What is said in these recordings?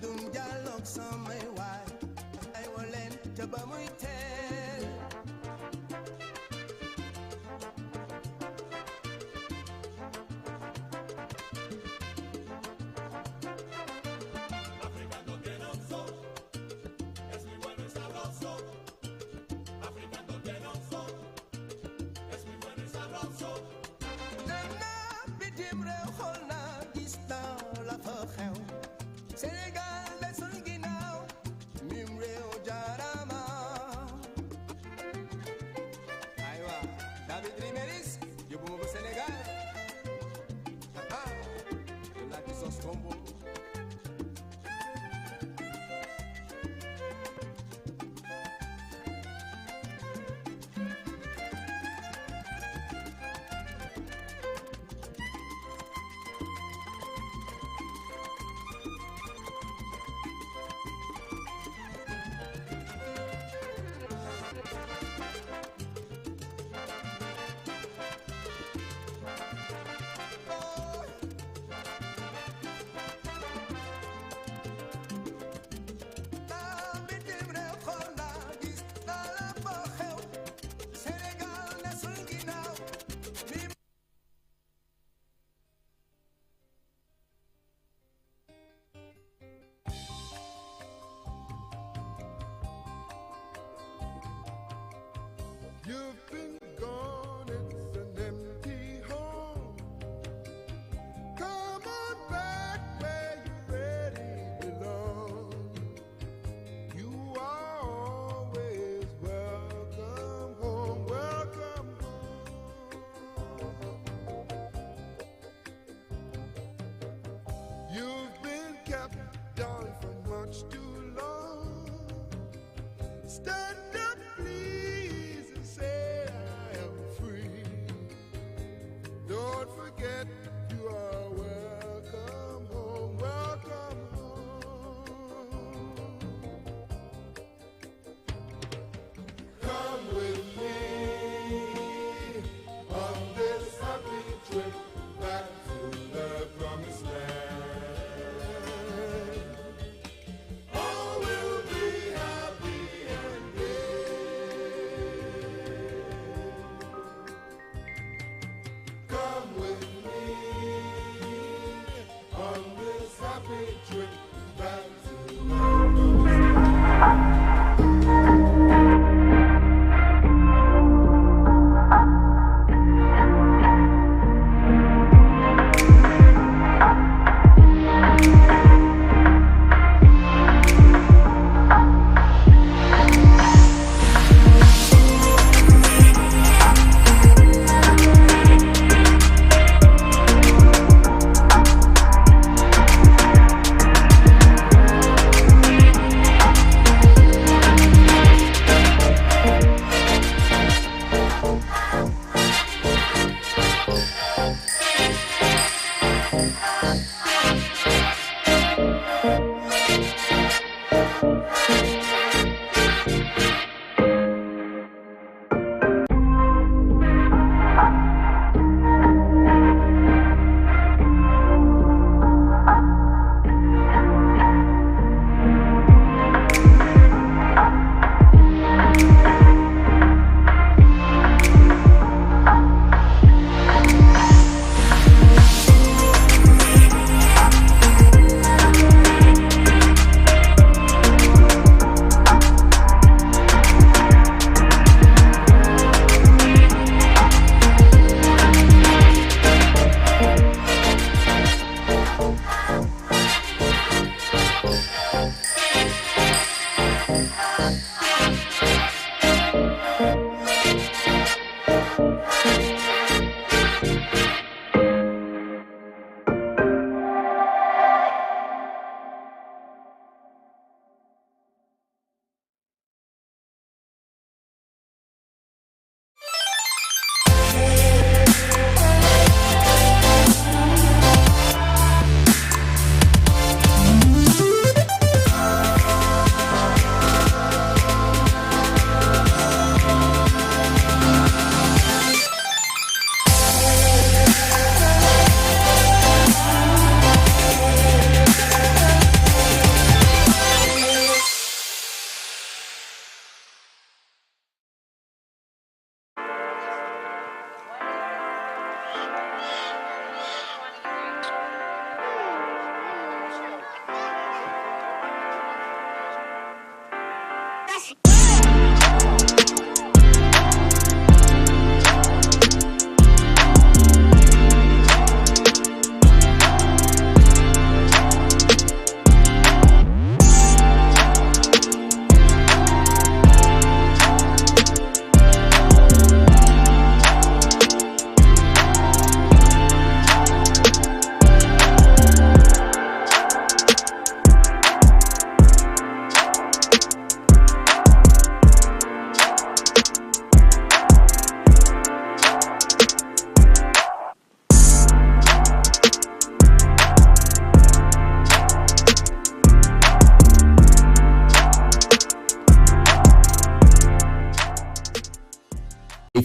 dun jàlloog samay waay ay waleen te ba muy teel Africano que no son, es muy bueno y sabroso. Africano que no son, es muy bueno y sabroso. dem naa bitim réew xool naa gis naa la fa xew Sénégal desul ginnaaw mim réew jaarama aywa David Rimeris yóbbu ma ba Sénégal la ki sos tombo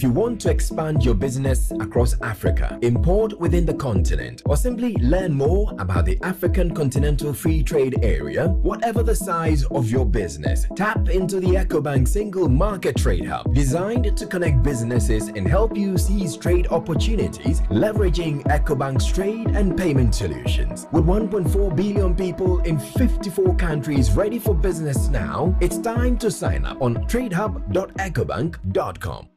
If you want to expand your business across Africa, import within the continent, or simply learn more about the African Continental Free Trade Area, whatever the size of your business, tap into the Ecobank Single Market Trade Hub, designed to connect businesses and help you seize trade opportunities, leveraging Ecobank's trade and payment solutions. With 1.4 billion people in 54 countries ready for business now, it's time to sign up on tradehub.ecobank.com.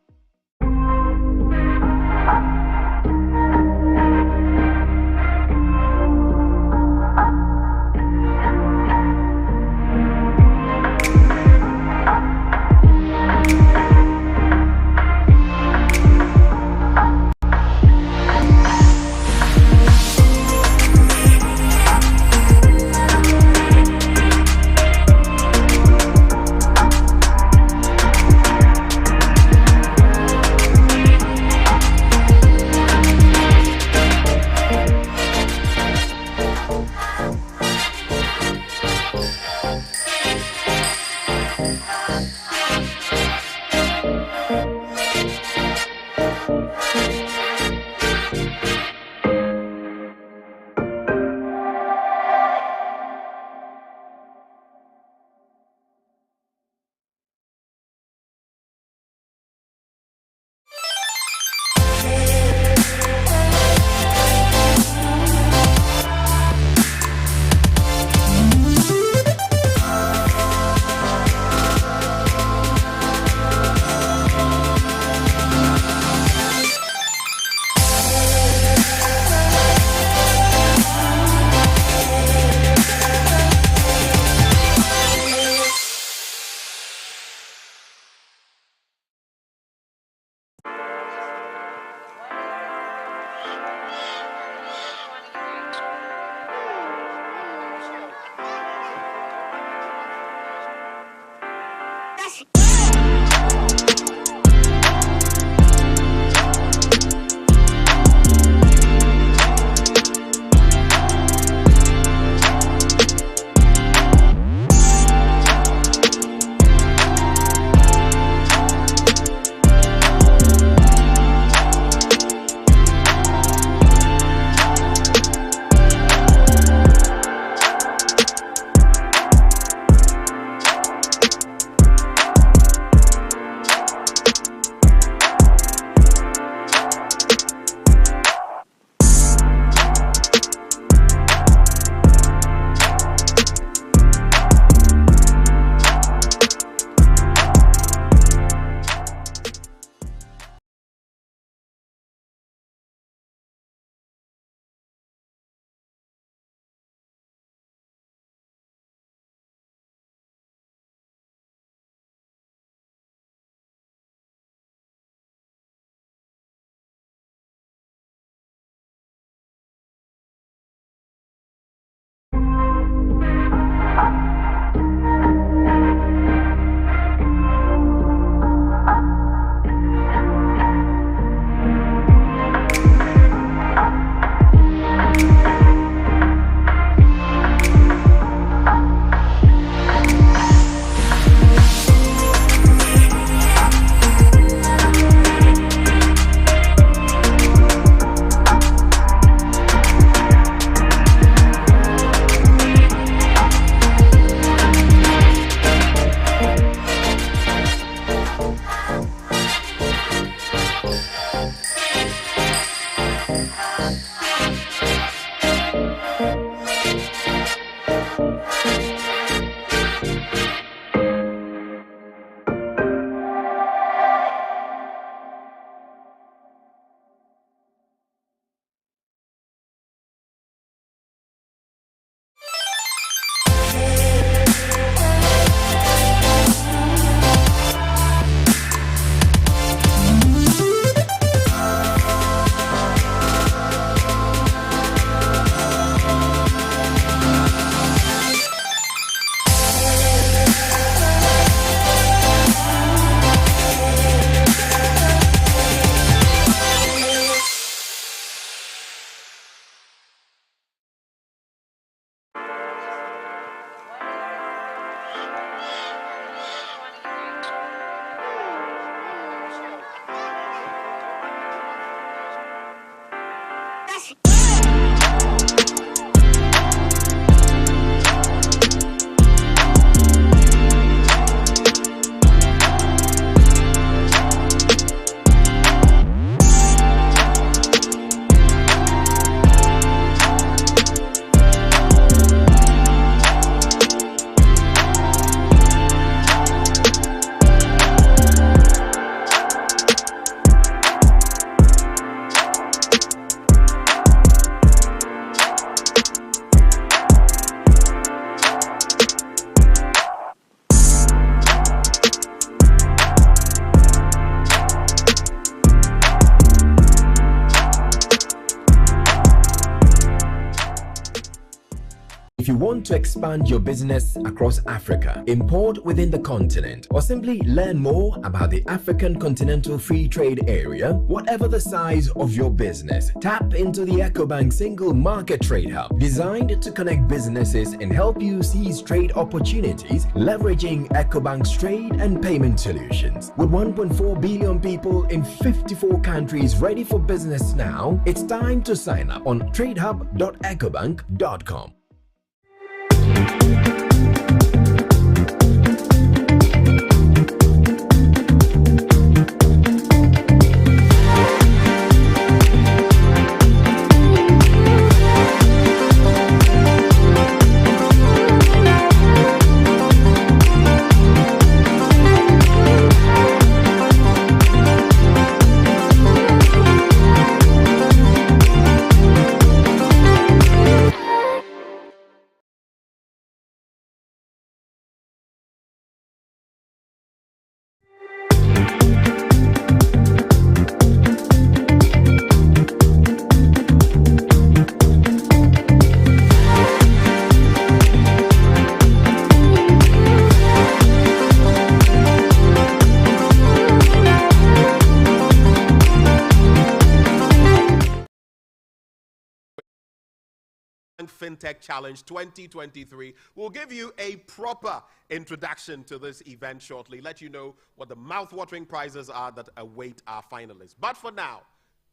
If you want to expand your business across Africa, import within the continent, or simply learn more about the African Continental Free Trade Area, whatever the size of your business, tap into the Ecobank Single Market Trade Hub, designed to connect businesses and help you seize trade opportunities, leveraging Ecobank's trade and payment solutions. With 1.4 billion people in 54 countries ready for business now, it's time to sign up on tradehub.ecobank.com. Fintech Challenge 2023. We'll give you a proper introduction to this event shortly, let you know what the mouth-watering prizes are that await our finalists. But for now,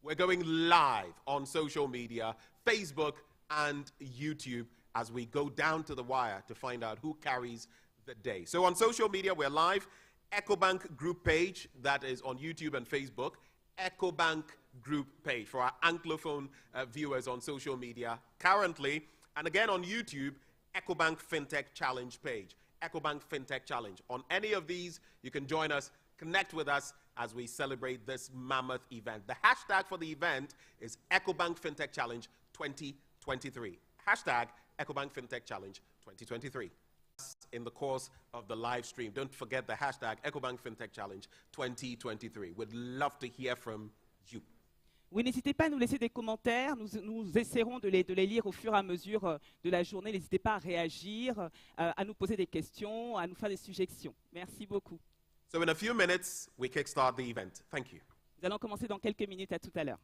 we're going live on social media, Facebook and YouTube, as we go down to the wire to find out who carries the day. So on social media, we're live. Ecobank group page, that is on YouTube and Facebook. Ecobank group page for our Anglophone viewers on social media currently. And again on YouTube, Ecobank Fintech Challenge page. Ecobank Fintech Challenge. On any of these, you can join us, connect with us as we celebrate this mammoth event. The hashtag for the event is Ecobank Fintech Challenge 2023. Hashtag Ecobank Fintech Challenge 2023. In the course of the live stream, don't forget the hashtag Ecobank Fintech Challenge 2023. We'd love to hear from you. Oui, n'hésitez pas à nous laisser des commentaires. Nous essaierons de les lire au fur et à mesure de la journée. N'hésitez pas à réagir, à nous poser des questions, à nous faire des suggestions. Merci beaucoup. So in a few minutes, we kickstart the event. Thank you. Nous allons commencer dans quelques minutes. À tout à l'heure.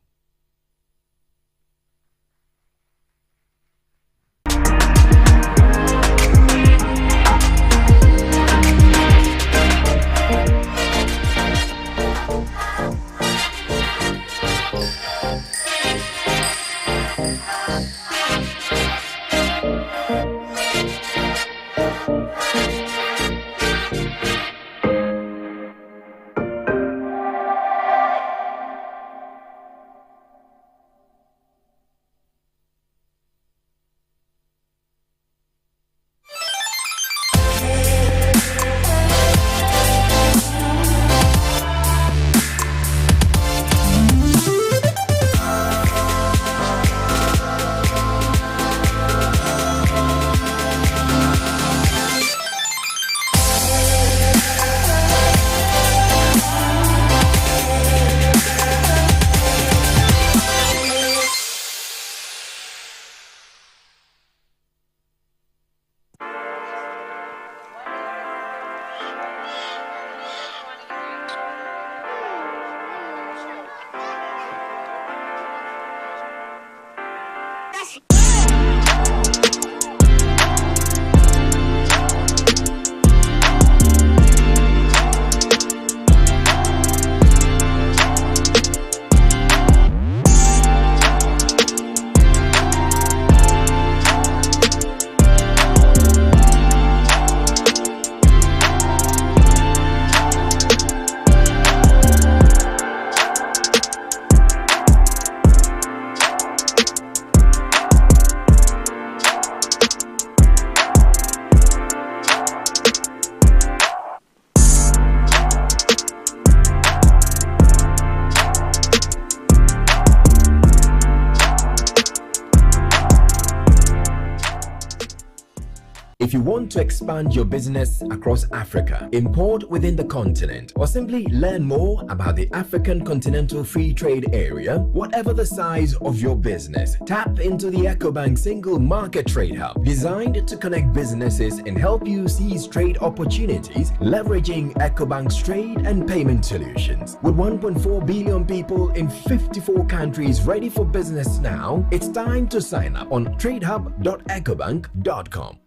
If you want to expand your business across Africa, import within the continent, or simply learn more about the African Continental Free Trade Area, whatever the size of your business, tap into the Ecobank Single Market Trade Hub, designed to connect businesses and help you seize trade opportunities, leveraging Ecobank's trade and payment solutions. With 1.4 billion people in 54 countries ready for business now, it's time to sign up on tradehub.ecobank.com.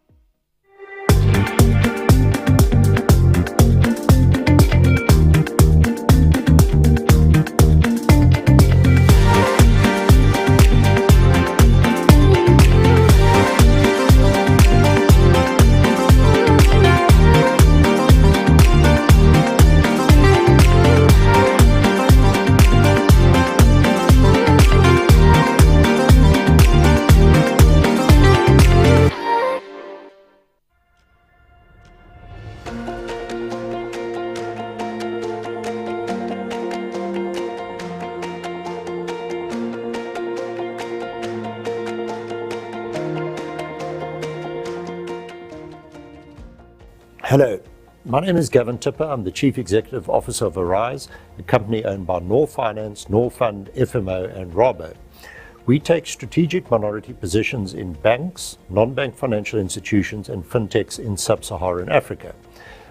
Hello, my name is Gavin Tipper. I'm the Chief Executive Officer of Arise, a company owned by Nor Finance, Nor Fund, FMO and Rabo. We take strategic minority positions in banks, non-bank financial institutions and fintechs in sub-Saharan Africa.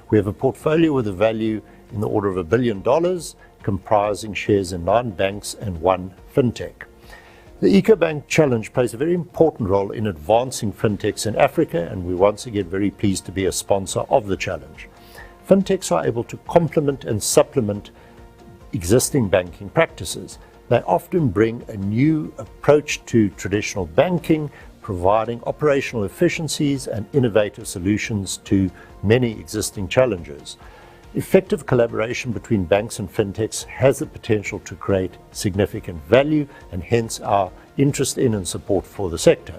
We have a portfolio with a value in the order of $1 billion, comprising shares in 9 banks and 1 fintech. The Ecobank Challenge plays a very important role in advancing fintechs in Africa, and we're once again very pleased to be a sponsor of the challenge. Fintechs are able to complement and supplement existing banking practices. They often bring a new approach to traditional banking, providing operational efficiencies and innovative solutions to many existing challenges. Effective collaboration between banks and fintechs has the potential to create significant value, and hence our interest in and support for the sector.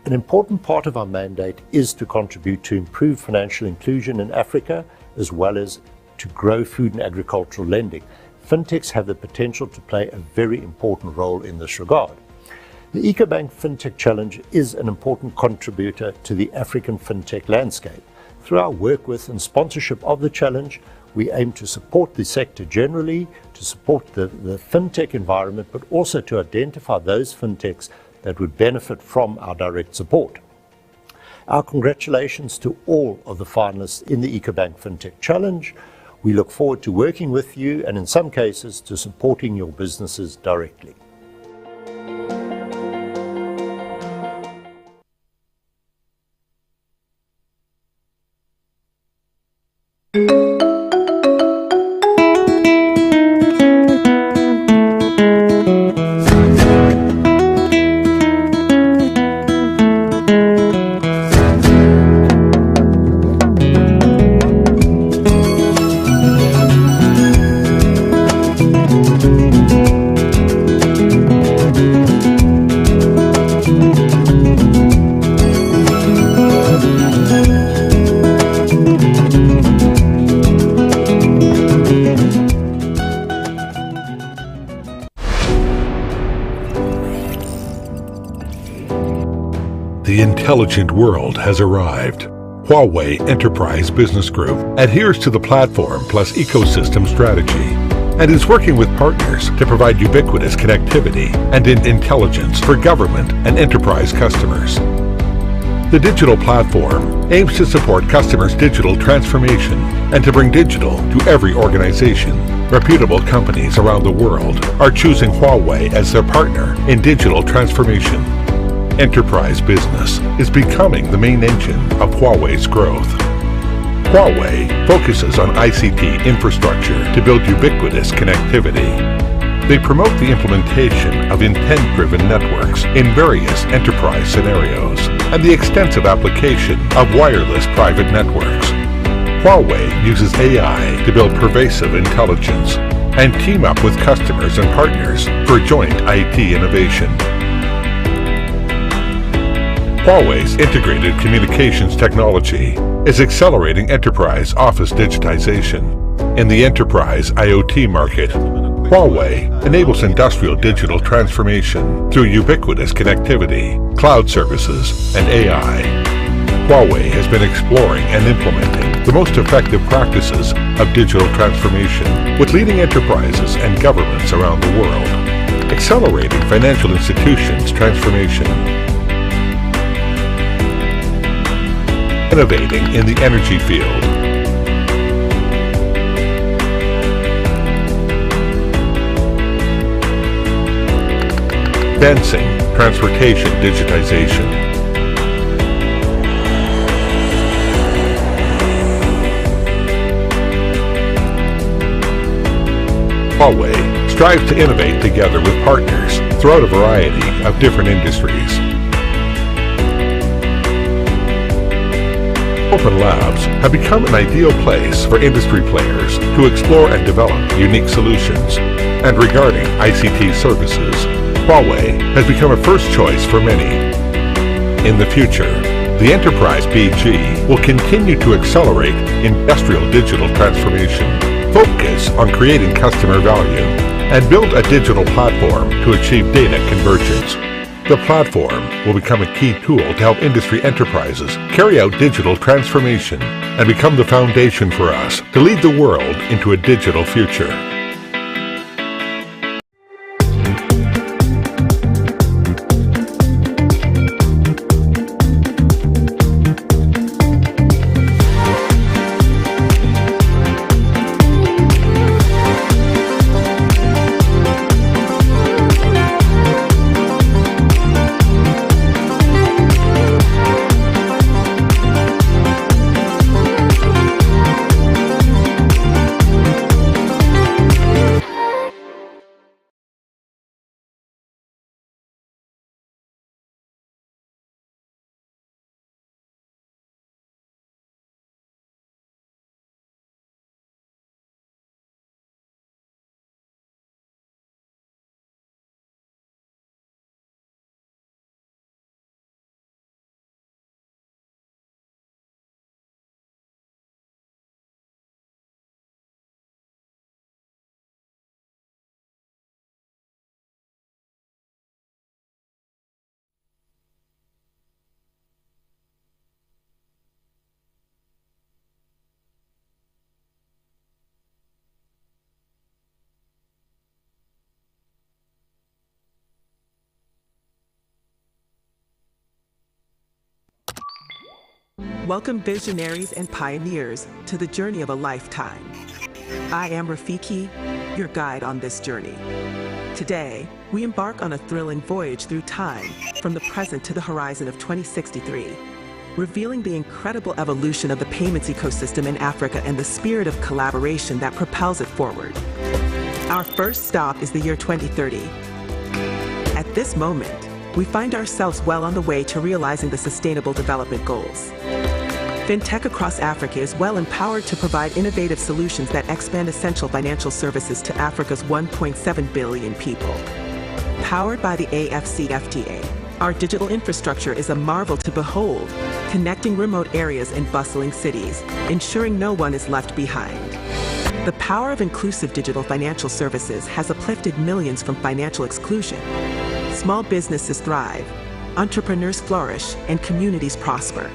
An important part of our mandate is to contribute to improve financial inclusion in Africa, as well as to grow food and agricultural lending. Fintechs have the potential to play a very important role in this regard. The Ecobank Fintech Challenge is an important contributor to the African fintech landscape. Through our work with and sponsorship of the challenge, we aim to support the sector generally, to support the fintech environment, but also to identify those fintechs that would benefit from our direct support. Our congratulations to all of the finalists in the Ecobank Fintech Challenge. We look forward to working with you and in some cases to supporting your businesses directly. The intelligent world has arrived. Huawei Enterprise Business Group adheres to the platform plus ecosystem strategy and is working with partners to provide ubiquitous connectivity and intelligence for government and enterprise customers. The digital platform aims to support customers' digital transformation and to bring digital to every organization. Reputable companies around the world are choosing Huawei as their partner in digital transformation. Enterprise business is becoming the main engine of Huawei's growth. Huawei focuses on ICT infrastructure to build ubiquitous connectivity. They promote the implementation of intent-driven networks in various enterprise scenarios and the extensive application of wireless private networks. Huawei uses AI to build pervasive intelligence and team up with customers and partners for joint IT innovation. Huawei's integrated communications technology is accelerating enterprise office digitization. In the enterprise IoT market, Huawei enables industrial digital transformation through ubiquitous connectivity, cloud services, and AI. Huawei has been exploring and implementing the most effective practices of digital transformation with leading enterprises and governments around the world, accelerating financial institutions' transformation, innovating in the energy field, advancing transportation digitization, Huawei strives to innovate together with partners throughout a variety of different industries. Open labs have become an ideal place for industry players to explore and develop unique solutions. And regarding ICT services, Huawei has become a first choice for many. In the future, the Enterprise BG will continue to accelerate industrial digital transformation, focus on creating customer value, and build a digital platform to achieve data convergence. The platform will become a key tool to help industry enterprises carry out digital transformation and become the foundation for us to lead the world into a digital future. Welcome visionaries and pioneers to the journey of a lifetime. I am Rafiki, your guide on this journey. Today, we embark on a thrilling voyage through time, from the present to the horizon of 2063, revealing the incredible evolution of the payments ecosystem in Africa and the spirit of collaboration that propels it forward. Our first stop is the year 2030. At this moment, we find ourselves well on the way to realizing the Sustainable Development Goals. Fintech across Africa is well empowered to provide innovative solutions that expand essential financial services to Africa's 1.7 billion people. Powered by the AFCFTA, our digital infrastructure is a marvel to behold, connecting remote areas and bustling cities, ensuring no one is left behind. The power of inclusive digital financial services has uplifted millions from financial exclusion. Small businesses thrive, entrepreneurs flourish, and communities prosper.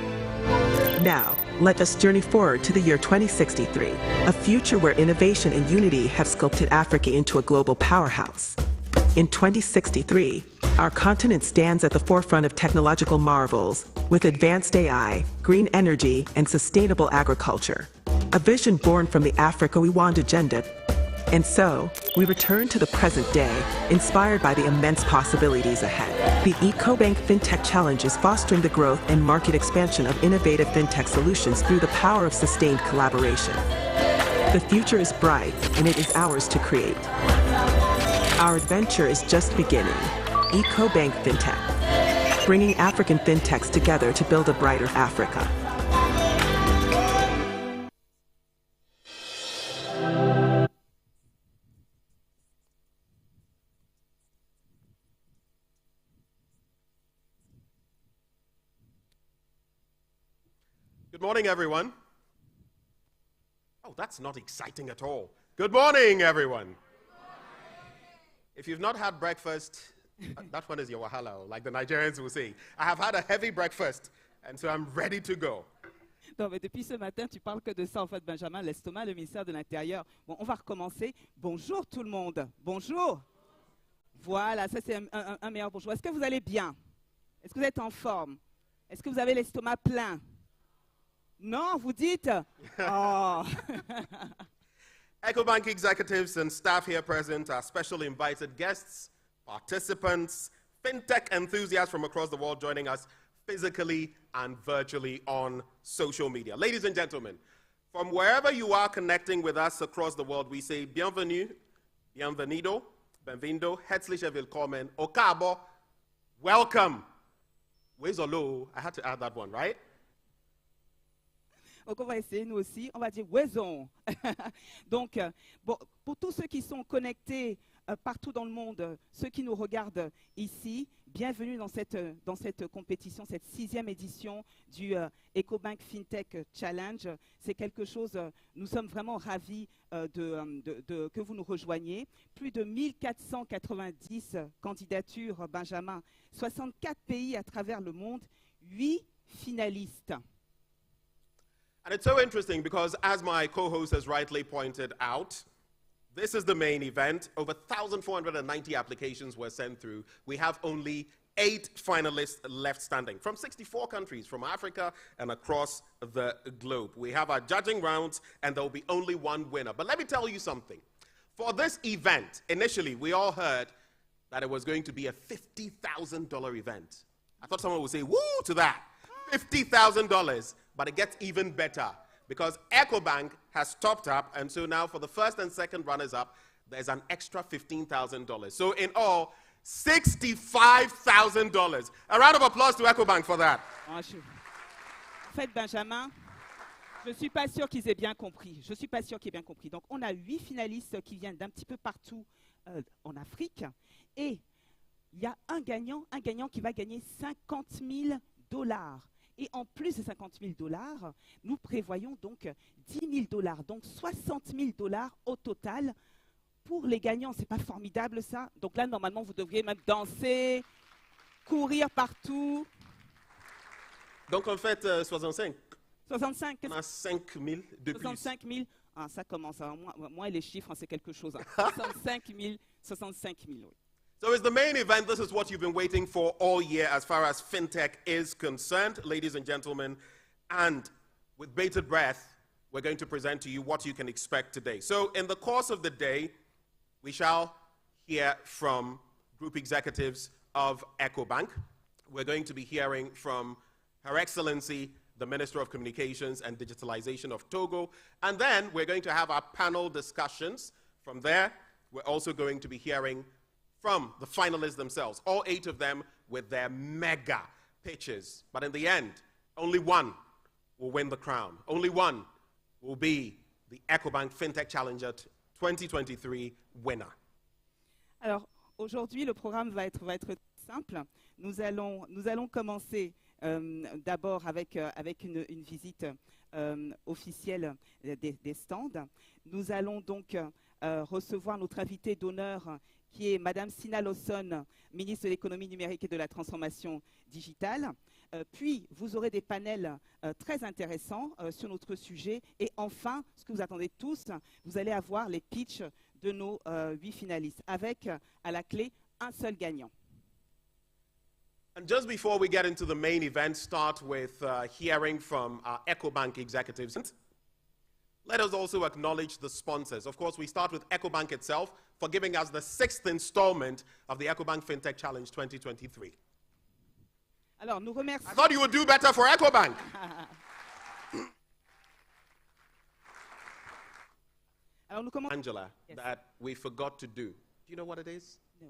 Now, let us journey forward to the year 2063, a future where innovation and unity have sculpted Africa into a global powerhouse. In 2063, our continent stands at the forefront of technological marvels, with advanced AI, green energy, and sustainable agriculture. A vision born from the Africa We Want agenda. And so, we return to the present day, inspired by the immense possibilities ahead. The Ecobank Fintech Challenge is fostering the growth and market expansion of innovative fintech solutions through the power of sustained collaboration. The future is bright, and it is ours to create. Our adventure is just beginning. Ecobank Fintech, bringing African fintechs together to build a brighter Africa. Good morning, everyone. Oh, that's not exciting at all. Good morning, everyone. If you've not had breakfast, that one is your wahala, like the Nigerians will say. I have had a heavy breakfast, And so I'm ready to go. Non, mais depuis ce matin, tu parles que de ça, en fait, Benjamin, l'estomac, le ministère de l'Intérieur. Bon, on va recommencer. Bonjour tout le monde. Bonjour. Voilà, ça c'est un meilleur bonjour. Est-ce que vous allez bien? Est-ce que vous êtes en forme? Est-ce que vous avez l'estomac plein? Non, vous dites? Oh. Ecobank executives and staff here present, our special invited guests, participants, fintech enthusiasts from across the world joining us physically and virtually on social media. Ladies and gentlemen, from wherever you are connecting with us across the world, we say bienvenue, bienvenido, benvindo, herzlich willkommen, okabo, welcome. Where's Olo? I had to add that one, right? Donc, on va essayer, nous aussi. On va dire Wezon. Donc, bon, pour tous ceux qui sont connectés partout dans le monde, ceux qui nous regardent ici, bienvenue dans cette compétition, cette 6e édition du Ecobank Fintech Challenge. C'est quelque chose, nous sommes vraiment ravis que vous nous rejoigniez. Plus de 1490 candidatures, Benjamin, 64 pays à travers le monde, 8 finalistes. And it's so interesting because, as my co-host has rightly pointed out, this is the main event. Over 1,490 applications were sent through. We have only 8 finalists left standing from 64 countries, from Africa and across the globe. We have our judging rounds, and there will be only one winner. But let me tell you something. For this event, initially, we all heard that it was going to be a $50,000 event. I thought someone would say, woo, to that. $50,000. But it gets even better because Ecobank has topped up, and so now for the first and second runners-up, there's an extra $15,000. So in all, $65,000. A round of applause to Ecobank for that. En fait, Benjamin, je ne suis pas sûr qu'ils aient bien compris. Je ne suis pas sûr qu'ils aient bien compris. Donc, on a 8 finalistes qui viennent d'un petit peu partout en Afrique. Et il y a un gagnant qui va gagner $50,000. Et en plus de $50,000, nous prévoyons donc $10,000, donc $60,000 au total pour les gagnants. C'est pas formidable ça? Donc là, normalement, vous devriez même danser, courir partout. Donc en fait, 65. 65. On a 5,000 de plus. 65 000. Ah, ça commence. Hein. Moi, les chiffres, hein, c'est quelque chose. Hein. 65 000. Oui. So it's the main event. This is what you've been waiting for all year as far as fintech is concerned, ladies and gentlemen. And with bated breath, we're going to present to you what you can expect today. So in the course of the day, we shall hear from group executives of Ecobank. We're going to be hearing from Her Excellency, the Minister of Communications and Digitalization of Togo. And then we're going to have our panel discussions. From there, we're also going to be hearing from the finalists themselves, all 8 of them with their mega pitches. But in the end, only one will win the crown. Only one will be the Ecobank Fintech Challenger 2023 winner. Alors, aujourd'hui, le programme va être simple. Nous allons commencer d'abord avec une visite officielle des stands. Nous allons donc recevoir notre invité d'honneur qui est Madame Sina Lawson, ministre de l'économie numérique et de la transformation digitale. Puis, vous aurez des panels très intéressants sur notre sujet. Et enfin, ce que vous attendez tous, vous allez avoir les pitchs de nos 8 finalistes, avec à la clé un seul gagnant. And just before we get into the main event, start with hearing from our Ecobank executives. Let us also acknowledge the sponsors. Of course, we start with Ecobank itself for giving us the 6th installment of the Ecobank Fintech Challenge 2023. Alors, nous remercions. I thought you would do better for Ecobank. Alors, nous commençons. Angela, yes. That we forgot to do. Do you know what it is? No.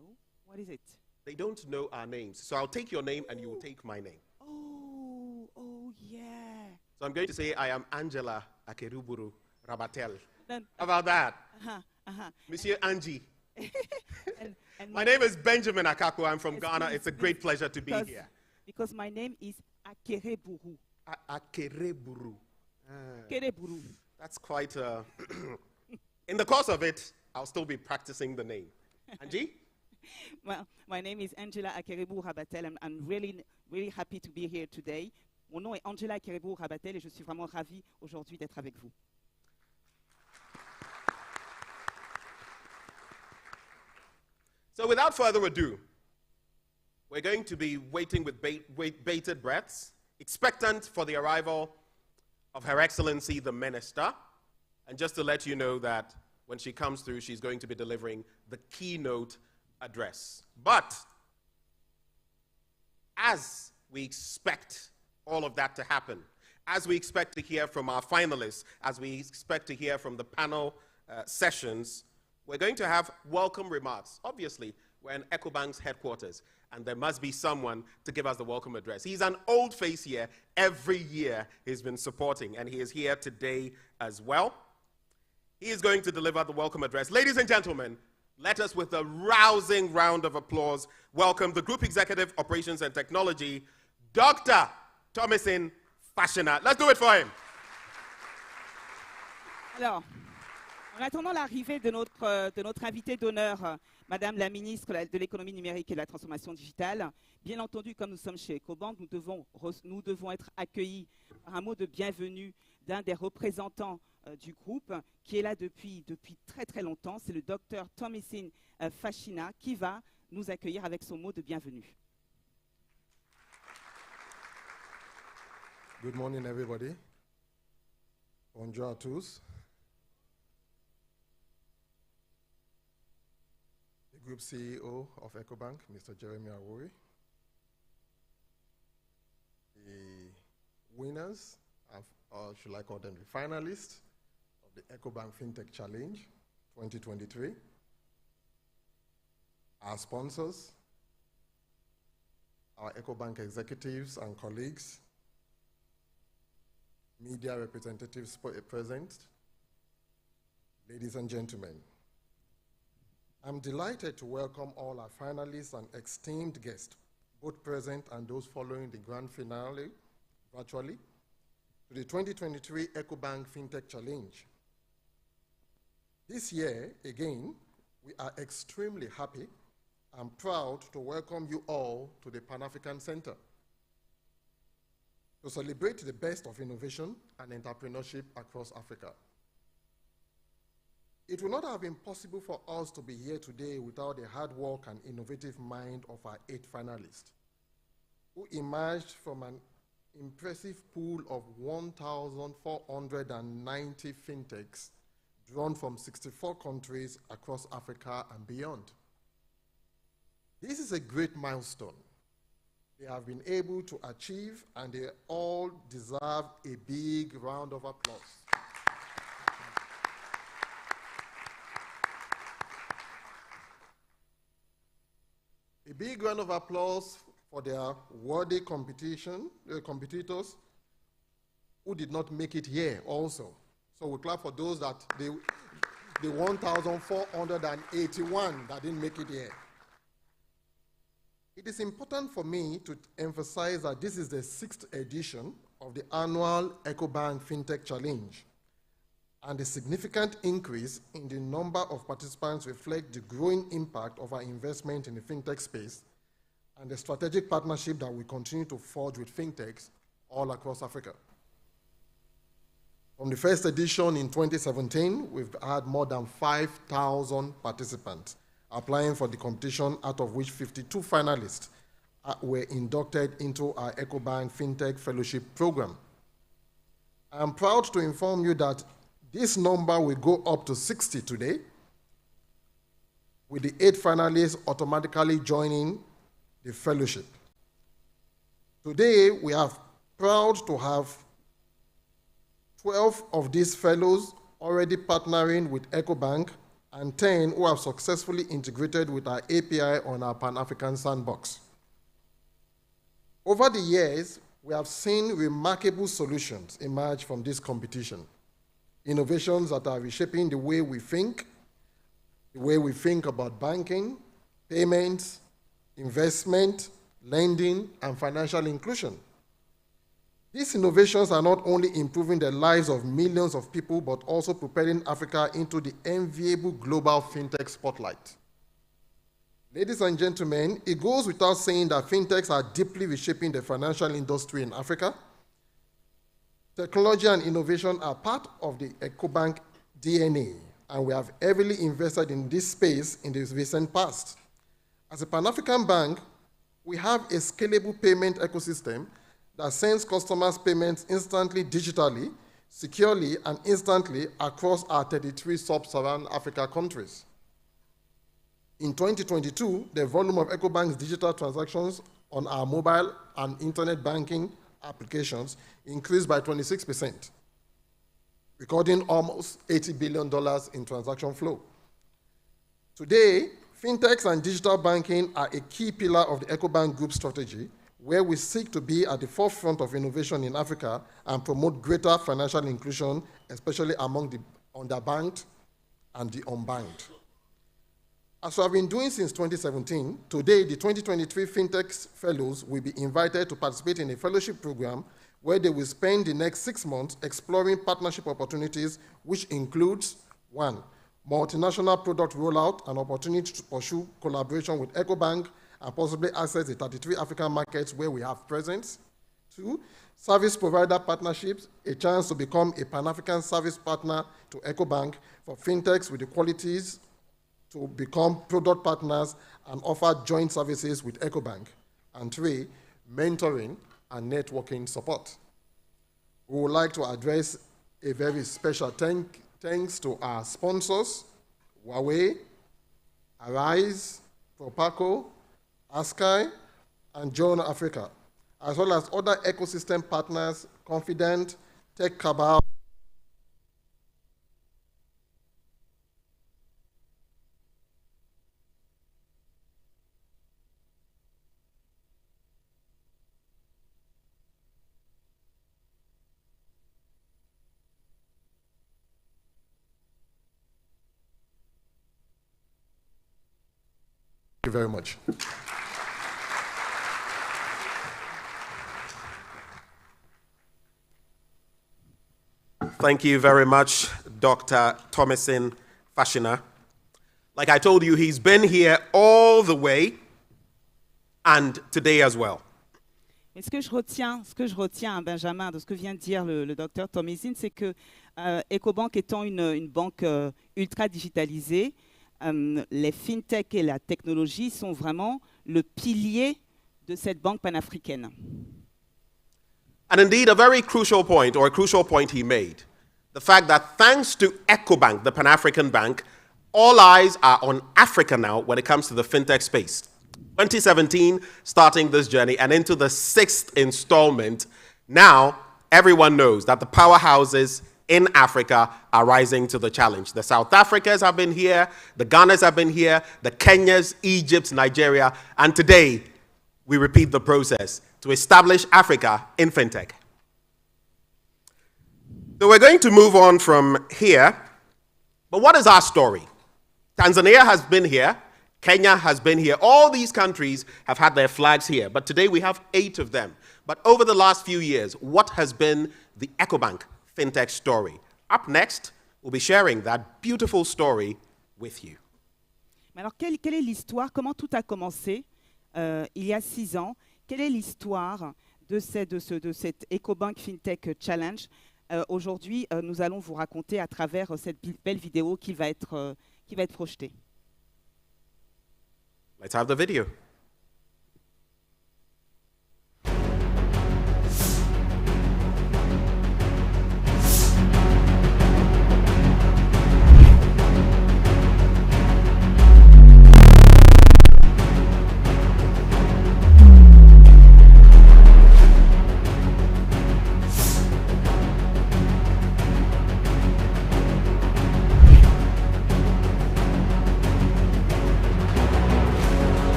What is it? They don't know our names. So I'll take your name and you will take my name. Oh, yeah. So I'm going to say I am Angela Akeruburu Rabatel. Then, How about that? Monsieur Angie. and my name is Benjamin Akako. I'm from Ghana. It's a great pleasure to be here. Because my name is Akereburu. Akereburu. Akereburu. That's quite in the course of it, I'll still be practicing the name. Angie? Well, my name is Angela Akereburu Rabatel. I'm really, really happy to be here today. Mon nom est Angela Kerebo-Rabatel et je suis vraiment ravie aujourd'hui d'être avec vous. So without further ado, we're going to be waiting with bated breaths, expectant for the arrival of Her Excellency the Minister. And just to let you know that when she comes through, she's going to be delivering the keynote address. But as we expect all of that to happen, as we expect to hear from our finalists, as we expect to hear from the panel sessions, we're going to have welcome remarks. Obviously, we're in Ecobank's headquarters, and there must be someone to give us the welcome address. He's an old face here. Every year he's been supporting, and he is here today as well. He is going to deliver the welcome address. Ladies and gentlemen, let us, with a rousing round of applause, welcome the Group Executive Operations and Technology, Dr. Thomasin Fashina. Let's do it for him. Alors, en attendant l'arrivée de notre invitée d'honneur, Madame la ministre de l'économie numérique et de la transformation digitale, bien entendu, comme nous sommes chez Ecobank, nous devons être accueillis par un mot de bienvenue d'un des représentants du groupe qui est là depuis très très longtemps. C'est le docteur Thomasin Fashina qui va nous accueillir avec son mot de bienvenue. Good morning, everybody. Bonjour à tous. The Group CEO of Ecobank, Mr. Jeremy Awori. The winners, or should I call them the finalists, of the Ecobank Fintech Challenge 2023. Our sponsors, our Ecobank executives and colleagues, media representatives present, ladies and gentlemen. I'm delighted to welcome all our finalists and esteemed guests, both present and those following the grand finale virtually, to the 2023 Ecobank Fintech Challenge. This year, again, we are extremely happy and proud to welcome you all to the Pan-African Center to celebrate the best of innovation and entrepreneurship across Africa. It would not have been possible for us to be here today without the hard work and innovative mind of our 8 finalists, who emerged from an impressive pool of 1,490 fintechs drawn from 64 countries across Africa and beyond. This is a great milestone they have been able to achieve, and they all deserve a big round of applause. A big round of applause for their worthy competitors who did not make it here also. So we clap for those that the 1,481 that didn't make it here. It is important for me to emphasize that this is the 6th edition of the annual Ecobank Fintech Challenge, and the significant increase in the number of participants reflect the growing impact of our investment in the fintech space and the strategic partnership that we continue to forge with fintechs all across Africa. From the first edition in 2017, we've had more than 5,000 participants applying for the competition, out of which 52 finalists were inducted into our Ecobank Fintech Fellowship Program. I'm proud to inform you that this number will go up to 60 today, with the 8 finalists automatically joining the fellowship. Today, we are proud to have 12 of these fellows already partnering with Ecobank, and 10 who have successfully integrated with our API on our Pan-African sandbox. Over the years, we have seen remarkable solutions emerge from this competition. Innovations that are reshaping the way we think about banking, payments, investment, lending, and financial inclusion. These innovations are not only improving the lives of millions of people, but also propelling Africa into the enviable global fintech spotlight. Ladies and gentlemen, it goes without saying that fintechs are deeply reshaping the financial industry in Africa, Technology and innovation are part of the Ecobank DNA, and we have heavily invested in this space in the recent past. As a Pan-African bank, we have a scalable payment ecosystem that sends customers payments instantly, digitally, securely, and instantly across our 33 sub-Saharan Africa countries. In 2022, the volume of Ecobank's digital transactions on our mobile and internet banking applications increased by 26%, recording almost $80 billion in transaction flow. Today, fintechs and digital banking are a key pillar of the Ecobank Group strategy, where we seek to be at the forefront of innovation in Africa and promote greater financial inclusion, especially among the underbanked and the unbanked. As we have been doing since 2017, today the 2023 Fintech Fellows will be invited to participate in a fellowship program where they will spend the next 6 months exploring partnership opportunities, which includes, 1, multinational product rollout, an opportunity to pursue collaboration with Ecobank and possibly access the 33 African markets where we have presence. 2, service provider partnerships, a chance to become a Pan-African service partner to Ecobank for fintechs with the qualities to become product partners and offer joint services with Ecobank. And 3, mentoring and networking support. We would like to address a very special thanks to our sponsors, Huawei, Arise, Propaco, Askai, and Join Africa, as well as other ecosystem partners, Confident, Tech Cabal. Thank you very much. Thank you very much, Dr. Thomasin Fashina. Like I told you, he's been here all the way and today as well. Et ce que je retiens, Benjamin, de ce que vient de dire le docteur Thomasin, c'est que Ecobank étant une banque ultra digitalisée, les fintech et la technologie sont vraiment le pilier de cette banque panafricaine. And indeed, a very crucial point, or a crucial point he made, the fact that thanks to Ecobank, the Pan-African bank, all eyes are on Africa now when it comes to the fintech space. 2017, starting this journey, and into the 6th installment, now everyone knows that the powerhouses in Africa are rising to the challenge. The South Africans have been here, the Ghanas have been here, the Kenyas, Egypt, Nigeria, and today we repeat the process to establish Africa in fintech. So we're going to move on from here, but what is our story? Tanzania has been here, Kenya has been here, all these countries have had their flags here, but today we have 8 of them. But over the last few years, what has been the Ecobank fintech story? Up next, we'll be sharing that beautiful story with you. Mais alors, quelle est l'histoire? Comment tout a commencé il y a 6 ans? Quelle est l'histoire de cette Ecobank Fintech Challenge? Aujourd'hui, nous allons vous raconter à travers cette belle vidéo qui va être projetée. Let's have the video.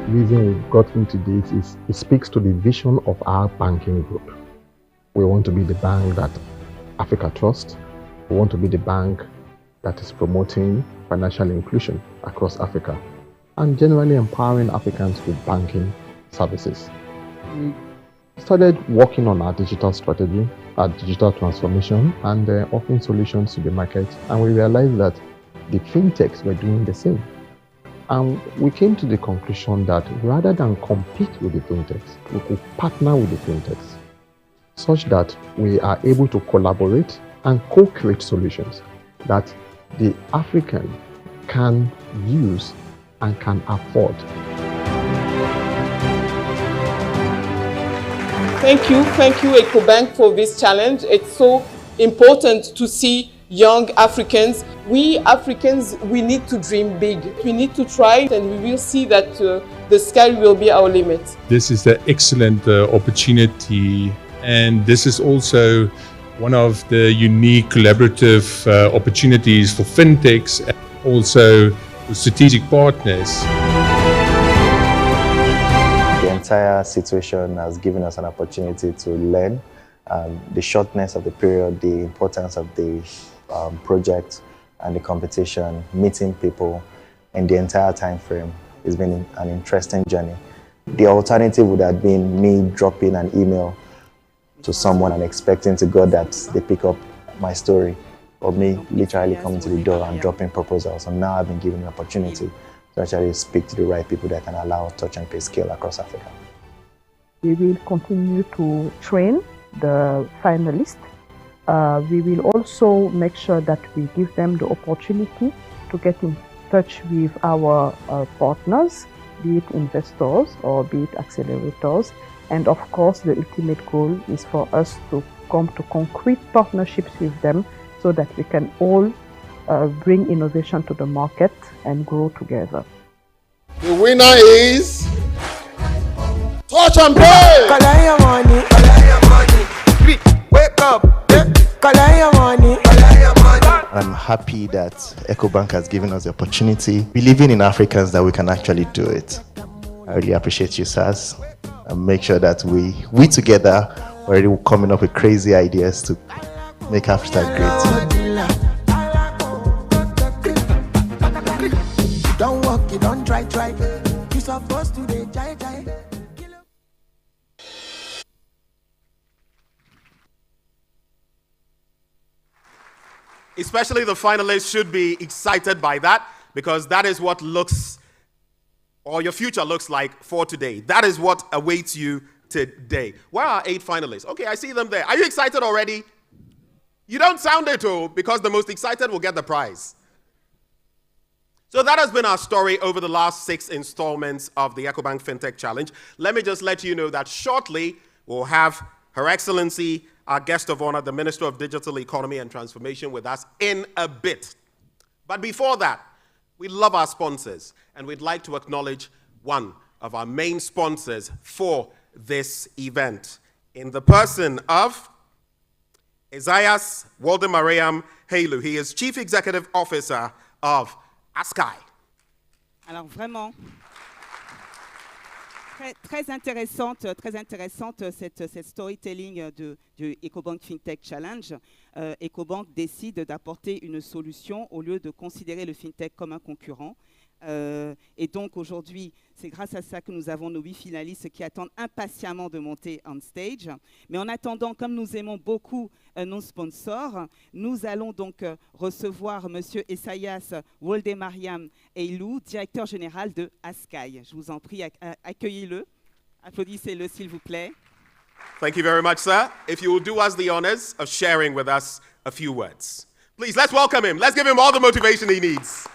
Reason we got into this is it speaks to the vision of our banking group. We want to be the bank that Africa trusts. We want to be the bank that is promoting financial inclusion across Africa and generally empowering Africans with banking services. We started working on our digital strategy at digital transformation and offering solutions to the market. And we realized that the fintechs were doing the same. And we came to the conclusion that rather than compete with the fintechs, we could partner with the fintechs such that we are able to collaborate and co-create solutions that the African can use and can afford. Thank you, Ecobank, for this challenge. It's so important to see young Africans. We Africans, we need to dream big. We need to try, and we will see that the sky will be our limit. This is an excellent opportunity, and this is also one of the unique collaborative opportunities for fintechs and also for strategic partners. The entire situation has given us an opportunity to learn the shortness of the period, the importance of the project and the competition, meeting people, and the entire time frame. It's been an interesting journey. The alternative would have been me dropping an email to someone and expecting to God that they pick up my story, or me literally coming to the door and dropping proposals. And now I've been given the opportunity to actually speak to the right people that can allow touch and pay scale across Africa. We will continue to train the finalists. We will also make sure that we give them the opportunity to get in touch with our partners, be it investors or be it accelerators. And of course, the ultimate goal is for us to come to concrete partnerships with them so that we can all bring innovation to the market and grow together. The winner is Touch and Pay! Collect your money, wake up, collect your money, I'm happy that Ecobank has given us the opportunity, believing in Africans that we can actually do it. I really appreciate you, sirs, and make sure that we together are already coming up with crazy ideas to make Africa great. You don't walk, you don't try. You supposed to be jai. Especially the finalists should be excited by that, because that is what your future looks like for today. That is what awaits you today. Where are 8 finalists? Okay, I see them there. Are you excited already? You don't sound it, because the most excited will get the prize. So that has been our story over the last 6 installments of the Ecobank Fintech Challenge. Let me just let you know that shortly we'll have Her Excellency, our guest of honor, the Minister of Digital Economy and Transformation, with us in a bit. But before that, we love our sponsors, and we'd like to acknowledge one of our main sponsors for this event, in the person of Isaias Waldemariam Hailu. He is Chief Executive Officer of ASCAI. Alors vraiment, très intéressante cette storytelling du Ecobank Fintech Challenge. Ecobank décide d'apporter une solution au lieu de considérer le fintech comme un concurrent. Et donc aujourd'hui, c'est grâce à ça que nous avons nos 8 finalistes qui attendent impatiemment de monter on stage. Mais en attendant, comme nous aimons beaucoup nos sponsors, nous allons donc recevoir Monsieur Isaias Waldemariam Hailu, directeur général de ASCAI. Je vous en prie, accueillez-le, applaudissez-le s'il vous plaît. Thank you very much, sir. If you will do us the honors of sharing with us a few words. Please, let's welcome him. Let's give him all the motivation he needs.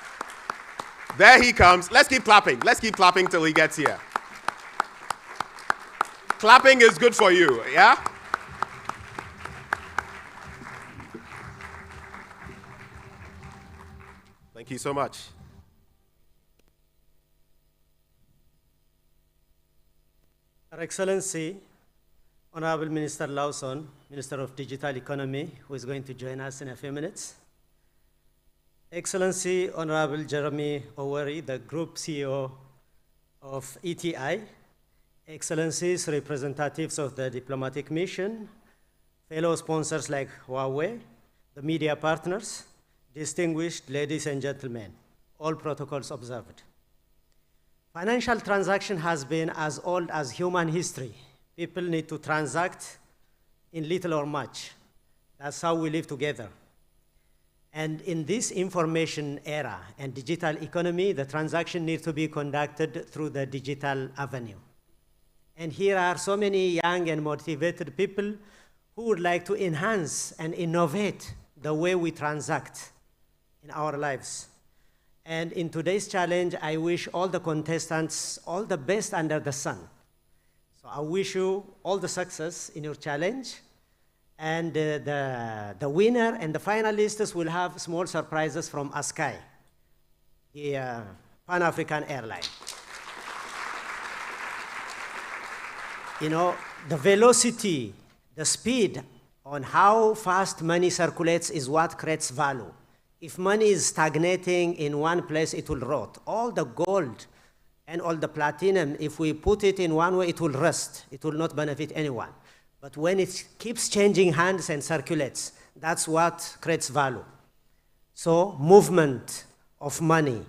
There he comes. Let's keep clapping. Let's keep clapping till he gets here. Clapping is good for you, yeah? Thank you so much. Her Excellency, Honorable Minister Lawson, Minister of Digital Economy, who is going to join us in a few minutes. Excellency, Honorable Jeremy Oweri, the Group CEO of ETI, Excellencies, representatives of the diplomatic mission, fellow sponsors like Huawei, the media partners, distinguished ladies and gentlemen, all protocols observed. Financial transaction has been as old as human history. People need to transact in little or much. That's how we live together. And in this information era and digital economy, the transaction needs to be conducted through the digital avenue. And here are so many young and motivated people who would like to enhance and innovate the way we transact in our lives. And in today's challenge, I wish all the contestants all the best under the sun. So I wish you all the success in your challenge. And the winner and the finalists will have small surprises from ASKY, the Pan-African airline. You know, the velocity, the speed on how fast money circulates is what creates value. If money is stagnating in one place, it will rot. All the gold and all the platinum, if we put it in one way, it will rust. It will not benefit anyone. But when it keeps changing hands and circulates, that's what creates value. So movement of money.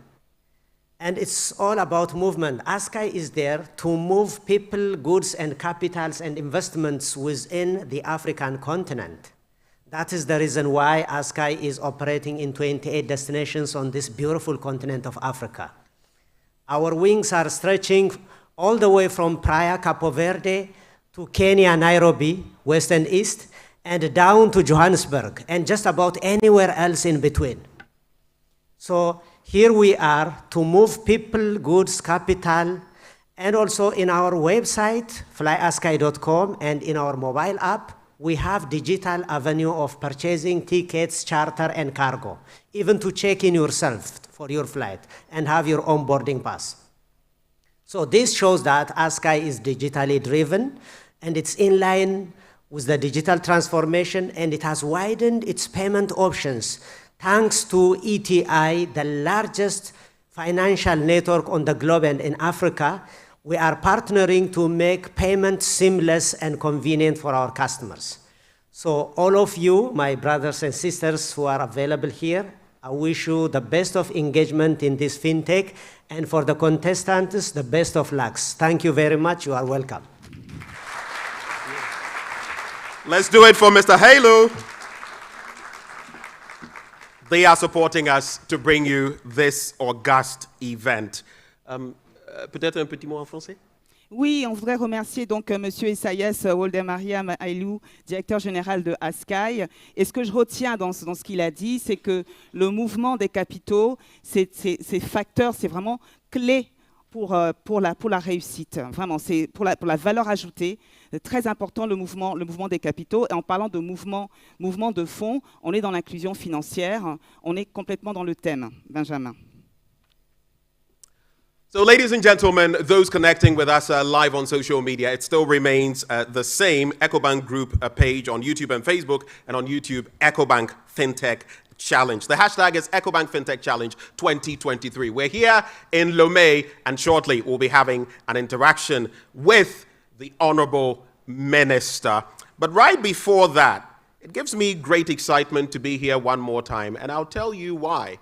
And it's all about movement. ASKY is there to move people, goods, and capitals and investments within the African continent. That is the reason why ASKY is operating in 28 destinations on this beautiful continent of Africa. Our wings are stretching all the way from Praia, Capo Verde, to Kenya, Nairobi, west and east, and down to Johannesburg, and just about anywhere else in between. So here we are to move people, goods, capital, and also in our website, flyasky.com, and in our mobile app, we have digital avenue of purchasing tickets, charter, and cargo, even to check in yourself for your flight and have your own boarding pass. So this shows that ASKY is digitally driven, and it's in line with the digital transformation, and it has widened its payment options thanks to ETI, the largest financial network on the globe and in Africa. We are partnering to make payments seamless and convenient for our customers. So all of you, my brothers and sisters who are available here, I wish you the best of engagement in this fintech, and for the contestants, the best of lucks. Thank you very much. You are welcome. Let's do it for Mr. Halo. They are supporting us to bring you this august event. Peut-être un petit mot en français? Oui, on voudrait remercier donc Monsieur Isaias Woldemariam Ailou, directeur général de ASKY. Et ce que je retiens dans ce qu'il a dit, c'est que le mouvement des capitaux, ces facteurs, c'est vraiment clé pour la réussite. Vraiment, c'est pour la valeur ajoutée. C'est très important le mouvement des capitaux. Et en parlant de mouvement de fonds, on est dans l'inclusion financière. On est complètement dans le thème, Benjamin. So ladies and gentlemen, those connecting with us live on social media, it still remains the same Ecobank Group page on YouTube and Facebook, and on YouTube, Ecobank Fintech Challenge. The hashtag is Ecobank Fintech Challenge 2023. We're here in Lome, and shortly we'll be having an interaction with the Honorable Minister. But right before that, it gives me great excitement to be here one more time, and I'll tell you why.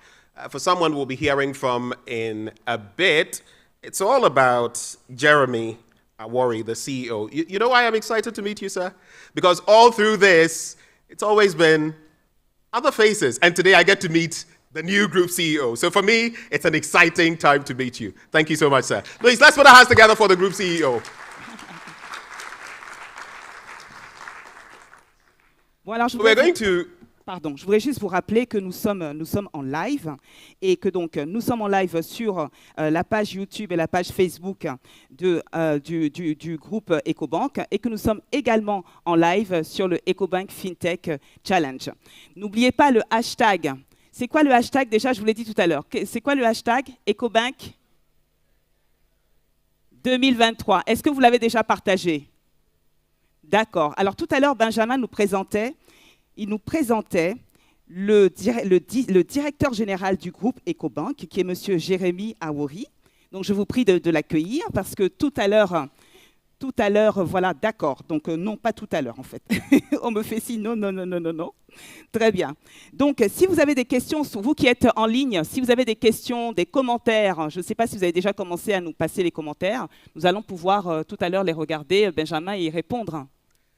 For someone we'll be hearing from in a bit, it's all about Jeremy Awori, the CEO. You know why I'm excited to meet you, sir? Because all through this, it's always been other faces. And today I get to meet the new group CEO. So for me, it's an exciting time to meet you. Thank you so much, sir. Please, let's put our hands together for the group CEO. Bon, alors, je voudrais juste vous rappeler que nous sommes en live et que donc nous sommes en live sur la page YouTube et la page Facebook du groupe Ecobank, et que nous sommes également en live sur le Ecobank Fintech Challenge. N'oubliez pas le hashtag. C'est quoi le hashtag déjà? Je vous l'ai dit tout à l'heure. C'est quoi le hashtag Ecobank 2023? Est-ce que vous l'avez déjà partagé? D'accord. Alors tout à l'heure, Benjamin nous présentait le directeur général du groupe Ecobank, qui est Monsieur Jérémy Awori. Donc je vous prie de l'accueillir, parce que tout à l'heure, voilà, d'accord. Donc non, pas tout à l'heure en fait. On me fait signe, non. Très bien. Donc si vous avez des questions, vous qui êtes en ligne, si vous avez des questions, des commentaires, je ne sais pas si vous avez déjà commencé à nous passer les commentaires, nous allons pouvoir tout à l'heure les regarder, Benjamin, et y répondre.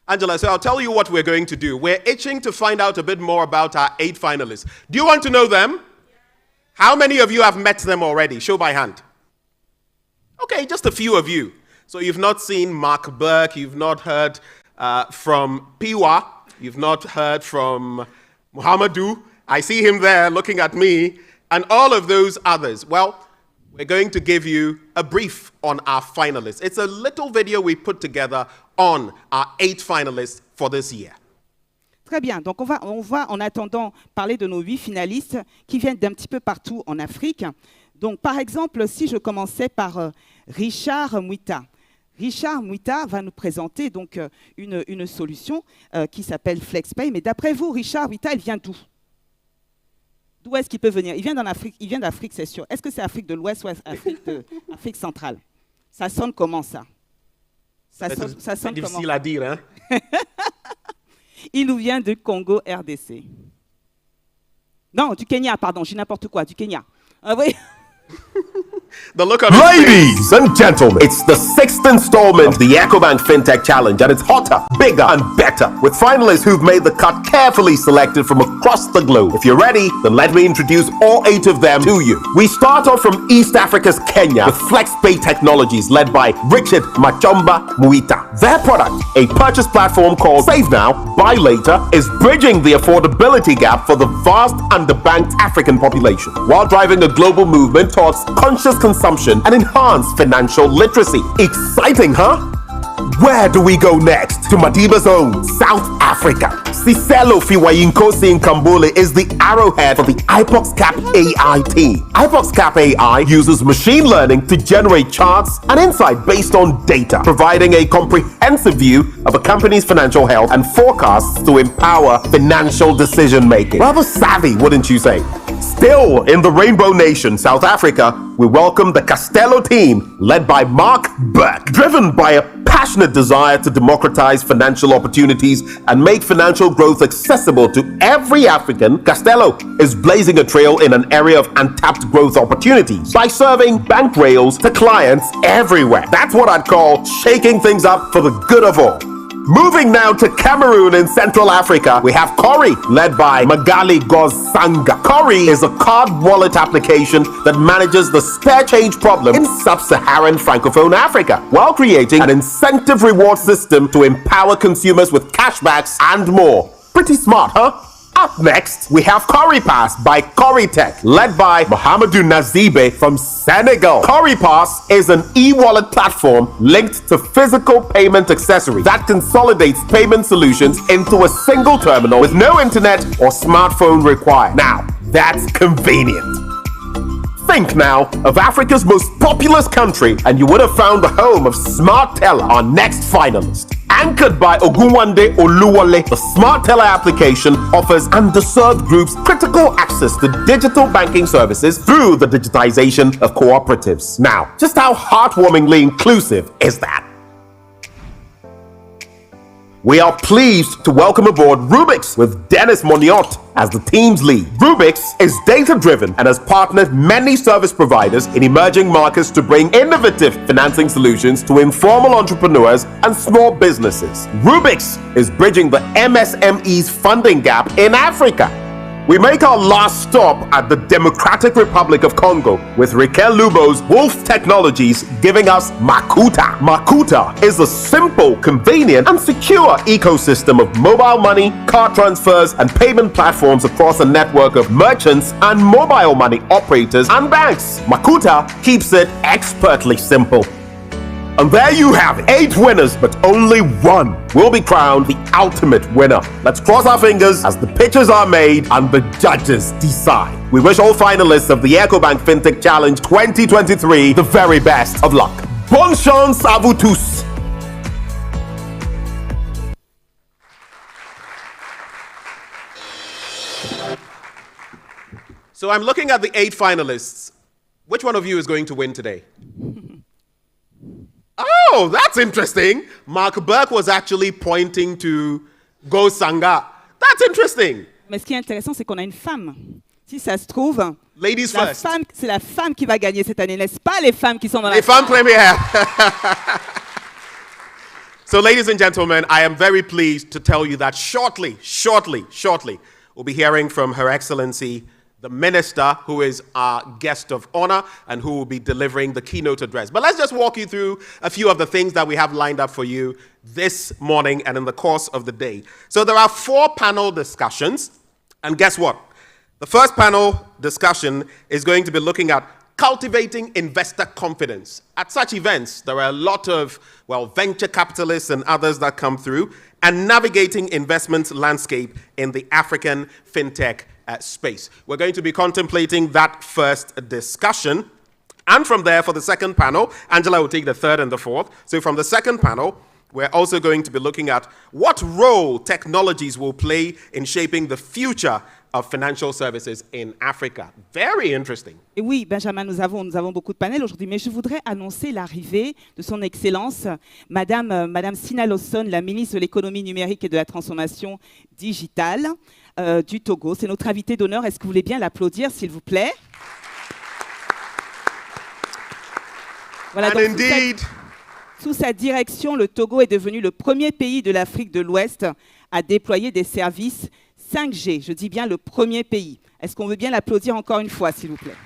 Angela, so I'll tell you what we're going to do. We're itching to find out a bit more about our 8 finalists. Do you want to know them? How many of you have met them already? Show by hand. Okay, just a few of you. So you've not seen Mark Burke, you've not heard from Piwa, you've not heard from Muhammadu. I see him there looking at me, and all of those others. Well, we're going to give you a brief on our finalists. It's a little video we put together on our 8 finalists for this year. Très bien, donc on va en attendant parler de nos 8 finalistes qui viennent d'un petit peu partout en Afrique. Donc par exemple, si je commençais par Richard Mouita. Richard Mouita va nous présenter donc une solution qui s'appelle FlexPay. Mais d'après vous, Richard Mouita, il vient d'où? D'où est-ce qu'il peut venir? Il vient d'Afrique, c'est sûr. Est-ce que c'est Afrique de l'Ouest ou Afrique centrale? Ça sonne comment ça? Ça sonne difficile comment? à dire, hein? Il nous vient du Congo RDC. Non, du Kenya, pardon, j'ai n'importe quoi, du Kenya. Ah oui. The look on his Ladies and gentlemen, it's the 6th installment of the Ecobank Fintech Challenge, and it's hotter, bigger, and better, with finalists who've made the cut carefully selected from across the globe. If you're ready, then let me introduce all 8 of them to you. We start off from East Africa's Kenya with FlexPay Technologies, led by Richard Machomba Muita. Their product, a purchase platform called Save Now, Buy Later, is bridging the affordability gap for the vast underbanked African population, while driving a global movement towards conscious consumption and enhanced financial literacy. Exciting, huh? Where do we go next? To Madiba's own South Africa. Siselo Fiwayinkosi in Kambule is the arrowhead for the IPOXCAP AI team. IPOXCAP AI uses machine learning to generate charts and insight based on data, providing a comprehensive view of a company's financial health and forecasts to empower financial decision making. Rather savvy, wouldn't you say? Still in the Rainbow Nation, South Africa, we welcome the Castello team, led by Mark Burke. Driven by a passionate desire to democratize financial opportunities and make financial growth accessible to every African, Castello is blazing a trail in an area of untapped growth opportunities by serving bank rails to clients everywhere. That's what I'd call shaking things up for the good of all. Moving now to Cameroon in Central Africa, we have Cori, led by Magali Gozanga. Cori is a card wallet application that manages the spare change problem in sub-Saharan Francophone Africa, while creating an incentive reward system to empower consumers with cashbacks and more. Pretty smart, huh? Up next, we have CoriPass by CoriTech, led by Mohamedou Nazibe from Senegal. CoriPass is an e-wallet platform linked to physical payment accessories that consolidates payment solutions into a single terminal with no internet or smartphone required. Now, that's convenient. Think now of Africa's most populous country, and you would have found the home of Smart Teller, our next finalist. Anchored by Ogunwande Oluwole, the Smart Teller application offers underserved groups critical access to digital banking services through the digitization of cooperatives. Now, just how heartwarmingly inclusive is that? We are pleased to welcome aboard Rubix with Dennis Moniot as the team's lead. Rubix is data-driven and has partnered many service providers in emerging markets to bring innovative financing solutions to informal entrepreneurs and small businesses. Rubix is bridging the MSME's funding gap in Africa. We make our last stop at the Democratic Republic of Congo with Raquel Lubo's Wolf Technologies giving us Makuta. Makuta is a simple, convenient, and secure ecosystem of mobile money, card transfers, and payment platforms across a network of merchants and mobile money operators and banks. Makuta keeps it expertly simple. And there you have it. 8 winners, but only one will be crowned the ultimate winner. Let's cross our fingers as the pitches are made and the judges decide. We wish all finalists of the Ecobank Fintech Challenge 2023 the very best of luck. Bonne chance à vous tous. So I'm looking at the 8 finalists. Which one of you is going to win today? Oh, that's interesting. Mark Burke was actually pointing to Gosanga. That's interesting. Mais ce qui est intéressant, c'est qu'on a une femme. Si ça se trouve, Ladies first. C'est la femme qui va gagner cette année, n'est-ce pas, les femmes qui sont dans la Les femmes premières. So, ladies and gentlemen, I am very pleased to tell you that shortly, we'll be hearing from Her Excellency, the Minister, who is our guest of honor and who will be delivering the keynote address. But let's just walk you through a few of the things that we have lined up for you this morning and in the course of the day. So there are 4 panel discussions, and guess what? The first panel discussion is going to be looking at cultivating investor confidence. At such events, there are a lot of, venture capitalists and others that come through, and navigating investment landscape in the African fintech space. We're going to be contemplating that first discussion. And from there, for the second panel, Angela will take the third and the fourth. So from the second panel, we're also going to be looking at what role technologies will play in shaping the future of financial services in Africa. Very interesting. Et oui, Benjamin, nous avons beaucoup de panels aujourd'hui, mais je voudrais annoncer l'arrivée de son Excellence, Madame Sina Lawson, la ministre de l'économie numérique et de la transformation digitale du Togo. C'est notre invitée d'honneur. Est-ce que vous voulez bien l'applaudir, s'il vous plaît? Voilà, donc, sous sa direction, le Togo est devenu le premier pays de l'Afrique de l'Ouest à déployer des services 5G. Je dis bien le premier pays. Est-ce qu'on veut bien l'applaudir encore une fois, s'il vous plaît?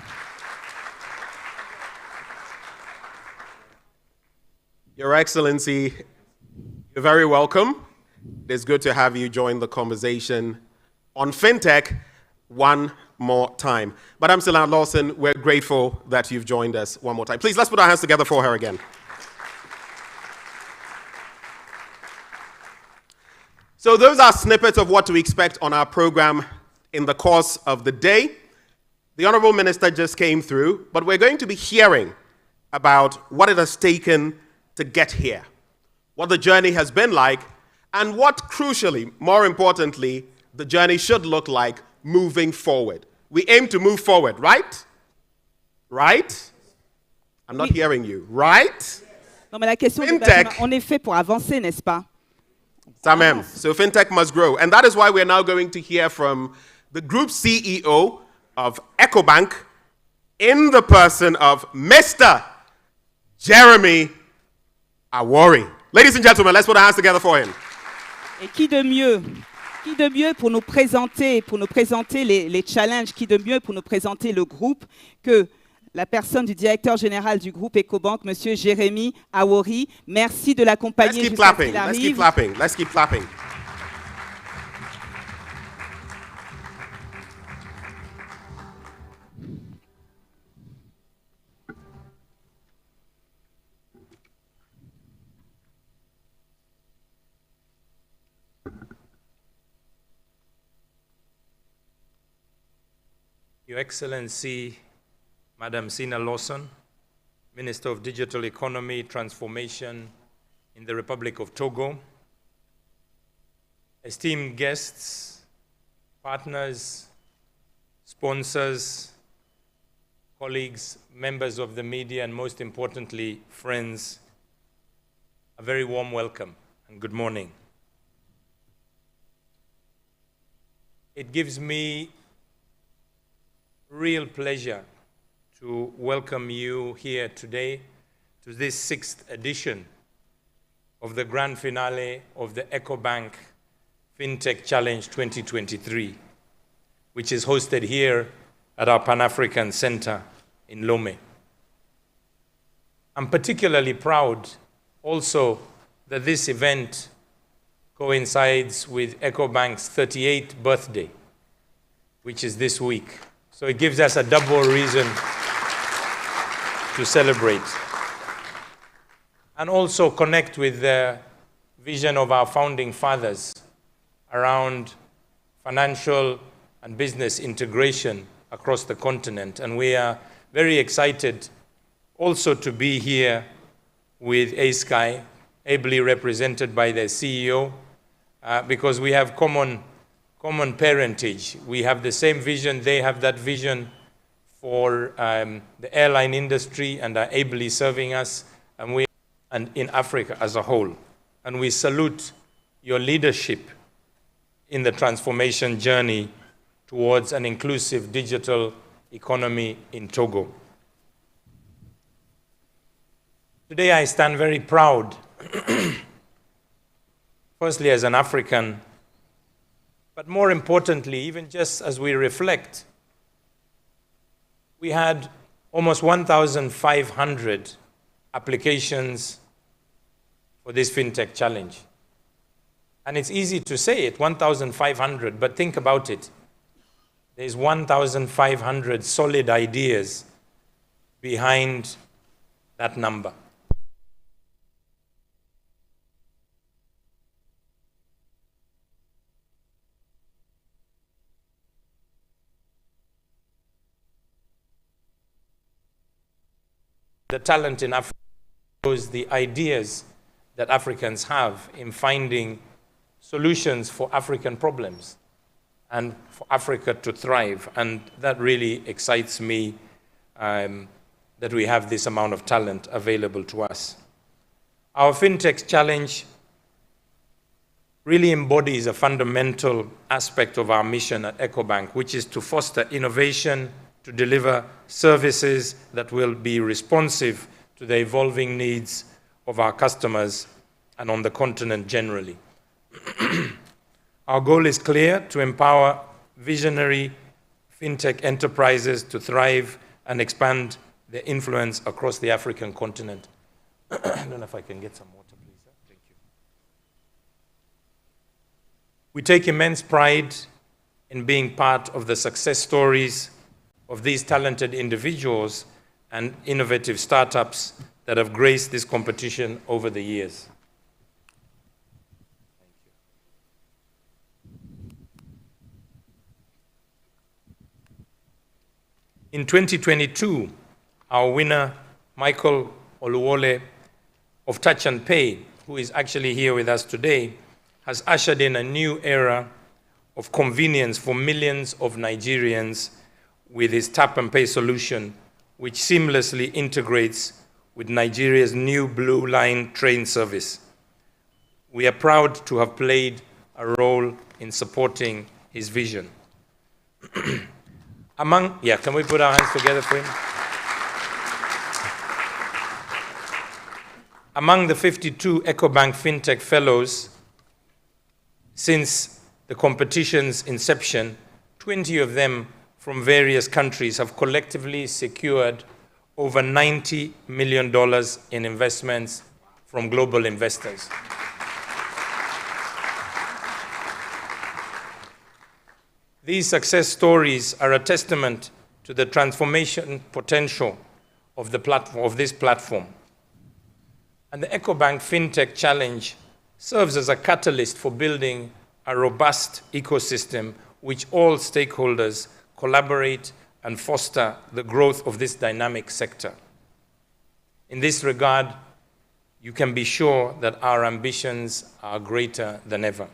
Your Excellency, you're very welcome. It's good to have you join the conversation on FinTech one more time. Madam Sina Lawson, we're grateful that you've joined us one more time. Please, let's put our hands together for her again. So those are snippets of what to expect on our program in the course of the day. The Honorable Minister just came through, but we're going to be hearing about what it has taken to get here, what the journey has been like, and what, crucially, more importantly, the journey should look like moving forward. We aim to move forward, right? Right? I'm not hearing you. Right? Non, mais la question de Benjamin, on est fait pour avancer, n'est-ce pas? Samem. So FinTech must grow. And that is why we're now going to hear from the group CEO of Ecobank in the person of Mr. Jeremy Awori. Ladies and gentlemen, let's put our hands together for him. Et qui de mieux pour nous présenter les challenges, qui de mieux pour nous présenter le groupe que la personne du directeur général du groupe Ecobank, Monsieur Jérémy Awori. Merci de l'accompagner jusqu'à ce qu'il arrive. Let's keep clapping. Let's keep clapping. Your Excellency, Madam Sina Lawson, Minister of Digital Economy Transformation in the Republic of Togo, esteemed guests, partners, sponsors, colleagues, members of the media, and most importantly, friends, a very warm welcome and good morning. It gives me real pleasure to welcome you here today to this 6th edition of the grand finale of the Ecobank Fintech Challenge 2023, which is hosted here at our Pan-African Center in Lome. I'm particularly proud also that this event coincides with Ecobank's 38th birthday, which is this week. So it gives us a double reason to celebrate and also connect with the vision of our founding fathers around financial and business integration across the continent. And we are very excited also to be here with ASKY, ably represented by the CEO, because we have common parentage. We have the same vision. They have that vision for the airline industry and are ably serving us, and in Africa as a whole. And we salute your leadership in the transformation journey towards an inclusive digital economy in Togo. Today I stand very proud firstly as an African, but more importantly, even just as we reflect, we had almost 1,500 applications for this FinTech challenge. And it's easy to say it, 1,500, but think about it. There's 1,500 solid ideas behind that number. The talent in Africa shows the ideas that Africans have in finding solutions for African problems and for Africa to thrive. And that really excites me, that we have this amount of talent available to us. Our FinTech challenge really embodies a fundamental aspect of our mission at Ecobank, which is to foster innovation, to deliver services that will be responsive to the evolving needs of our customers and on the continent generally. Our goal is clear: to empower visionary FinTech enterprises to thrive and expand their influence across the African continent. I don't know if I can get some water, please. Thank you. We take immense pride in being part of the success stories of these talented individuals and innovative startups that have graced this competition over the years. In 2022, our winner, Michael Oluwole of Touch and Pay, who is actually here with us today, has ushered in a new era of convenience for millions of Nigerians with his tap and pay solution, which seamlessly integrates with Nigeria's new Blue Line train service. We are proud to have played a role in supporting his vision. Can we put our hands together for him? Among the 52 Ecobank Fintech Fellows, since the competition's inception, 20 of them from various countries have collectively secured over $90 million in investments from global investors. These success stories are a testament to the transformation potential of this platform. And the Ecobank Fintech Challenge serves as a catalyst for building a robust ecosystem which all stakeholders collaborate and foster the growth of this dynamic sector. In this regard, you can be sure that our ambitions are greater than ever.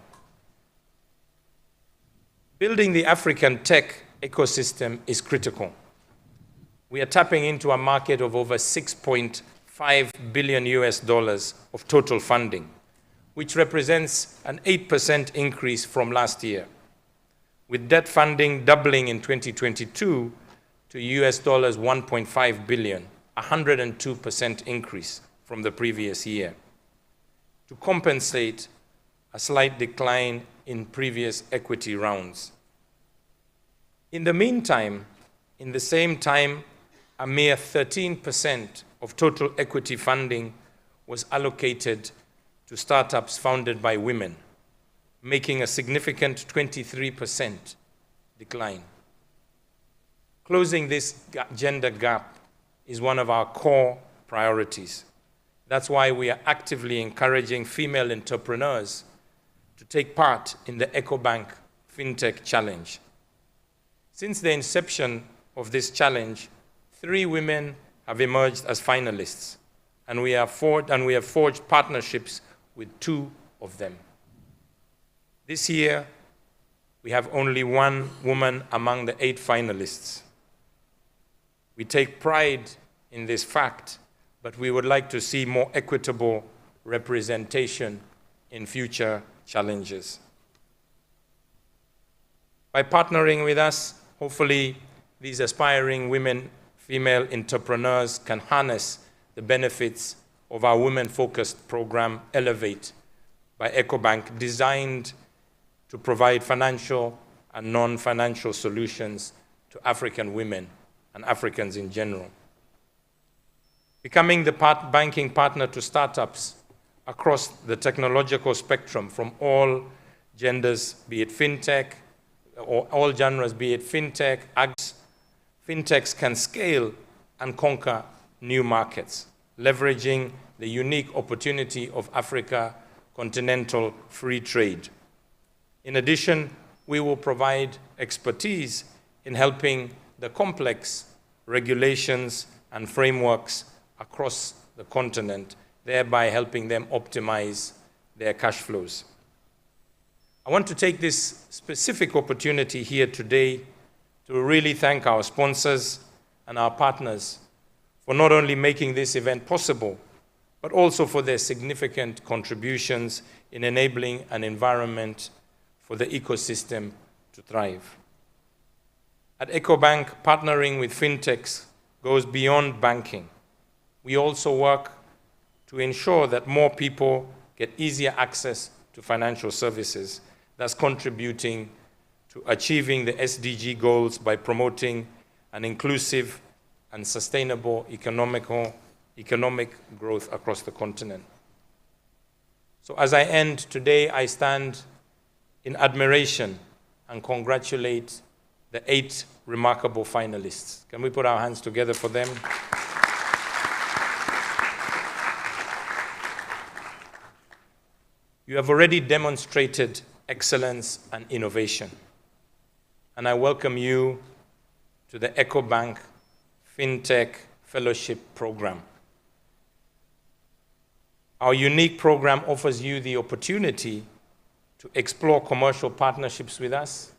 Building the African tech ecosystem is critical. We are tapping into a market of over $6.5 billion of total funding, which represents an 8% increase from last year, with debt funding doubling in 2022 to $1.5 billion, a 102% increase from the previous year, to compensate a slight decline in previous equity rounds. In the meantime, in the same time, a mere 13% of total equity funding was allocated to startups founded by women, making a significant 23% decline. Closing this gender gap is one of our core priorities. That's why we are actively encouraging female entrepreneurs to take part in the Ecobank Fintech Challenge. Since the inception of this challenge, 3 women have emerged as finalists, and we have forged partnerships with 2 of them. This year, we have only 1 woman among the 8 finalists. We take pride in this fact, but we would like to see more equitable representation in future challenges. By partnering with us, hopefully these aspiring female entrepreneurs can harness the benefits of our women-focused program, Elevate, by Ecobank designed to provide financial and non-financial solutions to African women and Africans in general. Becoming the banking partner to startups across the technological spectrum from all genders, be it fintech, or all genres, be it fintech, ags, fintechs can scale and conquer new markets, leveraging the unique opportunity of Africa continental free trade. In addition, we will provide expertise in helping the complex regulations and frameworks across the continent, thereby helping them optimize their cash flows. I want to take this specific opportunity here today to really thank our sponsors and our partners for not only making this event possible, but also for their significant contributions in enabling an environment for the ecosystem to thrive. At Ecobank, partnering with fintechs goes beyond banking. We also work to ensure that more people get easier access to financial services, thus contributing to achieving the SDG goals by promoting an inclusive and sustainable economic growth across the continent. So as I end today, I stand in admiration and congratulate the 8 remarkable finalists. Can we put our hands together for them? You have already demonstrated excellence and innovation, and I welcome you to the Ecobank Fintech Fellowship Program. Our unique program offers you the opportunity to explore commercial partnerships with us,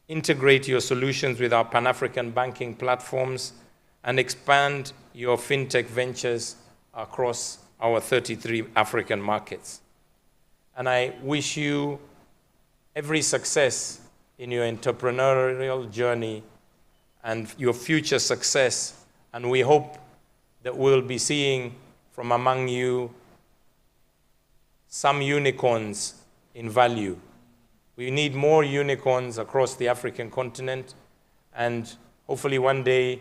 integrate your solutions with our Pan-African banking platforms, and expand your fintech ventures across our 33 African markets. And I wish you every success in your entrepreneurial journey and your future success. And we hope that we'll be seeing from among you some unicorns in value. We need more unicorns across the African continent, and hopefully one day,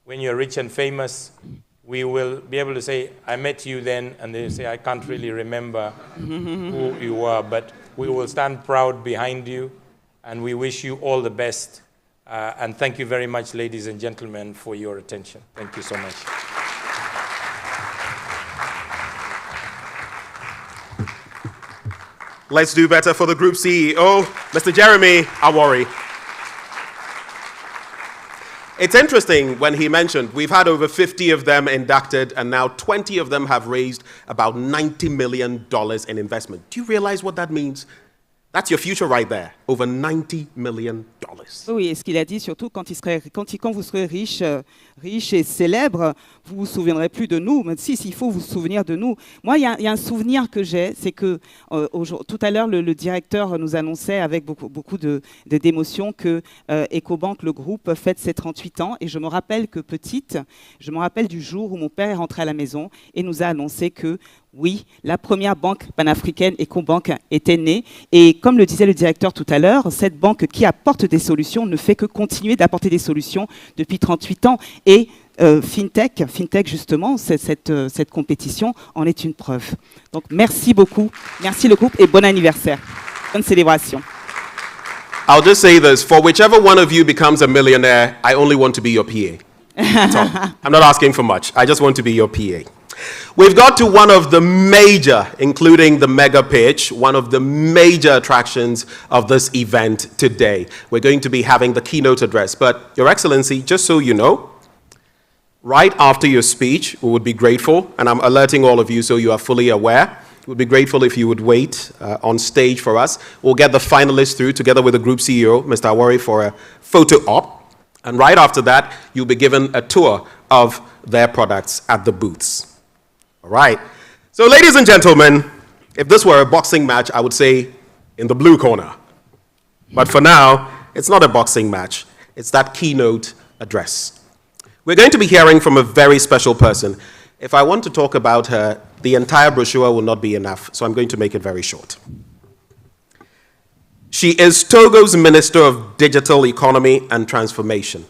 when you're rich and famous, we will be able to say, I met you then, and they say, I can't really remember who you were, but we will stand proud behind you, and we wish you all the best. And thank you very much, ladies and gentlemen, for your attention. Thank you so much. Let's do better for the group CEO, Mr. Jeremy Awori. It's interesting when he mentioned we've had over 50 of them inducted, and now 20 of them have raised about $90 million in investment. Do you realize what that means? That's your future right there. Over $90 million. Oui, et ce qu'il a dit surtout, quand vous serez riche et célèbre, vous vous souviendrez plus de nous. Mais si, il faut vous souvenir de nous. Moi, il y a un souvenir que j'ai, c'est que tout à l'heure, le directeur nous annonçait avec beaucoup d'émotion que Ecobank, le groupe, fête ses 38 ans. Et je me rappelle que petite, je me rappelle du jour où mon père est rentré à la maison et nous a annoncé que oui, la première banque panafricaine, Ecobank, était née. Et comme le disait le directeur tout à l'heure, cette banque qui apporte des solutions ne fait que continuer d'apporter des solutions depuis 38 ans. Et Fintech justement, cette compétition en est une preuve. Donc merci beaucoup, merci le groupe et bon anniversaire. Bonne célébration. I'll just say this, for whichever one of you becomes a millionaire, I only want to be your PA. So, I'm not asking for much, I just want to be your PA. We've got to one of the major, including the mega pitch, one of the major attractions of this event today. We're going to be having the keynote address. But, Your Excellency, just so you know, right after your speech, we would be grateful, and I'm alerting all of you so you are fully aware, it would be grateful if you would wait on stage for us. We'll get the finalists through together with the group CEO, Mr. Awori, for a photo op. And right after that, you'll be given a tour of their products at the booths. All right. So, ladies and gentlemen, if this were a boxing match, I would say in the blue corner. But for now, it's not a boxing match. It's that keynote address. We're going to be hearing from a very special person. If I want to talk about her The entire brochure will not be enough, so I'm going to make it very short. She is Togo's Minister of Digital Economy and Transformation.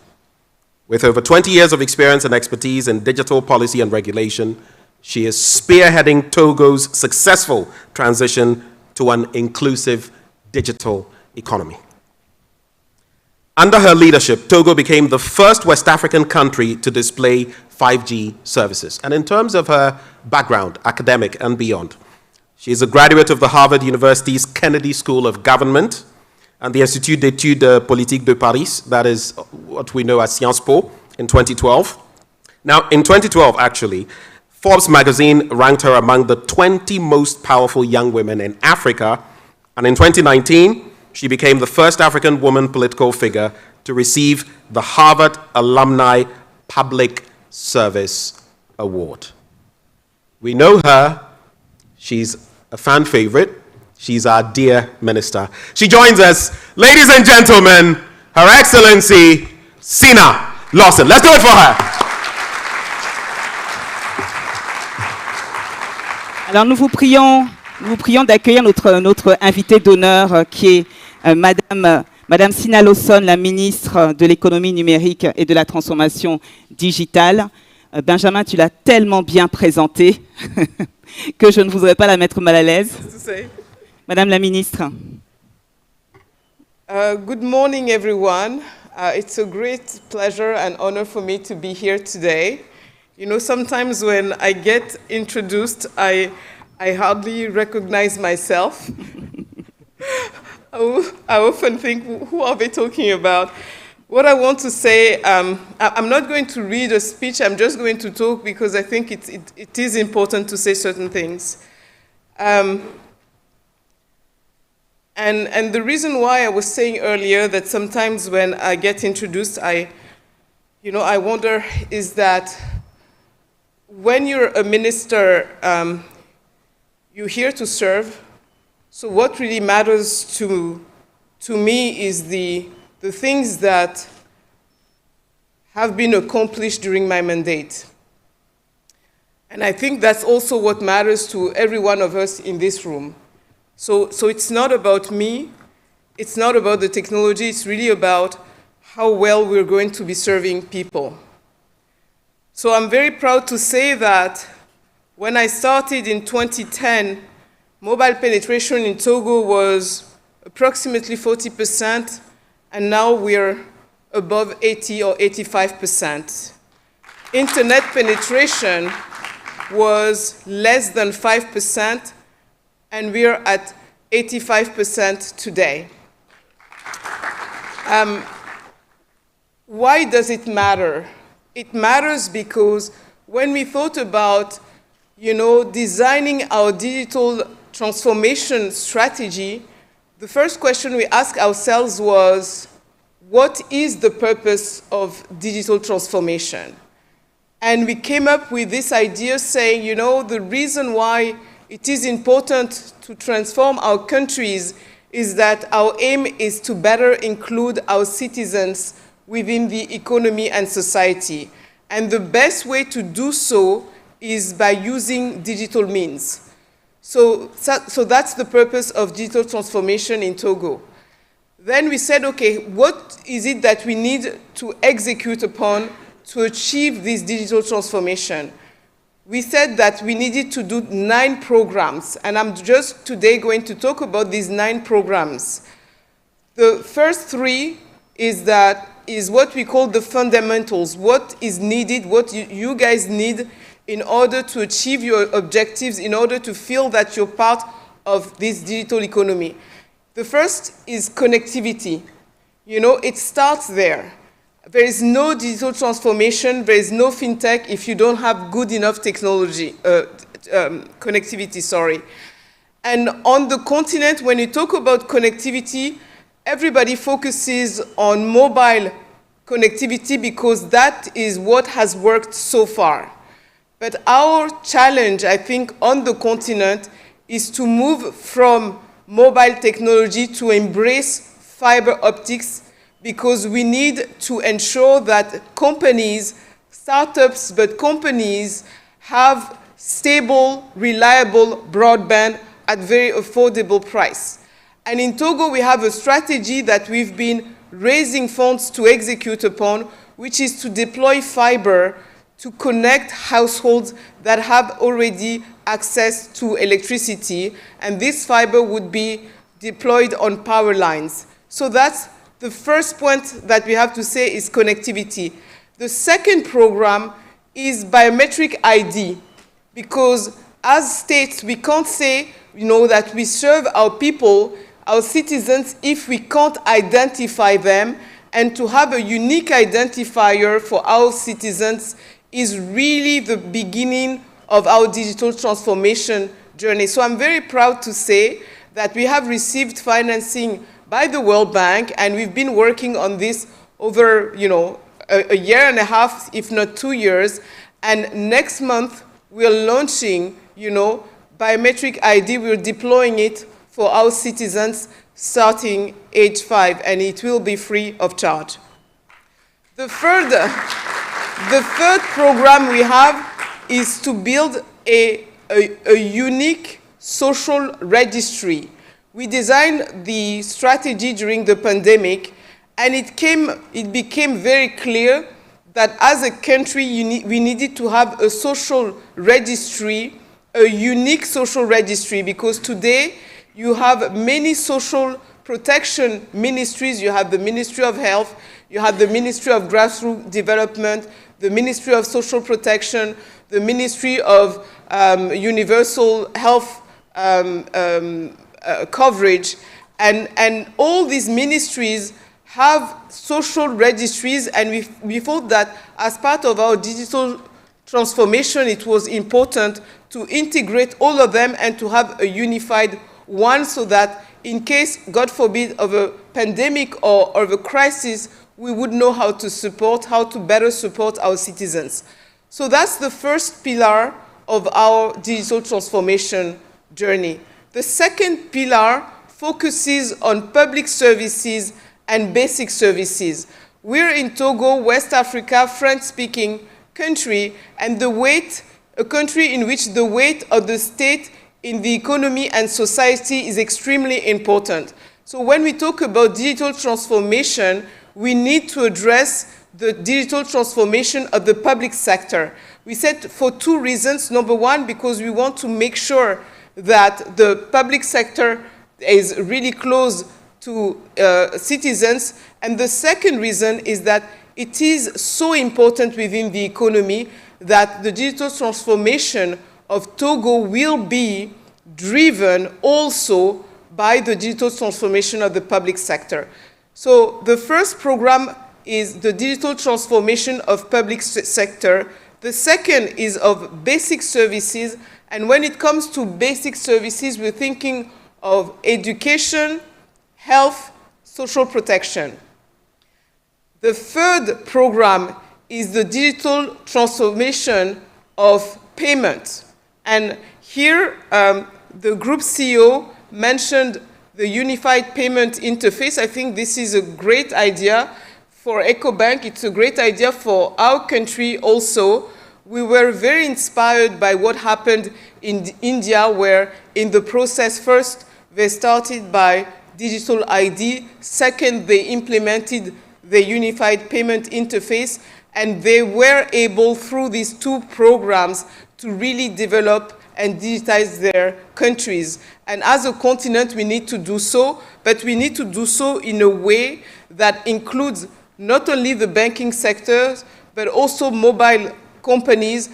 With over 20 years of experience and expertise in digital policy and regulation, she is spearheading Togo's successful transition to an inclusive digital economy. Under her leadership, Togo became the first West African country to display 5G services. And in terms of her background, academic and beyond, she is a graduate of the Harvard University's Kennedy School of Government and the Institut d'études politiques de Paris, that is what we know as Sciences Po, in 2012. Now, in 2012, actually, Forbes magazine ranked her among the 20 most powerful young women in Africa, and in 2019, she became the first African woman political figure to receive the Harvard Alumni Public Service Award. We know her. She's a fan favorite. She's our dear minister. She joins us, ladies and gentlemen, Her Excellency Sina Lawson. Let's do it for her. Alors nous vous prions d'accueillir notre invitée d'honneur qui est Madame Sina Lawson, la ministre de l'économie numérique et de la transformation digitale. Benjamin, tu l'as tellement bien présentée que je ne voudrais pas la mettre mal à l'aise. Madame la ministre. Good morning, everyone. It's a great pleasure and honor for me to be here today. You know, sometimes when I get introduced, I hardly recognize myself. I often think, who are they talking about? What I want to say, I'm not going to read a speech, I'm just going to talk because I think it is important to say certain things. And the reason why I was saying earlier that sometimes when I get introduced, I wonder is that when you're a minister, you're here to serve. So what really matters to me is the things that have been accomplished during my mandate. And I think that's also what matters to every one of us in this room. So it's not about me, it's not about the technology, it's really about how well we're going to be serving people. So I'm very proud to say that when I started in 2010, mobile penetration in Togo was approximately 40%, and now we're above 80 or 85%. Internet penetration was less than 5%, and we're at 85% today. Why does it matter? It matters because when we thought about, designing our digital transformation strategy, the first question we asked ourselves was, what is the purpose of digital transformation? And we came up with this idea saying, the reason why it is important to transform our countries is that our aim is to better include our citizens within the economy and society. And the best way to do so is by using digital means. So that's the purpose of digital transformation in Togo. Then we said, okay, what is it that we need to execute upon to achieve this digital transformation? We said that we needed to do 9 programs, and I'm just today going to talk about these 9 programs. The first 3 is what we call the fundamentals, what is needed, what you guys need in order to achieve your objectives, in order to feel that you're part of this digital economy. The first is connectivity. It starts there. There is no digital transformation, there is no fintech if you don't have good enough technology, connectivity. And on the continent, when you talk about connectivity, everybody focuses on mobile connectivity because that is what has worked so far. But our challenge, I think, on the continent is to move from mobile technology to embrace fiber optics, because we need to ensure that companies, startups, but companies have stable, reliable broadband at very affordable price. And in Togo, we have a strategy that we've been raising funds to execute upon, which is to deploy fiber to connect households that have already access to electricity, and this fiber would be deployed on power lines. So that's the first point that we have to say is connectivity. The second program is biometric ID, because as states, we can't say, that we serve our people, our citizens, if we can't identify them, and to have a unique identifier for our citizens is really the beginning of our digital transformation journey. So I'm very proud to say that we have received financing by the World Bank, and we've been working on this over, a year and a half, if not 2 years. And next month, we're launching, biometric ID. We're deploying it for our citizens starting age 5, and it will be free of charge. The third program we have is to build a unique social registry. We designed the strategy during the pandemic, and it became very clear that as a country, we needed to have a social registry, a unique social registry, because today you have many social protection ministries. You have the Ministry of Health, you have the Ministry of Grassroots Development, the Ministry of Social Protection, the Ministry of Universal Health coverage, and all these ministries have social registries, and we thought that as part of our digital transformation, it was important to integrate all of them and to have a unified one, so that in case, God forbid, of a pandemic or of a crisis, we would know how to better support our citizens. So that's the first pillar of our digital transformation journey. The second pillar focuses on public services and basic services. We're in Togo, West Africa, French-speaking country, and a country in which the weight of the state in the economy and society is extremely important. So when we talk about digital transformation, we need to address the digital transformation of the public sector. We said for 2 reasons. Number one, because we want to make sure that the public sector is really close to citizens. And the second reason is that it is so important within the economy that the digital transformation of Togo will be driven also by the digital transformation of the public sector. So the first program is the digital transformation of public sector. The second is of basic services. And when it comes to basic services, we're thinking of education, health, social protection. The third program is the digital transformation of payment. And here, the group CEO mentioned the unified payment interface. I think this is a great idea for Ecobank. It's a great idea for our country also. We were very inspired by what happened in India, where in the process, first, they started by digital ID. Second, they implemented the unified payment interface, and they were able, through these 2 programs, to really develop and digitize their countries. And as a continent, we need to do so, but we need to do so in a way that includes not only the banking sectors, but also mobile companies,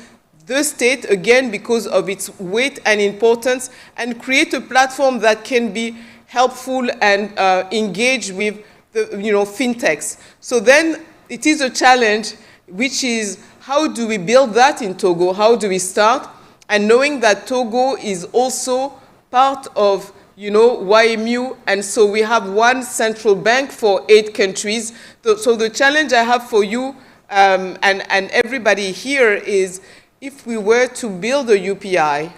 the state, again, because of its weight and importance, and create a platform that can be helpful and engage with the fintechs. So then it is a challenge, which is how do we build that in Togo? How do we start? And knowing that Togo is also part of YMU, and so we have one central bank for 8 countries. So the challenge I have for you and everybody here is, if we were to build a UPI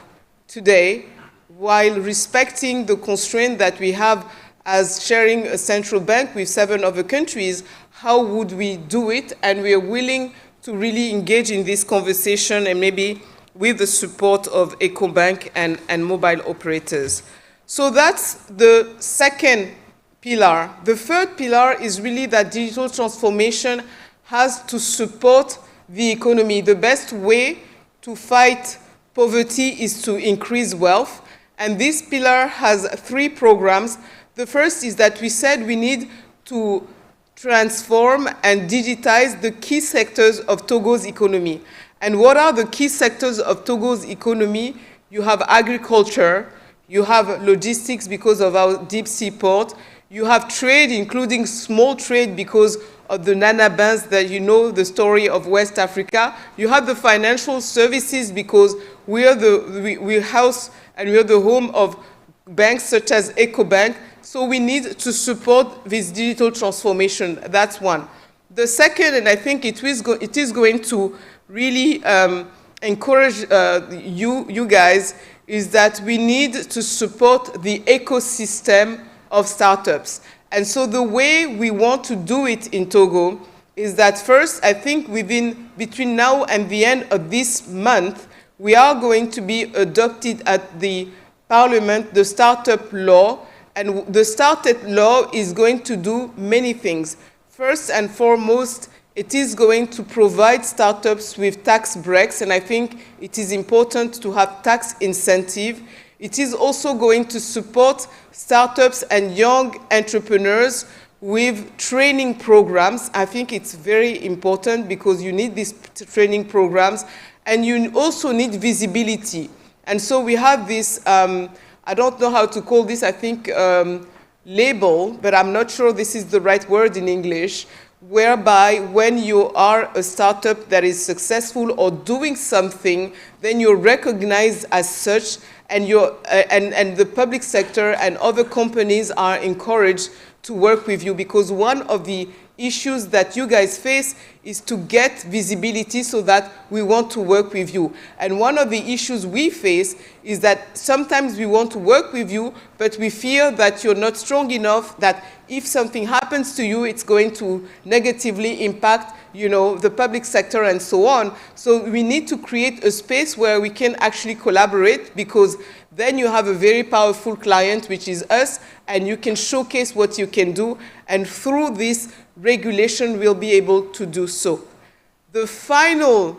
today, while respecting the constraint that we have as sharing a central bank with 7 other countries, how would we do it? And we are willing to really engage in this conversation and maybe with the support of Ecobank and mobile operators. So that's the second pillar. The third pillar is really that digital transformation has to support the economy. The best way to fight poverty is to increase wealth. And this pillar has 3 programs. The first is that we said we need to transform and digitize the key sectors of Togo's economy. And what are the key sectors of Togo's economy? You have agriculture, you have logistics because of our deep sea port, you have trade, including small trade because of the Nana Banks that you know the story of West Africa. You have the financial services because we house and we are the home of banks such as Ecobank. So we need to support this digital transformation. That's one. The second, and I think it is going to really encourage you guys, is that we need to support the ecosystem of startups. And so the way we want to do it in Togo is that first, I think between now and the end of this month, we are going to be adopted at the Parliament the startup law. And the startup law is going to do many things. First and foremost, it is going to provide startups with tax breaks, and I think it is important to have tax incentive. It is also going to support startups and young entrepreneurs with training programs. I think it's very important because you need these training programs, and you also need visibility. And so we have this I don't know how to call this, I think, label, but I'm not sure this is the right word in English, whereby when you are a startup that is successful or doing something, then you're recognized as such, and the public sector and other companies are encouraged to work with you, because one of the issues that you guys face is to get visibility so that we want to work with you. And one of the issues we face is that sometimes we want to work with you, but we fear that you're not strong enough, that if something happens to you, it's going to negatively impact, the public sector and so on. So we need to create a space where we can actually collaborate, because then you have a very powerful client, which is us, and you can showcase what you can do. And through this regulation, we'll be able to do so. The final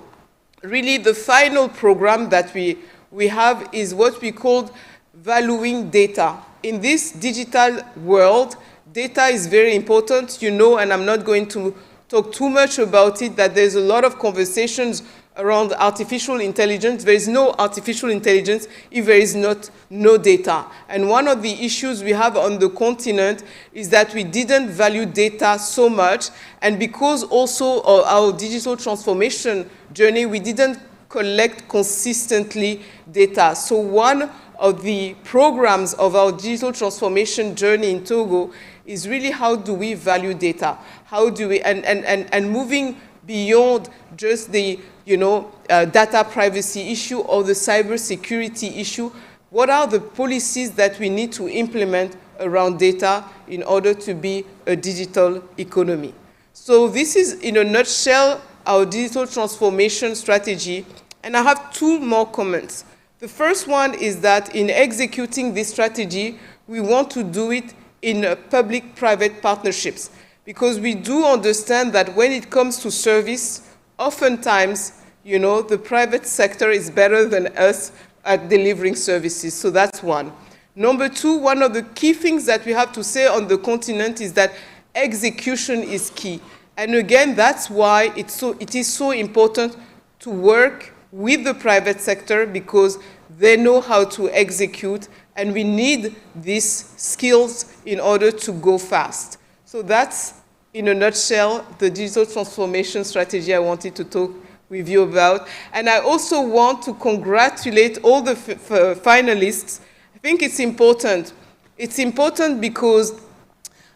program that we have is what we call valuing data. In this digital world, data is very important, and I'm not going to talk too much about it, that there's a lot of conversations around artificial intelligence. There is no artificial intelligence if there is no data. And one of the issues we have on the continent is that we didn't value data so much, and because also of our digital transformation journey, we didn't collect consistently data. So one of the programs of our digital transformation journey in Togo is really how do we value data? How do we, and moving beyond just the data privacy issue or the cybersecurity issue, what are the policies that we need to implement around data in order to be a digital economy? So this is, in a nutshell, our digital transformation strategy. And I have 2 more comments. The first one is that in executing this strategy, we want to do it in public-private partnerships, because we do understand that when it comes to service, oftentimes, the private sector is better than us at delivering services. So that's one. Number 2, one of the key things that we have to say on the continent is that execution is key. And again, that's why it is so important to work with the private sector, because they know how to execute, and we need these skills in order to go fast. So that's, in a nutshell, the digital transformation strategy I wanted to talk with you about. And I also want to congratulate all the finalists. I think it's important. It's important because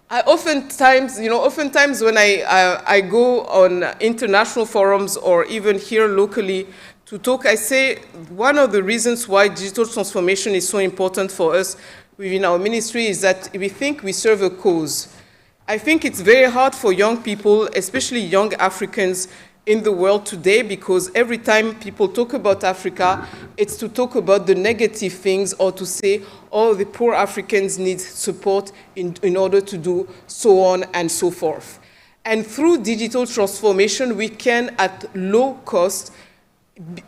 oftentimes when I go on international forums or even here locally to talk, I say one of the reasons why digital transformation is so important for us within our ministry is that we think we serve a cause. I think it's very hard for young people, especially young Africans, in the world today, because every time people talk about Africa, it's to talk about the negative things or to say, oh, the poor Africans need support in order to do so on and so forth. And through digital transformation, we can, at low cost,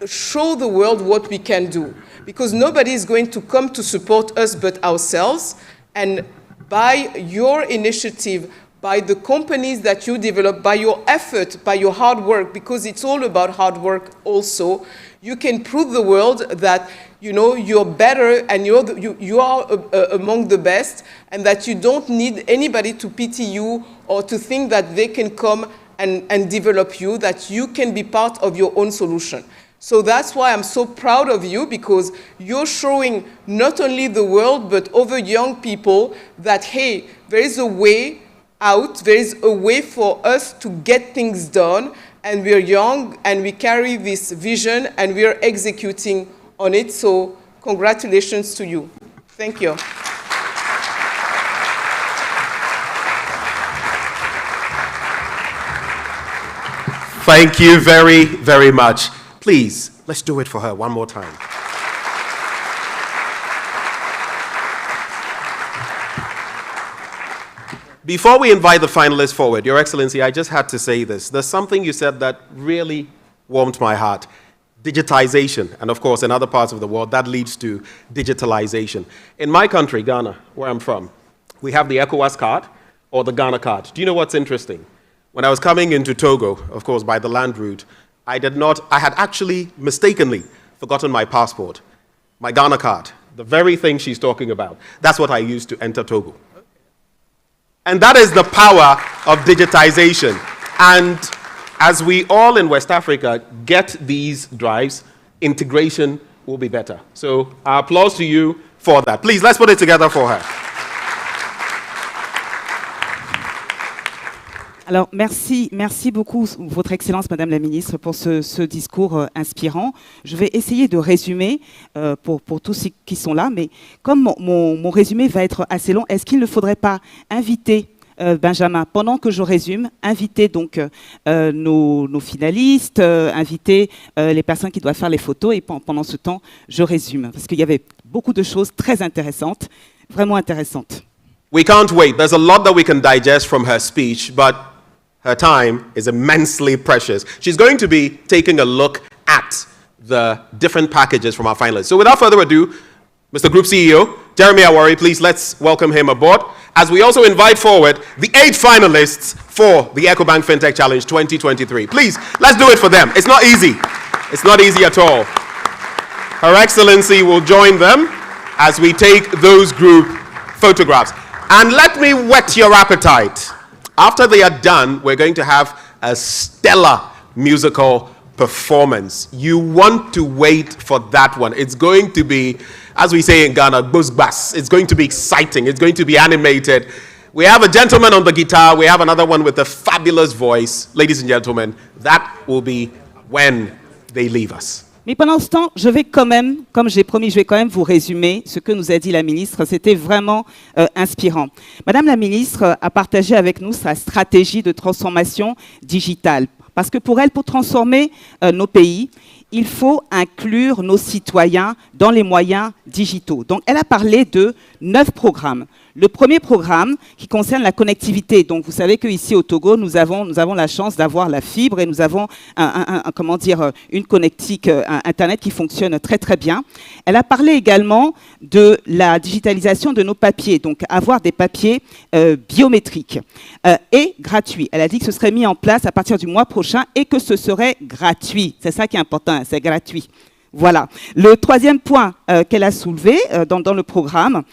show the world what we can do. Because nobody is going to come to support us but ourselves. And by your initiative, by the companies that you develop, by your effort, by your hard work, because it's all about hard work also, you can prove the world that you're better and you are among the best, and that you don't need anybody to pity you or to think that they can come and develop you, that you can be part of your own solution. So that's why I'm so proud of you, because you're showing not only the world but other young people that, hey, there is a way out, there is a way for us to get things done, and we're young and we carry this vision and we're executing on it. So congratulations to you. Thank you. Thank you very, very much. Please, let's do it for her one more time. Before we invite the finalists forward, Your Excellency, I just had to say this. There's something you said that really warmed my heart. Digitization, and of course in other parts of the world, that leads to digitalization. In my country, Ghana, where I'm from, we have the ECOWAS card or the Ghana card. Do you know what's interesting? When I was coming into Togo, of course, by the land route, I had actually mistakenly forgotten my passport, my Ghana card, the very thing she's talking about. That's what I used to enter Togo. And that is the power of digitization. And as we all in West Africa get these drives, integration will be better. So our applause to you for that. Please, let's put it together for her. Alors, merci beaucoup, Votre Excellence, Madame la Ministre, pour ce discours inspirant. Je vais essayer de résumer pour tous ceux qui sont là, mais comme mon résumé va être assez long, est-ce qu'il ne faudrait pas inviter Benjamin, pendant que je résume, inviter donc nos finalistes, inviter les personnes qui doivent faire les photos, et pendant ce temps, je résume, parce qu'il y avait beaucoup de choses très intéressantes, vraiment intéressantes. We can't wait. There's a lot that we can digest from her speech, but her time is immensely precious. She's going to be taking a look at the different packages from our finalists. So without further ado, Mr. Group CEO, Jeremy Awori, please let's welcome him aboard, as we also invite forward the 8 finalists for the Ecobank Fintech Challenge 2023. Please, let's do it for them. It's not easy. It's not easy at all. Her Excellency will join them as we take those group photographs. And let me whet your appetite. After they are done, we're going to have a stellar musical performance. You want to wait for that one. It's going to be, as we say in Ghana, buzz. It's going to be exciting. It's going to be animated. We have a gentleman on the guitar. We have another one with a fabulous voice. Ladies and gentlemen, that will be when they leave us. Mais pendant ce temps, je vais quand même, comme j'ai promis, je vais quand même vous résumer ce que nous a dit la ministre. C'était vraiment inspirant. Madame la ministre a partagé avec nous sa stratégie de transformation digitale. Parce que pour elle, pour transformer nos pays, il faut inclure nos citoyens dans les moyens digitaux. Donc, elle a parlé de 9 programmes. Le premier programme qui concerne la connectivité. Donc, vous savez qu'ici au Togo, nous avons la chance d'avoir la fibre et nous avons une connectique Internet qui fonctionne très très bien. Elle a parlé également de la digitalisation de nos papiers, donc avoir des papiers biométriques et gratuits. Elle a dit que ce serait mis en place à partir du mois prochain et que ce serait gratuit. C'est ça qui est important, c'est gratuit. Voilà. Le troisième point qu'elle a soulevé dans le programme,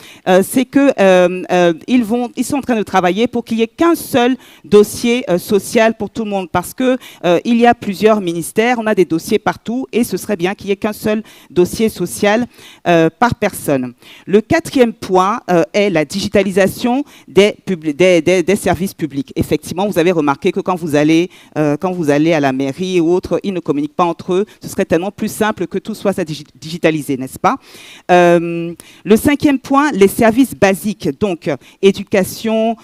c'est qu'ils sont en train de travailler pour qu'il n'y ait qu'un seul dossier social pour tout le monde, parce que il y a plusieurs ministères, on a des dossiers partout, et ce serait bien qu'il n'y ait qu'un seul dossier social par personne. Le quatrième point est la digitalisation des services publics. Effectivement, vous avez remarqué que quand vous allez à la mairie ou autre, ils ne communiquent pas entre eux. Ce serait tellement plus simple que tout soit digitalisé, n'est-ce pas? Le cinquième point, les services basiques, donc éducation,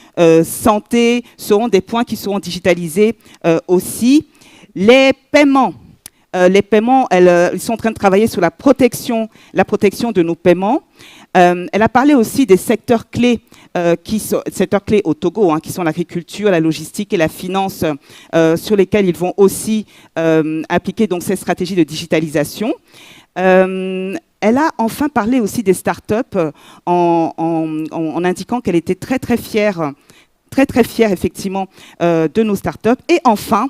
santé, seront des points qui seront digitalisés aussi. Les paiements, ils sont en train de travailler sur la protection de nos paiements. Elle a parlé aussi des secteurs clés, secteurs clés au Togo, qui sont l'agriculture, la logistique et la finance, sur lesquels ils vont aussi appliquer donc ces stratégies de digitalisation. Elle a enfin parlé aussi des startups en indiquant qu'elle était très fière effectivement de nos startups. Et enfin,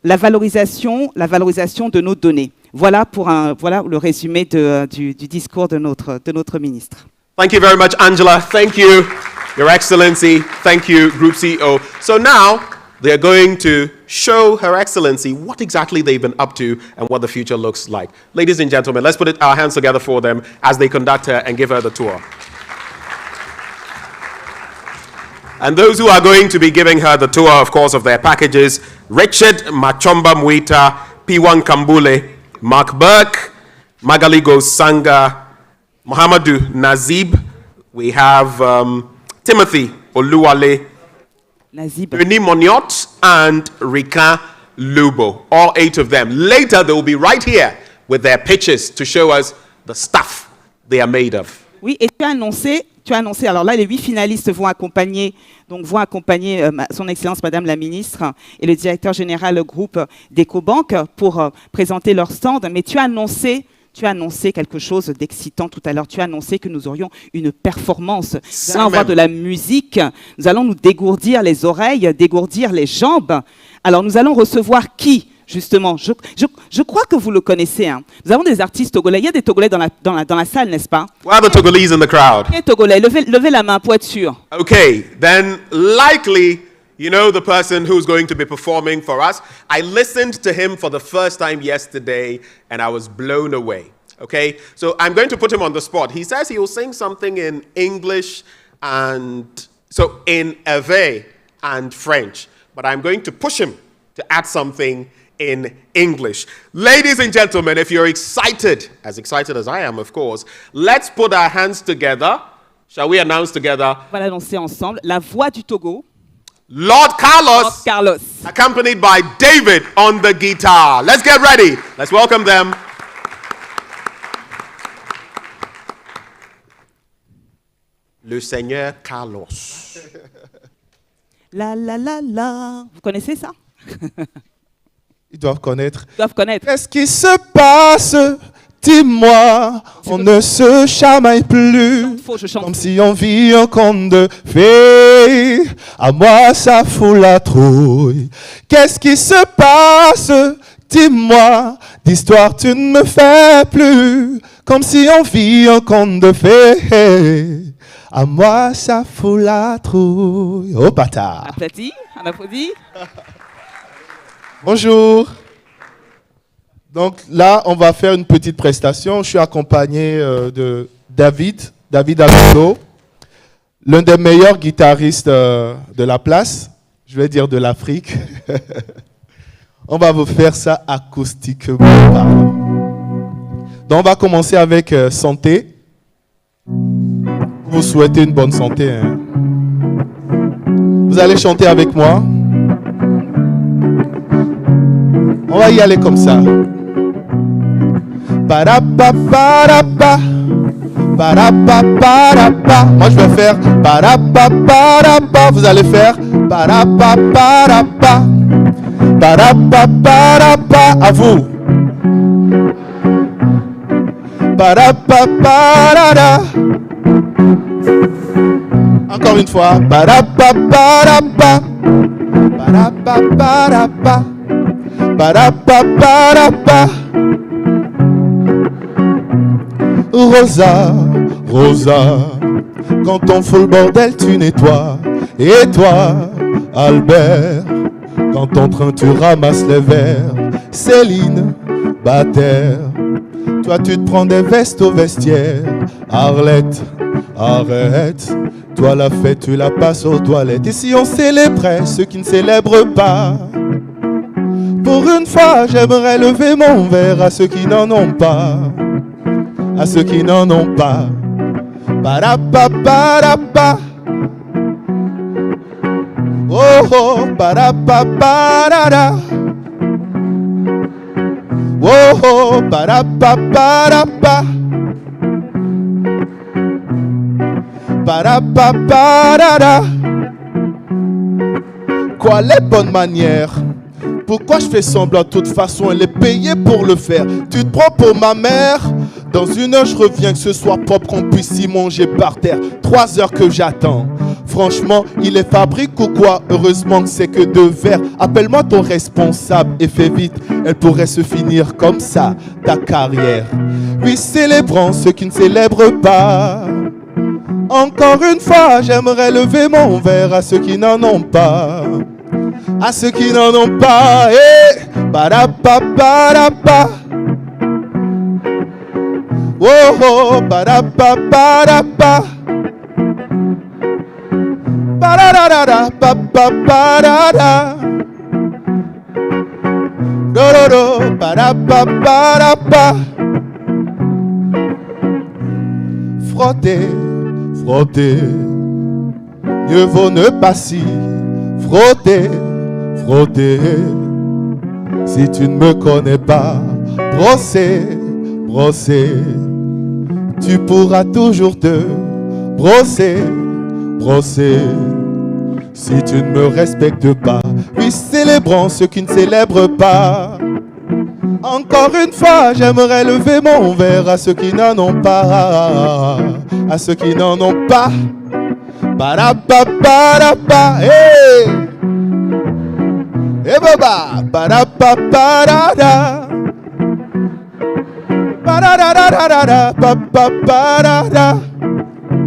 la valorisation de nos données. Voilà le résumé du discours de notre ministre. Thank you very much, Angela. Thank you, Your Excellency. Thank you, Group CEO. So now they're going to show Her Excellency what exactly they've been up to and what the future looks like. Ladies and gentlemen, let's put our hands together for them as they conduct her and give her the tour. And those who are going to be giving her the tour, of course, of their packages, Richard Machomba Mwita, P1 Kambule, Mark Burke, Magaligo Sanga, Mohamedou Nazib. We have Timothy Oluwale, Denis Moniot, and Rika Lubo. All 8 of them. Later, they will be right here with their pitches to show us the stuff they are made of. Oui, et tu as annoncé, alors là, les 8 finalistes vont accompagner son Excellence Madame la Ministre et le directeur général groupe d'Ecobank pour présenter leur stand. Mais tu as annoncé quelque chose d'excitant tout à l'heure. Tu as annoncé que nous aurions une performance. Nous allons avoir de la musique. Nous allons nous dégourdir les oreilles, dégourdir les jambes. Alors, nous allons recevoir qui ? Justement, je crois que vous le connaissez. Nous avons des artistes togolais. Il y a des Togolais dans la salle, n'est-ce pas? Where are the Togolese in the crowd? Les Togolais, levez la main pour être sûr. Okay, then likely you know the person who's going to be performing for us. I listened to him for the first time yesterday and I was blown away. Okay, so I'm going to put him on the spot. He says he will sing something in English and so in Ewe and French, but I'm going to push him to add something in English. Ladies and gentlemen, if you're excited as I am, of course, let's put our hands together. Shall we announce together? On va l'annoncer ensemble. La voix du Togo. Lord Carlos, accompanied by David on the guitar. Let's get ready. Let's welcome them. Le Seigneur Carlos. La la la la. Vous connaissez ça? Ils doivent connaître. Qu'est-ce qui se passe? Dis-moi, on ne se chamaille plus. Comme si on vit un conte de fées. À moi, ça fout la trouille. Qu'est-ce qui se passe? Dis-moi, d'histoire tu ne me fais plus. Comme si on vit un conte de fées. À moi, ça fout la trouille. Oh, bâtard. On applaudit. Bonjour. Donc là, on va faire une petite prestation. Je suis accompagné de David Abito, l'un des meilleurs guitaristes de la place, je vais dire de l'Afrique. On va vous faire ça acoustiquement parlant. Donc on va commencer avec santé. Vous souhaitez une bonne santé. Hein? Vous allez chanter avec moi. On va y aller comme ça. Ba-da-ba-ba-da-ba. Ba-da-ba-ba-da-ba. Moi je vais faire ba-da-ba-ba-da-ba. Vous allez faire ba-da-ba-ba-da-ba. Ba-da-ba-ba-da-ba. À vous. Ba-da-ba-ba-da-da. Encore une fois. Ba-da-ba-ba-da-ba. Ba-da-ba-ba-da-ba. Ba-da-ba-ba-da-ba. Rosa, Rosa, quand on fout le bordel, tu nettoies. Et toi, Albert, quand ton train tu ramasses les verres. Céline, Bataire, toi tu te prends des vestes au vestiaire. Arlette, arrête, toi la fête tu la passes aux toilettes. Et si on célébrait ceux qui ne célèbrent pas? Pour une fois, j'aimerais lever mon verre à ceux qui n'en ont pas. À ceux qui n'en ont pas. Ba-da-ba-ba-da-ba. Oh oh, ba-da-ba-ba-da-da. Oh, ba-da-ba-ba-da-ba. Ba-da-ba-ba-da-da. Quoi, les bonnes manières? Pourquoi je fais semblant? De toute façon, elle est payée pour le faire. Tu te prends pour ma mère? Dans 1 heure, je reviens, que ce soit propre, qu'on puisse y manger par terre. 3 heures que j'attends. Franchement, il est fabrique ou quoi? Heureusement que c'est que 2 verres. Appelle-moi ton responsable et fais vite. Elle pourrait se finir comme ça, ta carrière. Oui, célébrons ceux qui ne célèbrent pas. Encore une fois, j'aimerais lever mon verre à ceux qui n'en ont pas. À ceux qui n'en ont pas. Eh, ba-da-ba-ba-da-ba. Oh, oh, ba-da-ba-ba-da-ba. Ba-da-da-da-da, ba-ba-ba-da-da. Do-do-do, ba-da-ba-ba-da-ba. Frotter, frotter, mieux vaut ne pas si frotter, frotter. Si tu ne me connais pas, brosser, brosser. Tu pourras toujours te brosser, brosser. Si tu ne me respectes pas, oui, célébrons ceux qui ne célèbrent pas. Encore une fois, j'aimerais lever mon verre à ceux qui n'en ont pas. À ceux qui n'en ont pas. Ba-da-ba-ba-da-ba, hey! Hey, baba! Ba-da-ba-ba-da-da. Ba-da-da-da-da-da, ba-ba-ba-da-da.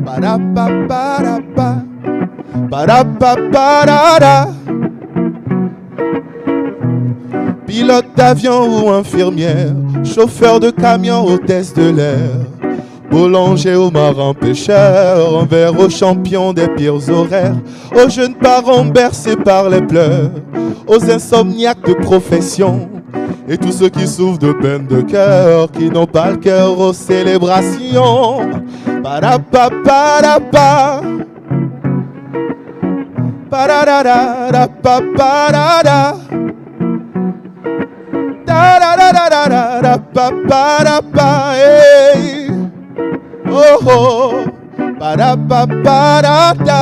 Ba-da-ba-ba-da-ba. Ba-da-ba-ba-da-da. Pilote d'avion ou infirmière, chauffeur de camion, hôtesse de l'air, boulanger ou marin pêcheur, envers aux champions des pires horaires, aux jeunes parents bercés par les pleurs, aux insomniaques de profession, et tous ceux qui souffrent de peine de cœur, qui n'ont pas le cœur aux célébrations. Ba-da-ba-ba-da-ba. Ba-da-da-da-da-ba-ba-da-da. Da-da-da-da-da-da-ba-ba-da-ba, hey. Oh oh, ba-da-ba-ba-da-da.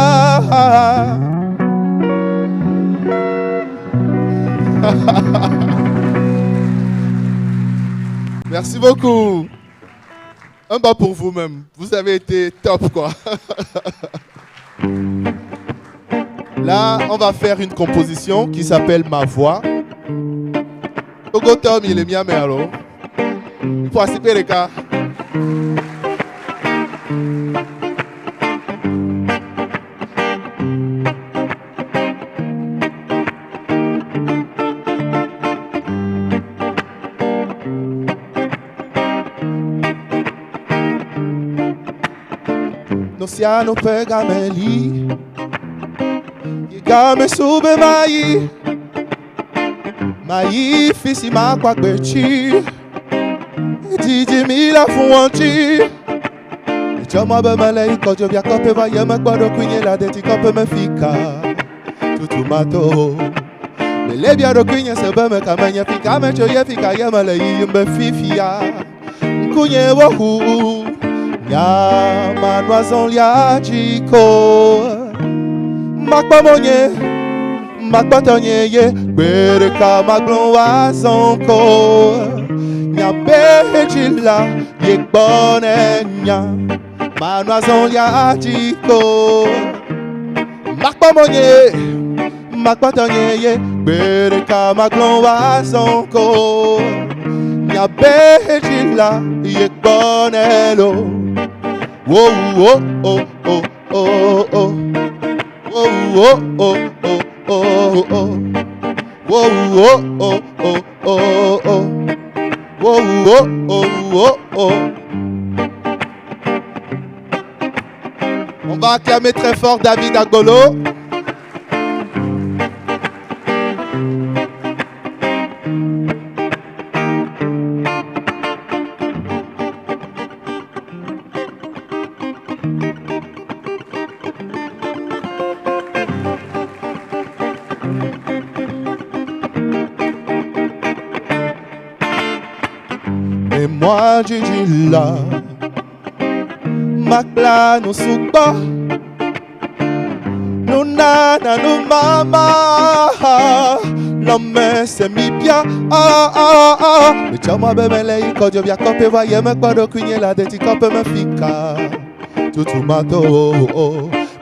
Merci beaucoup. Un bas pour vous-même. Vous avez été top, quoi. Là, on va faire une composition qui s'appelle Ma Voix. Togo Tom, il est bien, mais alors. Voici Pereka. Nosiano pega meli, Yigame sube mai, mai fisi ma kwa kwechi, Didi mi la fuanchi. Chama be malei kojo vya kope va yema kwado kwenye la deti kope me fika, tutumato. Mele bia do kwenye sebe me kamenya fika me choye fika yema le yimbe fifia, kunye wohu. Ya mademoiselle ya chiko Makba monye Makba tonye ye Bereka maglon wazonko Nya behechila Yek bone nya Mademoiselle ya chiko Makba monye Makba tonye ye Bereka maglon wazonko Nya behechila Yek bone lo. Whoa, whoa, oh, oh, oh, oh. Whoa, whoa, oh, oh, oh, oh. Whoa, whoa, oh, oh, oh, oh. Whoa, whoa, oh, oh, oh. On va acclamer très fort David Agolo. moi Gigi là. Makla no suba. No nana no mama. Lome se mi bien. Me chama bebe le iko jo via kope voye me kwado kwinye la de ti kope me fika. Tutu mato.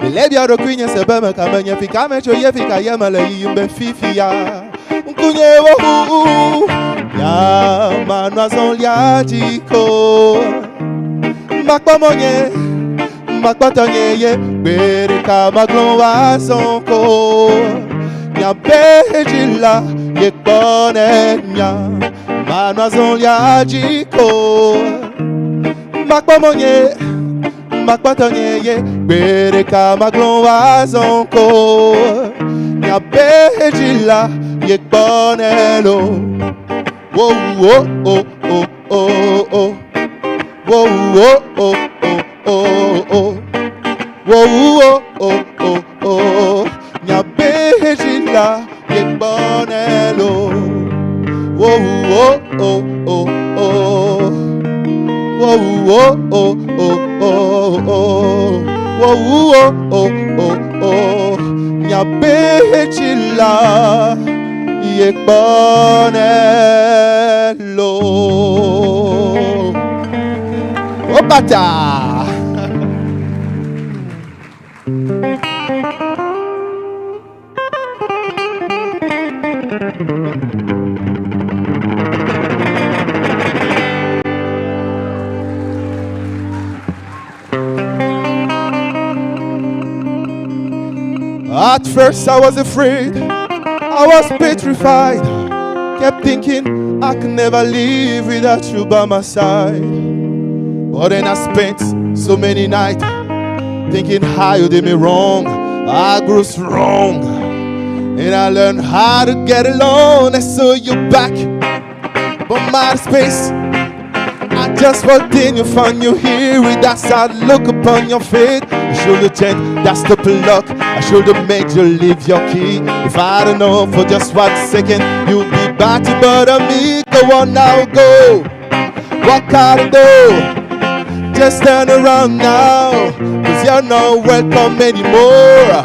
Me le bia do kwinye se be me kamenye fika me cho ye fika ye me le yimbe fifia. Unkunye wo ya manwazon lia jiko. Makpa monye makpa tonye ye bere ka maglon wa sonko. Nya bejila ye kone nya manwazon lia jiko. Makpa monye makpa tonye ye bere ka maglon wa sonko. Nya bejila ye kone lo. Whoa, whoa, oh, oh, oh, oh. Whoa, whoa, oh, oh, oh, oh. Whoa, whoa, oh, oh, oh. Nya bejila ye bonelo. Whoa, whoa, oh, oh, oh. Whoa, whoa, oh, oh, oh, oh. Whoa, whoa, oh, oh, oh. Nya bejila ye bonelo. Opata. At first I was afraid, I was petrified. Kept thinking I could never live without you by my side. But then I spent so many nights thinking how you did me wrong. I grew strong and I learned how to get along. I saw you back from my space. I just walked in, you found you here with that sad look upon your face. I should have changed, that's the pluck. I should have made you leave your key. If I don't know for just 1 second, you'd be back to bother me. Go on now, go. Walk out the door. Just turn around now, cause you're not welcome anymore.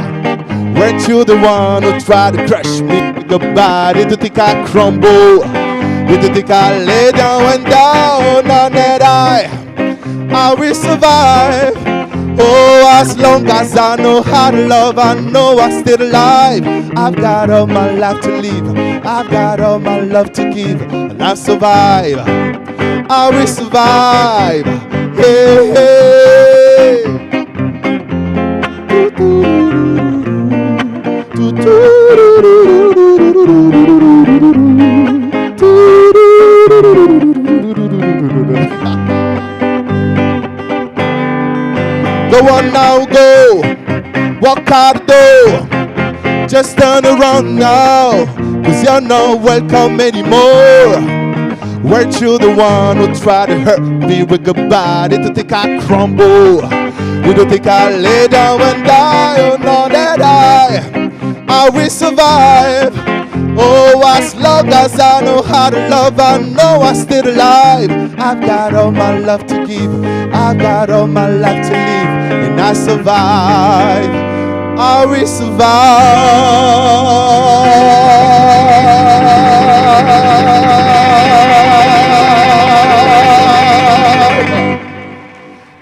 Weren't you the one who tried to crush me? Goodbye, did you think I crumble? Did you think I lay down and down? Now that I will survive. Oh, as long as I know how to love, I know I'm still alive. I've got all my life to live, I've got all my love to give, and I'll survive. I will survive. Hey, hey. Go on now, go. Walk out the door. Just turn around now, cause you're not welcome anymore. Weren't you the one who tried to hurt me with goodbye? Did you think I crumble? Did you think I lay down and die? Oh no, that I will survive. Oh, as long as I know how to love, I know I'm still alive. I've got all my love to give, I've got all my life to live, and I survive. I will survive.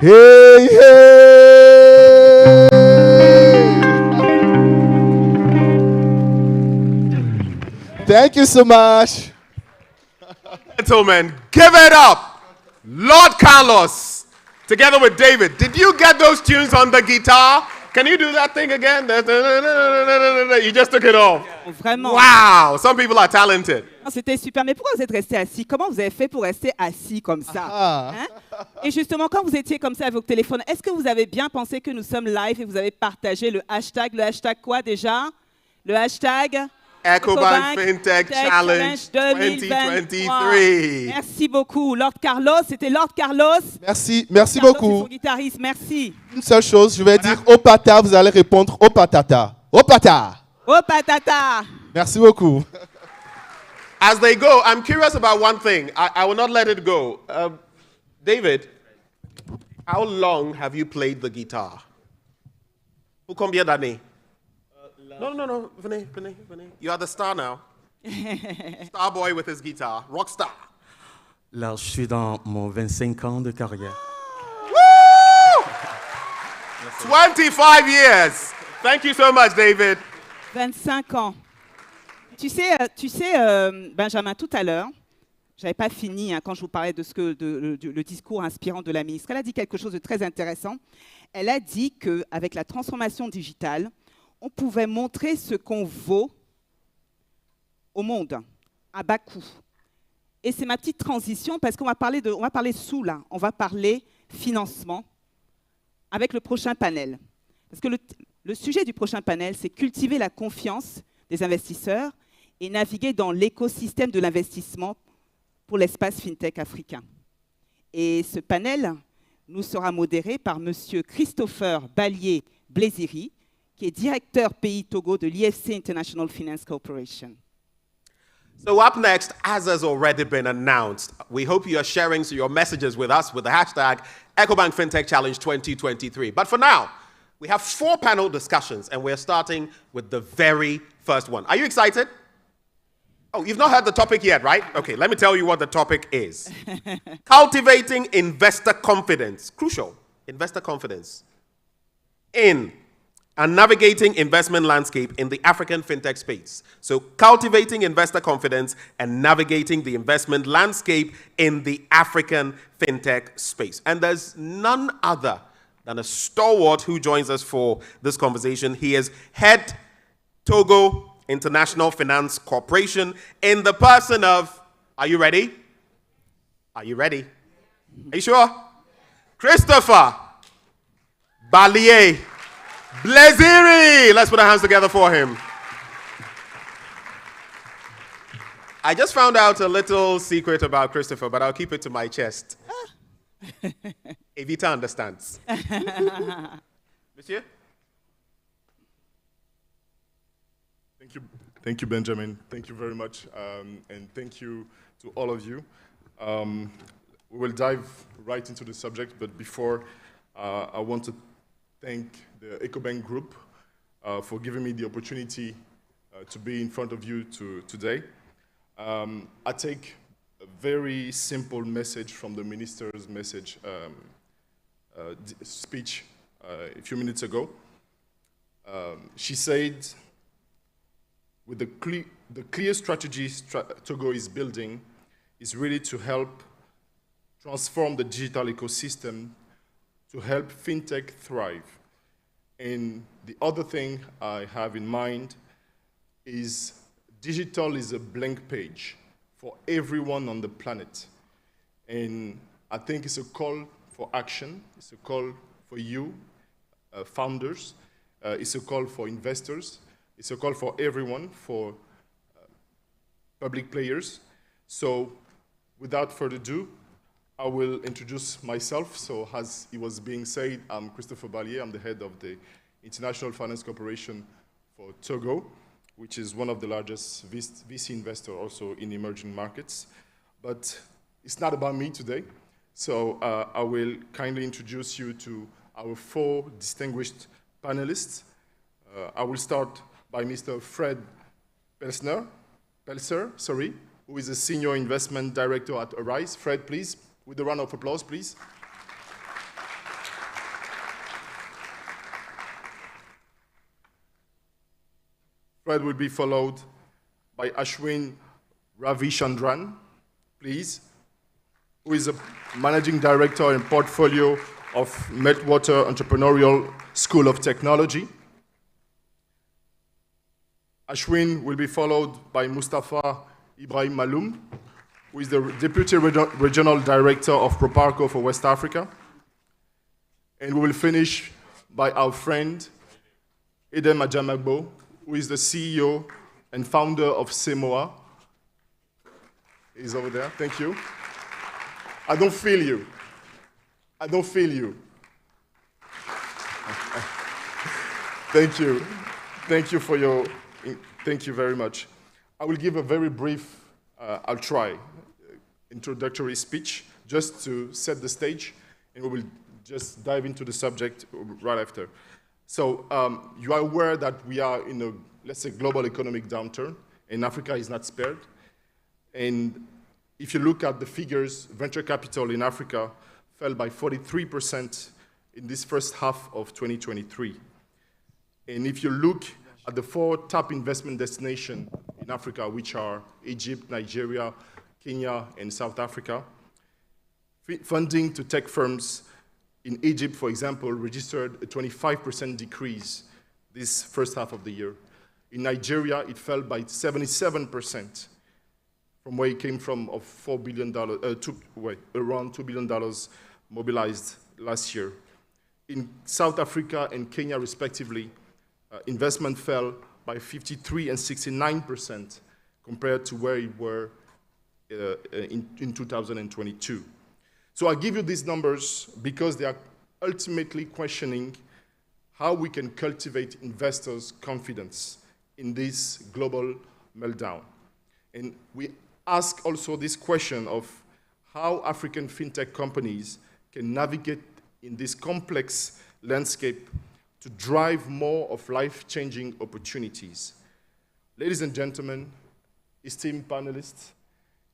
Hey, hey. Thank you so much. Gentlemen, give it up. Lord Carlos, together with David. Did you get those tunes on the guitar? Can you do that thing again? You just took it off. Vraiment. Wow, some people are talented. C'était super, mais pourquoi vous êtes resté assis? Comment vous avez fait pour rester assis comme ça? Hein? Et justement, quand vous étiez comme ça avec vos téléphones, est-ce que vous avez bien pensé que nous sommes live et vous avez partagé le hashtag quoi déjà? Le hashtag Ecobank Fintech Challenge 2023. Merci beaucoup, Lord Carlos. C'était Lord Carlos. Merci Carlos beaucoup. Son guitariste, merci. Une seule chose, je vais dire au pata, vous allez répondre au patata. Au pata. Au patata. Merci beaucoup. As they go, I'm curious about one thing. I will not let it go. David, how long have you played the guitar? Who combien d'années? No. Venez. You are the star now. Star boy with his guitar. Rock star. Là, je suis dans mon 25 ans de carrière. Woo! 25 years. Thank you so much, David. 25 ans. Tu sais, Benjamin, tout à l'heure, j'avais pas fini quand je vous parlais de le discours inspirant de la ministre. Elle a dit quelque chose de très intéressant. Elle a dit qu'avec la transformation digitale, on pouvait montrer ce qu'on vaut au monde à bas coût. Et c'est ma petite transition parce qu'on va parler sous là, on va parler financement avec le prochain panel. Parce que le sujet du prochain panel, c'est cultiver la confiance des investisseurs et naviguer dans l'écosystème de l'investissement pour l'espace FinTech africain. Et ce panel nous sera modéré par M. Christopher Ballier-Blésiri, qui est directeur pays Togo de l'IFC International Finance Corporation. So up next, as has already been announced, we hope you are sharing your messages with us with the hashtag Ecobank Fintech Challenge 2023. But for now, we have 4 panel discussions, and we're starting with the very first one. Are you excited? Oh, you've not heard the topic yet, right? Okay, let me tell you what the topic is. Cultivating investor confidence. Crucial. Investor confidence in and navigating investment landscape in the African fintech space. So cultivating investor confidence and navigating the investment landscape in the African fintech space. And there's none other than a stalwart who joins us for this conversation. He is head Togo International Finance Corporation in the person of, are you ready? Are you ready? Are you sure? Christopher Ballier Blésiri. Let's put our hands together for him. I just found out a little secret about Christopher, but I'll keep it to my chest. Evita understands. Monsieur? Thank you, Benjamin. Thank you very much, and thank you to all of you. We will dive right into the subject, but before, I want to thank the Ecobank Group for giving me the opportunity to be in front of you today. I take a very simple message from the minister's speech a few minutes ago. She said, with the clear strategy Togo is building is really to help transform the digital ecosystem to help fintech thrive. And the other thing I have in mind is digital is a blank page for everyone on the planet. And I think it's a call for action. It's a call for you, founders. It's a call for investors. It's a call for everyone, for public players. So without further ado, I will introduce myself. So as it was being said, I'm Christopher Ballier. I'm the head of the International Finance Corporation for Togo, which is one of the largest VC investors also in emerging markets. But it's not about me today. So I will kindly introduce you to our 4 distinguished panelists. I will start by Mr. Fred Pelser, who is a Senior Investment Director at Arise. Fred, please, with a round of applause, please. Fred will be followed by Ashwin Ravichandran, please, who is a Managing Director and Portfolio of Meltwater Entrepreneurial School of Technology. Ashwin will be followed by Mustafa Ibrahim Maloum, who is the Deputy Regional Director of Proparco for West Africa. And we will finish by our friend, Eden Majamagbo, who is the CEO and founder of Semoa. He's over there, thank you. I don't feel you. I don't feel you. Thank you. Thank you for your... Thank you very much. I will give a very brief, I'll try, introductory speech just to set the stage, and we will just dive into the subject right after. So you are aware that we are in a, let's say, global economic downturn, and Africa is not spared. And if you look at the figures, venture capital in Africa fell by 43% in this first half of 2023. And if you look at the 4 top investment destinations in Africa, which are Egypt, Nigeria, Kenya, and South Africa, funding to tech firms in Egypt, for example, registered a 25% decrease this first half of the year. In Nigeria, it fell by 77%, from where it came from of $4 billion, around $2 billion mobilized last year. In South Africa and Kenya, respectively, investment fell by 53 and 69% compared to where it were in 2022. So I give you these numbers because they are ultimately questioning how we can cultivate investors' confidence in this global meltdown. And we ask also this question of how African fintech companies can navigate in this complex landscape to drive more of life-changing opportunities. Ladies and gentlemen, esteemed panelists,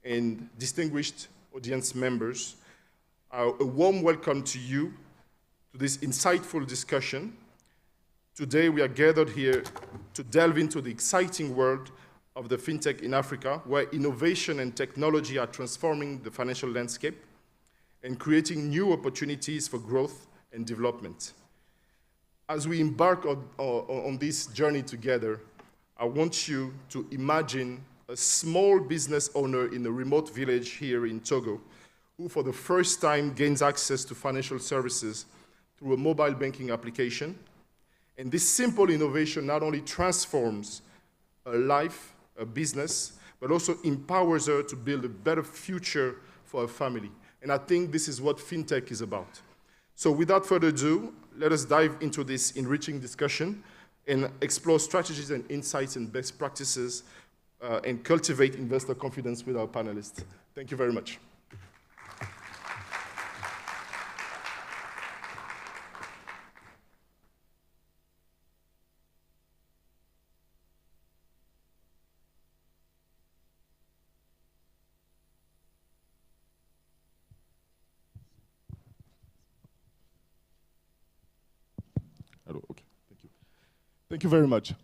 and distinguished audience members, a warm welcome to you to this insightful discussion. Today we are gathered here to delve into the exciting world of the fintech in Africa, where innovation and technology are transforming the financial landscape and creating new opportunities for growth and development. As we embark on this journey together, I want you to imagine a small business owner in a remote village here in Togo who for the first time gains access to financial services through a mobile banking application. And this simple innovation not only transforms a life, a business, but also empowers her to build a better future for her family. And I think this is what fintech is about. So without further ado, let us dive into this enriching discussion and explore strategies and insights and best practices and cultivate investor confidence with our panelists. Thank you very much. Hello, okay, thank you. Thank you very much.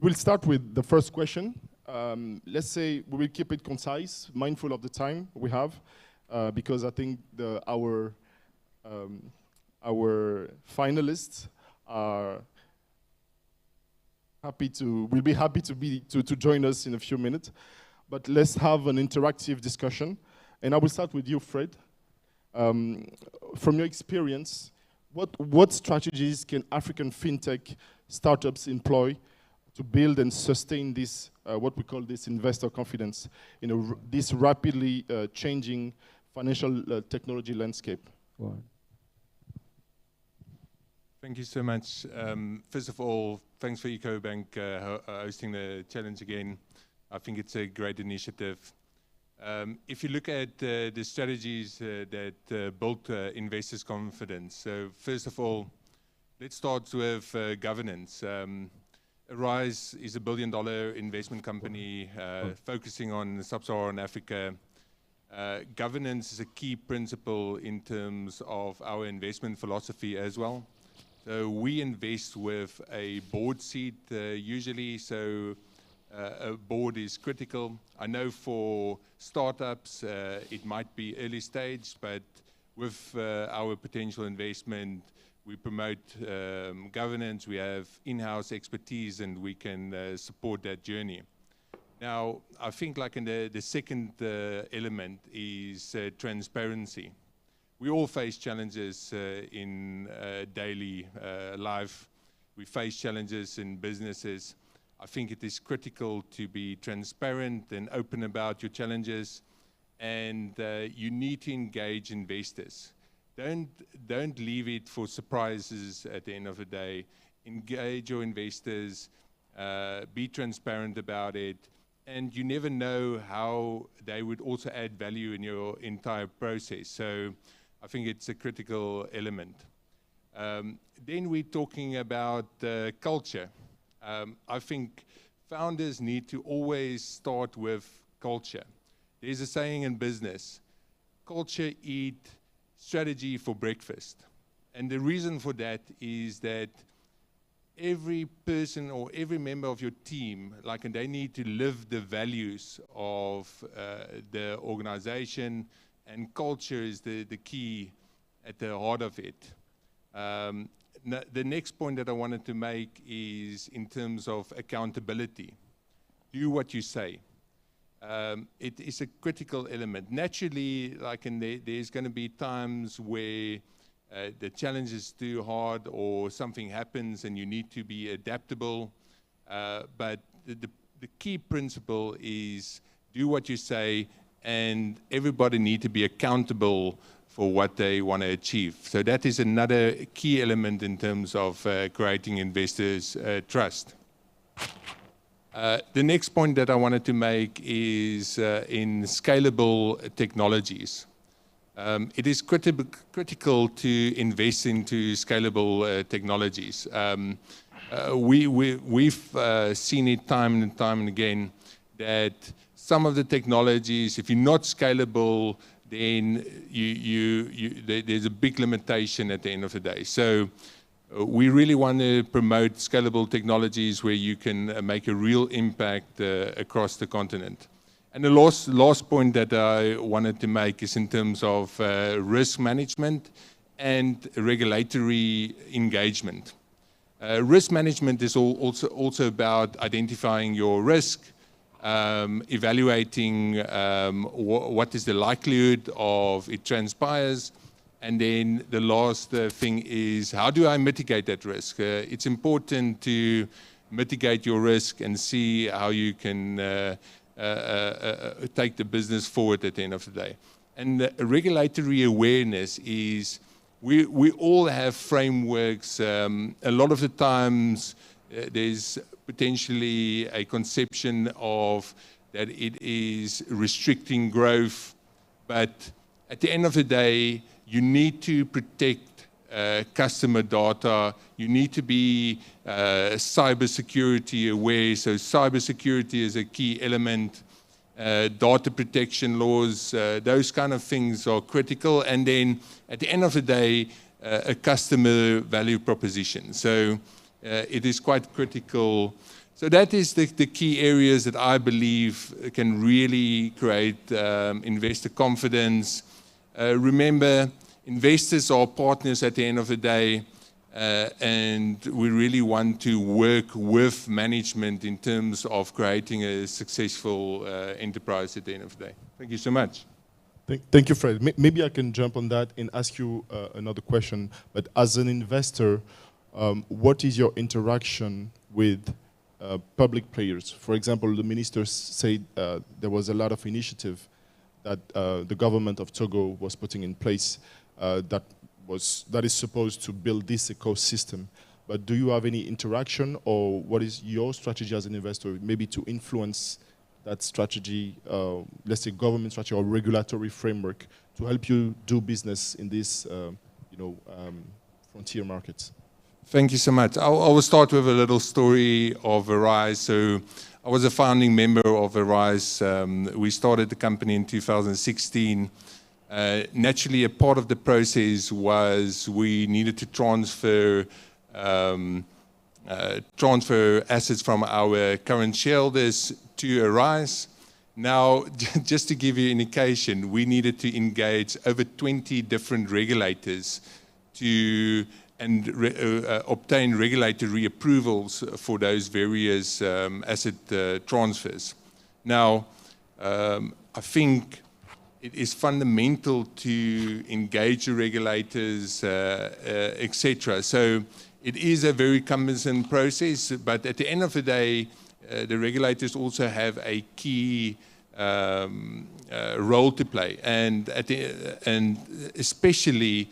We'll start with the first question. Let's say we will keep it concise, mindful of the time we have, because I think our finalists are will be happy to join us in a few minutes. But let's have an interactive discussion. And I will start with you, Fred. From your experience, what strategies can African fintech startups employ to build and sustain this, what we call this investor confidence in this rapidly changing financial technology landscape? Right. Thank you so much. First of all, thanks for Ecobank hosting the challenge again. I think it's a great initiative. If you look at the strategies that built investors' confidence, so first of all, let's start with governance. Arise is a $1 billion investment company focusing on sub-Saharan Africa. Governance is a key principle in terms of our investment philosophy as well. So we invest with a board seat usually, so a board is critical. I know for startups it might be early stage, but with our potential investment, we promote governance, we have in-house expertise, and we can support that journey. Now, I think like in the second element is transparency. We all face challenges in daily life. We face challenges in businesses. I think it is critical to be transparent and open about your challenges, and you need to engage investors. Don't leave it for surprises at the end of the day. Engage your investors, be transparent about it, and you never know how they would also add value in your entire process. So I think it's a critical element. Then we're talking about culture. I think founders need to always start with culture. There's a saying in business, culture eat strategy for breakfast. And the reason for that is that every person or every member of your team, and they need to live the values of the organization, and culture is the key at the heart of it. The next point that I wanted to make is in terms of accountability. Do what you say. It is a critical element. Naturally, there's going to be times where the challenge is too hard or something happens and you need to be adaptable. But the key principle is do what you say, and everybody need to be accountable for what they want to achieve. So that is another key element in terms of creating investors' trust. The next point that I wanted to make is in scalable technologies. It is critical to invest into scalable technologies. We've seen it time and time and again that some of the technologies, if you're not scalable, then there's a big limitation at the end of the day. So we really want to promote scalable technologies where you can make a real impact across the continent. And the last point that I wanted to make is in terms of risk management and regulatory engagement. Risk management is also about identifying your risk, evaluating what is the likelihood of it transpires, and then the last thing is how do I mitigate that risk? It's important to mitigate your risk and see how you can take the business forward at the end of the day. And regulatory awareness is, we all have frameworks. A lot of the times there's potentially a conception of that it is restricting growth, but at the end of the day, you need to protect customer data. You need to be cybersecurity aware. So cybersecurity is a key element. Data protection laws, those kind of things are critical. And then at the end of the day, a customer value proposition. So it is quite critical. So that is the key areas that I believe can really create investor confidence. Remember, investors are partners at the end of the day, and we really want to work with management in terms of creating a successful enterprise at the end of the day. Thank you so much. Thank you, Fred. Maybe I can jump on that and ask you another question. But as an investor, what is your interaction with public players? For example, the ministers said there was a lot of initiative that the government of Togo was putting in place that is supposed to build this ecosystem. But do you have any interaction, or what is your strategy as an investor, maybe to influence that strategy, let's say government strategy or regulatory framework, to help you do business in these, frontier markets? Thank you so much. I will start with a little story of Arise. So I was a founding member of Arise. We started the company in 2016. Naturally, a part of the process was we needed to transfer assets from our current shareholders to Arise. Now, just to give you an indication, we needed to engage over 20 different regulators to obtain regulatory approvals for those various asset transfers. Now, I think it is fundamental to engage the regulators, etc. So it is a very cumbersome process, but at the end of the day, the regulators also have a key role to play, and especially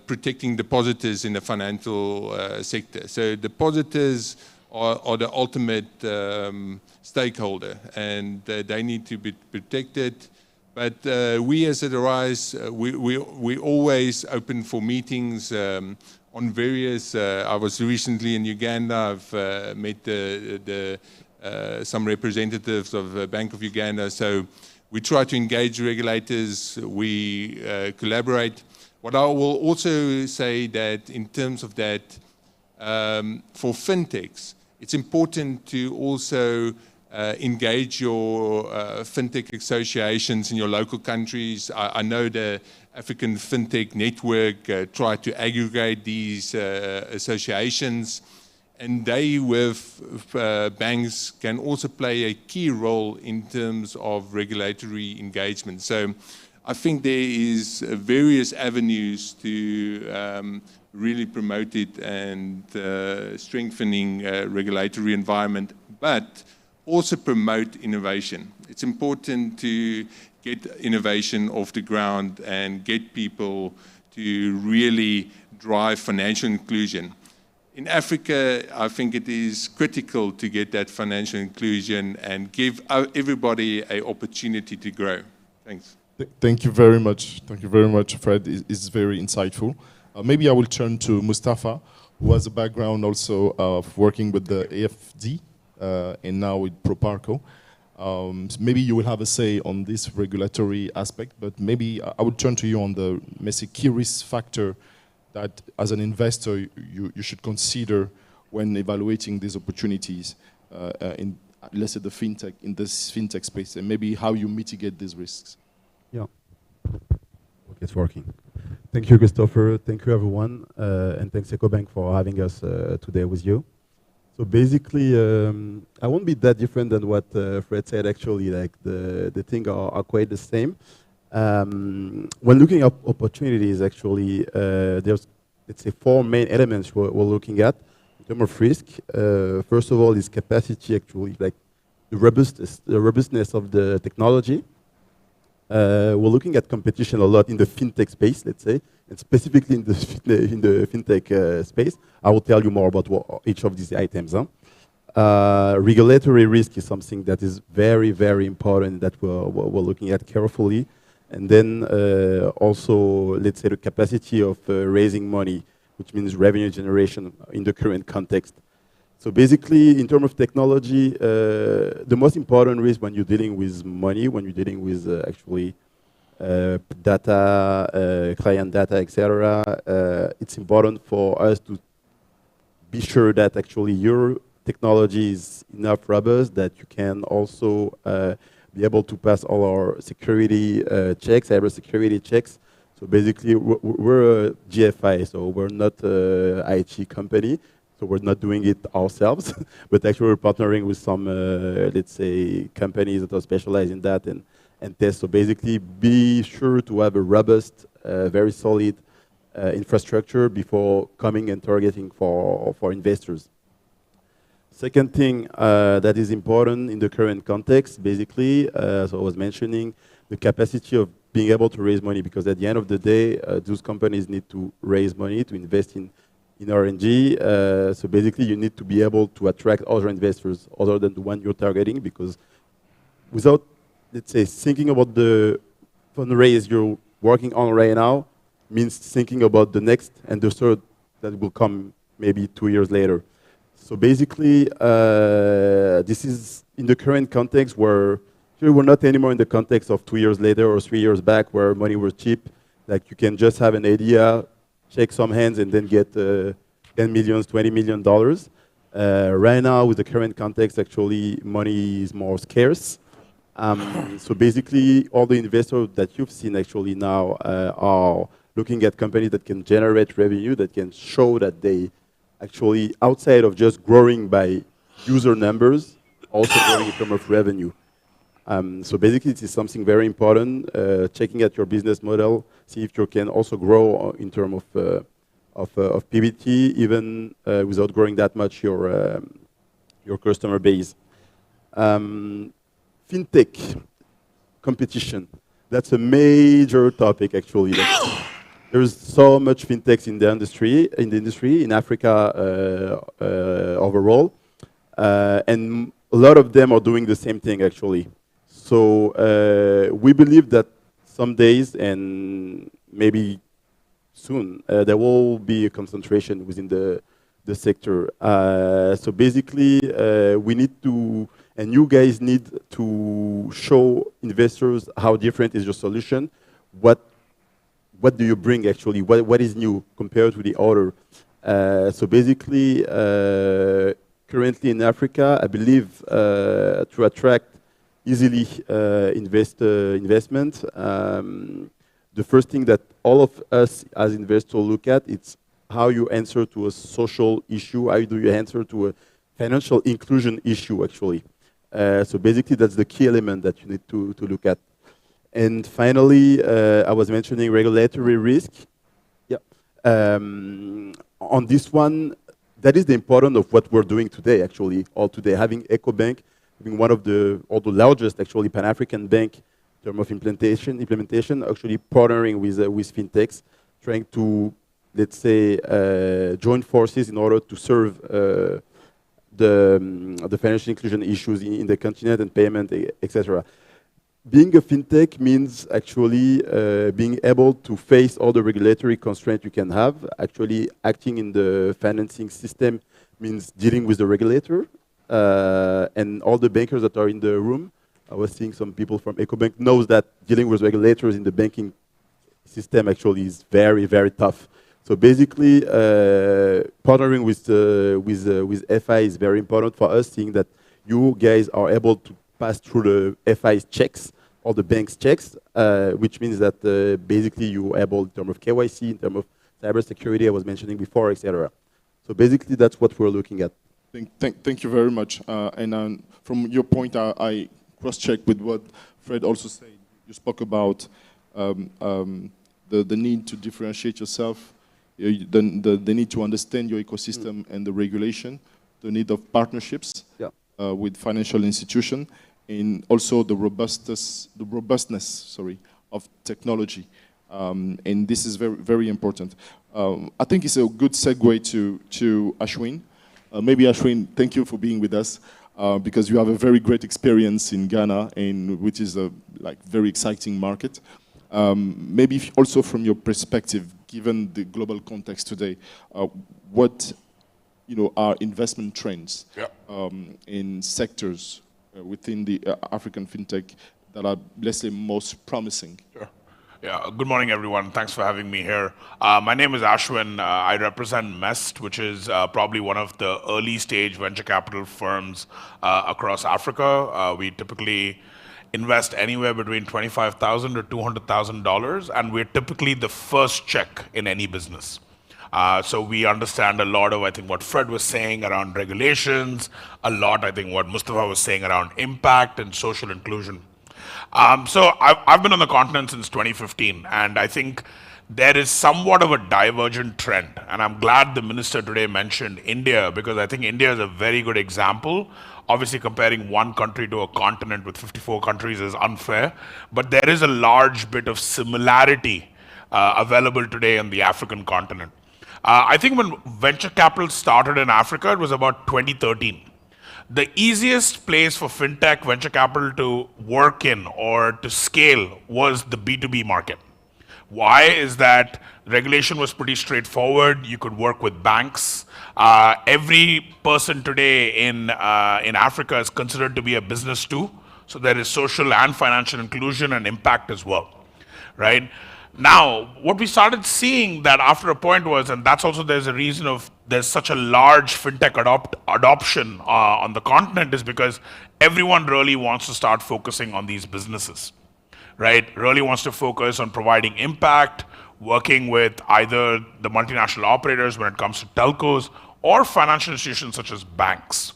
protecting depositors in the financial sector. So depositors are the ultimate stakeholder, and they need to be protected. But we as at Arise, we always open for meetings on various. I was recently in Uganda. I've met some representatives of Bank of Uganda. So we try to engage regulators. We collaborate. What I will also say that in terms of that, for fintechs, it's important to also engage your fintech associations in your local countries. I know the African Fintech Network try to aggregate these associations, and they with banks can also play a key role in terms of regulatory engagement. So I think there is various avenues to really promote it and strengthening regulatory environment, but also promote innovation. It's important to get innovation off the ground and get people to really drive financial inclusion. In Africa, I think it is critical to get that financial inclusion and give everybody an opportunity to grow. Thanks. Thank you very much. Thank you very much, Fred. It's very insightful. Maybe I will turn to Mustafa, who has a background also of working with the AFD and now with Proparco. So maybe you will have a say on this regulatory aspect, but maybe I would turn to you on the key risk factor that as an investor you should consider when evaluating these opportunities in, let's say, in this fintech space, and maybe how you mitigate these risks. Yeah, okay, it's working. Thank you, Christopher. Thank you, everyone, and thanks Ecobank for having us today with you. So basically, I won't be that different than what Fred said. Actually, like the things are quite the same. When looking at opportunities, actually, there's, let's say, four main elements we're looking at in terms of risk. First of all, is capacity, actually, like the robustness of the technology. We're looking at competition a lot in the fintech space, let's say, and specifically in the fintech space. I will tell you more about each of these items. Regulatory risk is something that is very, very important that we're looking at carefully. And then also, let's say, the capacity of raising money, which means revenue generation in the current context. So basically, in terms of technology, the most important risk when you're dealing with money, when you're dealing with actually data, client data, etc., it's important for us to be sure that actually your technology is enough robust that you can also be able to pass all our security checks, cyber security checks. So basically, we're a GFI, so we're not an IT company. So we're not doing it ourselves, but actually we're partnering with some, let's say, companies that are specialized in that and test. So basically, be sure to have a robust, very solid infrastructure before coming and targeting for investors. Second thing that is important in the current context, basically, as I was mentioning, the capacity of being able to raise money, because at the end of the day, those companies need to raise money to invest in R&D. So basically, you need to be able to attract other investors other than the one you're targeting, because without, let's say, thinking about the fundraise you're working on right now means thinking about the next and the third that will come maybe 2 years later. So basically, this is in the current context where we're not anymore in the context of 2 years later or 3 years back where money was cheap. Like you can just have an idea, shake some hands, and then get $10 million, $20 million. Right now, with the current context, actually, money is more scarce. So basically, all the investors that you've seen actually now are looking at companies that can generate revenue, that can show that they actually, outside of just growing by user numbers, also growing in terms of revenue. So basically, it is something very important, checking at your business model, see if you can also grow in terms of PBT, even without growing that much your customer base. Fintech competition, that's a major topic actually. There's so much fintechs in the industry, in Africa overall. And a lot of them are doing the same thing, actually. So we believe that some days, and maybe soon, there will be a concentration within the sector. So basically, we need to, and you guys need to show investors how different is your solution, what do you bring actually, what is new compared to the other. So basically, currently in Africa, I believe to attract easily investment, the first thing that all of us as investors look at, it's how you answer to a social issue, how do you answer to a financial inclusion issue, actually. So basically, that's the key element that you need to look at. And finally, I was mentioning regulatory risk. Yeah. On this one, that is the importance of what we're doing today, actually, all today, having Ecobank, being one of the largest, actually, Pan-African bank in terms of implementation, actually partnering with fintechs, trying to, let's say, join forces in order to serve the financial inclusion issues in the continent and payment, etc. Being a fintech means actually being able to face all the regulatory constraints you can have. Actually, acting in the financing system means dealing with the regulator. And all the bankers that are in the room, I was seeing some people from Ecobank, knows that dealing with regulators in the banking system actually is very, very tough. So basically, partnering with FI is very important for us, seeing that you guys are able to pass through the FI's checks, or the bank's checks, which means that basically you're able, in terms of KYC, in terms of cybersecurity, I was mentioning before, etc. So basically, that's what we're looking at. Thank you very much. And from your point, I cross-checked with what Fred also said. You spoke about the need to differentiate yourself, the need to understand your ecosystem and the regulation, the need of partnerships with financial institutions, and also the robustness of technology. And this is very, very important. I think it's a good segue to Ashwin. Maybe Ashwin, thank you for being with us, because you have a very great experience in Ghana, which is a very exciting market. Maybe also from your perspective, given the global context today, what are investment trends in sectors within the African fintech that are, let's say, most promising? Sure. Yeah, good morning, everyone. Thanks for having me here. My name is Ashwin. I represent MEST, which is probably one of the early stage venture capital firms across Africa. We typically invest anywhere between $25,000 to $200,000, and we're typically the first check in any business. So we understand a lot of, I think, what Fred was saying around regulations, a lot, I think, what Mustafa was saying around impact and social inclusion. So I've been on the continent since 2015, and I think there is somewhat of a divergent trend. And I'm glad the minister today mentioned India, because I think India is a very good example. Obviously, comparing one country to a continent with 54 countries is unfair, but there is a large bit of similarity available today on the African continent. I think when venture capital started in Africa, it was about 2013. The easiest place for fintech venture capital to work in or to scale was the B2B market. Why is that regulation was pretty straightforward. You could work with banks. Every person today in Africa is considered to be a business too. So there is social and financial inclusion and impact as well, right? Now, what we started seeing that after a point was, and that's also there's a reason of there's such a large fintech adoption on the continent, is because everyone really wants to start focusing on these businesses, right? Really wants to focus on providing impact, working with either the multinational operators when it comes to telcos or financial institutions such as banks.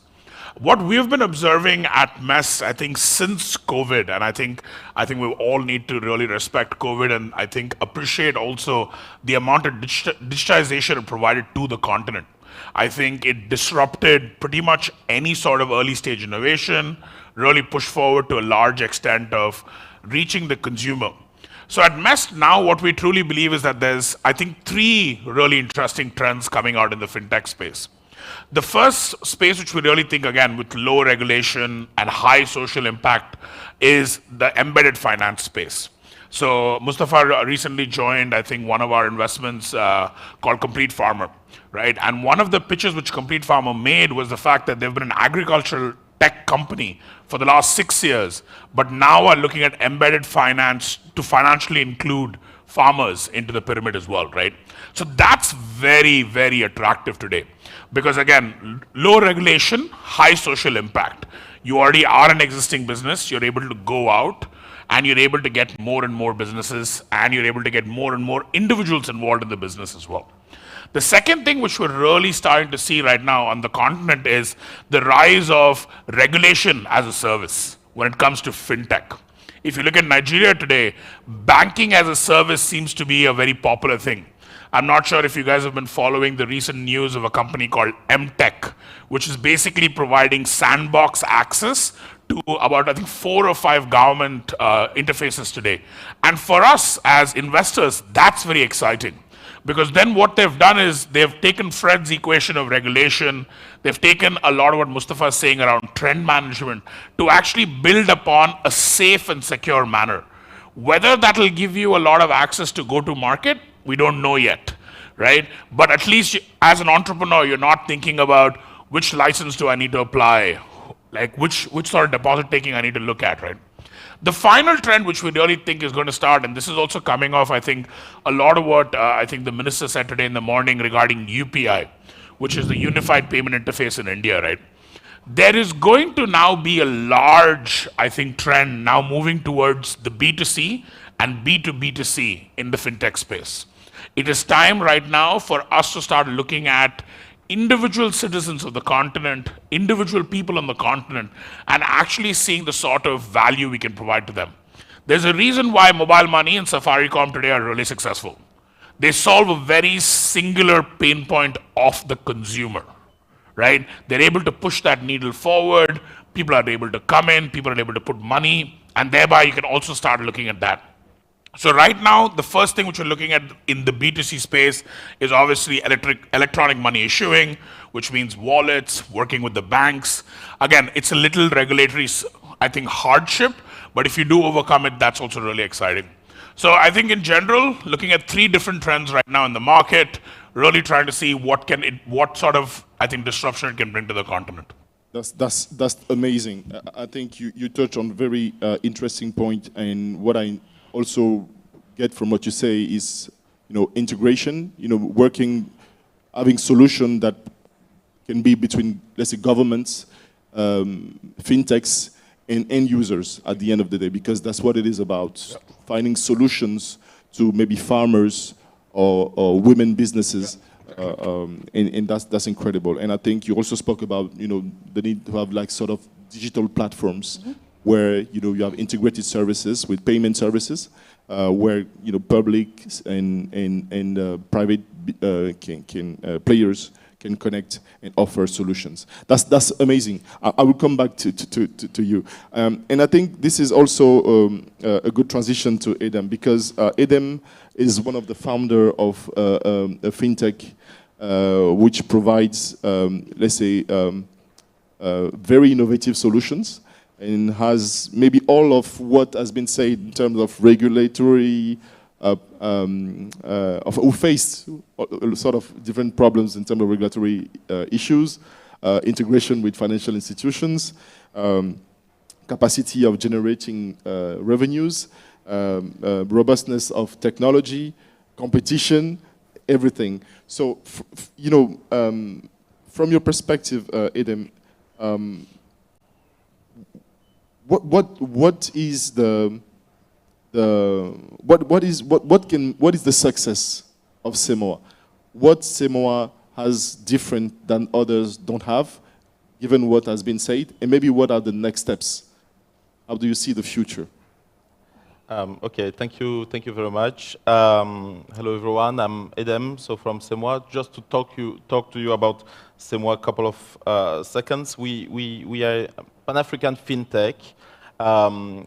What we've been observing at MES, I think, since COVID, and I think we all need to really respect COVID and I think appreciate also the amount of digitization it provided to the continent. I think it disrupted pretty much any sort of early stage innovation, really pushed forward to a large extent of reaching the consumer. So at MEST now, what we truly believe is that there's, I think, three really interesting trends coming out in the fintech space. The first space which we really think, again, with low regulation and high social impact is the embedded finance space. So Mustafa recently joined, I think, one of our investments called Complete Farmer, right? And one of the pitches which Complete Farmer made was the fact that they've been an agricultural tech company for the last 6 years, but now are looking at embedded finance to financially include farmers into the pyramid as well, right? So that's very, very attractive today. Because again, low regulation, high social impact. You already are an existing business, you're able to go out, and you're able to get more and more businesses, and you're able to get more and more individuals involved in the business as well. The second thing which we're really starting to see right now on the continent is the rise of regulation as a service when it comes to fintech. If you look at Nigeria today, banking as a service seems to be a very popular thing. I'm not sure if you guys have been following the recent news of a company called MTech, which is basically providing sandbox access to about, I think, 4 or 5 government interfaces today. And for us as investors, that's very exciting. Because then what they've done is they've taken Fred's equation of regulation, they've taken a lot of what Mustafa is saying around trend management to actually build upon a safe and secure manner. Whether that will give you a lot of access to go to market, we don't know yet, right? But at least as an entrepreneur, you're not thinking about which license do I need to apply, like which sort of deposit taking I need to look at, right? The final trend which we really think is going to start, and this is also coming off, I think, a lot of what I think the minister said today in the morning regarding UPI, which is the Unified Payment Interface in India, right? There is going to now be a large, I think, trend now moving towards the B2C and B2B2C in the fintech space. It is time right now for us to start looking at individual citizens of the continent, individual people on the continent, and actually seeing the sort of value we can provide to them. There's a reason why mobile money and Safaricom today are really successful. They solve a very singular pain point of the consumer, right? They're able to push that needle forward, people are able to come in, people are able to put money, and thereby you can also start looking at that. So right now, the first thing which we're looking at in the B2C space is obviously electronic money issuing, which means wallets, working with the banks. Again, it's a little regulatory, I think, hardship, but if you do overcome it, that's also really exciting. So I think in general, looking at 3 different trends right now in the market, really trying to see what sort of, I think, disruption it can bring to the continent. That's amazing. I think you touched on a very interesting point, and what I also get from what you say is, integration, having solution that can be between, let's say, governments, fintechs, and end users at the end of the day, because that's what it is about, finding solutions to maybe farmers or women businesses, and that's incredible. And I think you also spoke about, the need to have like sort of digital platforms, where you have integrated services with payment services, where public and private players can connect and offer solutions. That's amazing. I will come back to you, and I think this is also a good transition to Edem, because Edem is one of the founder of a fintech which provides, let's say, very innovative solutions, and has maybe all of what has been said in terms of regulatory, who faced sort of different problems in terms of regulatory issues, integration with financial institutions, capacity of generating revenues, robustness of technology, competition, everything. So, from your perspective, Edem, what is the success of Semoa? What Semoa has different than others don't have, given what has been said, and maybe what are the next steps? How do you see the future? Okay, thank you very much. Hello everyone, I'm Edem, so from Semoa. Just to talk to you about Semoa a couple of seconds. We are Pan-African Fintech.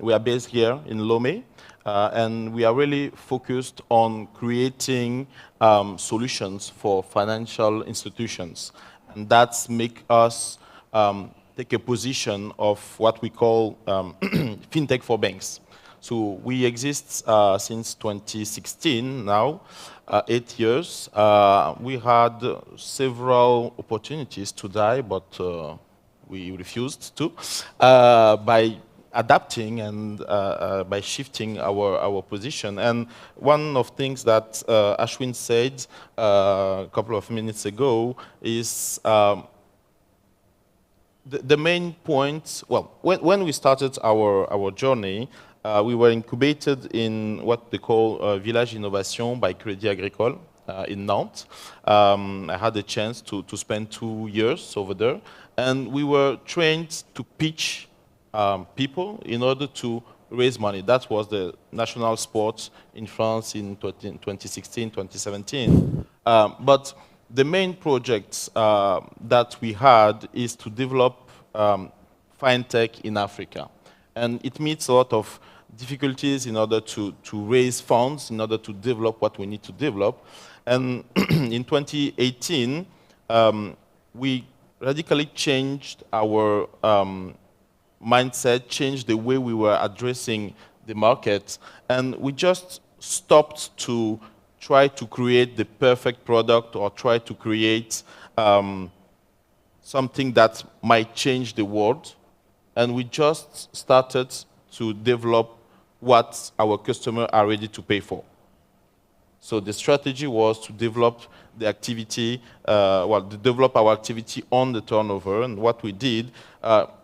We are based here in Lome, and we are really focused on creating solutions for financial institutions. And that's make us take a position of what we call fintech for banks. So we exist since 2016 now, 8 years. We had several opportunities to die, but we refused to, by adapting and by shifting our position. And one of the things that Ashwin said a couple of minutes ago is the main point. Well, when we started our journey, we were incubated in what they call Village Innovation by Crédit Agricole in Nantes. I had the chance to spend 2 years over there, and we were trained to pitch people in order to raise money. That was the national sport in France in 2016, 2017. But the main project that we had is to develop fintech in Africa. And it meets a lot of difficulties in order to raise funds, in order to develop what we need to develop. And in 2018, we radically changed our mindset, changed the way we were addressing the market, and we just stopped to try to create the perfect product or try to create something that might change the world, and we just started to develop what our customers are ready to pay for. So the strategy was to develop the activity, to develop our activity on the turnover. And what we did,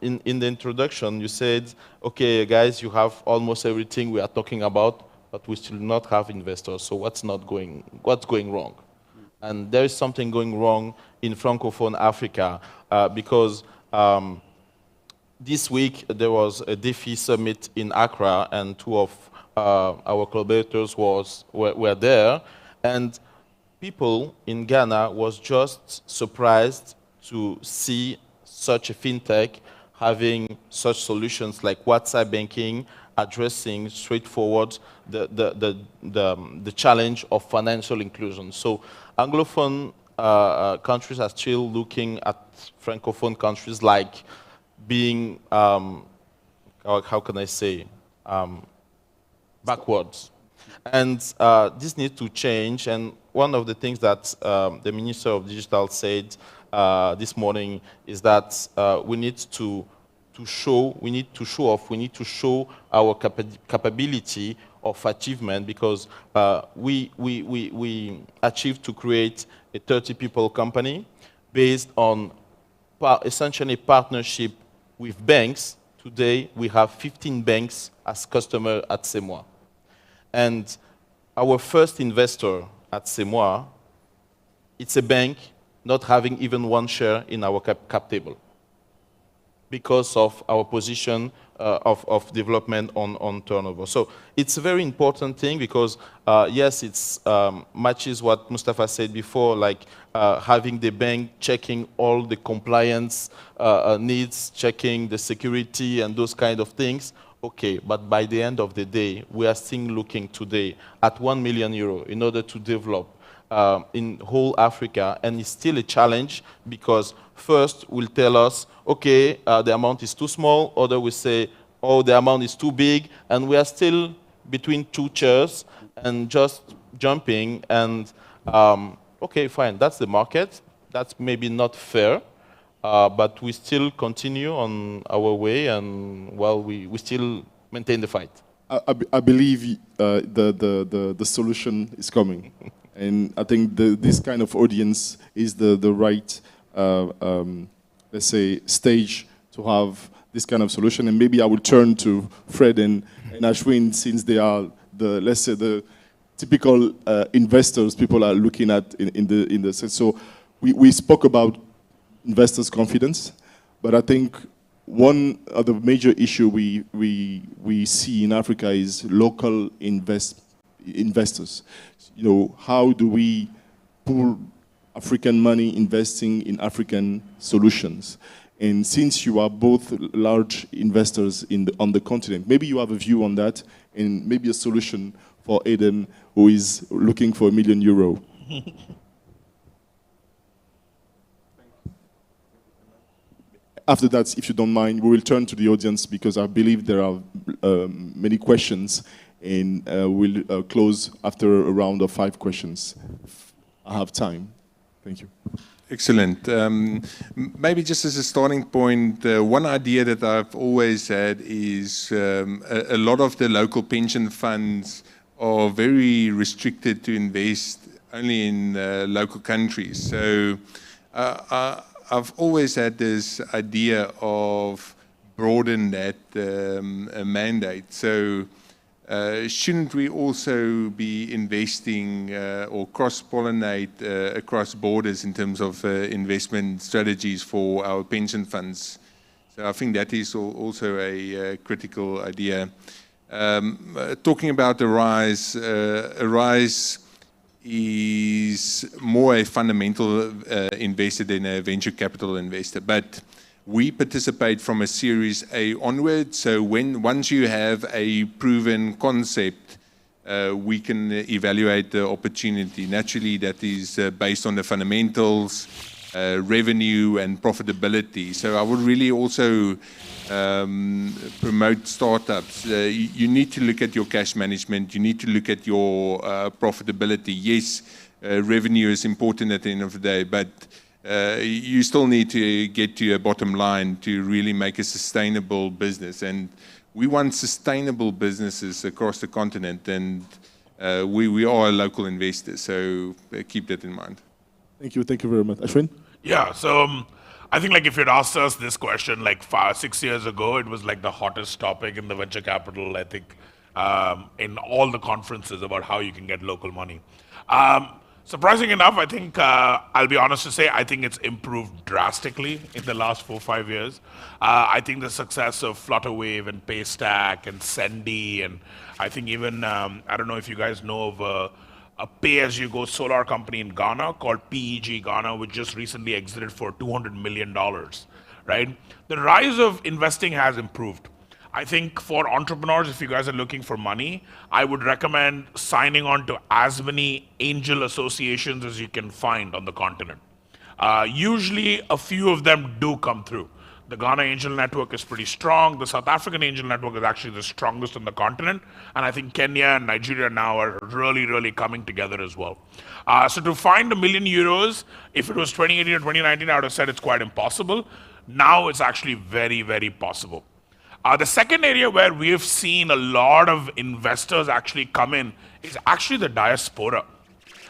in the introduction, you said, okay, guys, you have almost everything we are talking about, but we still not have investors. So what's going wrong? And there is something going wrong in Francophone Africa because this week there was a DeFi summit in Accra, and 2 of our collaborators were there, and people in Ghana was just surprised to see such a fintech having such solutions like WhatsApp banking, addressing straightforward the challenge of financial inclusion. So Anglophone countries are still looking at Francophone countries like being, how can I say, backwards. And this needs to change. And one of the things that the Minister of Digital said this morning is that we need to show our capability of achievement, because we achieved to create a 30-people company based on essentially partnership with banks. Today, we have 15 banks as customers at CEMOA. And our first investor at CEMOA, it's a bank not having even 1 share in our cap table because of our position of development on turnover. So it's a very important thing because, yes, it's matches what Mustafa said before, like having the bank checking all the compliance needs, checking the security and those kind of things. Okay, but by the end of the day, we are still looking today at €1 million in order to develop in whole Africa, and it's still a challenge because first will tell us, okay, the amount is too small, other will say, oh, the amount is too big, and we are still between 2 chairs and just jumping, and okay, fine, that's the market, that's maybe not fair, but we still continue on our way, and well, we still maintain the fight. I believe the solution is coming. And I think this kind of audience is the right, let's say, stage to have this kind of solution. And maybe I will turn to Fred and Ashwin, since they are let's say, the typical investors people are looking at in the sense. So we spoke about investors' confidence, but I think one of the major issue we see in Africa is local investors. You know, how do we pull African money investing in African solutions? And since you are both large investors on the continent, maybe you have a view on that, and maybe a solution for Eden, who is looking for €1 million. after that, if you don't mind, we will turn to the audience because I believe there are many questions, and we'll close after a round of 5 questions. I have time. Thank you. Excellent. Maybe just as a starting point, one idea that I've always had is a lot of the local pension funds are very restricted to invest only in local countries. So I've always had this idea of broaden that mandate. So shouldn't we also be investing or cross-pollinate across borders in terms of investment strategies for our pension funds? So I think that is also a critical idea. Talking about the rise, is more a fundamental investor than a venture capital investor, but we participate from a Series A onward. So once you have a proven concept, we can evaluate the opportunity. Naturally, that is based on the fundamentals, revenue and profitability. So I would really also promote startups. You need to look at your cash management. You need to look at your profitability. Yes, revenue is important at the end of the day, but you still need to get to a bottom line to really make a sustainable business. And we want sustainable businesses across the continent, and we are a local investor, so keep that in mind. Thank you very much. Ashwin? Yeah, so I think like if you'd asked us this question like 6 years ago, it was like the hottest topic in the venture capital, I think, in all the conferences about how you can get local money. Surprising enough, I think, I'll be honest to say, I think it's improved drastically in the last 4 or 5 years. I think the success of Flutterwave and Paystack and Sendy, and I think even, I don't know if you guys know of a pay-as-you-go solar company in Ghana called PEG Ghana, which just recently exited for $200 million, right? The rise of investing has improved. I think for entrepreneurs, if you guys are looking for money, I would recommend signing on to as many angel associations as you can find on the continent. Usually a few of them do come through. The Ghana Angel Network is pretty strong. The South African Angel Network is actually the strongest on the continent. And I think Kenya and Nigeria now are really, really coming together as well. So to find €1 million, if it was 2018 or 2019, I would have said it's quite impossible. Now it's actually very, very possible. The second area where we have seen a lot of investors actually come in is actually the diaspora.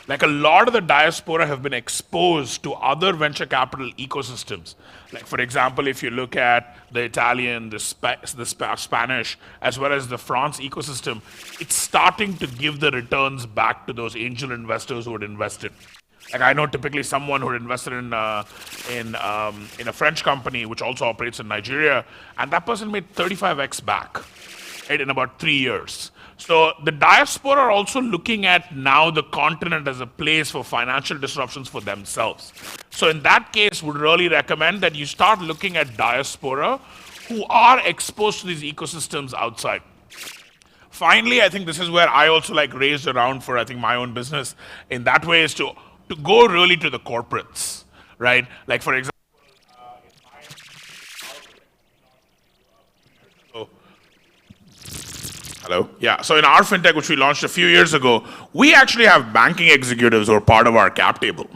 Like a lot of the diaspora have been exposed to other venture capital ecosystems. Like for example, if you look at the Italian, the Spanish, as well as the France ecosystem, it's starting to give the returns back to those angel investors who had invested. Like I know typically someone who had invested in a French company, which also operates in Nigeria, and that person made 35x back, right, in about 3 years. So the diaspora are also looking at now the continent as a place for financial disruptions for themselves. So in that case, would really recommend that you start looking at diaspora who are exposed to these ecosystems outside. Finally, I think this is where I also like raised around for I think my own business in that way is to go really to the corporates, right? Like for example, hello? Yeah, so in our fintech, which we launched a few years ago, we actually have banking executives who are part of our cap table,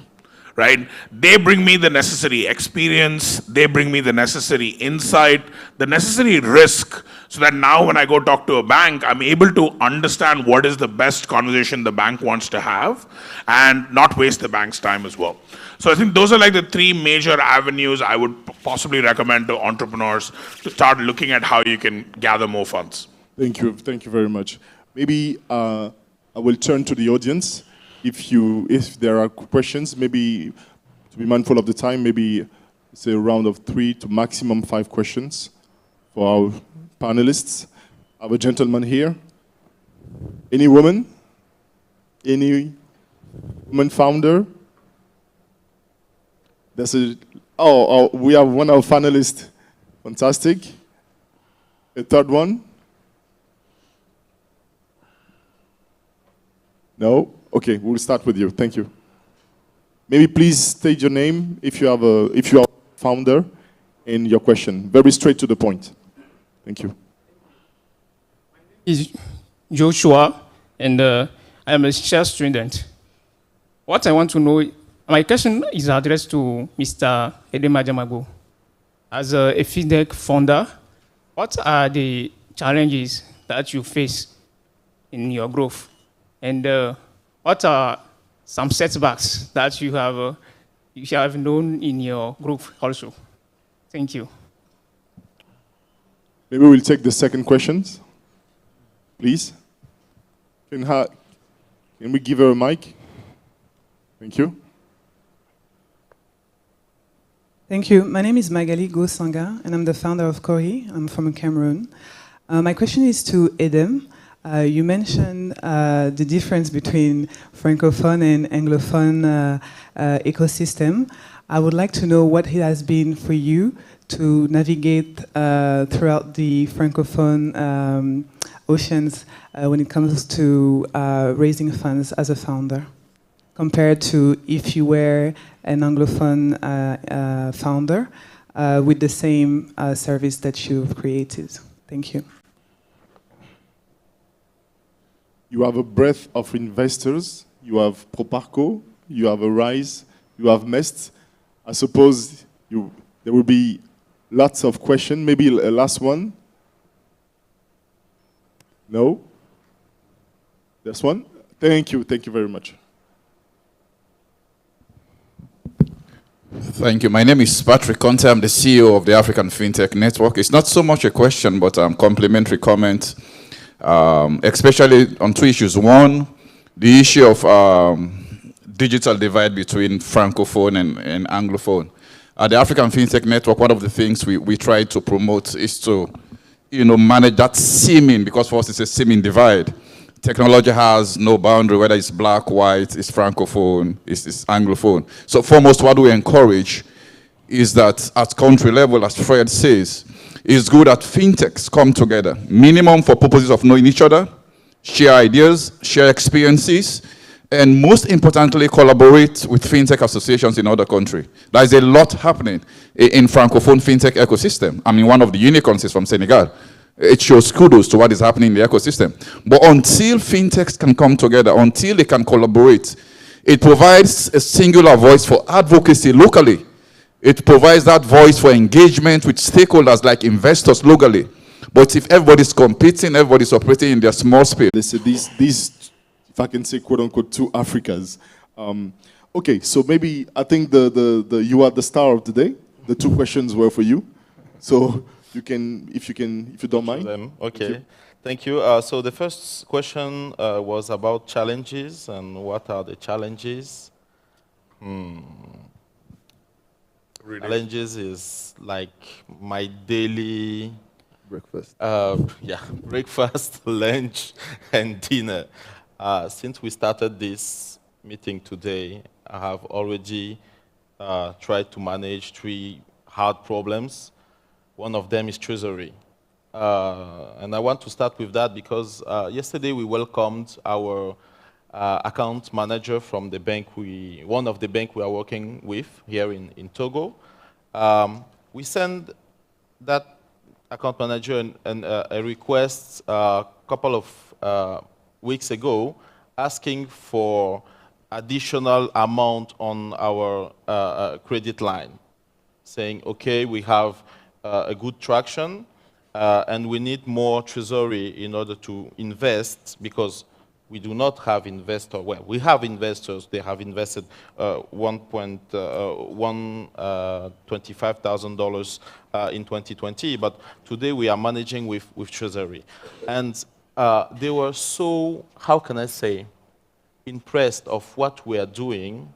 right? They bring me the necessary experience, they bring me the necessary insight, the necessary risk, so that now when I go talk to a bank, I'm able to understand what is the best conversation the bank wants to have and not waste the bank's time as well. So I think those are like the 3 major avenues I would possibly recommend to entrepreneurs to start looking at how you can gather more funds. Thank you very much. Maybe I will turn to the audience. If there are questions, maybe to be mindful of the time, maybe say a round of 3 to maximum 5 questions for our panelists. Our gentleman here. Any woman? Any woman founder? We have one of our panelists. Fantastic. A third one? No? Okay, we'll start with you. Thank you. Maybe please state your name if you are a founder, in your question. Very straight to the point. Thank you. Is Joshua, and I am a share student. What I want to know, my question is addressed to Mr. Edemajamago. As a fintech founder, what are the challenges that you face in your growth? And what are some setbacks that you have known in your growth also? Thank you. Maybe we'll take the second questions, please. Can we give her a mic? Thank you. Thank you. My name is Magali Gosanga, and I'm the founder of Kori. I'm from Cameroon. My question is to Edem. You mentioned the difference between Francophone and Anglophone ecosystem. I would like to know what it has been for you to navigate throughout the Francophone oceans when it comes to raising funds as a founder, compared to if you were an Anglophone founder with the same service that you've created. Thank you. You have a breadth of investors. You have Proparco, you have Arise, you have Mest. I suppose there will be lots of questions. Maybe a last one? No? This one? Thank you very much. Thank you. My name is Patrick Conte. I'm the CEO of the African Fintech Network. It's not so much a question, but a complimentary comment, especially on two issues. One, the issue of digital divide between Francophone and Anglophone. At the African Fintech Network, one of the things we try to promote is to manage that seeming, because for us it's a seeming divide. Technology has no boundary, whether it's black, white, it's Francophone, it's Anglophone. So foremost, what we encourage is that at country level, as Fred says, it's good that fintechs come together, minimum for purposes of knowing each other, share ideas, share experiences, and most importantly, collaborate with fintech associations in other countries. There is a lot happening in Francophone fintech ecosystem. I mean, one of the unicorns is from Senegal. It shows kudos to what is happening in the ecosystem. But until fintechs can come together, until they can collaborate, it provides a singular voice for advocacy locally. It provides that voice for engagement with stakeholders like investors locally. But if everybody's competing, everybody's operating in their small space. These, if I can say, quote unquote, two Africas. Okay, so maybe I think you are the star of the day. The two questions were for you. So if you don't mind. Okay, thank you. So the first question was about challenges and what are the challenges. Really? Challenges is like my daily breakfast. Breakfast, lunch, and dinner. Since we started this meeting today, I have already tried to manage 3 hard problems. One of them is treasury. And I want to start with that because yesterday we welcomed our account manager from the bank one of the bank we are working with here in Togo. We sent that account manager a request a couple of weeks ago asking for additional amount on our credit line, saying, okay, we have a good traction, and we need more treasury in order to invest because we do not have investors. Well, we have investors. They have invested $125,000 in 2020, but today we are managing with treasury. And they were so, how can I say, impressed of what we are doing,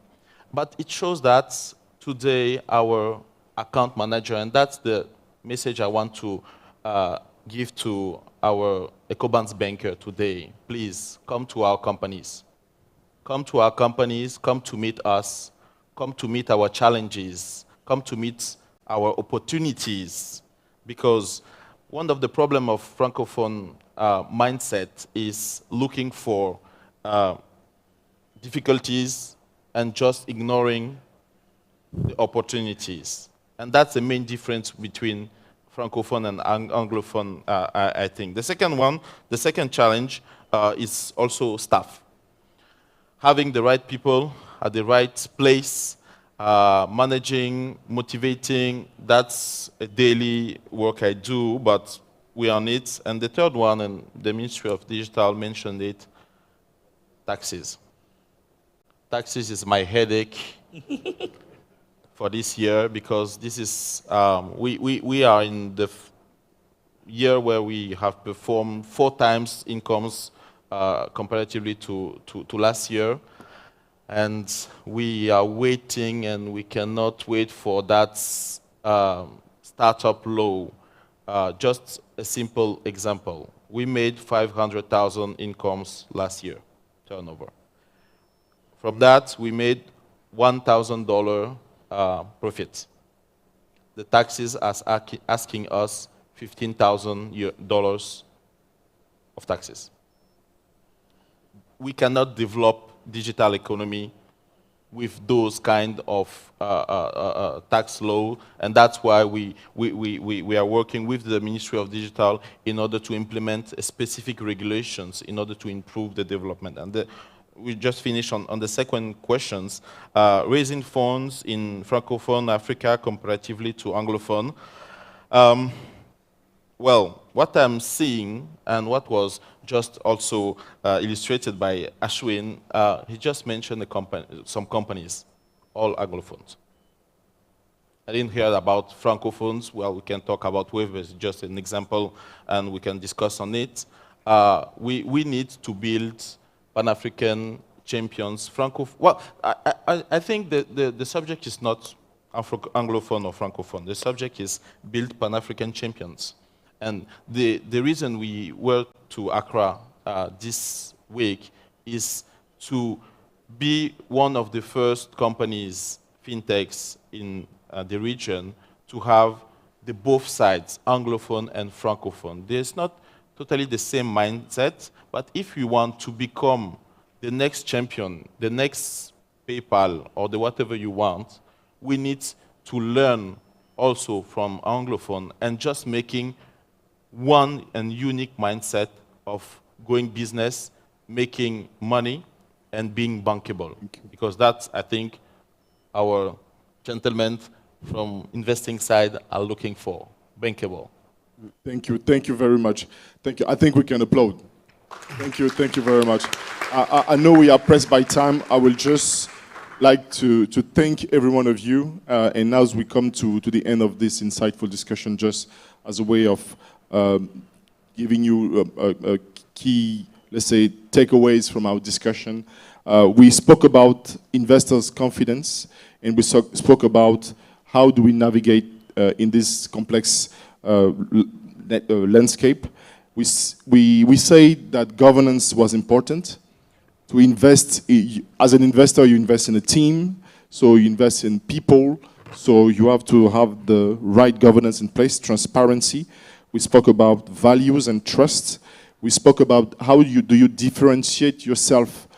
but it shows that today our account manager, and that's the message I want to give to our Ecobank's banker today. Please come to our companies. Come to our companies, come to meet us, come to meet our challenges, come to meet our opportunities. Because one of the problems of Francophone mindset is looking for difficulties and just ignoring the opportunities. And that's the main difference between Francophone and Anglophone, I think. The second challenge is also staff. Having the right people at the right place, managing, motivating, that's a daily work I do, but we're on it. And the third one, and the Ministry of Digital mentioned it, taxes. Taxes is my headache for this year, because this is, we are in the year where we have performed 4 times incomes comparatively to last year. And we are waiting, and we cannot wait for that startup law. Just a simple example. We made 500,000 incomes last year, turnover. From that, we made $1,000 profit. The taxes are asking us $15,000 of taxes. We cannot develop digital economy with those kind of tax law, and that's why we are working with the Ministry of Digital in order to implement specific regulations in order to improve the development. And we just finished on the second questions, raising funds in Francophone Africa comparatively to Anglophone. Well, what I'm seeing, and what was just also illustrated by Ashwin, he just mentioned some companies, all Anglophones. I didn't hear about Francophones. Well, we can talk about Wave, it's just an example, and we can discuss on it. We need to build Pan-African champions. Well, I think the subject is not Anglophone or Francophone. The subject is build Pan-African champions. And the reason we were to Accra this week is to be one of the first companies, fintechs in the region, to have the both sides, Anglophone and Francophone. There's not totally the same mindset, but if we want to become the next champion, the next PayPal, or the whatever you want, we need to learn also from Anglophone and just making one and unique mindset of going business, making money, and being bankable. Because that's, I think, our gentlemen from investing side are looking for, bankable. Thank you very much. Thank you. I think we can applaud. Thank you very much. I know we are pressed by time. I will just like to thank every one of you. And as we come to the end of this insightful discussion, just as a way of giving you a key, let's say, takeaways from our discussion. We spoke about investors' confidence, and we spoke about how do we navigate in this complex landscape. We say that governance was important. To invest, as an investor, you invest in a team, so you invest in people, so you have to have the right governance in place, transparency. We spoke about values and trust. We spoke about how do you differentiate yourself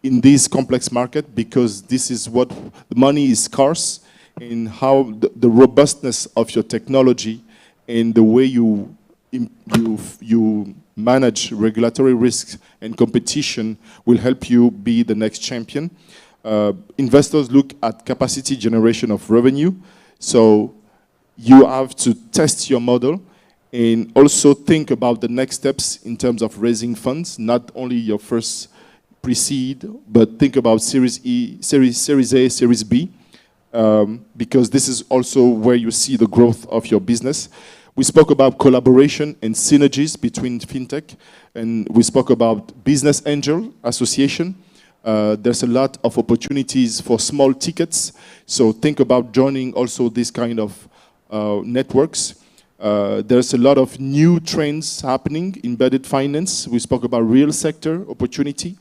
in this complex market, because this is what the money is scarce, and how the robustness of your technology and the way you manage regulatory risks and competition will help you be the next champion. Investors look at capacity generation of revenue, so you have to test your model and also think about the next steps in terms of raising funds, not only your first pre-seed, but think about Series E, Series A, Series B, because this is also where you see the growth of your business. We spoke about collaboration and synergies between fintech, and we spoke about business angel association. There's a lot of opportunities for small tickets, so think about joining also this kind of networks. There's a lot of new trends happening, embedded finance. We spoke about real sector opportunity.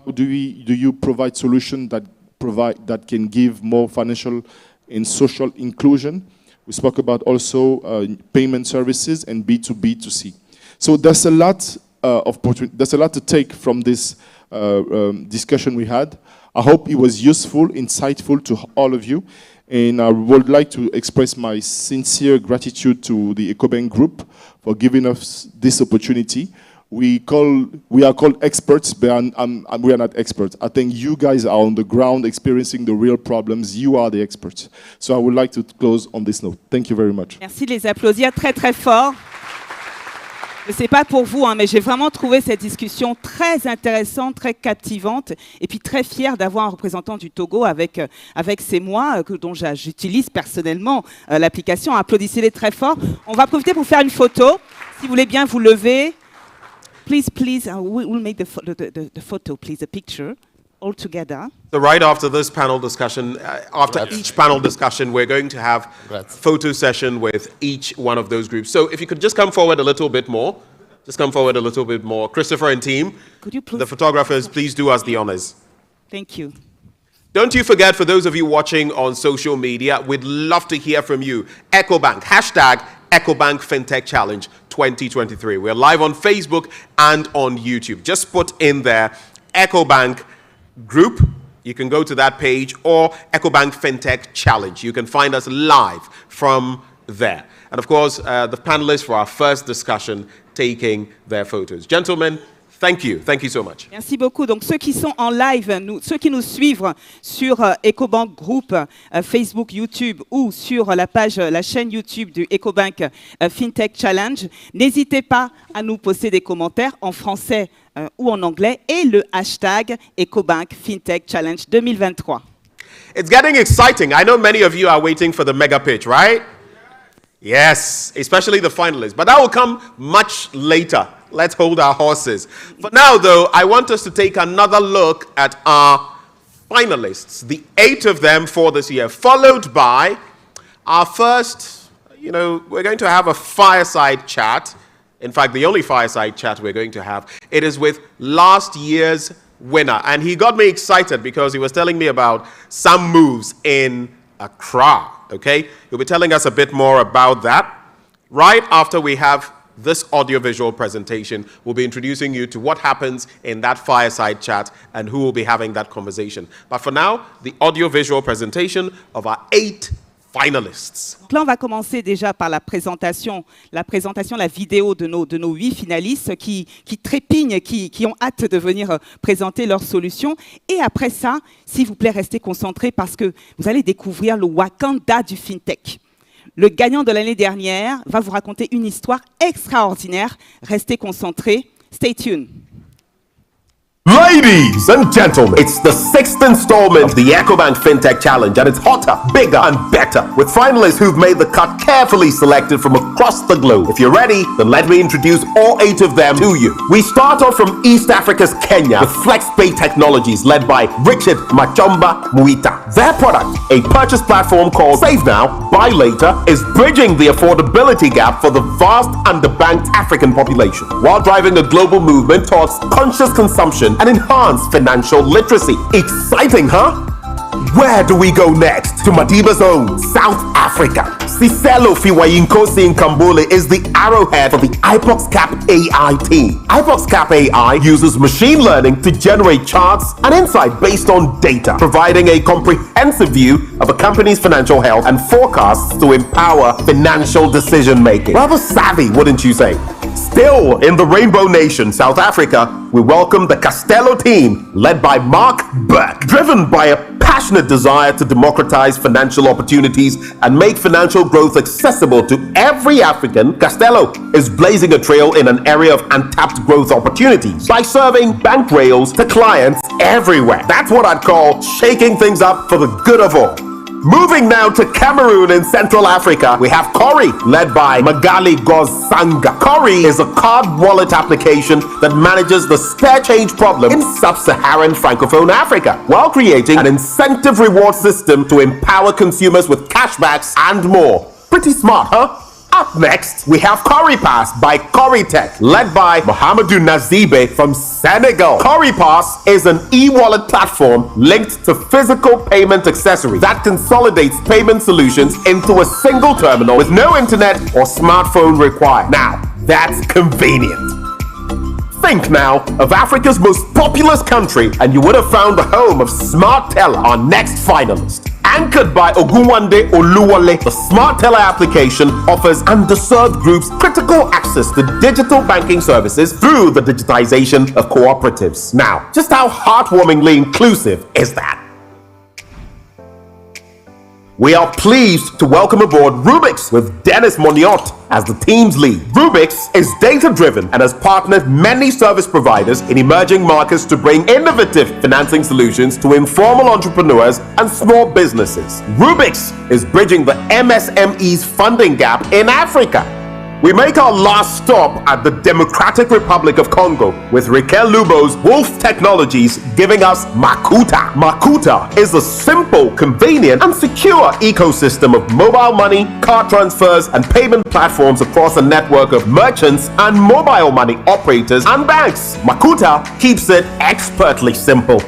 How do you provide solutions that can give more financial and social inclusion? We spoke about also payment services and B2B2C. So there's a lot there's a lot to take from this discussion we had. I hope it was useful, insightful to all of you. And I would like to express my sincere gratitude to the Ecobank Group for giving us this opportunity. We are called experts, but we are not experts. I think you guys are on the ground experiencing the real problems. You are the experts. So I would like to close on this note. Thank you very much. Merci de les applaudir très très fort. Je ne sais pas pour vous, mais j'ai vraiment trouvé cette discussion très intéressante, très captivante, et puis très fière d'avoir un représentant du Togo avec C'est moi, dont j'utilise personnellement l'application. Applaudissez-les très fort. On va profiter pour faire une photo. Si vous voulez bien vous lever. Please, we'll make the photo, please, the picture, all together. So right after this panel discussion, after each panel discussion, we're going to have a photo session with each one of those groups. So if you could just come forward a little bit more. Just come forward a little bit more. Christopher and team, could you please, the photographers, please do us the honors. Thank you. Don't you forget, for those of you watching on social media, we'd love to hear from you. Ecobank, hashtag Ecobank Fintech Challenge 2023. We're live on Facebook and on YouTube. Just put in there Ecobank Group. You can go to that page, or Ecobank Fintech Challenge. You can find us live from there. And of course, the panelists for our first discussion taking their photos. Gentlemen, thank you. Thank you so much. Merci beaucoup. Donc, ceux qui sont en live, ceux qui nous suivent sur Ecobank Group, Facebook, YouTube ou sur la chaîne YouTube du Ecobank Fintech Challenge, n'hésitez pas à nous poster des commentaires en français ou en anglais et le hashtag Ecobank Fintech Challenge 2023. It's getting exciting. I know many of you are waiting for the mega pitch, right? Yes, especially the finalists. But that will come much later. Let's hold our horses. For now, though, I want us to take another look at our finalists, the 8 of them for this year, followed by our first, we're going to have a fireside chat. In fact, the only fireside chat we're going to have, it is with last year's winner. And he got me excited because he was telling me about some moves in Accra. Okay, he'll be telling us a bit more about that. Right after we have this audiovisual presentation, we'll be introducing you to what happens in that fireside chat and who will be having that conversation. But for now, the audiovisual presentation of our 8 finalists. Donc là, on va commencer déjà par la présentation, la vidéo de nos 8 finalistes qui trépignent, qui ont hâte de venir présenter leurs solutions. Et après ça, s'il vous plaît, restez concentrés parce que vous allez découvrir le Wakanda du FinTech. Le gagnant de l'année dernière va vous raconter une histoire extraordinaire. Restez concentrés. Stay tuned. Ladies and gentlemen, it's the 6th installment of the Ecobank Fintech Challenge, and it's hotter, bigger, and better, with finalists who've made the cut carefully selected from across the globe. If you're ready, then let me introduce all 8 of them to you. We start off from East Africa's Kenya with FlexPay Technologies, led by Richard Machomba Muita. Their product, a purchase platform called Save Now, Buy Later, is bridging the affordability gap for the vast underbanked African population, while driving a global movement towards conscious consumption and enhanced financial literacy. Exciting, huh? Where do we go next? To Madiba's own South Africa. Cicelo Fiwayinkosi Nkambule is the arrowhead for the IPOXCAP AI team. IPOXCAP AI uses machine learning to generate charts and insight based on data, providing a comprehensive view of a company's financial health and forecasts to empower financial decision making. Rather savvy, wouldn't you say? Still in the Rainbow Nation, South Africa, we welcome the Castello team, led by Mark Burke. Driven by a passionate desire to democratize financial opportunities and make financial growth accessible to every African, Castello is blazing a trail in an area of untapped growth opportunities by serving bank rails to clients everywhere. That's what I'd call shaking things up for the good of all. Moving now to Cameroon in Central Africa, we have Cori, led by Magali Gozanga. Cori is a card wallet application that manages the spare change problem in sub-Saharan Francophone Africa, while creating an incentive reward system to empower consumers with cashbacks and more. Pretty smart, huh? Up next, we have CoriPass by Coritech, led by Mohamedou Nazibe from Senegal. CoriPass is an e-wallet platform linked to physical payment accessories that consolidates payment solutions into a single terminal with no internet or smartphone required. Now, that's convenient. Think now of Africa's most populous country, and you would have found the home of Smart Teller, our next finalist. Anchored by Ogunwande Oluwole, the Smart Teller application offers underserved groups critical access to digital banking services through the digitization of cooperatives. Now, just how heartwarmingly inclusive is that? We are pleased to welcome aboard Rubix with Dennis Moniot as the team's lead. Rubix is data-driven and has partnered many service providers in emerging markets to bring innovative financing solutions to informal entrepreneurs and small businesses. Rubix is bridging the MSME's funding gap in Africa. We make our last stop at the Democratic Republic of Congo with Raquel Lubo's Wolf Technologies giving us Makuta. Makuta is a simple, convenient, and secure ecosystem of mobile money, card transfers, and payment platforms across a network of merchants and mobile money operators and banks. Makuta keeps it expertly simple.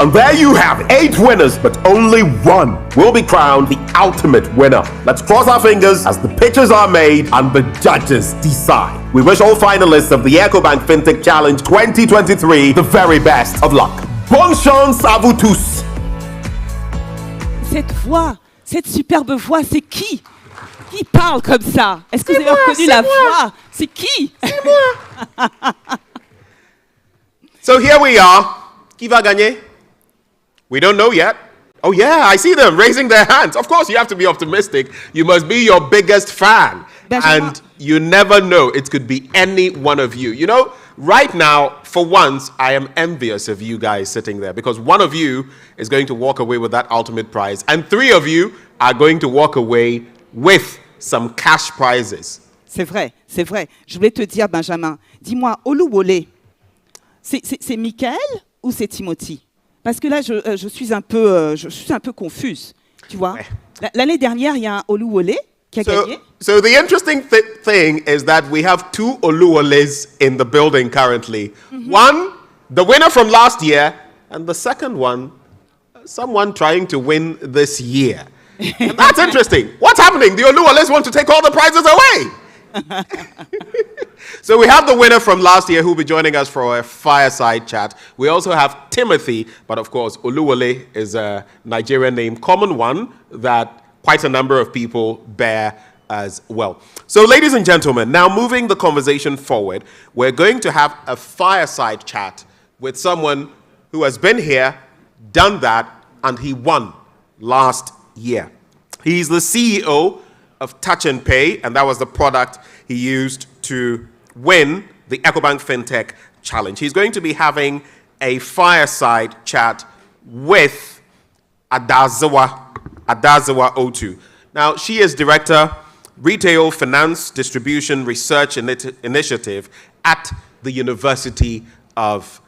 And there you have it, 8 winners, but only one will be crowned the ultimate winner. Let's cross our fingers as the pitches are made and the judges decide. We wish all finalists of the Ecobank Fintech Challenge 2023 the very best of luck. Bonne chance à vous tous. Cette voix, cette superbe voix, c'est qui? Qui parle comme ça? Est-ce que vous avez reconnu la voix? C'est qui? C'est moi. So here we are. Qui va gagner? We don't know yet. Oh yeah, I see them raising their hands. Of course, you have to be optimistic. You must be your biggest fan. And you never know. It could be any one of you. You know, right now, for once, I am envious of you guys sitting there because one of you is going to walk away with that ultimate prize and 3 of you are going to walk away with some cash prizes. C'est vrai, c'est vrai. Je voulais te dire, Benjamin, dis-moi, Oluwole, c'est Michael ou c'est Timothy? Parce que là, je suis un peu confuse, tu vois. L'année dernière, il y a un Oluwole qui a gagné. So the interesting thing is that we have 2 Oluwoles in the building currently. One, the winner from last year, and the second one, someone trying to win this year. And that's interesting. What's happening? The Oluwoles want to take all the prizes away. So we have the winner from last year who will be joining us for a fireside chat. We also have Timothy, but of course, Oluwole is a Nigerian name, common one that quite a number of people bear as well. So ladies and gentlemen, now moving the conversation forward, we're going to have a fireside chat with someone who has been here, done that, and he won last year. He's the CEO of Touch and Pay, and that was the product he used to win the Ecobank Fintech Challenge. He's going to be having a fireside chat with Adazawa Otu. Now, she is Director, Retail Finance Distribution Research Initiative at the University of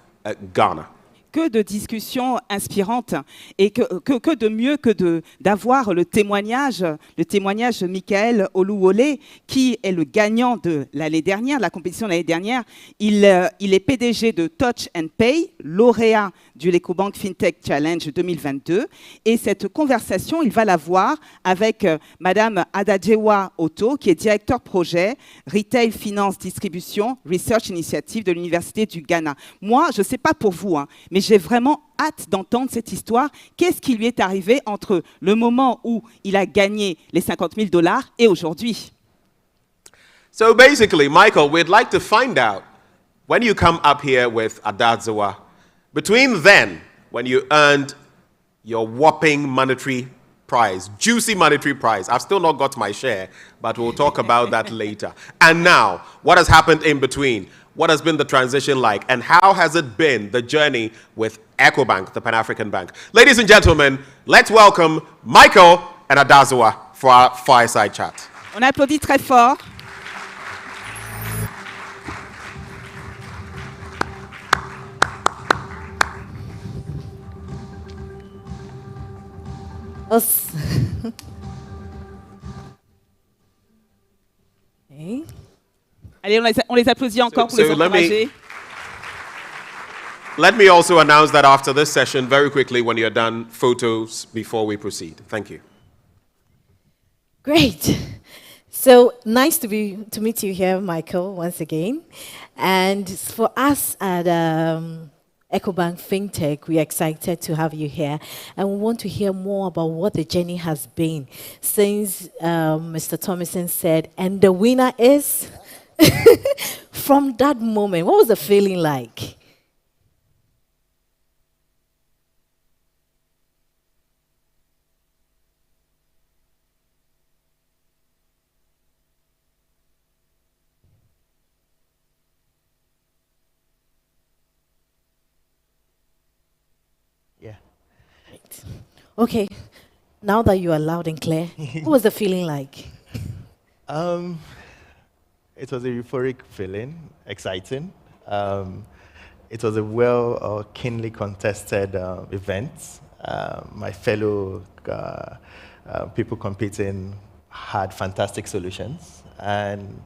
Ghana. Que de discussions inspirantes et que de mieux que d'avoir le témoignage de Michael Oluwole, qui est le gagnant de l'année dernière, de la compétition de l'année dernière. Il est PDG de Touch and Pay, lauréat du Ecobank Fintech Challenge 2022. Et cette conversation, il va l'avoir avec Madame Adajewa Oto, qui est directeur projet Retail Finance Distribution Research Initiative de l'Université du Ghana. Moi, je ne sais pas pour vous, mais j'ai vraiment hâte d'entendre cette histoire. Qu'est-ce qui lui est arrivé entre le moment où il a gagné les $50 000 et aujourd'hui? So basically, Michael, we'd like to find out, when you come up here with Adazawa, between then, when you earned your whopping monetary prize, juicy monetary prize, I've still not got my share, but we'll talk about that later. And now, what has happened in between? What has been the transition like? And how has it been, the journey with Ecobank, the Pan-African Bank? Ladies and gentlemen, let's welcome Michael and Adazawa for our fireside chat. On applaudit très fort. Hey. Allez, on les applaudit encore pour les encourager. Let me also announce that after this session, very quickly, when you're done, photos before we proceed. Thank you. Great. So nice to meet you here, Michael, once again. And for us at Ecobank Fintech. We're excited to have you here, and we want to hear more about what the journey has been since Mr. Thomason said, and the winner is. From that moment, what was the feeling like? Yeah. Right. Okay, now that you are loud and clear, what was the feeling like? It was a euphoric feeling, exciting. It was a well keenly contested event. My fellow people competing had fantastic solutions. And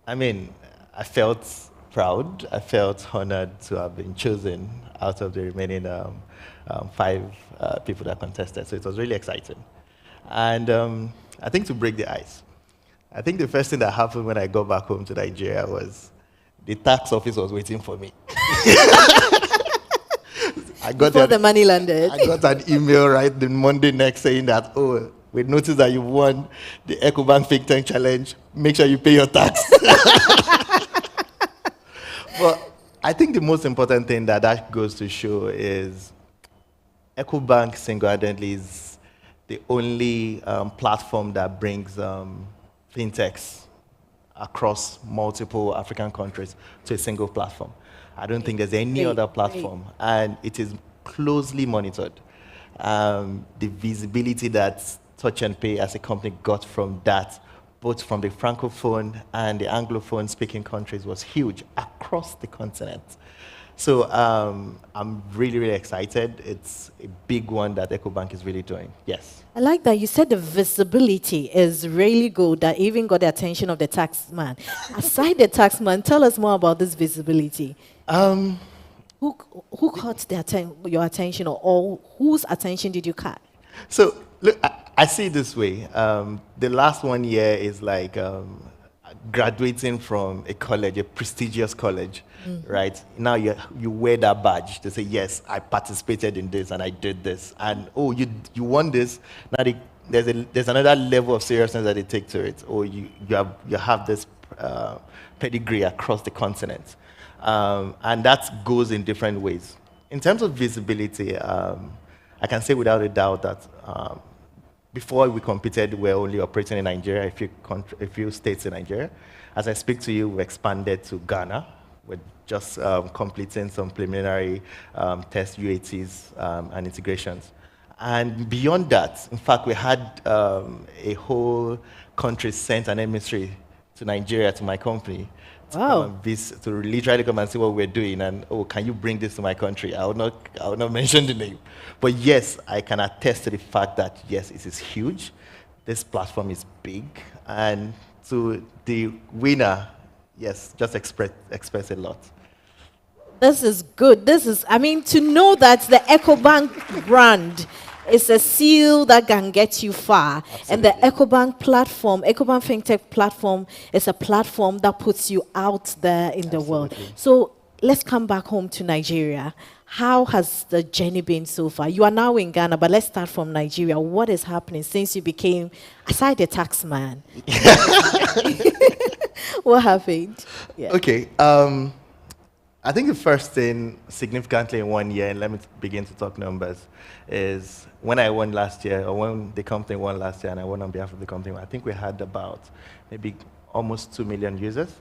I mean, I felt proud. I felt honored to have been chosen out of the remaining 5 people that contested. So it was really exciting. And I think to break the ice, I think the first thing that happened when I got back home to Nigeria was the tax office was waiting for me. Before the money landed. I got an email right the Monday next saying that, oh, we noticed that you won the Ecobank Fintech Challenge. Make sure you pay your tax. But I think the most important thing that goes to show is Ecobank single-handedly is the only platform that brings fintechs across multiple African countries to a single platform. I don't think there's any other platform, and it is closely monitored. The visibility that Touch and Pay as a company got from that, both from the Francophone and the Anglophone speaking countries, was huge across the continent. So I'm really, really excited. It's a big one that Ecobank is really doing. Yes. I like that you said the visibility is really good, that even got the attention of the taxman. Aside the taxman, tell us more about this visibility. Who caught your attention, or whose attention did you catch? So look, I see it this way. The last 1 year is like graduating from a college, a prestigious college, right? Now you wear that badge to say, yes, I participated in this and I did this. And, oh, you won this. Now there's another level of seriousness that they take to it. Or you have this pedigree across the continent. And that goes in different ways. In terms of visibility, I can say without a doubt that before we competed, we were only operating in Nigeria, a few states in Nigeria. As I speak to you, we expanded to Ghana. We're just completing some preliminary test UATs and integrations. And beyond that, in fact, we had a whole country sent an emissary to Nigeria, to my company, to literally come and see what we're doing. And, oh, can you bring this to my country? I will not mention the name. But yes, I can attest to the fact that, yes, it is huge. This platform is big. And to the winner, yes, just express a lot. This is good. I mean, to know that the Ecobank brand is a seal that can get you far. Absolutely. And the Ecobank platform, Ecobank Fintech platform, is a platform that puts you out there in the world. So let's come back home to Nigeria. How has the journey been so far? You are now in Ghana, but let's start from Nigeria. What is happening since you became, aside the tax man? What happened? Yeah. Okay. I think the first thing significantly in 1 year, and let me begin to talk numbers, is when I won last year, or when the company won last year and I won on behalf of the company, I think we had about maybe almost 2 million users.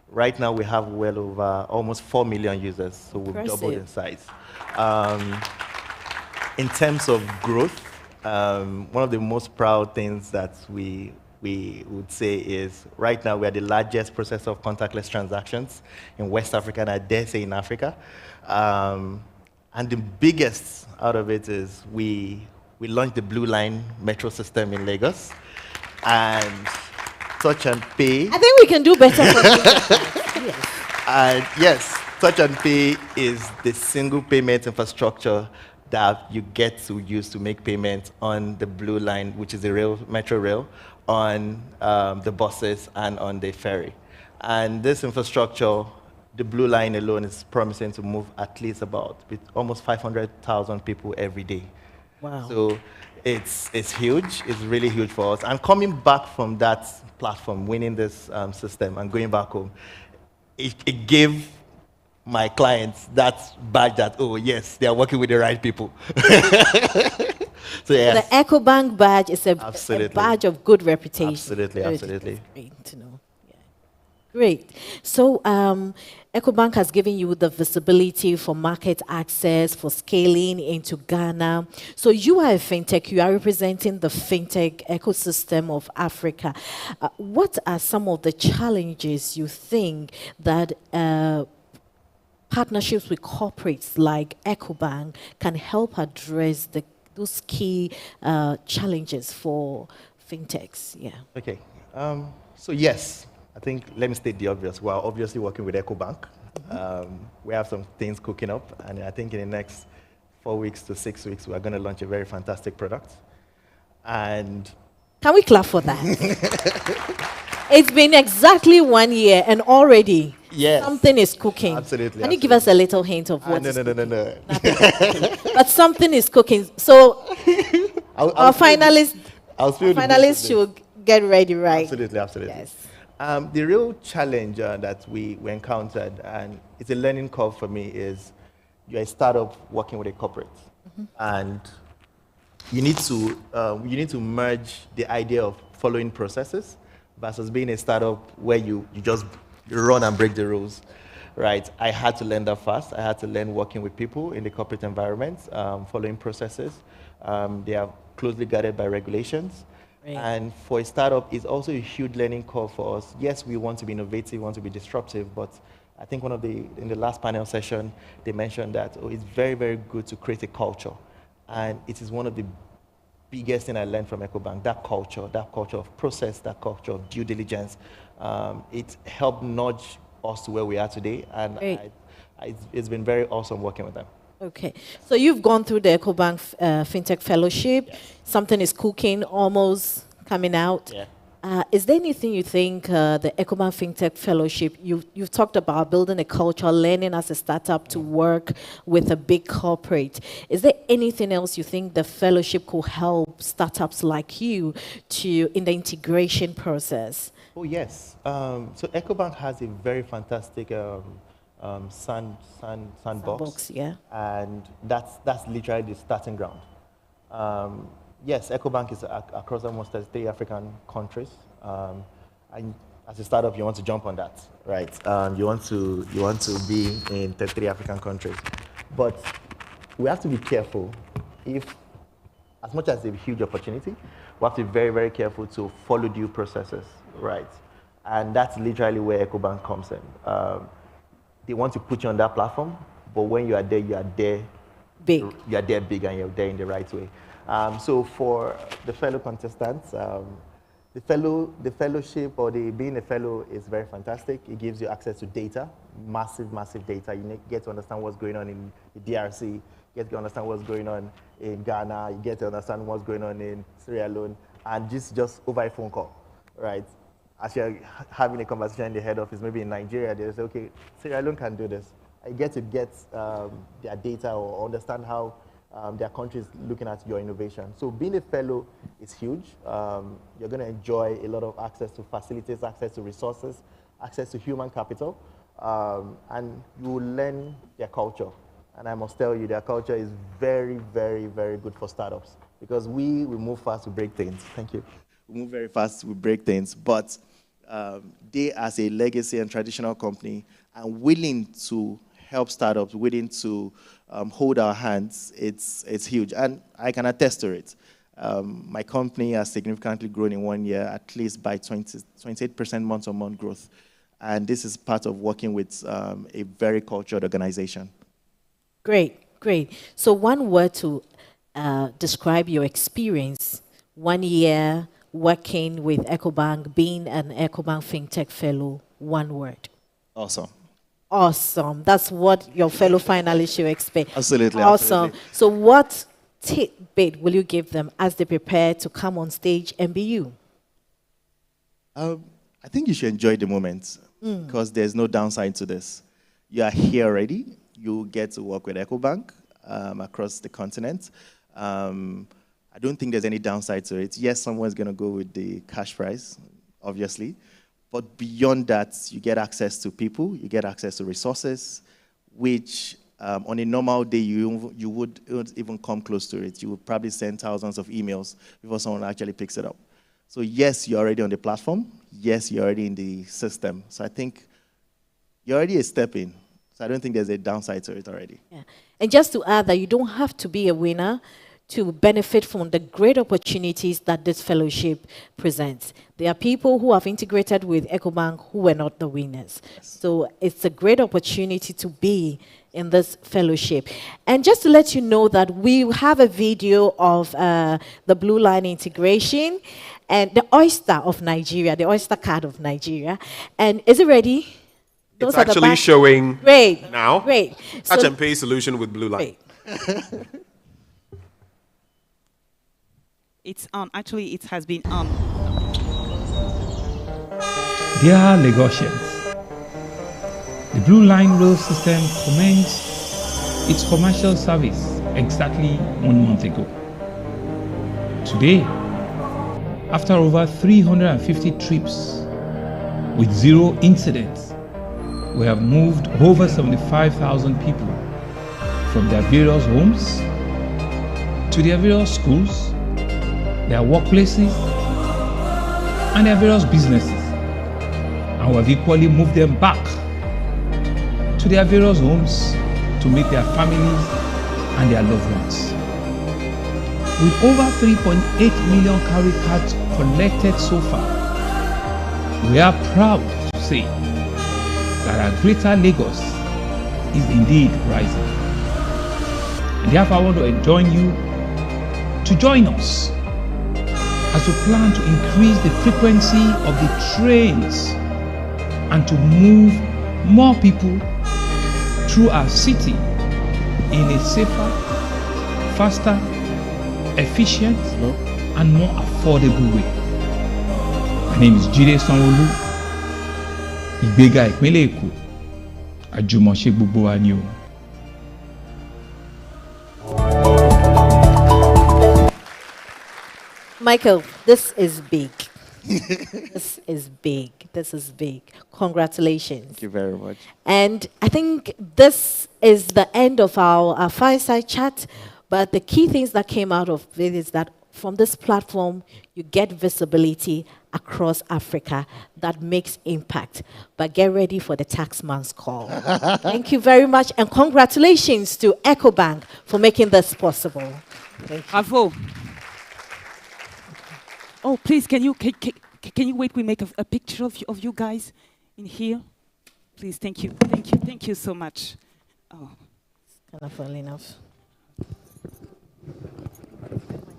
Right now we have well over almost 4 million users, so we've doubled in size. In terms of growth, one of the most proud things that we would say is right now we are the largest processor of contactless transactions in West Africa, and I dare say in Africa. And the biggest out of it is we launched the Blue Line metro system in Lagos, and Touch and Pay. I think we can do better for you. Yes. And yes, Touch and Pay is the single payment infrastructure that you get to use to make payments on the Blue Line, which is the metro rail, on the buses and on the ferry. And this infrastructure the blue line alone is promising to move at least about almost 500,000 people every day. Wow. So it's huge. It's really huge for us. And coming back from that platform, winning this system and going back home, it gave my clients that badge that, oh yes, they are working with the right people. So yes. The Ecobank badge is a badge of good reputation. Absolutely, absolutely. That's great to know. Yeah. Great. So Ecobank has given you the visibility for market access, for scaling into Ghana. So you are a fintech. You are representing the fintech ecosystem of Africa. What are some of the challenges you think that partnerships with corporates like Ecobank can help address those key challenges for fintechs? Yeah. Okay. So yes, I think let me state the obvious. We're obviously working with Ecobank. We have some things cooking up, and I think in the next 4 weeks to 6 weeks, we're going to launch a very fantastic product. And can we clap for that? It's been exactly 1 year, and already something is cooking. Absolutely. Can you give us a little hint of what? No. But something is cooking. So our finalists should get ready, right? Absolutely. Yes. The real challenge that we encountered, and it's a learning curve for me, is you're a startup working with a corporate, and you need to merge the idea of following processes versus being a startup where you just run and break the rules, right? I had to learn that fast. I had to learn working with people in the corporate environment, following processes. They are closely guarded by regulations. Right. And for a startup, it's also a huge learning curve for us. Yes, we want to be innovative, we want to be disruptive, but I think in the last panel session, they mentioned that it's very, very good to create a culture. And it is one of the biggest things I learned from Ecobank, that culture of process, that culture of due diligence. It helped nudge us to where we are today, and it's been very awesome working with them. Okay, so you've gone through the Ecobank Fintech Fellowship. Yes. Something is cooking, almost coming out. Yeah. Is there anything you think the Ecobank Fintech Fellowship, you've talked about building a culture, learning as a startup to work with a big corporate. Is there anything else you think the fellowship could help startups like you in the integration process? Oh, yes. So Ecobank has a very fantastic sandbox, yeah, and that's literally the starting ground. Yes, Ecobank is across almost 33 African countries, and as a startup, you want to jump on that, right? You want to be in 33 African countries, but we have to be careful. As much as it's a huge opportunity, we have to be very, very careful to follow due processes, right? And that's literally where Ecobank comes in. They want to put you on that platform, but when you are there big. You are there big, and you're there in the right way. So for the fellow contestants, the fellowship or being a fellow is very fantastic. It gives you access to data, massive data. You get to understand what's going on in the DRC, you get to understand what's going on in Ghana, you get to understand what's going on in Sierra Leone, and just over a phone call, right? As you're having a conversation in the head office, maybe in Nigeria, they say, okay, Sierra Leone can do this. I get to get their data or understand how their country is looking at your innovation. So being a fellow is huge. You're going to enjoy a lot of access to facilities, access to resources, access to human capital, and you will learn their culture. And I must tell you, their culture is very, very, very good for startups, because we move fast, we break things. Thank you. We move very fast, we break things, but they, as a legacy and traditional company, are willing to help startups, willing to hold our hands. It's huge, and I can attest to it. My company has significantly grown in 1 year, at least by 28% month-on-month growth, and this is part of working with a very cultured organization. Great. So one word to describe your experience, 1 year working with Ecobank, being an Ecobank Fintech Fellow, one word. Awesome. That's what your fellow finalists should expect. Absolutely. Awesome. So what tidbit will you give them as they prepare to come on stage and be you? I think you should enjoy the moment, because there's no downside to this. you are here already. You get to work with Ecobank across the continent. I don't think there's any downside to it. Yes, someone's going to go with the cash prize, obviously. But beyond that, you get access to people, you get access to resources, which on a normal day, you wouldn't even come close to it. You would probably send thousands of emails before someone actually picks it up. So yes, you're already on the platform. Yes, you're already in the system. So I think you're already a step in. So I don't think there's a downside to it already. Yeah. And just to add that you don't have to be a winner to benefit from the great opportunities that this fellowship presents. There are people who have integrated with Ecobank who were not the winners. Yes. So it's a great opportunity to be in this fellowship. And just to let you know that we have a video of the Blue Line integration and the Oyster of Nigeria, the Oyster card of Nigeria. And is it ready? It's actually showing now. Great. Touch and pay solution with Blue Line. It's on. Actually, it has been on. Dear Lagosians, the Blue Line rail system commenced its commercial service exactly 1 month ago. Today, after over 350 trips with 0 incidents, we have moved over 75,000 people from their various homes to their various schools, their workplaces, and their various businesses. And we have equally moved them back to their various homes to meet their families and their loved ones. With over 3.8 million carry cards collected so far, we are proud to say that our greater Lagos is indeed rising. And therefore I want to join you to join us as we plan to increase the frequency of the trains and to move more people through our city in a safer, faster, efficient, and more affordable way. My name is Jide Sanwo-Olu, Ìgbéga Ìpínlẹ̀ Èkó, àjùmọ̀ṣe gbogbo wa ni o. Michael, this is big. This is big. This is big. Congratulations. Thank you very much. And I think this is the end of our fireside chat. But the key things that came out of it is that from this platform, you get visibility across Africa that makes impact. But get ready for the taxman's call. Thank you very much. And congratulations to Ecobank for making this possible. Thank you. Bravo. Oh, please, can you wait? We make a picture of you guys in here. Please, thank you so much. Oh, it's kind of well enough.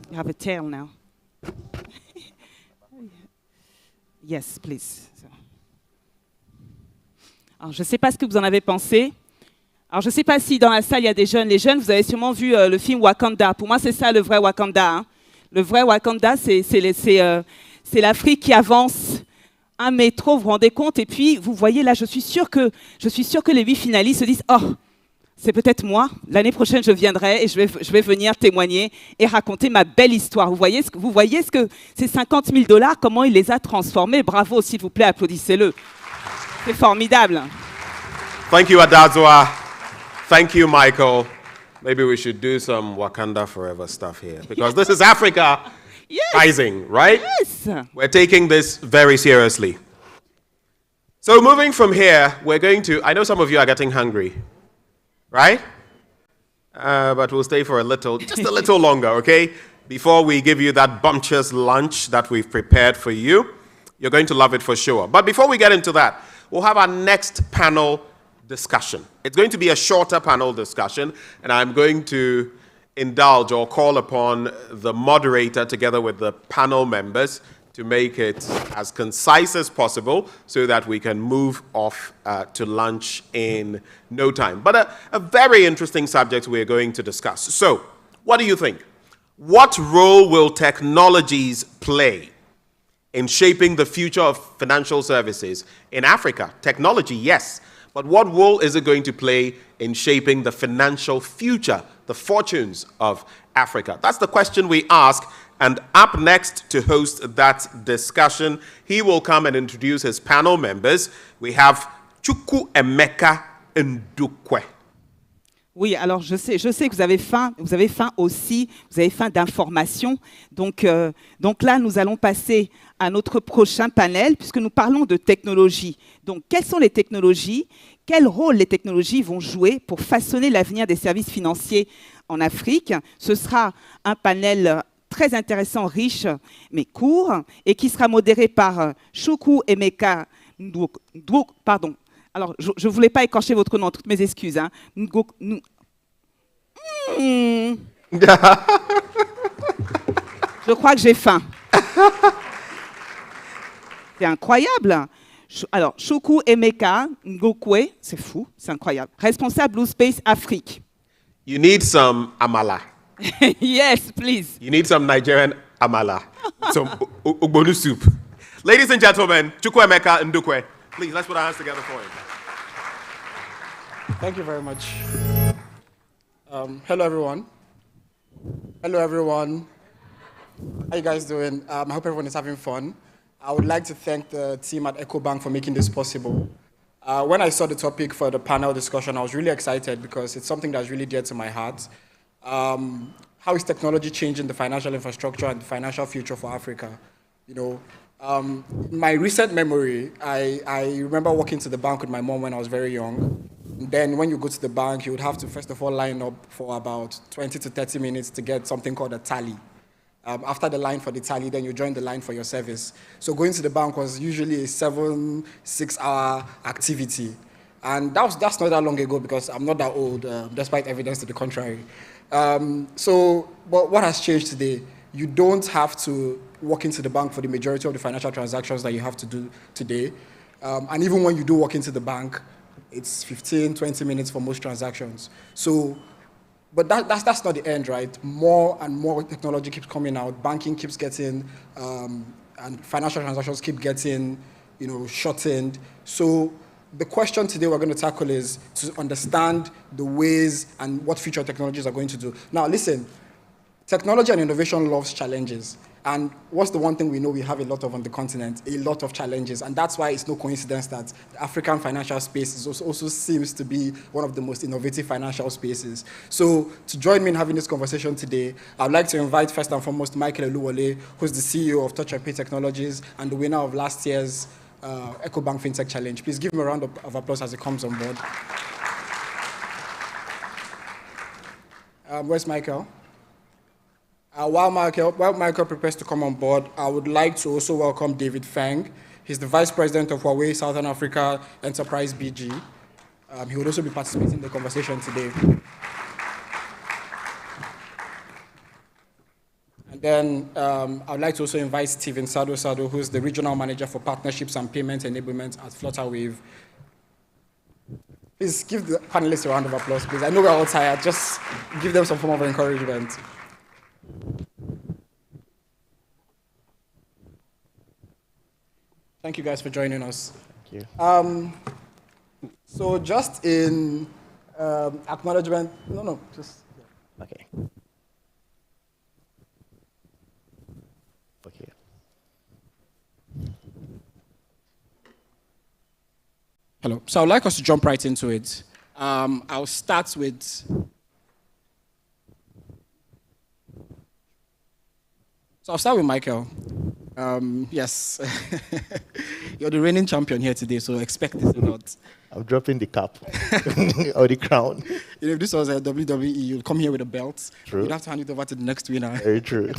You have a tail now. Yes, please. So. Alors, je ne sais pas ce que vous en avez pensé. Alors, je ne sais pas si dans la salle, il y a des jeunes. Les jeunes, vous avez sûrement vu le film Wakanda. Pour moi, c'est ça le vrai Wakanda. Hein. Le vrai Wakanda, c'est l'Afrique qui avance un métro, vous vous rendez compte. Et puis, vous voyez là, je suis sûr que les 8 finalistes se disent « Oh, c'est peut-être moi. L'année prochaine, je viendrai et je vais venir témoigner et raconter ma belle histoire. » Vous voyez ce que ces $50 000, comment il les a transformés. Bravo, s'il vous plaît, applaudissez-le. C'est formidable. Thank you, Adazwa. Thank you, Michael. Maybe we should do some Wakanda Forever stuff here because this is Africa rising, right? Yes. We're taking this very seriously. So moving from here, we're going to, I know some of you are getting hungry, right? But we'll stay for just a little longer, okay? Before we give you that bumptious lunch that we've prepared for you. You're going to love it for sure. But before we get into that, we'll have our next panel discussion. It's going to be a shorter panel discussion, and I'm going to indulge or call upon the moderator together with the panel members to make it as concise as possible so that we can move off to lunch in no time. But a very interesting subject we're going to discuss. So, what do you think? What role will technologies play in shaping the future of financial services in Africa? Technology, yes. But what role is it going to play in shaping the financial future, the fortunes of Africa? That's the question we ask. And up next to host that discussion, he will come and introduce his panel members. We have Chukwuemeka Ndukwe. Oui, alors je sais que vous avez faim aussi, vous avez faim d'informations. Donc là, nous allons passer à notre prochain panel, puisque nous parlons de technologie. Donc, quelles sont les technologies? Quel rôle les technologies vont jouer pour façonner l'avenir des services financiers en Afrique? Ce sera un panel très intéressant, riche, mais court, et qui sera modéré par Chukwuemeka Ndukwe, pardon. Alors, je ne voulais pas écorcher votre nom, toutes mes excuses. Hein. Je crois que j'ai faim. C'est incroyable. Alors, Chukwuemeka Ndukwe, c'est fou, c'est incroyable. Responsable Blue Space Afrique. You need some amala. Yes, please. You need some Nigerian amala, some ogbonu soup. Ladies and gentlemen, Chukwuemeka Ndukwe. Please, let's put our hands together for him. Thank you very much. Hello, everyone. Hello, everyone. How you guys doing? I hope everyone is having fun. I would like to thank the team at Ecobank for making this possible. When I saw the topic for the panel discussion, I was really excited because it's something that's really dear to my heart. How is technology changing the financial infrastructure and the financial future for Africa? You know, my recent memory, I remember walking to the bank with my mom when I was very young. Then when you go to the bank, you would have to first of all line up for about 20 to 30 minutes to get something called a tally. After the line for the tally, then you join the line for your service. So going to the bank was usually a 6-hour activity. And that's not that long ago because I'm not that old, despite evidence to the contrary. So what has changed today? You don't have to walk into the bank for the majority of the financial transactions that you have to do today. And even when you do walk into the bank, it's 15, 20 minutes for most transactions. So, but that's not the end, right? More and more technology keeps coming out. Banking keeps getting, and financial transactions keep getting, shortened. So the question today we're going to tackle is to understand the ways and what future technologies are going to do. Now, listen, technology and innovation loves challenges. And what's the one thing we know we have a lot of on the continent? A lot of challenges. And that's why it's no coincidence that the African financial space also seems to be one of the most innovative financial spaces. So to join me in having this conversation today, I'd like to invite first and foremost Michael Oluwole, who's the CEO of Touch and Pay Technologies and the winner of last year's Ecobank Fintech Challenge. Please give him a round of applause as he comes on board. Where's Michael? While Michael prepares to come on board, I would like to also welcome David Fang. He's the Vice President of Huawei Southern Africa Enterprise BG. He would also be participating in the conversation today. And then I would like to also invite Steven Sado, who's the Regional Manager for Partnerships and Payment Enablement at Flutterwave. Please give the panelists a round of applause, please. I know we're all tired. Just give them some form of encouragement. Thank you guys for joining us. Thank you. So just in acknowledgement, okay. Okay. Hello. So I'd like us to jump right into it. I'll start with Michael. Yes, you're the reigning champion here today, so expect this a lot. I'm dropping the cap or the crown. If this was a WWE, you'd come here with a belt. True. You'd have to hand it over to the next winner. Very true.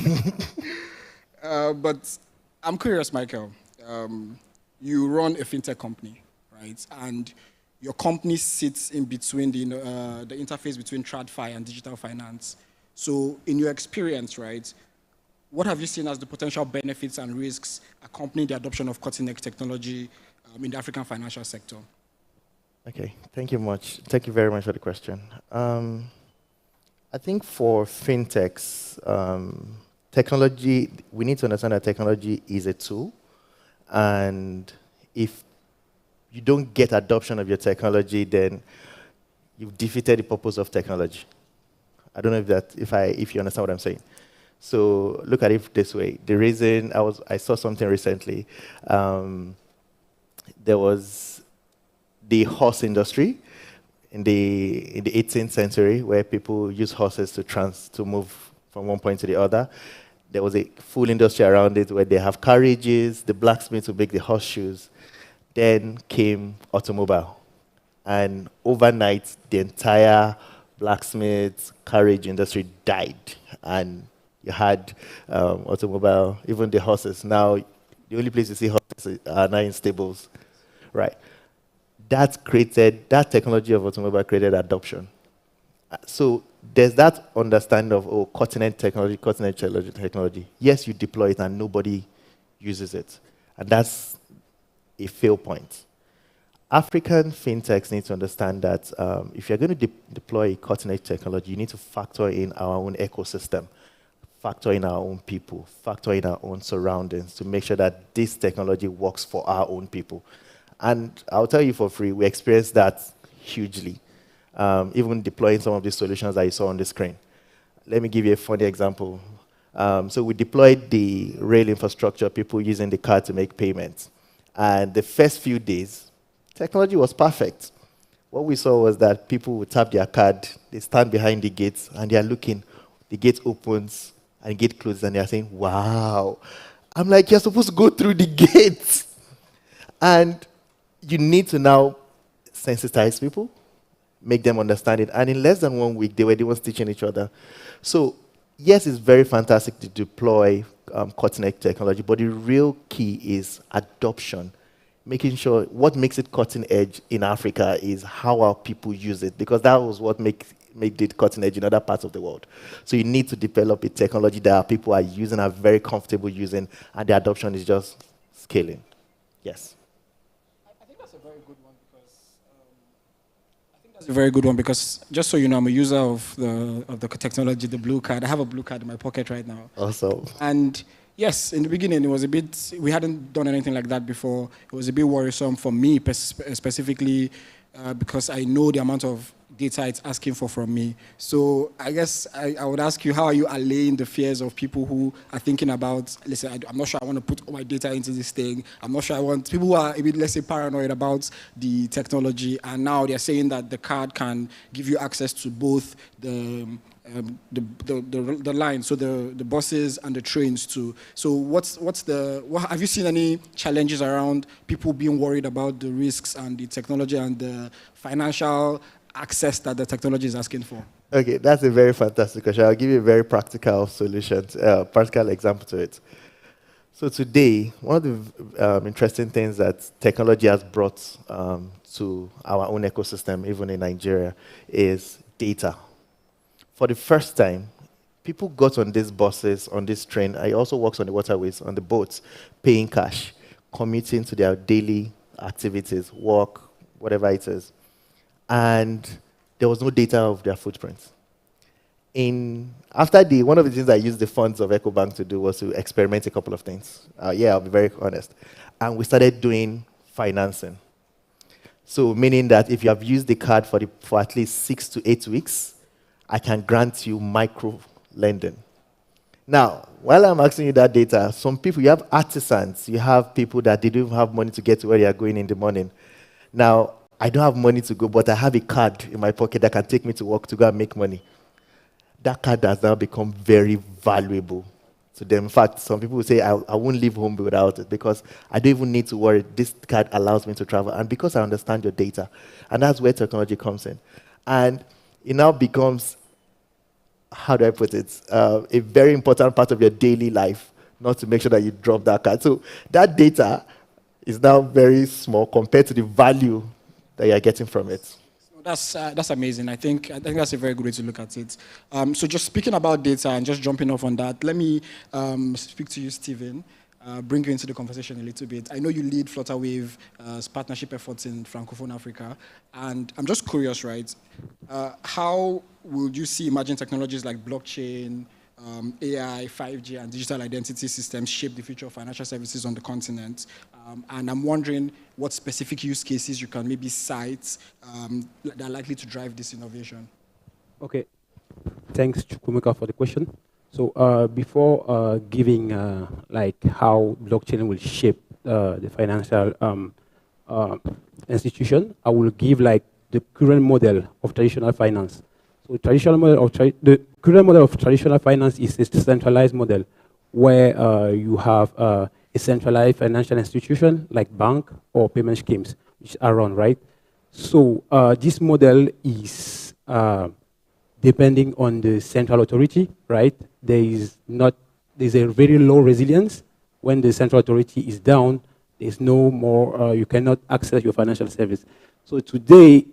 But I'm curious, Michael. You run a fintech company, right? And your company sits in between the interface between TradFi and digital finance. So in your experience, right, what have you seen as the potential benefits and risks accompanying the adoption of cutting-edge technology in the African financial sector? Okay, thank you much. Thank you very much for the question. I think for fintechs, technology, we need to understand that technology is a tool, And if you don't get adoption of your technology, then you've defeated the purpose of technology. I don't know if you understand what I'm saying. So look at it this way. The reason I saw something recently, there was the horse industry in the 18th century, where people use horses to move from one point to the other. There was a full industry around it where they have carriages, the blacksmiths who make the horseshoes. Then came automobile. And overnight, the entire blacksmith carriage industry died. And you had automobile, even the horses. Now, the only place you see horses are now in stables. Right. That technology of automobile created adoption. So there's that understanding of, cutting-edge technology. Yes, you deploy it and nobody uses it. And that's a fail point. African fintechs need to understand that if you're going to deploy cutting-edge technology, you need to factor in our own ecosystem, factor in our own people, factor in our own surroundings to make sure that this technology works for our own people. And I'll tell you for free, we experienced that hugely, even deploying some of these solutions that you saw on the screen. Let me give you a funny example. So we deployed the rail infrastructure, people using the card to make payments. And the first few days, technology was perfect. What we saw was that people would tap their card, they stand behind the gates, and they are looking. The gate opens, and the gate closes, and they are saying, wow. I'm like, you're supposed to go through the gate. And you need to now sensitize people, make them understand it. And in less than 1 week, they were the ones teaching each other. So, yes, it's very fantastic to deploy cutting-edge technology, but the real key is adoption. Making sure what makes it cutting-edge in Africa is how our people use it, because that was what made it cutting-edge in other parts of the world. So you need to develop a technology that our people are using, are very comfortable using, and the adoption is just scaling. Yes. That's a very good one because, just so you know, I'm a user of the technology, the blue card. I have a blue card in my pocket right now. Awesome. And yes, in the beginning, it was a bit, we hadn't done anything like that before. It was a bit worrisome for me specifically because I know the amount of data it's asking for from me. So I guess I would ask you, how are you allaying the fears of people who are thinking about, listen, I'm not sure I want to put all my data into this thing. I'm not sure I want, people who are a bit, let's say, paranoid about the technology, and now they're saying that the card can give you access to both the line, so the buses and the trains too. So have you seen any challenges around people being worried about the risks and the technology and the financial access that the technology is asking for? Okay, that's a very fantastic question. I'll give you a very practical solution, practical example to it. So today, one of the interesting things that technology has brought to our own ecosystem, even in Nigeria, is data. For the first time, people got on these buses, on this train. I also works on the waterways, on the boats, paying cash, commuting to their daily activities, work, whatever it is. And there was no data of their footprints. One of the things I used the funds of Ecobank to do was to experiment a couple of things. I'll be very honest. And we started doing financing. So meaning that if you have used the card for at least 6 to 8 weeks, I can grant you micro lending. Now, while I'm asking you that data, some people, you have artisans, you have people that they don't have money to get to where they are going in the morning. Now, I don't have money to go, but I have a card in my pocket that can take me to work to go and make money. That card has now become very valuable to them. In fact, some people will say, I won't leave home without it because I don't even need to worry. This card allows me to travel. And because I understand your data. And that's where technology comes in. And it now becomes, how do I put it, a very important part of your daily life, not to make sure that you drop that card. So that data is now very small compared to the value that you're getting from it. That's amazing. I think that's a very good way to look at it. So just speaking about data and just jumping off on that, let me speak to you, Stephen, bring you into the conversation a little bit. I know you lead Flutterwave's partnership efforts in Francophone Africa, and I'm just curious, right? How would you see emerging technologies like blockchain, AI, 5G, and digital identity systems shape the future of financial services on the continent. And I'm wondering what specific use cases you can maybe cite that are likely to drive this innovation. Okay, thanks Chukwumeka for the question. So before giving like how blockchain will shape the financial institution, I will give like the current model of traditional finance. So the current model of traditional finance is a centralized model where you have a centralized financial institution like bank or payment schemes which are run, right? So this model is depending on the central authority, right? There's a very low resilience. When the central authority is down, there's no more, you cannot access your financial service. So today,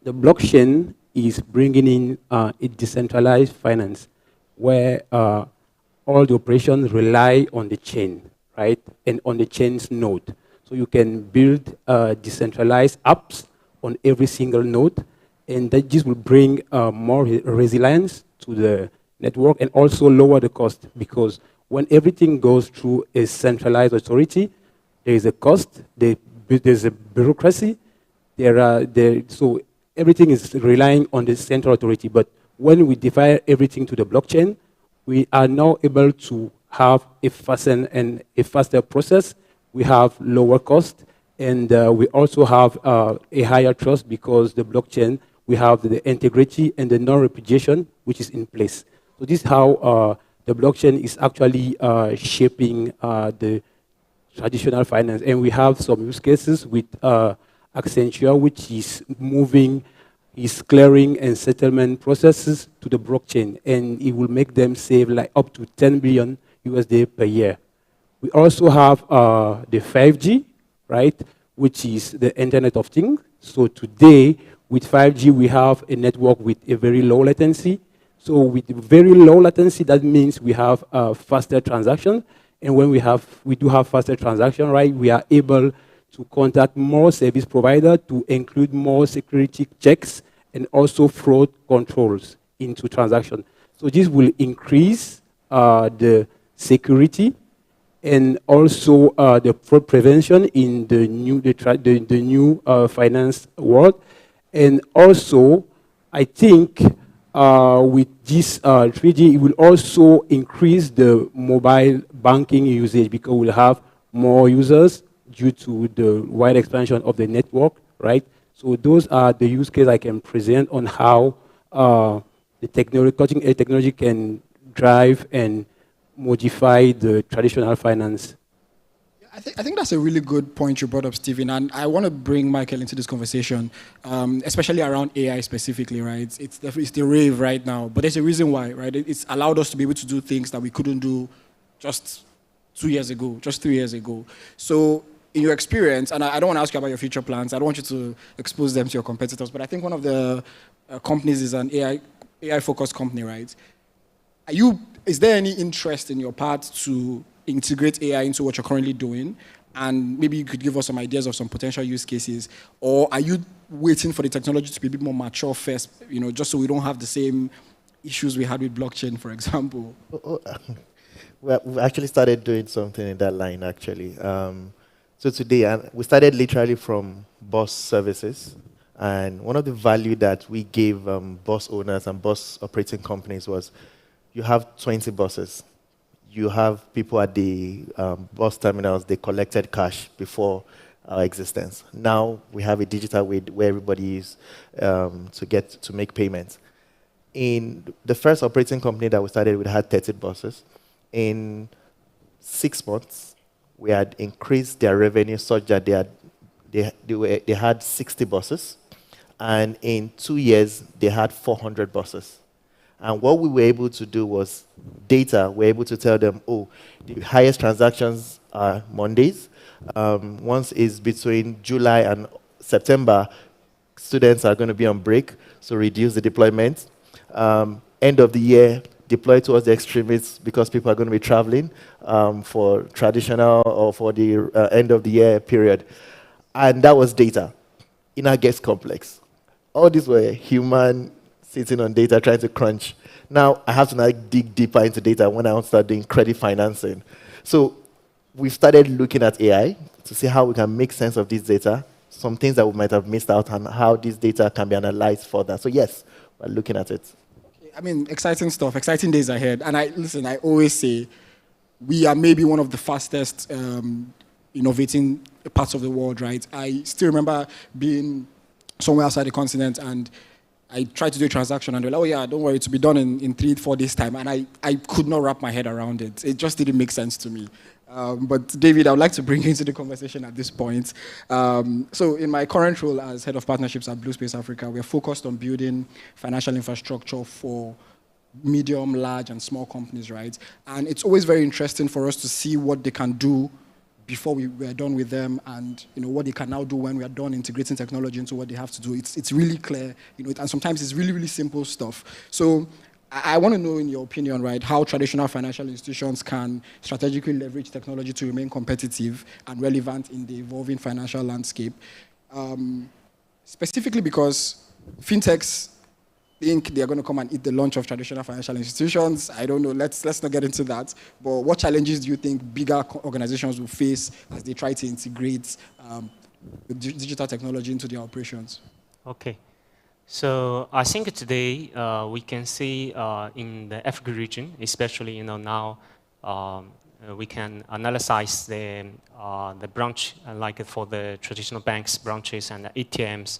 the blockchain is bringing in a decentralized finance where all the operations rely on the chain, right? And on the chain's node. So you can build decentralized apps on every single node, and that just will bring more resilience to the network and also lower the cost, because when everything goes through a centralized authority, there is a cost, there's a bureaucracy, so everything is relying on the central authority. But when we defy everything to the blockchain, we are now able to have a faster process. We have lower cost, and we also have a higher trust, because the blockchain, we have the integrity and the non-repudiation, which is in place. So this is how the blockchain is actually shaping the traditional finance. And we have some use cases with Accenture, which is moving its clearing and settlement processes to the blockchain, and it will make them save like up to 10 billion USD per year. We also have the 5G, right, which is the Internet of Things. So today, with 5G, we have a network with a very low latency. So with very low latency, that means we have faster transaction. And when we do have faster transaction, right, we are able to contact more service provider to include more security checks and also fraud controls into transaction. So this will increase the security and also the fraud prevention in the new finance world. And also, I think with this 3G, it will also increase the mobile banking usage, because we'll have more users due to the wide expansion of the network, right? So those are the use cases I can present on how the cutting-edge technology can drive and modify the traditional finance. I think that's a really good point you brought up, Stephen, and I want to bring Michael into this conversation, especially around AI specifically, right? It's the rave right now, but there's a reason why, right? It's allowed us to be able to do things that we couldn't do just 2 years ago, just 3 years ago. So in your experience, and I don't want to ask you about your future plans, I don't want you to expose them to your competitors, but I think one of the companies is an AI-focused company, right? Is there any interest in your part to integrate AI into what you're currently doing? And maybe you could give us some ideas of some potential use cases. Or are you waiting for the technology to be a bit more mature first, just so we don't have the same issues we had with blockchain, for example? Well, we actually started doing something in that line, actually. So today, we started literally from bus services. And one of the value that we gave bus owners and bus operating companies was, you have 20 buses. You have people at the bus terminals, they collected cash before our existence. Now we have a digital way where everybody is to make payments. In the first operating company that we started, we had 30 buses. In 6 months, we had increased their revenue such that they had 60 buses. And in 2 years, they had 400 buses. And what we were able to do was data. We're able to tell them, oh, the highest transactions are Mondays. Once is between July and September, students are going to be on break, so reduce the deployment. End of the year, deploy towards the extremists because people are going to be traveling for traditional or for the end of the year period. And that was data. It now gets complex. All these were human sitting on data, trying to crunch. Now I have to now dig deeper into data when I want to start doing credit financing. So we've started looking at AI to see how we can make sense of this data, some things that we might have missed out on, how this data can be analyzed further. So yes, we're looking at it. I mean, exciting stuff, exciting days ahead. And I always say we are maybe one of the fastest innovating parts of the world, right? I still remember being somewhere outside the continent and I tried to do a transaction and they're like, oh yeah, don't worry, to be done in 3-4 days time. And I could not wrap my head around it. It just didn't make sense to me. But David, I would like to bring you into the conversation at this point. So in my current role as head of partnerships at Blue Space Africa, we're focused on building financial infrastructure for medium, large, and small companies, right? And it's always very interesting for us to see what they can do before we are done with them, and what they can now do when we are done integrating technology into what they have to do. It's really clear, and sometimes it's really, really simple stuff. So I want to know, in your opinion, right, how traditional financial institutions can strategically leverage technology to remain competitive and relevant in the evolving financial landscape. Specifically because fintechs think they're going to come and eat the lunch of traditional financial institutions. I don't know. Let's not get into that. But what challenges do you think bigger organizations will face as they try to integrate digital technology into their operations? Okay. So I think today we can see in the Africa region, especially now, we can analyze the branch, like for the traditional banks, branches, and ATMs.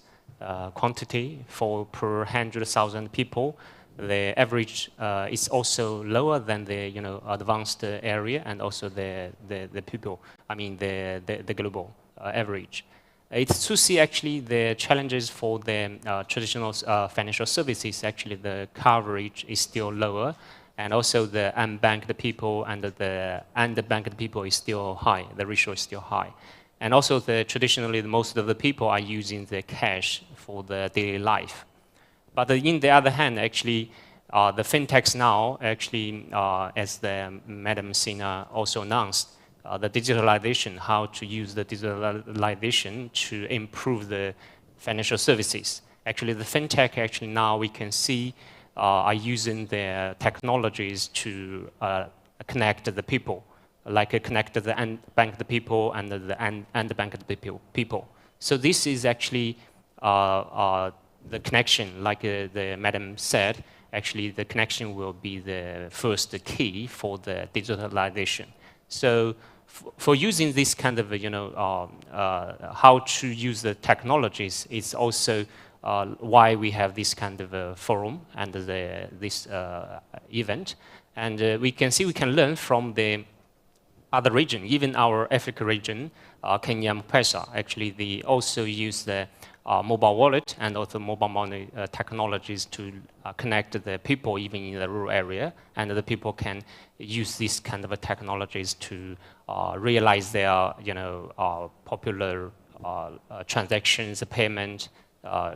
Quantity for per 100,000 people. The average is also lower than the advanced area and also the people. I mean the global average. It's to see actually the challenges for the traditional financial services. Actually, the coverage is still lower, and also the unbanked people and the underbanked people is still high. The ratio is still high. And also, traditionally, most of the people are using the cash for the daily life. But in the other hand, actually, the fintechs now, actually, as the Madam Sina also announced, the digitalization, how to use the digitalization to improve the financial services. Actually, the fintech, actually, now we can see are using the technologies to connect the people. Like connect the unbanked people and the underbanked people. So this is actually the connection, like the madam said. Actually, the connection will be the first key for the digitalization. So for using this kind of how to use the technologies is also why we have this kind of forum and this event, and we can see we can learn from the other region, even our Africa region, Kenya, M-Pesa, actually they also use the mobile wallet and also mobile money technologies to connect the people even in the rural area, and the people can use these kind of technologies to realize their popular transactions, payment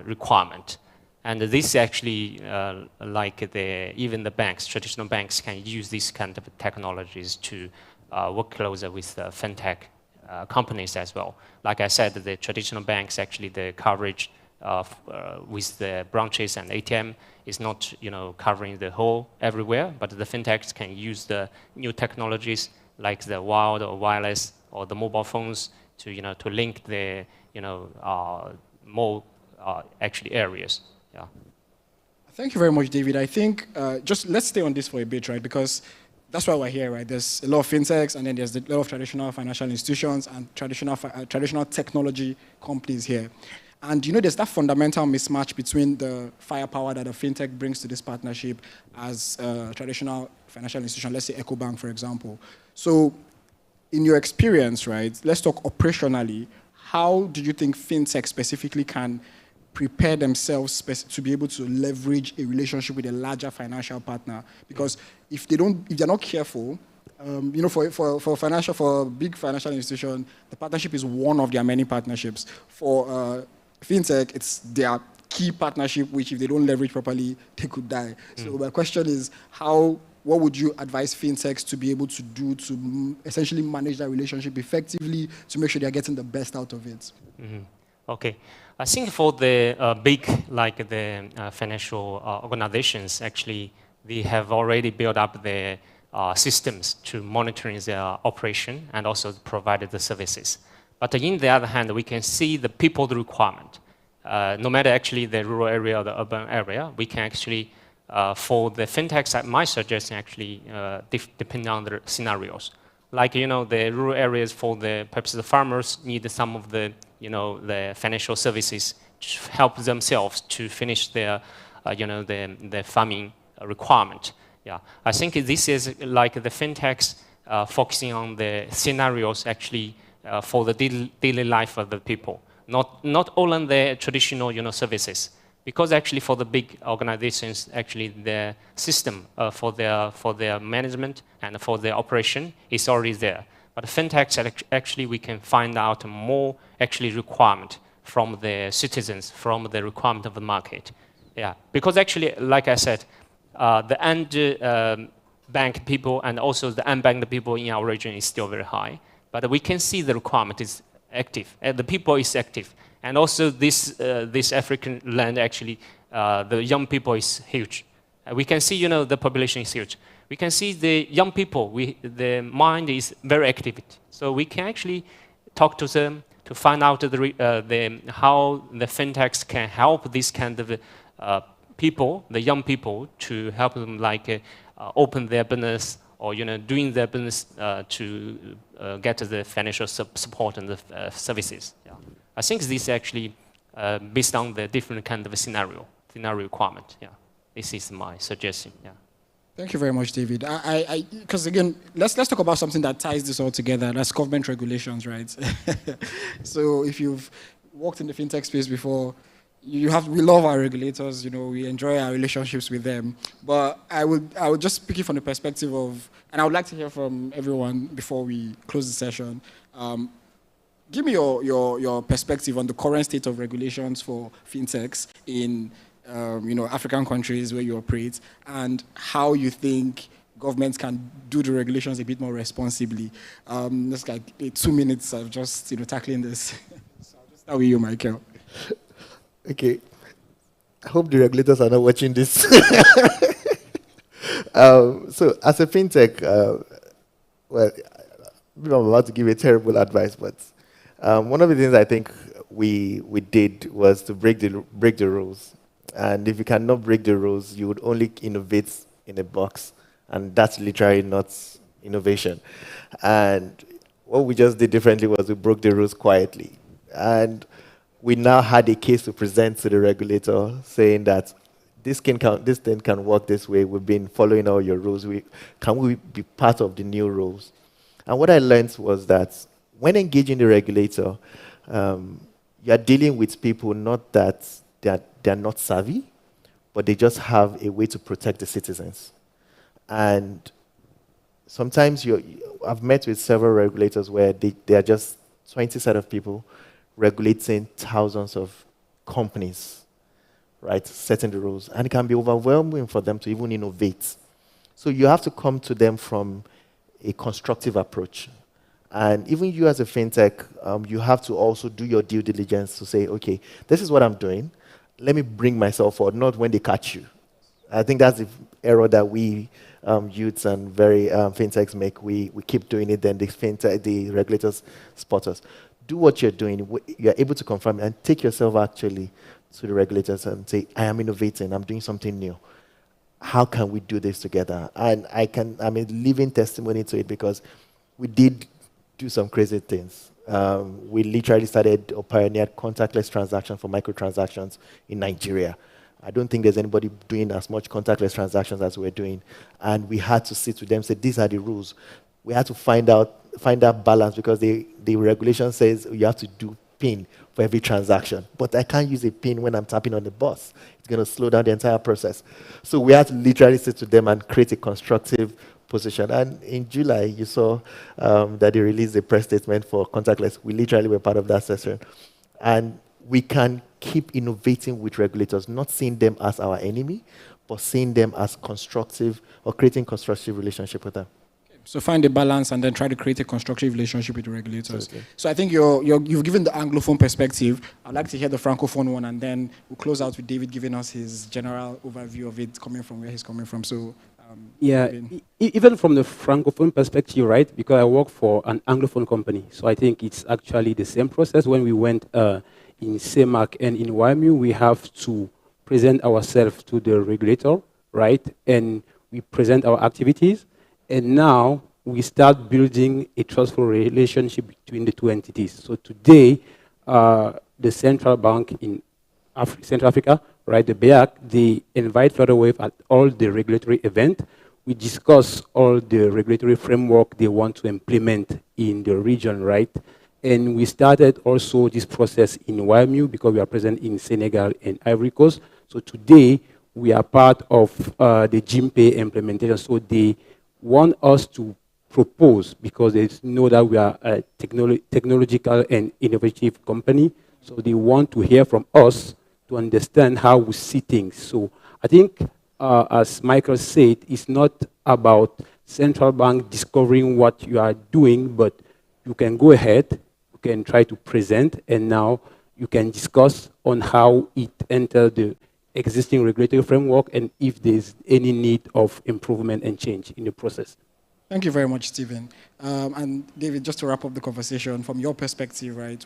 requirement. And this actually, even the banks, traditional banks can use these kind of technologies to work closer with the fintech companies as well. Like I said, the traditional banks, actually the coverage with the branches and ATM is not covering the whole everywhere, but the fintechs can use the new technologies like the wired or wireless or the mobile phones to link the more actually areas. Yeah. Thank you very much, David. I think just let's stay on this for a bit, right? Because that's why we're here, right? There's a lot of fintechs, and then there's a lot of traditional financial institutions and traditional technology companies here. And there's that fundamental mismatch between the firepower that a fintech brings to this partnership as a traditional financial institution, let's say Ecobank, for example. So in your experience, right, let's talk operationally, how do you think fintech specifically can prepare themselves to be able to leverage a relationship with a larger financial partner? Because if they're not careful, for a big financial institution, the partnership is one of their many partnerships. For fintech, it's their key partnership, which if they don't leverage properly, they could die. So my question is, what would you advise fintechs to be able to do to essentially manage that relationship effectively to make sure they're getting the best out of it? Okay. I think for the big, like the financial organizations, actually, they have already built up their systems to monitoring their operation and also provided the services. But on the other hand, we can see the people requirement. No matter actually the rural area or the urban area, we can actually, for the fintechs, my suggestion actually depending on the scenarios. Like, you know, the rural areas for the perhaps the farmers need some of the, you know, the financial services to help themselves to finish their, you know, the farming requirement. Yeah, I think this is like the fintechs focusing on the scenarios actually for the daily life of the people, not all on the traditional, you know, services. Because actually for the big organizations, actually the system for their management and for their operation is already there. But fintechs, actually we can find out more actually requirement from the citizens, from the requirement of the market. Yeah, because actually, like I said, the unbanked people and also the unbanked people in our region is still very high. But we can see the requirement is active, and the people is active. And also this African land actually, the young people is huge. We can see, you know, the population is huge. We can see the young people, the mind is very active. So we can actually talk to them to find out how the fintechs can help this kind of people, the young people, to help them like open their business or, you know, doing their business to get the financial support and the services. Yeah. I think this actually based on the different kind of scenario requirement. Yeah, this is my suggestion. Yeah. Thank you very much, David. Because again, let's talk about something that ties this all together. That's government regulations, right? So if you've worked in the fintech space before, we love our regulators. You know, we enjoy our relationships with them. But I would just speak it from the perspective of, and I would like to hear from everyone before we close the session. Give me your perspective on the current state of regulations for fintechs in you know, African countries where you operate, and how you think governments can do the regulations a bit more responsibly. That's like 2 minutes of just, you know, tackling this. So I'll just start with you, Michael. Okay. I hope the regulators are not watching this. So as a fintech, well, I'm about to give a terrible advice, but one of the things I think we did was to break the rules. And if you cannot break the rules, you would only innovate in a box. And that's literally not innovation. And what we just did differently was we broke the rules quietly. And we now had a case to present to the regulator saying that this thing can work this way. We've been following all your rules. Can we be part of the new rules? And what I learned was that when engaging the regulator, you're dealing with people not that they're not savvy, but they just have a way to protect the citizens. And sometimes I've met with several regulators where they are just 20 set of people regulating thousands of companies, right, setting the rules. And it can be overwhelming for them to even innovate. So you have to come to them from a constructive approach. And even you as a fintech, you have to also do your due diligence to say, okay, this is what I'm doing. Let me bring myself forward, not when they catch you. I think that's the error that we youths and very fintechs make. We keep doing it, then the regulators spot us. Do what you're doing. You're able to confirm and take yourself actually to the regulators and say, I am innovating, I'm doing something new. How can we do this together? And I'm a living testimony to it because we did do some crazy things. We literally started or pioneered contactless transactions for microtransactions in Nigeria. I don't think there's anybody doing as much contactless transactions as we're doing. And we had to sit with them and say, these are the rules. We had to find that balance because the regulation says you have to do PIN for every transaction. But I can't use a PIN when I'm tapping on the bus. It's going to slow down the entire process. So we had to literally sit with them and create a constructive position. And in July, you saw that they released a press statement for contactless. We literally were part of that session. And we can keep innovating with regulators, not seeing them as our enemy, but seeing them as constructive or creating constructive relationship with them. Okay, So find a balance and then try to create a constructive relationship with the regulators. So I think you've given the Anglophone perspective. I'd like to hear the Francophone one, and then we'll close out with David giving us his general overview of it, coming from where he's coming from. So even from the Francophone perspective, right, because I work for an Anglophone company, so I think it's actually the same process. When we went in CEMAC and in WAMU, we have to present ourselves to the regulator, right, and we present our activities, and now we start building a trustful relationship between the two entities. So today, the central bank in Central Africa, right, the BEAC, they invite Flutterwave at all the regulatory events. We discuss all the regulatory framework they want to implement in the region, right? And we started also this process in WAMU because we are present in Senegal and Ivory Coast. So today, we are part of the GIMPE implementation. So they want us to propose, because they know that we are a technological and innovative company. So they want to hear from us to understand how we see things. So I think, as Michael said, it's not about central bank discovering what you are doing, but you can go ahead, you can try to present, and now you can discuss on how it enters the existing regulatory framework and if there's any need of improvement and change in the process. Thank you very much, Stephen. And David, just to wrap up the conversation, from your perspective, right,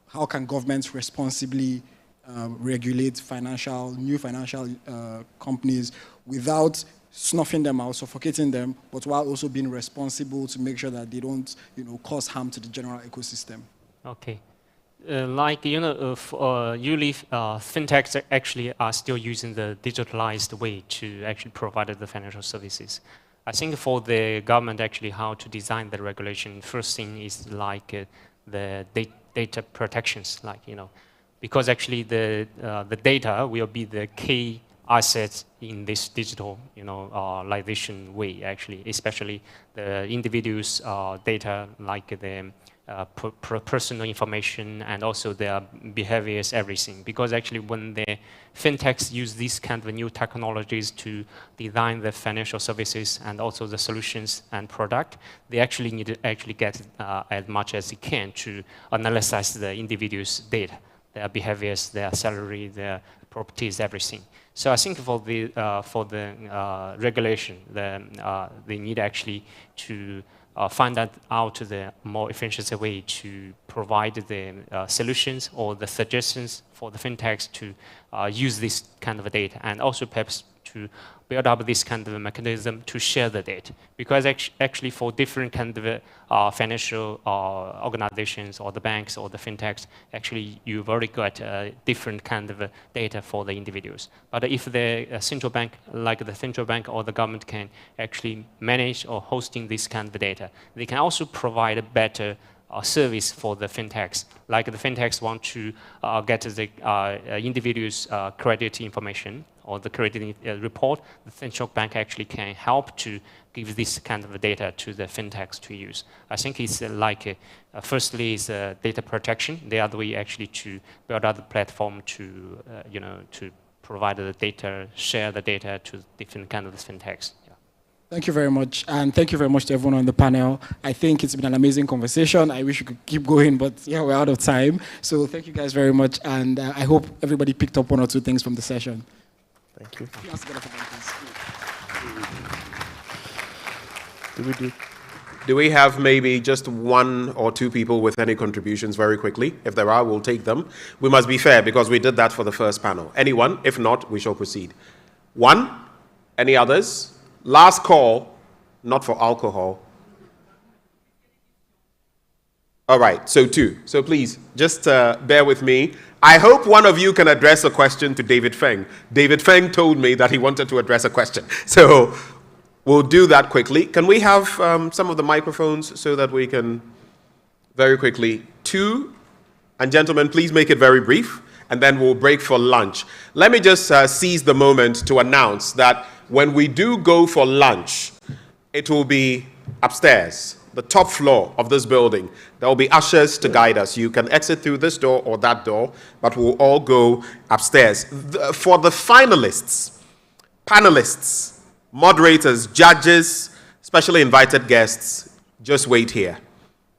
how can governments responsibly regulate new financial companies without snuffing them out, suffocating them, but while also being responsible to make sure that they don't, cause harm to the general ecosystem? Okay. Usually fintechs actually are still using the digitalized way to actually provide the financial services. I think for the government actually how to design the regulation, first thing is like the data protections, because actually the data will be the key assets in this digitalization way, actually, especially the individuals' data, like the personal information and also their behaviors, everything. Because actually when the fintechs use these kind of new technologies to design the financial services and also the solutions and product, they actually need to actually get as much as they can to analyze the individual's data, their behaviors, their salary, their properties, everything. So I think for the regulation, they need actually to find out the more efficient way to provide the solutions or the suggestions for the fintechs to use this kind of data, and also perhaps to build up this kind of a mechanism to share the data. Because actually for different kind of financial organizations or the banks or the fintechs, actually you've already got different kind of data for the individuals. But if the central bank, like the central bank or the government can actually manage or hosting this kind of data, they can also provide a better service for the fintechs. Like the fintechs want to get the individual's credit information or the credit report, the central bank actually can help to give this kind of data to the fintechs to use. I think it's firstly is data protection. The other way actually to build out the platform to to provide the data, share the data to different kind of fintechs. Thank you very much, and thank you very much to everyone on the panel. I think it's been an amazing conversation. I wish we could keep going, but yeah, we're out of time. So thank you guys very much, and I hope everybody picked up one or two things from the session. Thank you. Do we have maybe just one or two people with any contributions very quickly? If there are, we'll take them. We must be fair because we did that for the first panel. Anyone? If not, we shall proceed. One? Any others? Last call, not for alcohol. All right, so two. So please, just bear with me. I hope one of you can address a question to David Feng. David Feng told me that he wanted to address a question. So we'll do that quickly. Can we have some of the microphones so that we can very quickly? Two, and gentlemen, please make it very brief, and then we'll break for lunch. Let me just seize the moment to announce that when we do go for lunch, it will be upstairs, the top floor of this building. There will be ushers to guide us. You can exit through this door or that door, but we'll all go upstairs. For the finalists, panelists, moderators, judges, Specially invited guests, just wait here.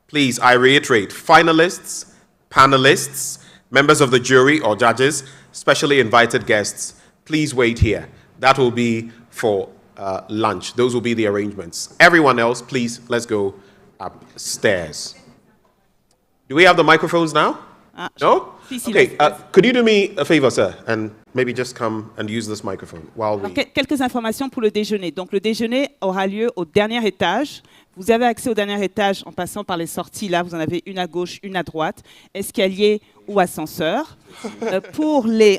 Please, I reiterate, finalists, panelists, members of the jury or judges, specially invited guests, please wait here. That will be for lunch. Those will be the arrangements. Everyone else, please, let's go upstairs. Do we have the microphones now? No? Okay, could you do me a favor, sir, and maybe just come and use this microphone while we... Quelques informations pour le déjeuner. Donc le déjeuner aura lieu au dernier étage. Vous avez accès au dernier étage en passant par les sorties. Là, vous en avez une à gauche, une à droite, escalier ou ascenseur.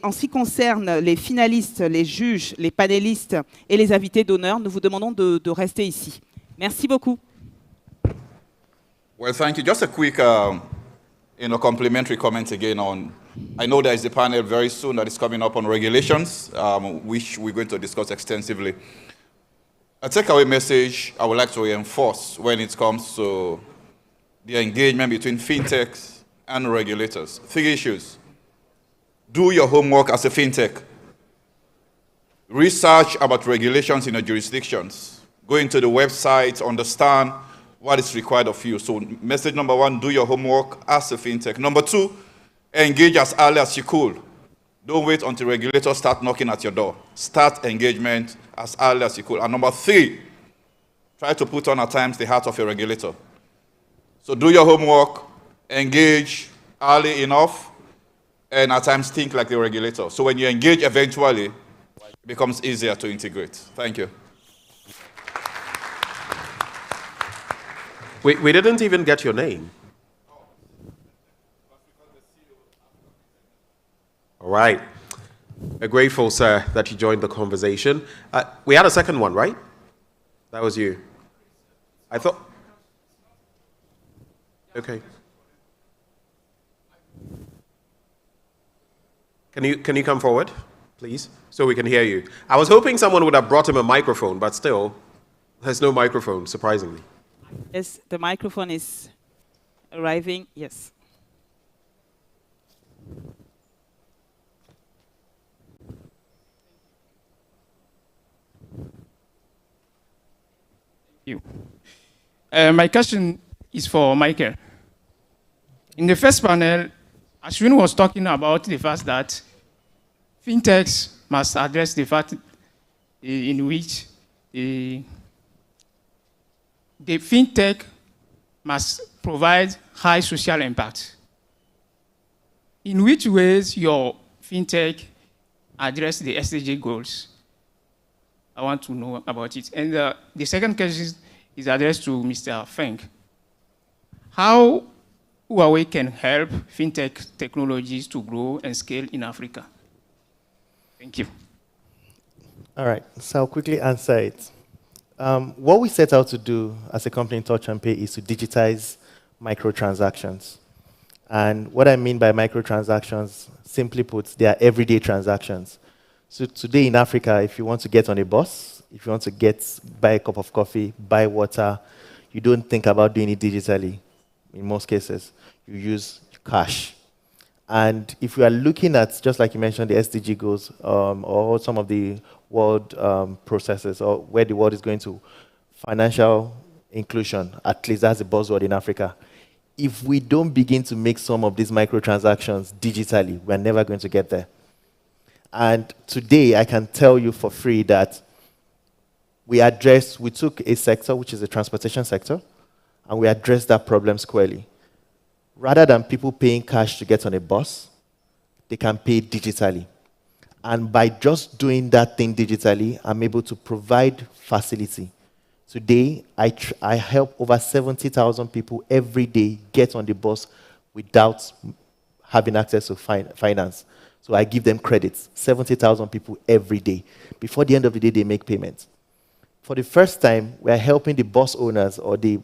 En ce qui concerne les finalistes, les juges, les panélistes et les invités d'honneur, nous vous demandons de rester ici. Merci beaucoup. Well, thank you. Just a quick complimentary comment again on, I know there is a panel very soon that is coming up on regulations, which we're going to discuss extensively. A takeaway message I would like to reinforce when it comes to the engagement between fintechs and regulators. 3 issues. Do your homework as a fintech. Research about regulations in your jurisdictions. Go into the website, understand what is required of you. So message number 1, do your homework as a fintech. Number 2, engage as early as you could. Don't wait until regulators start knocking at your door. Start engagement as early as you could. And number 3, try to put on at times the heart of your regulator. So do your homework, engage early enough, and at times think like the regulator. So when you engage eventually, it becomes easier to integrate. Thank you. We didn't even get your name. All right. We're grateful, sir, that you joined the conversation. We had a second one, right? That was you. I thought... Okay. Can you come forward, please, so we can hear you? I was hoping someone would have brought him a microphone, but still, there's no microphone, surprisingly. Yes, the microphone is arriving. Yes. You. My question is for Michael. In the first panel, Ashwin was talking about the fact that fintechs must address the fact in which the fintech must provide high social impact. In which ways your fintech address the SDG goals? I want to know about it. And the second question is addressed to Mr. Feng. How Huawei can help fintech technologies to grow and scale in Africa? Thank you. All right, so I'll quickly answer it. What we set out to do as a company in Touch and Pay is to digitize microtransactions. And what I mean by microtransactions, simply put, they are everyday transactions. So today in Africa, if you want to get on a bus, if you want to buy a cup of coffee, buy water, you don't think about doing it digitally. In most cases, you use cash. And if we are looking at, just like you mentioned, the SDG goals, or some of the world processes, or where the world is going to, financial inclusion, at least that's a buzzword in Africa. If we don't begin to make some of these microtransactions digitally, we're never going to get there. And today, I can tell you for free that we took a sector, which is the transportation sector, and we addressed that problem squarely. Rather than people paying cash to get on a bus, they can pay digitally. And by just doing that thing digitally, I'm able to provide facility. Today, I help over 70,000 people every day get on the bus without having access to finance. So I give them credits, 70,000 people every day. Before the end of the day, they make payments. For the first time, we're helping the bus owners or the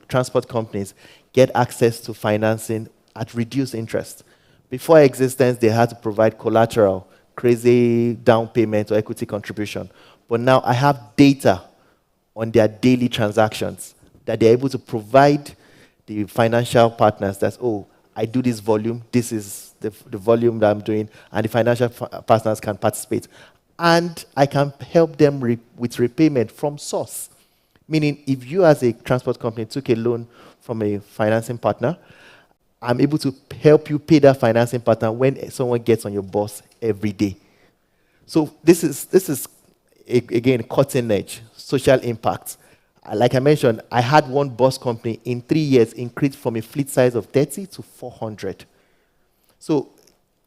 transport companies get access to financing at reduced interest. Before existence, they had to provide collateral, crazy down payment or equity contribution. But now I have data on their daily transactions that they're able to provide the financial partners that, oh, I do this volume, this is the volume that I'm doing, and the financial partners can participate. And I can help them with repayment from source. Meaning, if you as a transport company took a loan from a financing partner, I'm able to help you pay that financing partner when someone gets on your bus every day. So this is again, cutting edge, social impact. Like I mentioned, I had one bus company in 3 years increase from a fleet size of 30 to 400. So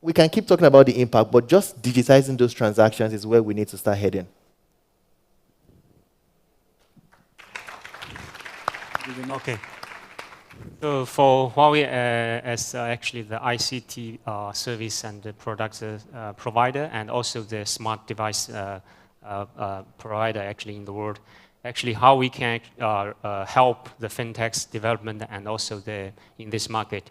we can keep talking about the impact, but just digitizing those transactions is where we need to start heading. Okay. So for Huawei as actually the ICT service and the product provider, and also the smart device provider actually in the world, actually how we can help the fintech's development and also in this market.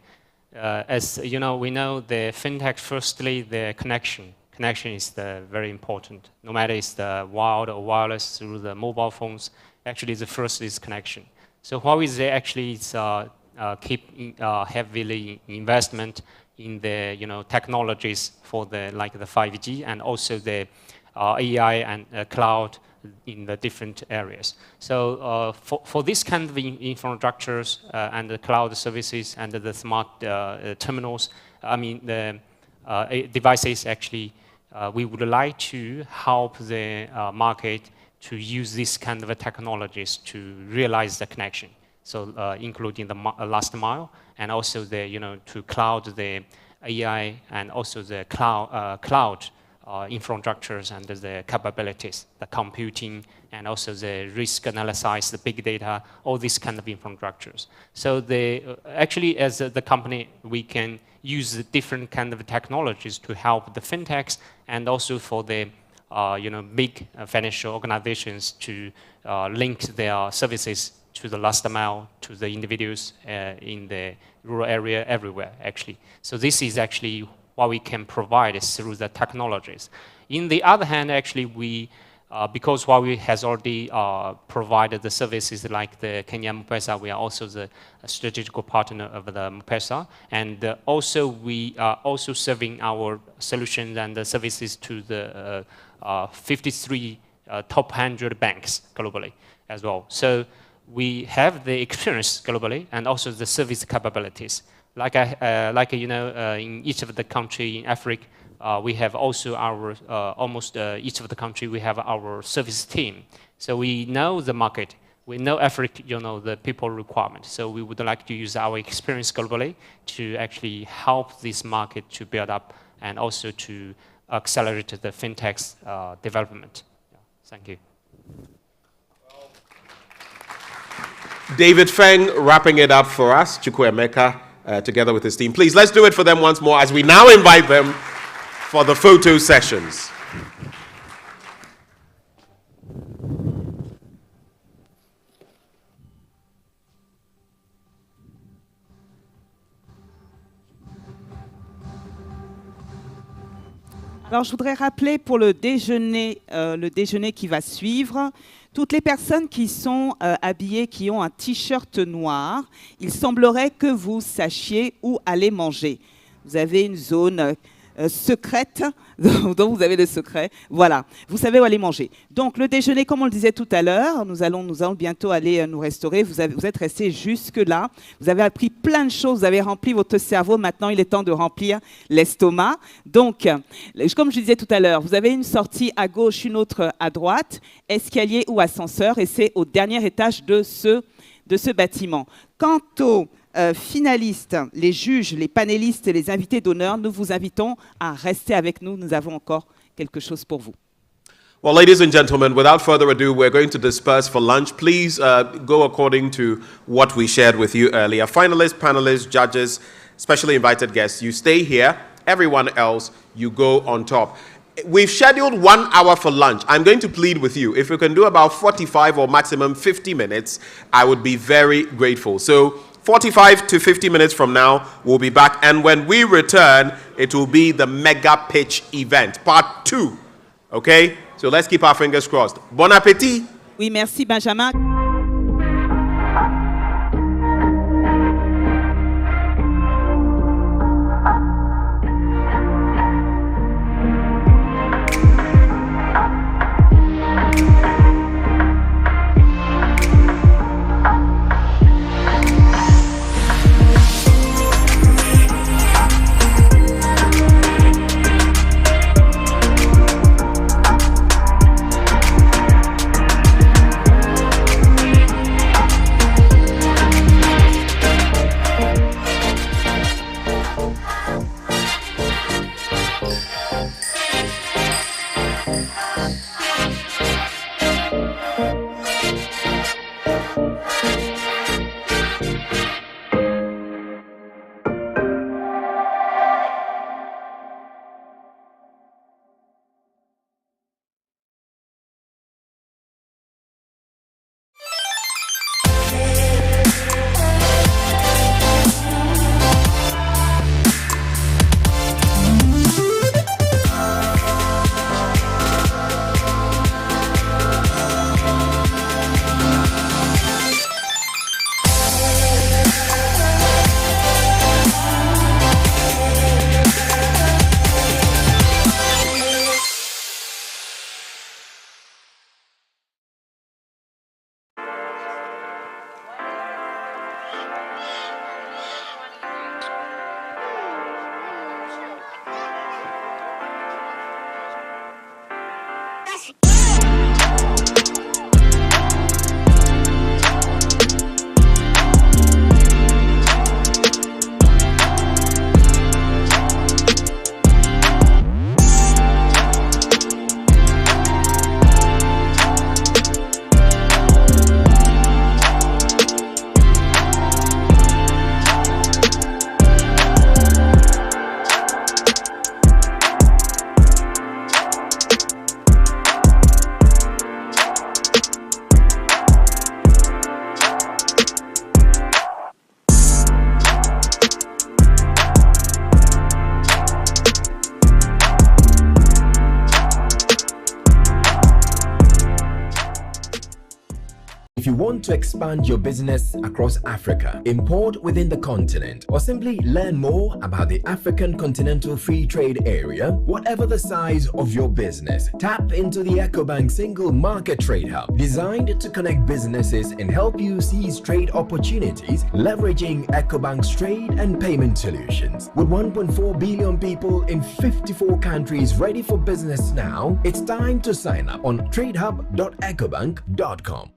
As you know, we know the fintech, firstly, the connection. Connection is very important. No matter it's the wired or wireless through the mobile phones, actually the first is connection. So Huawei actually keep heavily investment in the technologies for the 5G and also the AI and cloud in the different areas. So for this kind of infrastructures and the cloud services and the smart terminals, I mean the devices actually, we would like to help the market to use this kind of technologies to realize the connection. So including the last mile and also the to cloud the AI and also the cloud infrastructures and the capabilities, the computing and also the risk analysis, the big data, all these kind of infrastructures. So actually as the company, we can use the different kind of technologies to help the fintechs and also for the big financial organizations to link their services to the last mile, to the individuals in the rural area, everywhere, actually. So this is actually what we can provide through the technologies. In the other hand, actually, because Huawei has already provided the services like the Kenya M-Pesa, we are also the strategic partner of the M-Pesa. And also, we are also serving our solutions and the services to the 53 top 100 banks globally as well. So we have the experience globally and also the service capabilities. In each of the country in Africa, we have also our, almost each of the country, we have our service team. So we know the market, we know Africa, the people requirement. So we would like to use our experience globally to actually help this market to build up and also to accelerate the fintech's development. Yeah, thank you. David Feng wrapping it up for us, Chukwuemeka, together with his team. Please, let's do it for them once more as we now invite them for the photo sessions. Alors, je voudrais rappeler pour le déjeuner qui va suivre, toutes les personnes qui sont habillées, qui ont un t-shirt noir, il semblerait que vous sachiez où aller manger. Vous avez une zone secrète, dont vous avez le secret. Voilà, vous savez où aller manger. Donc, le déjeuner, comme on le disait tout à l'heure, nous allons bientôt aller nous restaurer. Vous êtes restés jusque-là. Vous avez appris plein de choses. Vous avez rempli votre cerveau. Maintenant, il est temps de remplir l'estomac. Donc, comme je disais tout à l'heure, vous avez une sortie à gauche, une autre à droite, escalier ou ascenseur, et c'est au dernier étage de ce bâtiment. Quant aux finalistes, les juges, les panélistes et les invités d'honneur, nous vous invitons à rester avec nous. Nous avons encore quelque chose pour vous. Well, ladies and gentlemen, without further ado, we're going to disperse for lunch. Please go according to what we shared with you earlier. Finalists, panelists, judges, specially invited guests, you stay here. Everyone else, you go on top. We've scheduled 1 hour for lunch. I'm going to plead with you. If you can do about 45 or maximum 50 minutes, I would be very grateful. So 45 to 50 minutes from now, we'll be back. And when we return, it will be the mega pitch event, part 2. Okay? So let's keep our fingers crossed. Bon appétit. Oui, merci Benjamin. If you want to expand your business across Africa, import within the continent, or simply learn more about the African Continental Free Trade Area, whatever the size of your business, tap into the Ecobank Single Market Trade Hub, designed to connect businesses and help you seize trade opportunities, leveraging Ecobank's trade and payment solutions. With 1.4 billion people in 54 countries ready for business now, it's time to sign up on tradehub.ecobank.com.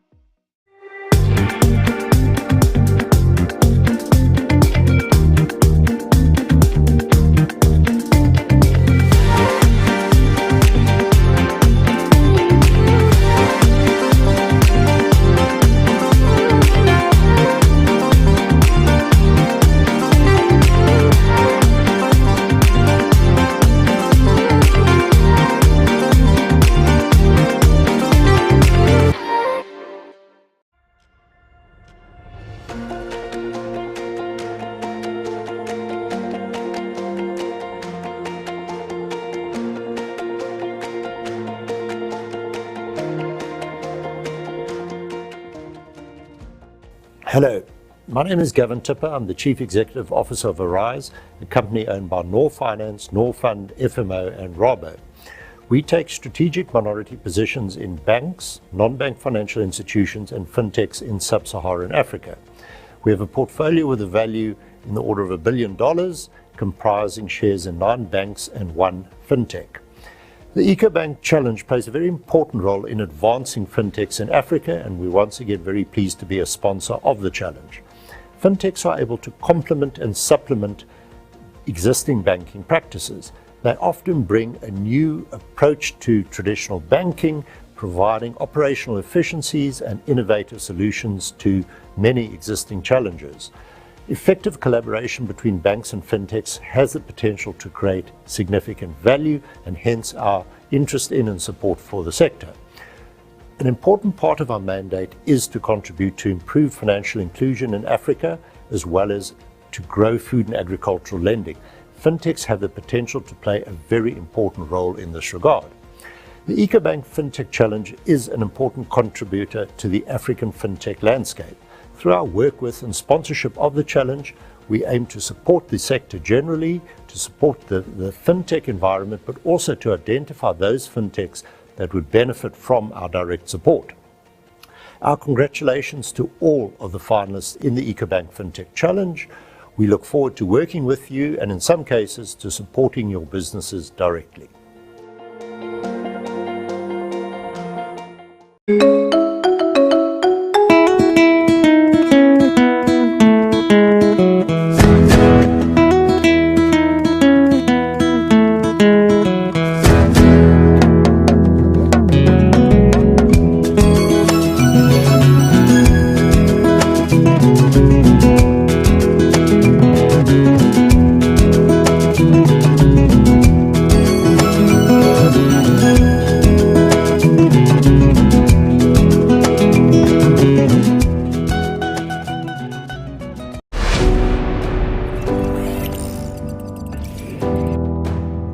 Hello, my name is Gavin Tipper. I'm the Chief Executive Officer of Arise, a company owned by Nor Finance, Nor Fund, FMO and Rabo. We take strategic minority positions in banks, non-bank financial institutions and fintechs in sub-Saharan Africa. We have a portfolio with a value in the order of $1 billion, comprising shares in 9 banks and 1 fintech. The Ecobank Challenge plays a very important role in advancing fintechs in Africa, and we're once again very pleased to be a sponsor of the challenge. Fintechs are able to complement and supplement existing banking practices. They often bring a new approach to traditional banking, providing operational efficiencies and innovative solutions to many existing challenges. Effective collaboration between banks and fintechs has the potential to create significant value, and hence our interest in and support for the sector. An important part of our mandate is to contribute to improve financial inclusion in Africa, as well as to grow food and agricultural lending. Fintechs have the potential to play a very important role in this regard. The Ecobank Fintech Challenge is an important contributor to the African fintech landscape. Through our work with and sponsorship of the challenge, we aim to support the sector generally, to support the fintech environment, but also to identify those fintechs that would benefit from our direct support. Our congratulations to all of the finalists in the Ecobank Fintech Challenge. We look forward to working with you and in some cases to supporting your businesses directly.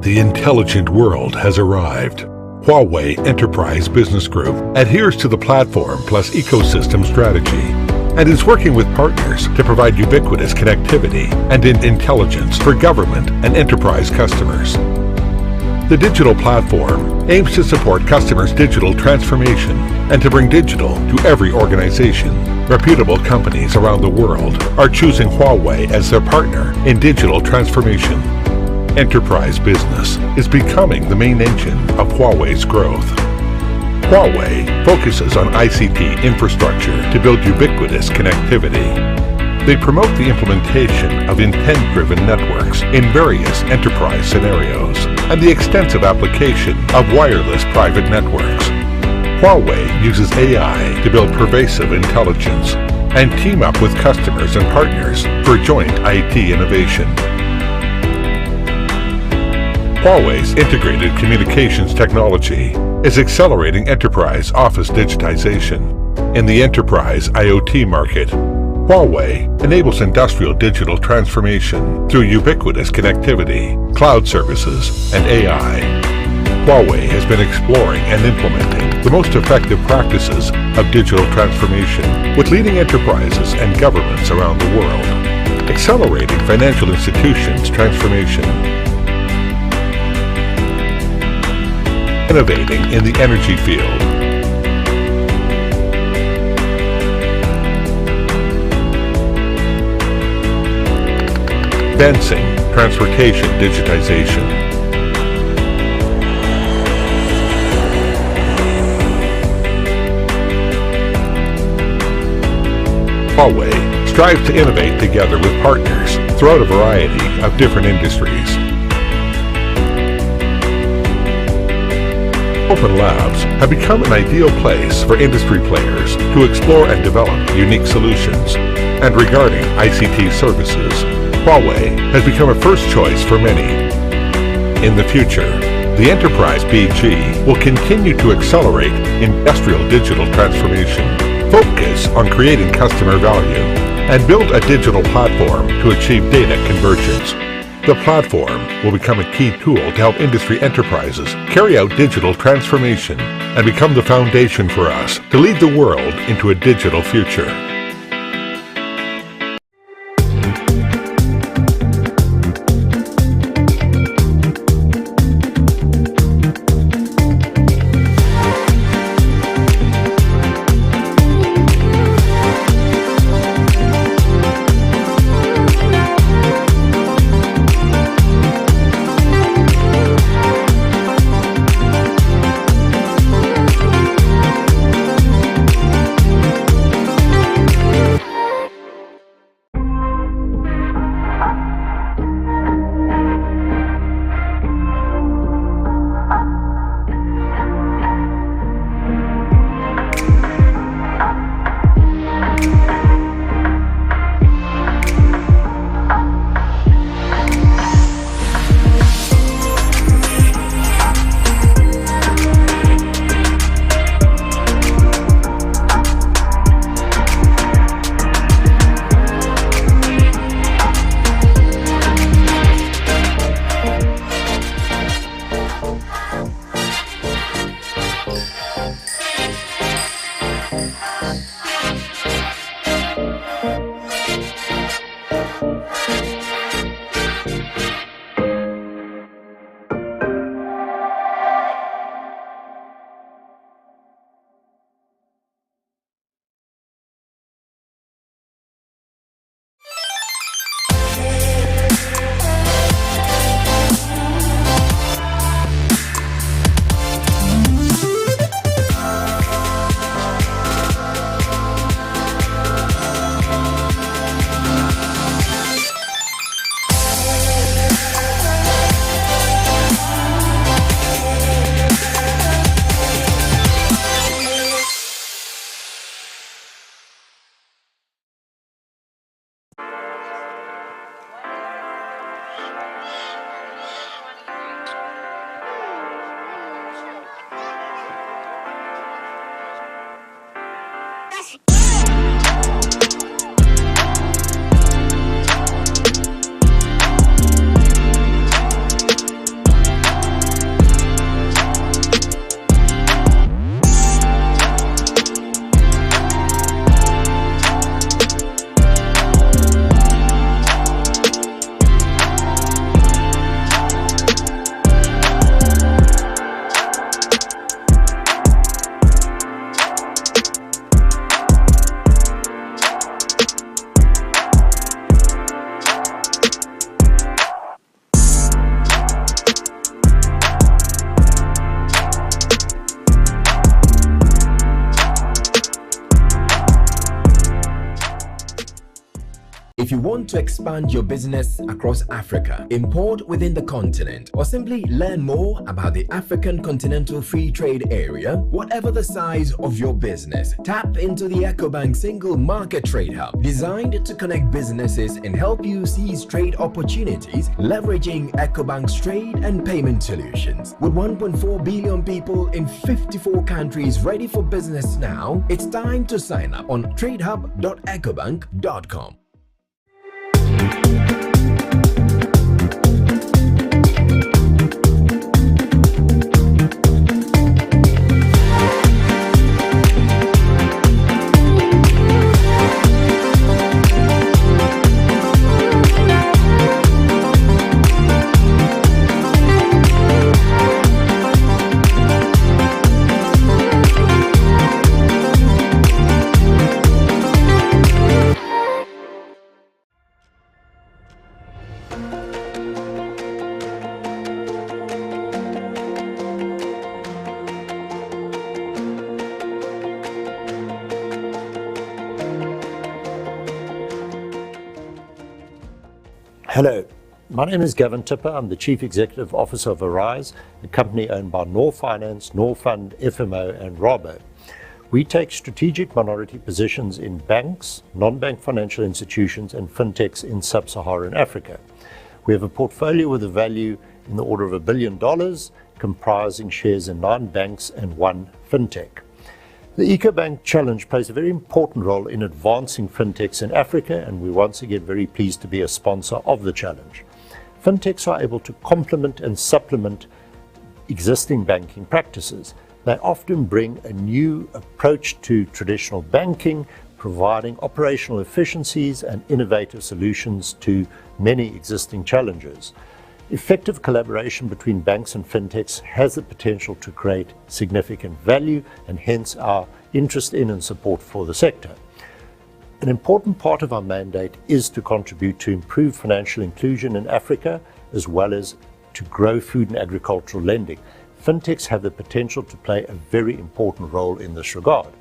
The intelligent world has arrived. Huawei Enterprise Business Group adheres to the platform plus ecosystem strategy and is working with partners to provide ubiquitous connectivity and intelligence for government and enterprise customers. The digital platform aims to support customers' digital transformation and to bring digital to every organization. Reputable companies around the world are choosing Huawei as their partner in digital transformation. Enterprise business is becoming the main engine of Huawei's growth. Huawei focuses on ICT infrastructure to build ubiquitous connectivity. They promote the implementation of intent-driven networks in various enterprise scenarios and the extensive application of wireless private networks. Huawei uses AI to build pervasive intelligence and team up with customers and partners for joint IT innovation. Huawei's integrated communications technology is accelerating enterprise office digitization. In the enterprise IoT market, Huawei enables industrial digital transformation through ubiquitous connectivity, cloud services, and AI. Huawei has been exploring and implementing the most effective practices of digital transformation with leading enterprises and governments around the world, accelerating financial institutions' transformation, innovating in the energy field, advancing transportation digitization, Huawei strives to innovate together with partners throughout a variety of different industries. Open labs have become an ideal place for industry players to explore and develop unique solutions. And regarding ICT services, Huawei has become a first choice for many. In the future, the Enterprise BG will continue to accelerate industrial digital transformation, focus on creating customer value, and build a digital platform to achieve data convergence. The platform will become a key tool to help industry enterprises carry out digital transformation and become the foundation for us to lead the world into a digital future. If you want to expand your business across Africa, import within the continent, or simply learn more about the African Continental Free Trade Area, whatever the size of your business, tap into the Ecobank Single Market Trade Hub, designed to connect businesses and help you seize trade opportunities, leveraging Ecobank's trade and payment solutions. With 1.4 billion people in 54 countries ready for business now, it's time to sign up on tradehub.ecobank.com. Hello, my name is Gavin Tipper. I'm the Chief Executive Officer of Arise, a company owned by Nor Finance, Norfund, FMO and Robo. We take strategic minority positions in banks, non-bank financial institutions and fintechs in sub-Saharan Africa. We have a portfolio with a value in the order of $1 billion, comprising shares in 9 banks and 1 fintech. The Ecobank Challenge plays a very important role in advancing fintechs in Africa, and we're once again very pleased to be a sponsor of the challenge. Fintechs are able to complement and supplement existing banking practices. They often bring a new approach to traditional banking, providing operational efficiencies and innovative solutions to many existing challenges. Effective collaboration between banks and fintechs has the potential to create significant value, and hence our interest in and support for the sector. An important part of our mandate is to contribute to improve financial inclusion in Africa, as well as to grow food and agricultural lending. Fintechs have the potential to play a very important role in this regard.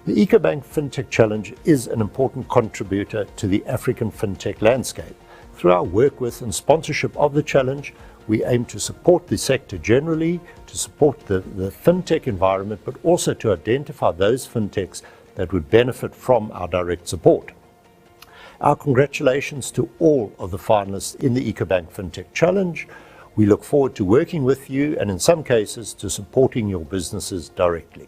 The Ecobank Fintech Challenge is an important contributor to the African fintech landscape. Through our work with and sponsorship of the challenge, we aim to support the sector generally, to support the fintech environment, but also to identify those fintechs that would benefit from our direct support. Our congratulations to all of the finalists in the Ecobank Fintech Challenge. We look forward to working with you and in some cases to supporting your businesses directly.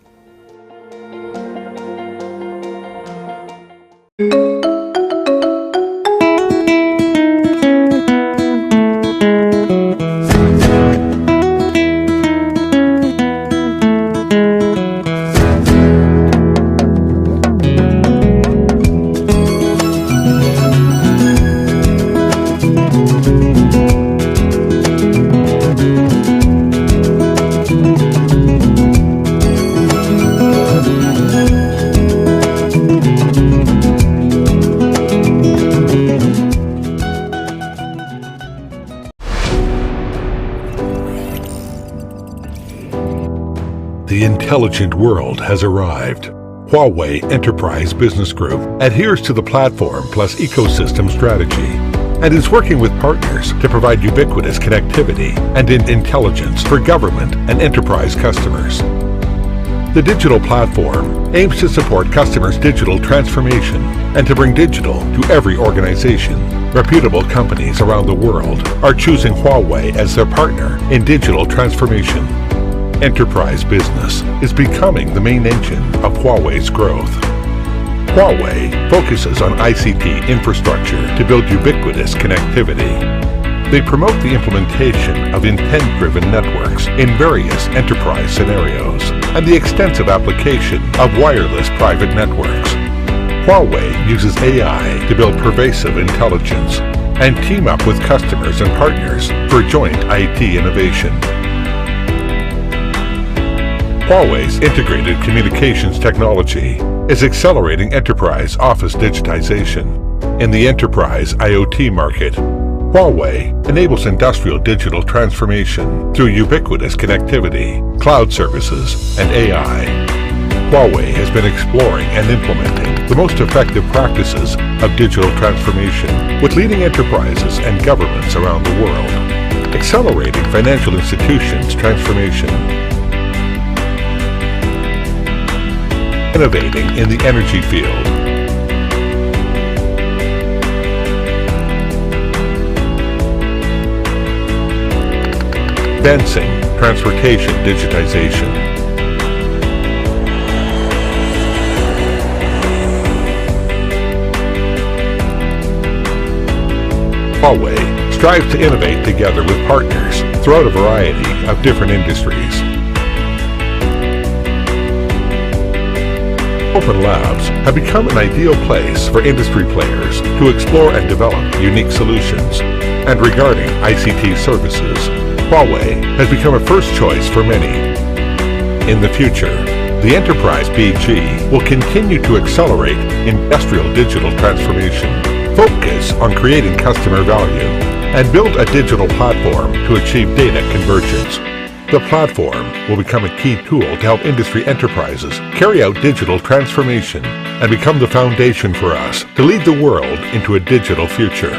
The intelligent world has arrived. Huawei Enterprise Business Group adheres to the platform plus ecosystem strategy and is working with partners to provide ubiquitous connectivity and intelligence for government and enterprise customers. The digital platform aims to support customers' digital transformation and to bring digital to every organization. Reputable companies around the world are choosing Huawei as their partner in digital transformation. Enterprise business is becoming the main engine of Huawei's growth. Huawei focuses on ICT infrastructure to build ubiquitous connectivity. They promote the implementation of intent-driven networks in various enterprise scenarios and the extensive application of wireless private networks. Huawei uses AI to build pervasive intelligence and team up with customers and partners for joint IT innovation. Huawei's integrated communications technology is accelerating enterprise office digitization. In the enterprise IoT market, Huawei enables industrial digital transformation through ubiquitous connectivity, cloud services, and AI. Huawei has been exploring and implementing the most effective practices of digital transformation with leading enterprises and governments around the world, accelerating financial institutions' transformation, innovating in the energy field, advancing transportation digitization, Huawei strives to innovate together with partners throughout a variety of different industries. Open labs have become an ideal place for industry players to explore and develop unique solutions. And regarding ICT services, Huawei has become a first choice for many. In the future, the Enterprise BG will continue to accelerate industrial digital transformation, focus on creating customer value, and build a digital platform to achieve data convergence. The platform will become a key tool to help industry enterprises carry out digital transformation and become the foundation for us to lead the world into a digital future.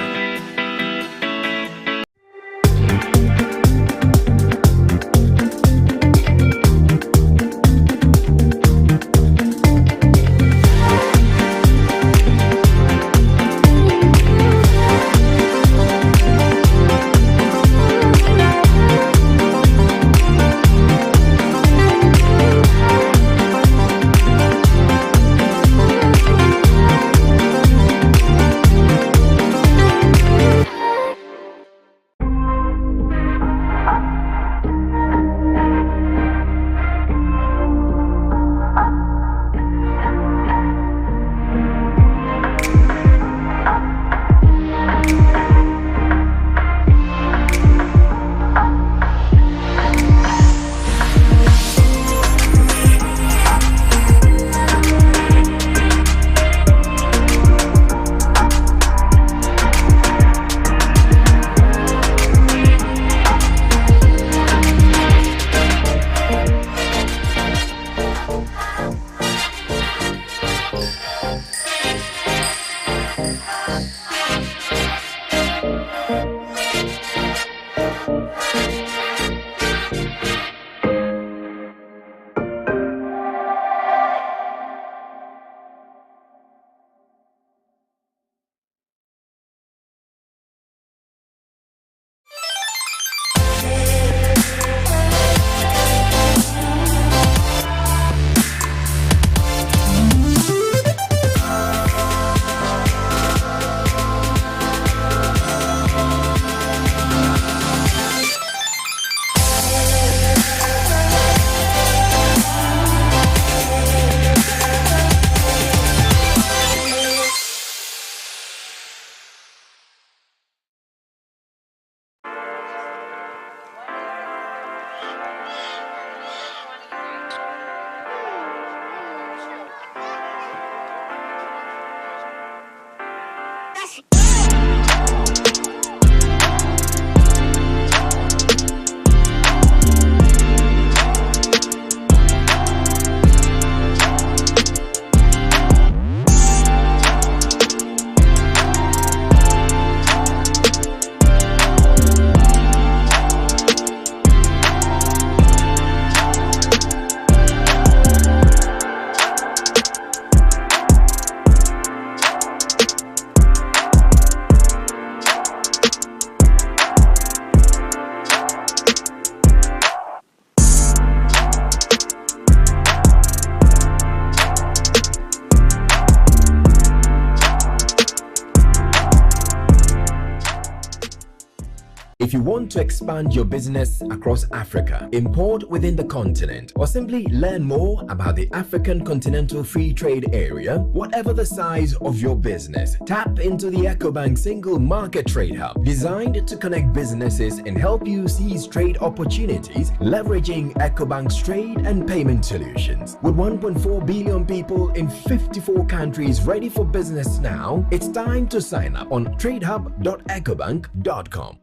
If you want to expand your business across Africa, import within the continent, or simply learn more about the African Continental Free Trade Area, whatever the size of your business, tap into the Ecobank Single Market Trade Hub, designed to connect businesses and help you seize trade opportunities, leveraging Ecobank's trade and payment solutions. With 1.4 billion people in 54 countries ready for business now, it's time to sign up on tradehub.ecobank.com.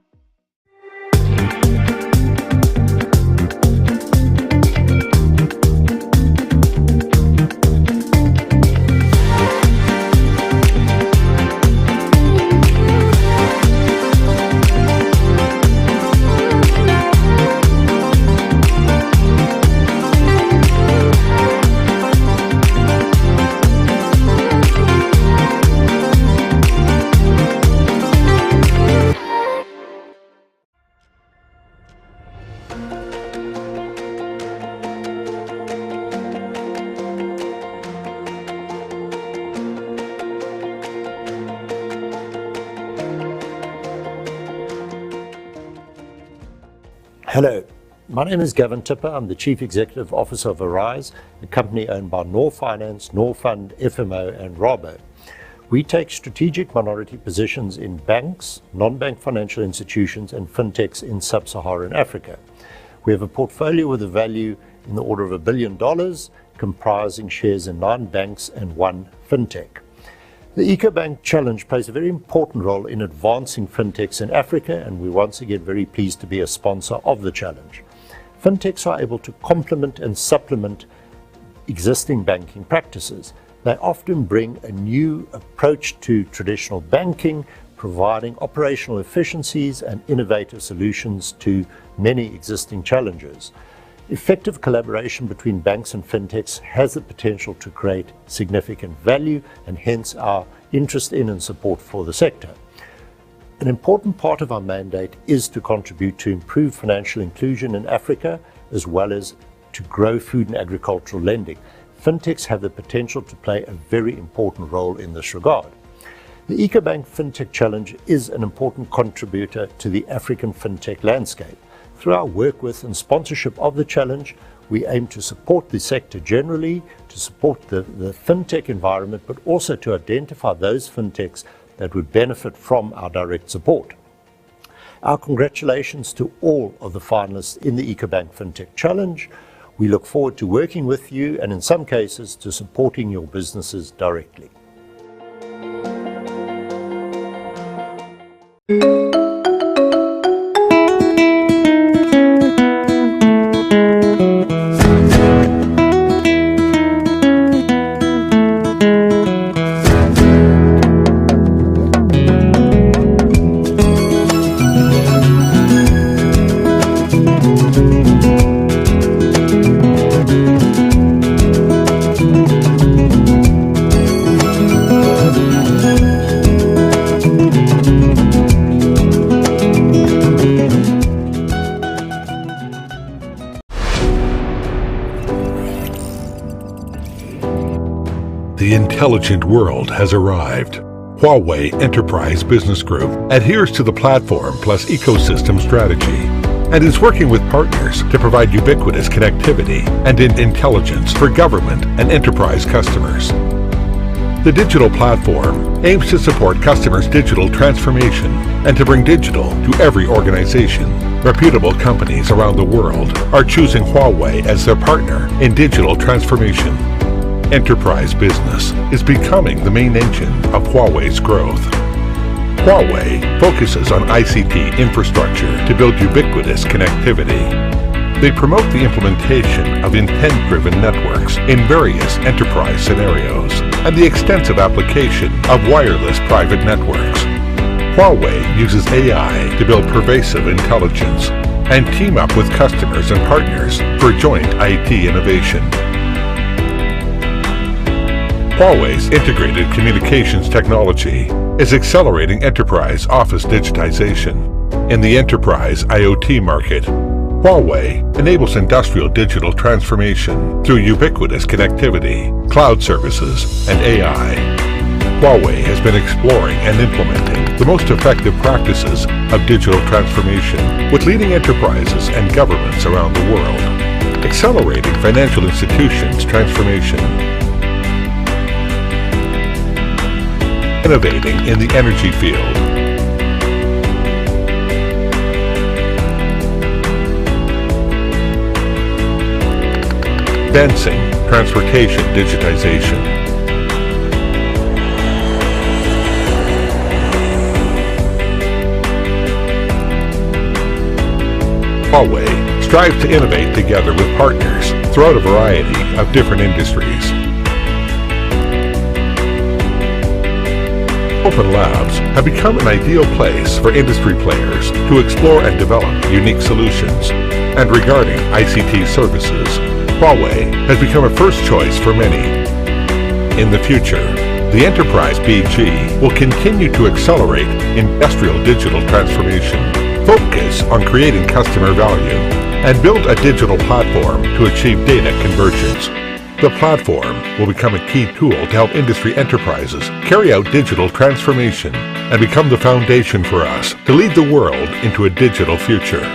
Hello, my name is Gavin Tipper. I'm the Chief Executive Officer of Arise, a company owned by Nor Finance, Nor Fund, FMO and Robo. We take strategic minority positions in banks, non-bank financial institutions and fintechs in sub-Saharan Africa. We have a portfolio with a value in the order of $1 billion, comprising shares in 9 banks and 1 fintech. The Ecobank Challenge plays a very important role in advancing fintechs in Africa, and we're once again very pleased to be a sponsor of the challenge. Fintechs are able to complement and supplement existing banking practices. They often bring a new approach to traditional banking, providing operational efficiencies and innovative solutions to many existing challenges. Effective collaboration between banks and fintechs has the potential to create significant value, and hence our interest in and support for the sector. An important part of our mandate is to contribute to improve financial inclusion in Africa, as well as to grow food and agricultural lending. Fintechs have the potential to play a very important role in this regard. The Ecobank Fintech Challenge is an important contributor to the African fintech landscape. Through our work with and sponsorship of the challenge, we aim to support the sector generally, to support the fintech environment, but also to identify those fintechs that would benefit from our direct support. Our congratulations to all of the finalists in the Ecobank Fintech Challenge. We look forward to working with you and in some cases to supporting your businesses directly. The intelligent world has arrived. Huawei Enterprise Business Group adheres to the platform plus ecosystem strategy and is working with partners to provide ubiquitous connectivity and intelligence for government and enterprise customers. The digital platform aims to support customers' digital transformation and to bring digital to every organization. Reputable companies around the world are choosing Huawei as their partner in digital transformation. Enterprise business is becoming the main engine of Huawei's growth. Huawei focuses on ICT infrastructure to build ubiquitous connectivity. They promote the implementation of intent-driven networks in various enterprise scenarios and the extensive application of wireless private networks. Huawei uses AI to build pervasive intelligence and team up with customers and partners for joint IT innovation. Huawei's integrated communications technology is accelerating enterprise office digitization. In the enterprise IoT market, Huawei enables industrial digital transformation through ubiquitous connectivity, cloud services, and AI. Huawei has been exploring and implementing the most effective practices of digital transformation with leading enterprises and governments around the world, accelerating financial institutions' transformation, innovating in the energy field, advancing transportation digitization, Huawei strives to innovate together with partners throughout a variety of different industries. Open labs have become an ideal place for industry players to explore and develop unique solutions. And regarding ICT services, Huawei has become a first choice for many. In the future, the Enterprise BG will continue to accelerate industrial digital transformation, focus on creating customer value, and build a digital platform to achieve data convergence. The platform will become a key tool to help industry enterprises carry out digital transformation and become the foundation for us to lead the world into a digital future.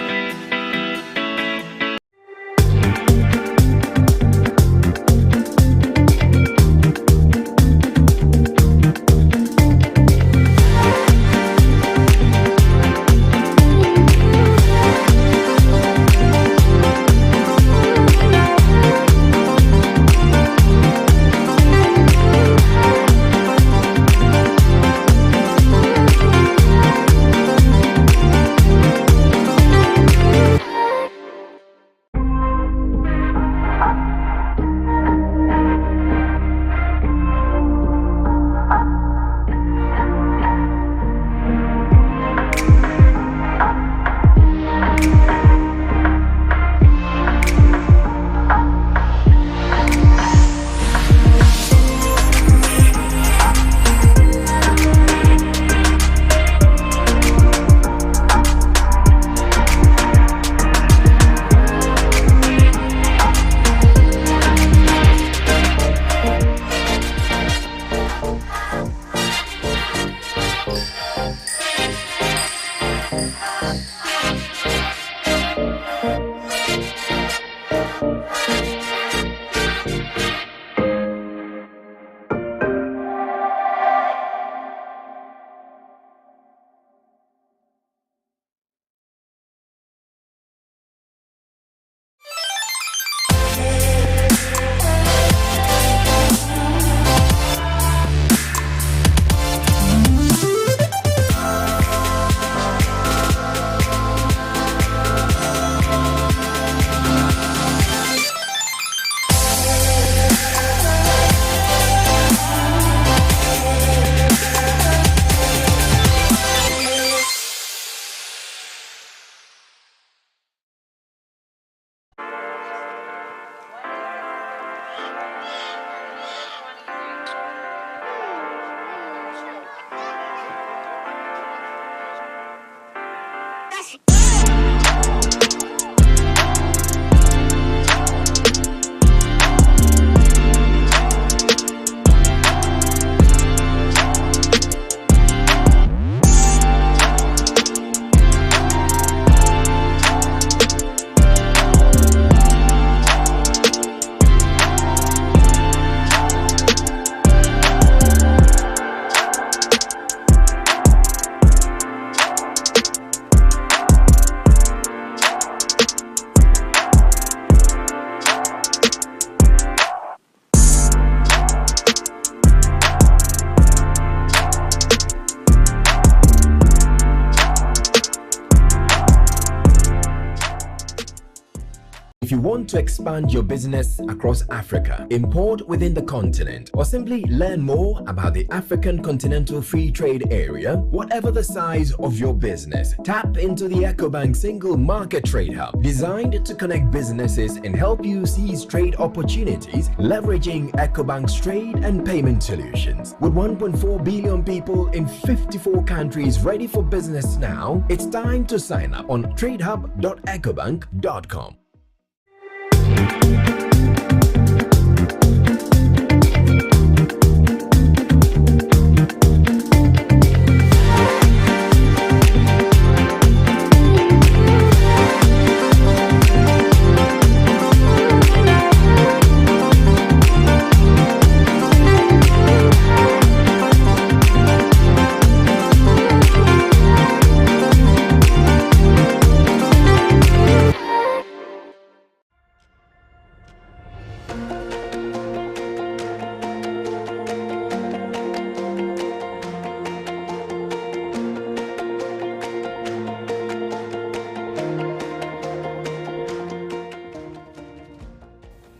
If you want to expand your business across Africa, import within the continent, or simply learn more about the African Continental Free Trade Area, whatever the size of your business, tap into the Ecobank Single Market Trade Hub, designed to connect businesses and help you seize trade opportunities, leveraging Ecobank's trade and payment solutions. With 1.4 billion people in 54 countries ready for business now, it's time to sign up on tradehub.ecobank.com.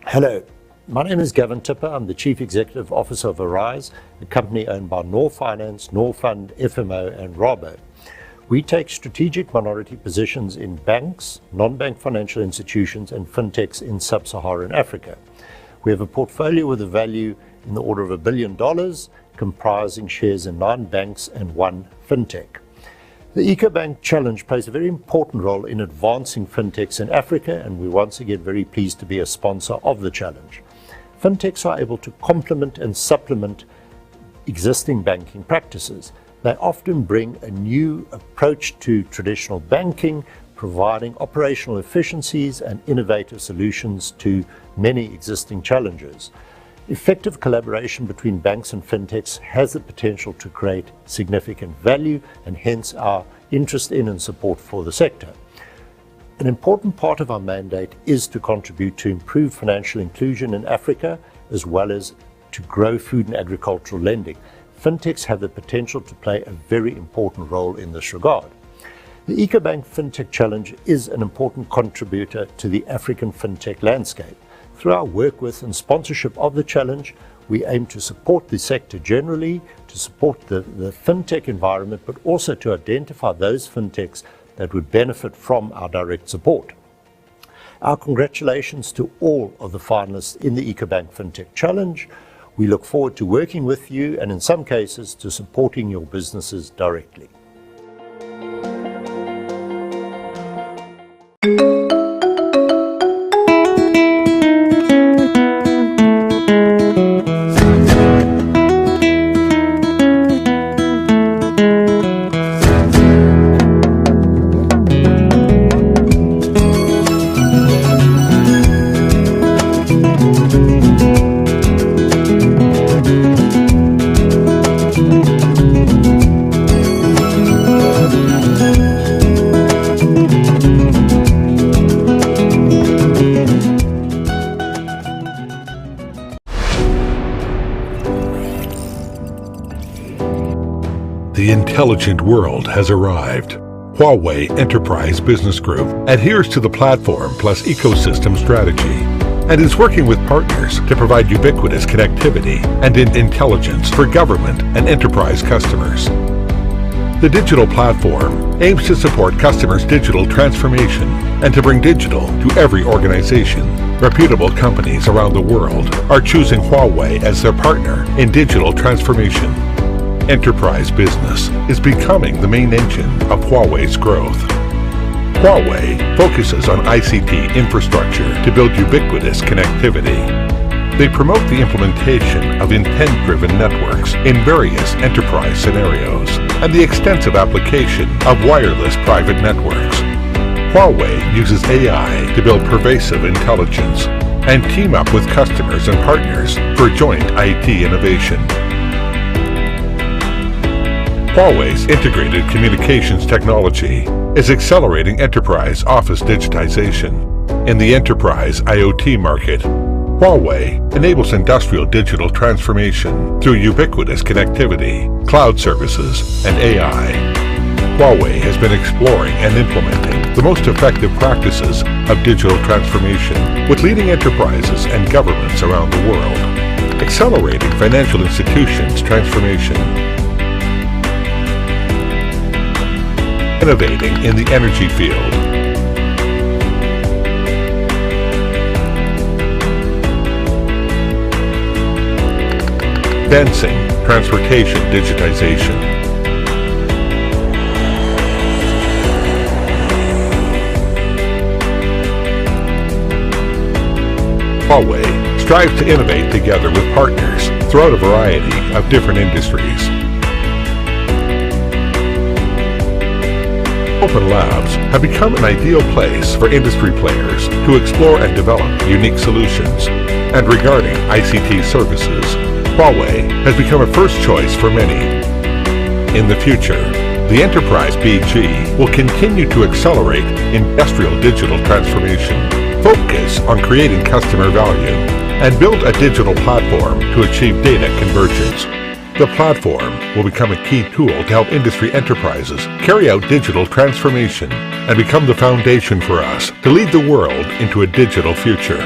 Hello, my name is Gavin Tipper. I'm the Chief Executive Officer of Arise, a company owned by Nor Finance, Nor Fund, FMO and Robo. We take strategic minority positions in banks, non-bank financial institutions and fintechs in sub-Saharan Africa. We have a portfolio with a value in the order of $1 billion, comprising shares in 9 banks and 1 fintech. The Ecobank Challenge plays a very important role in advancing fintechs in Africa, and we're once again very pleased to be a sponsor of the challenge. Fintechs are able to complement and supplement existing banking practices. They often bring a new approach to traditional banking, providing operational efficiencies and innovative solutions to many existing challenges. Effective collaboration between banks and fintechs has the potential to create significant value, and hence our interest in and support for the sector. An important part of our mandate is to contribute to improve financial inclusion in Africa, as well as to grow food and agricultural lending. Fintechs have the potential to play a very important role in this regard. The Ecobank Fintech Challenge is an important contributor to the African fintech landscape. Through our work with and sponsorship of the challenge, we aim to support the sector generally, to support the fintech environment, but also to identify those fintechs that would benefit from our direct support. Our congratulations to all of the finalists in the Ecobank Fintech Challenge. We look forward to working with you and in some cases to supporting your businesses directly. The intelligent world has arrived. Huawei Enterprise Business Group adheres to the platform plus ecosystem strategy and is working with partners to provide ubiquitous connectivity and intelligence for government and enterprise customers. The digital platform aims to support customers' digital transformation and to bring digital to every organization. Reputable companies around the world are choosing Huawei as their partner in digital transformation. Enterprise business is becoming the main engine of Huawei's growth. Huawei focuses on ICT infrastructure to build ubiquitous connectivity. They promote the implementation of intent-driven networks in various enterprise scenarios and the extensive application of wireless private networks. Huawei uses AI to build pervasive intelligence and team up with customers and partners for joint IT innovation. Huawei's integrated communications technology is accelerating enterprise office digitization. In the enterprise IoT market, Huawei enables industrial digital transformation through ubiquitous connectivity, cloud services, and AI. Huawei has been exploring and implementing the most effective practices of digital transformation with leading enterprises and governments around the world, accelerating financial institutions' transformation, innovating in the energy field, advancing transportation digitization, Huawei strives to innovate together with partners throughout a variety of different industries. Open labs have become an ideal place for industry players to explore and develop unique solutions. And regarding ICT services, Huawei has become a first choice for many. In the future, the Enterprise BG will continue to accelerate industrial digital transformation, focus on creating customer value, and build a digital platform to achieve data convergence. The platform will become a key tool to help industry enterprises carry out digital transformation and become the foundation for us to lead the world into a digital future.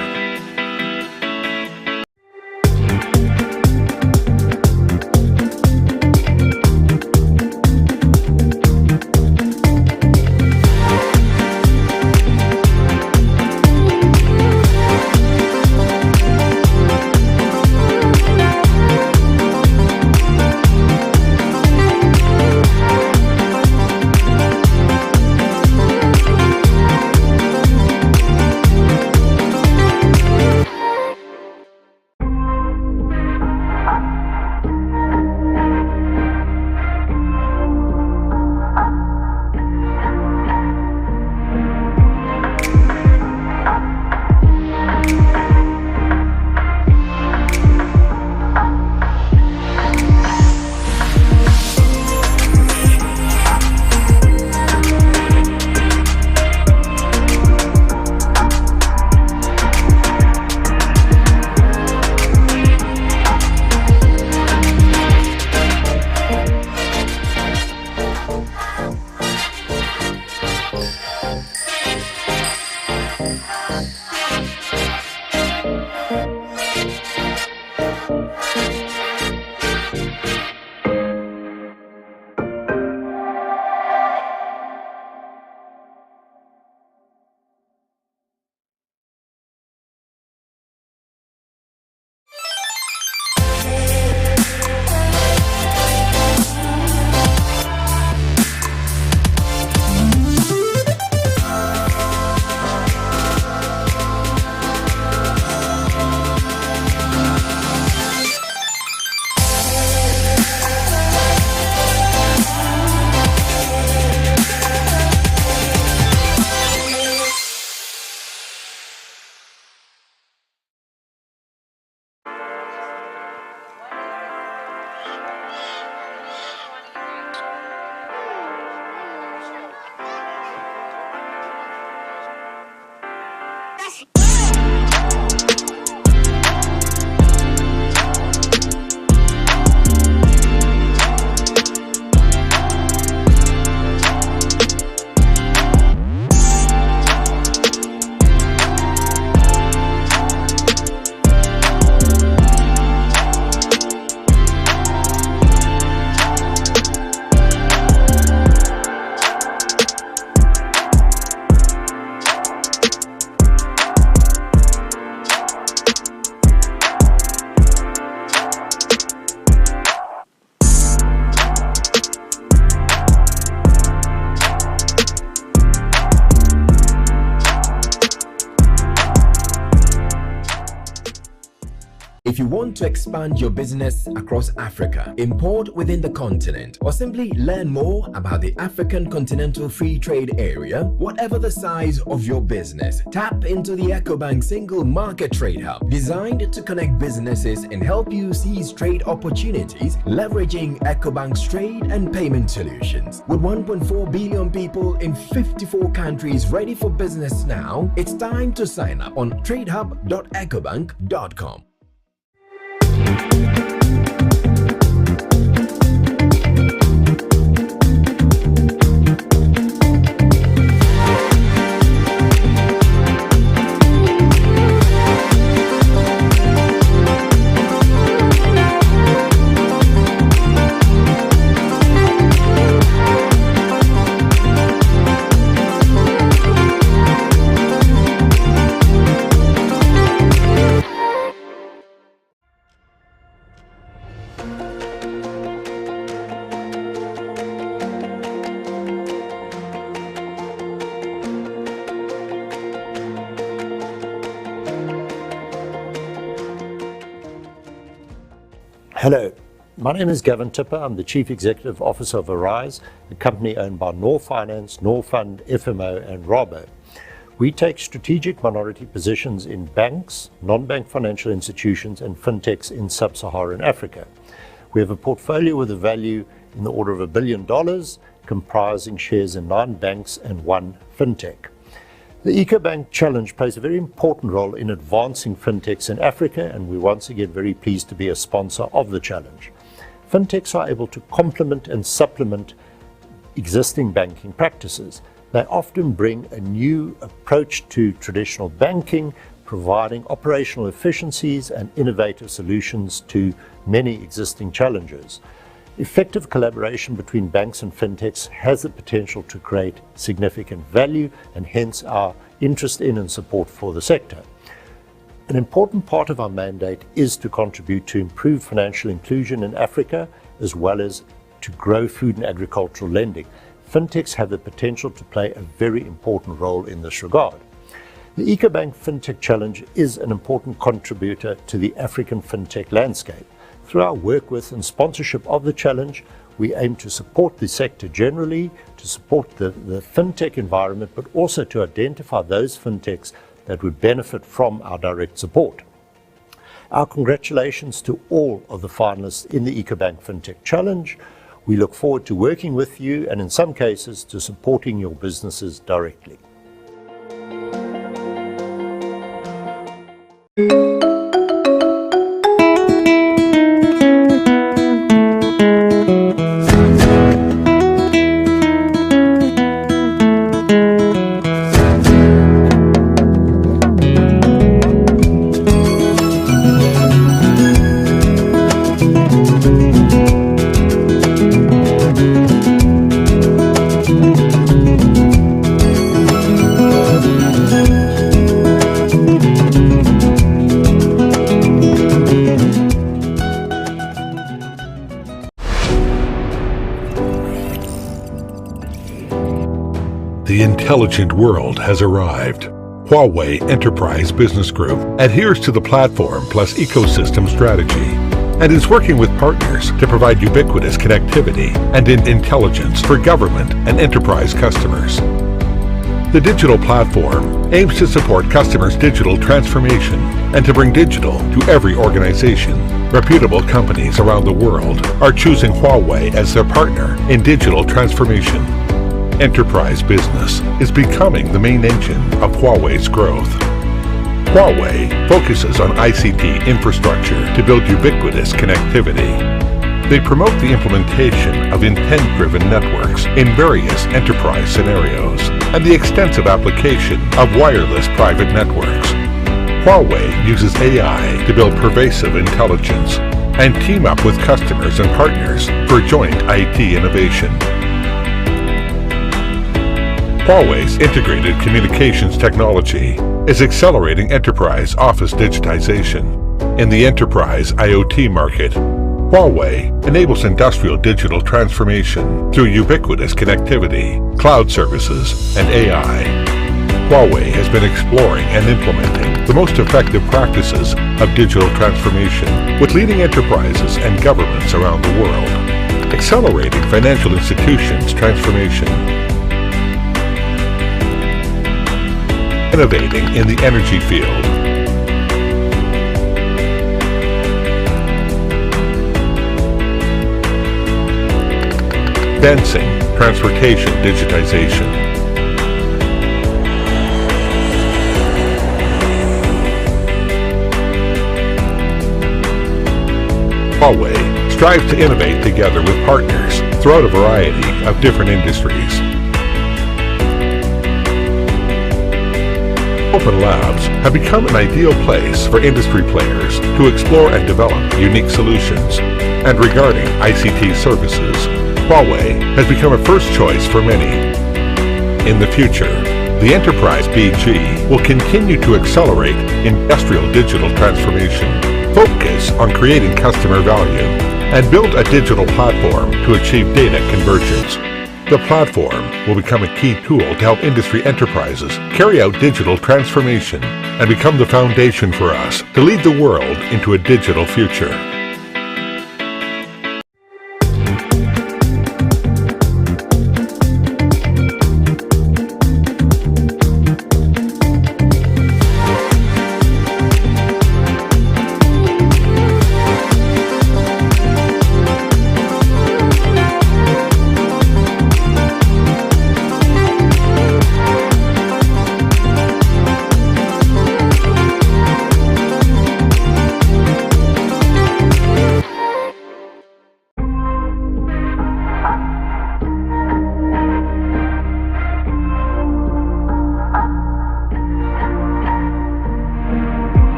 If you want to expand your business across Africa, import within the continent, or simply learn more about the African Continental Free Trade Area, whatever the size of your business, tap into the Ecobank Single Market Trade Hub, designed to connect businesses and help you seize trade opportunities, leveraging Ecobank's trade and payment solutions. With 1.4 billion people in 54 countries ready for business now, it's time to sign up on tradehub.ecobank.com. Hello, my name is Gavin Tipper. I'm the Chief Executive Officer of Arise, a company owned by Nor Finance, Nor Fund, FMO and Robo. We take strategic minority positions in banks, non-bank financial institutions and fintechs in sub-Saharan Africa. We have a portfolio with a value in the order of $1 billion, comprising shares in 9 banks and 1 fintech. The Ecobank Challenge plays a very important role in advancing fintechs in Africa, and we're once again very pleased to be a sponsor of the challenge. Fintechs are able to complement and supplement existing banking practices. They often bring a new approach to traditional banking, providing operational efficiencies and innovative solutions to many existing challenges. Effective collaboration between banks and fintechs has the potential to create significant value, and hence our interest in and support for the sector. An important part of our mandate is to contribute to improve financial inclusion in Africa, as well as to grow food and agricultural lending. Fintechs have the potential to play a very important role in this regard. The Ecobank Fintech Challenge is an important contributor to the African fintech landscape. Through our work with and sponsorship of the challenge, we aim to support the sector generally, to support the fintech environment, but also to identify those fintechs that would benefit from our direct support. Our congratulations to all of the finalists in the Ecobank Fintech Challenge. We look forward to working with you and in some cases to supporting your businesses directly. The intelligent world has arrived. Huawei Enterprise Business Group adheres to the platform plus ecosystem strategy and is working with partners to provide ubiquitous connectivity and intelligence for government and enterprise customers. The digital platform aims to support customers' digital transformation and to bring digital to every organization. Reputable companies around the world are choosing Huawei as their partner in digital transformation. Enterprise business is becoming the main engine of Huawei's growth. Huawei focuses on ICT infrastructure to build ubiquitous connectivity. They promote the implementation of intent-driven networks in various enterprise scenarios and the extensive application of wireless private networks. Huawei uses AI to build pervasive intelligence and team up with customers and partners for joint IT innovation. Huawei's integrated communications technology is accelerating enterprise office digitization. In the enterprise IoT market, Huawei enables industrial digital transformation through ubiquitous connectivity, cloud services, and AI. Huawei has been exploring and implementing the most effective practices of digital transformation with leading enterprises and governments around the world, accelerating financial institutions' transformation, innovating in the energy field, advancing transportation digitization, Huawei strives to innovate together with partners throughout a variety of different industries. Open labs have become an ideal place for industry players to explore and develop unique solutions. And regarding ICT services, Huawei has become a first choice for many. In the future, the Enterprise BG will continue to accelerate industrial digital transformation, focus on creating customer value, and build a digital platform to achieve data convergence. The platform will become a key tool to help industry enterprises carry out digital transformation and become the foundation for us to lead the world into a digital future.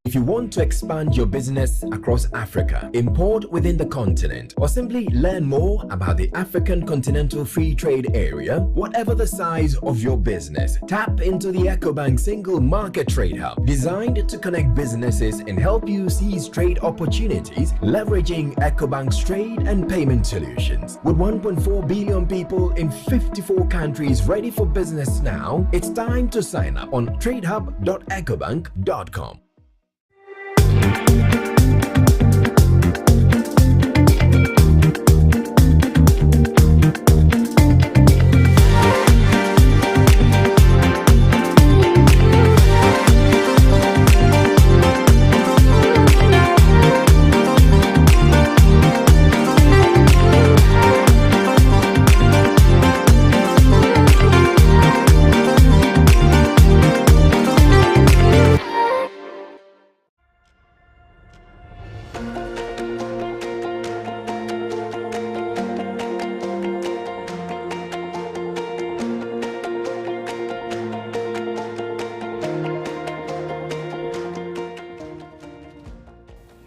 If you want to expand your business across Africa, import within the continent, or simply learn more about the African Continental Free Trade Area, whatever the size of your business, tap into the Ecobank Single Market Trade Hub, designed to connect businesses and help you seize trade opportunities, leveraging Ecobank's trade and payment solutions. With 1.4 billion people in 54 countries ready for business now, it's time to sign up on tradehub.ecobank.com.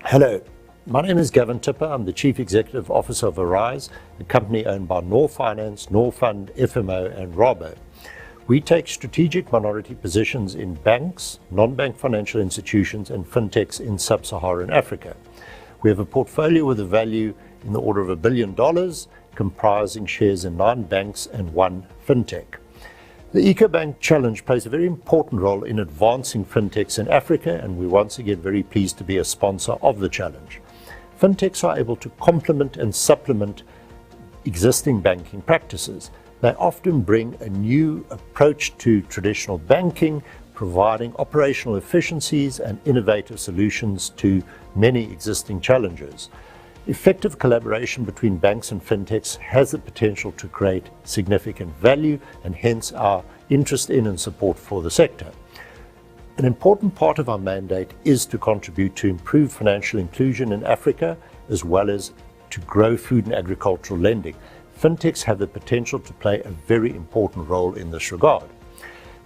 Hello, my name is Gavin Tipper. I'm the Chief Executive Officer of Arise, a company owned by Nor Finance, Nor Fund, FMO and Robo. We take strategic minority positions in banks, non-bank financial institutions and fintechs in sub-Saharan Africa. We have a portfolio with a value in the order of $1 billion, comprising shares in 9 banks and 1 fintech. The Ecobank Challenge plays a very important role in advancing fintechs in Africa, and we're once again very pleased to be a sponsor of the challenge. Fintechs are able to complement and supplement existing banking practices. They often bring a new approach to traditional banking, providing operational efficiencies and innovative solutions to many existing challenges. Effective collaboration between banks and fintechs has the potential to create significant value, and hence our interest in and support for the sector. An important part of our mandate is to contribute to improve financial inclusion in Africa, as well as to grow food and agricultural lending. Fintechs have the potential to play a very important role in this regard.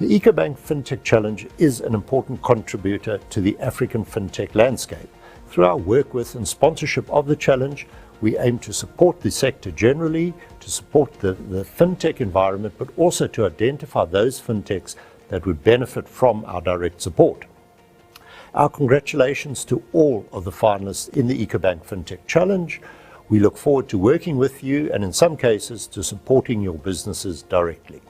The Ecobank Fintech Challenge is an important contributor to the African fintech landscape. Through our work with and sponsorship of the challenge, we aim to support the sector generally, to support the fintech environment, but also to identify those fintechs that would benefit from our direct support. Our congratulations to all of the finalists in the Ecobank Fintech Challenge. We look forward to working with you and in some cases to supporting your businesses directly.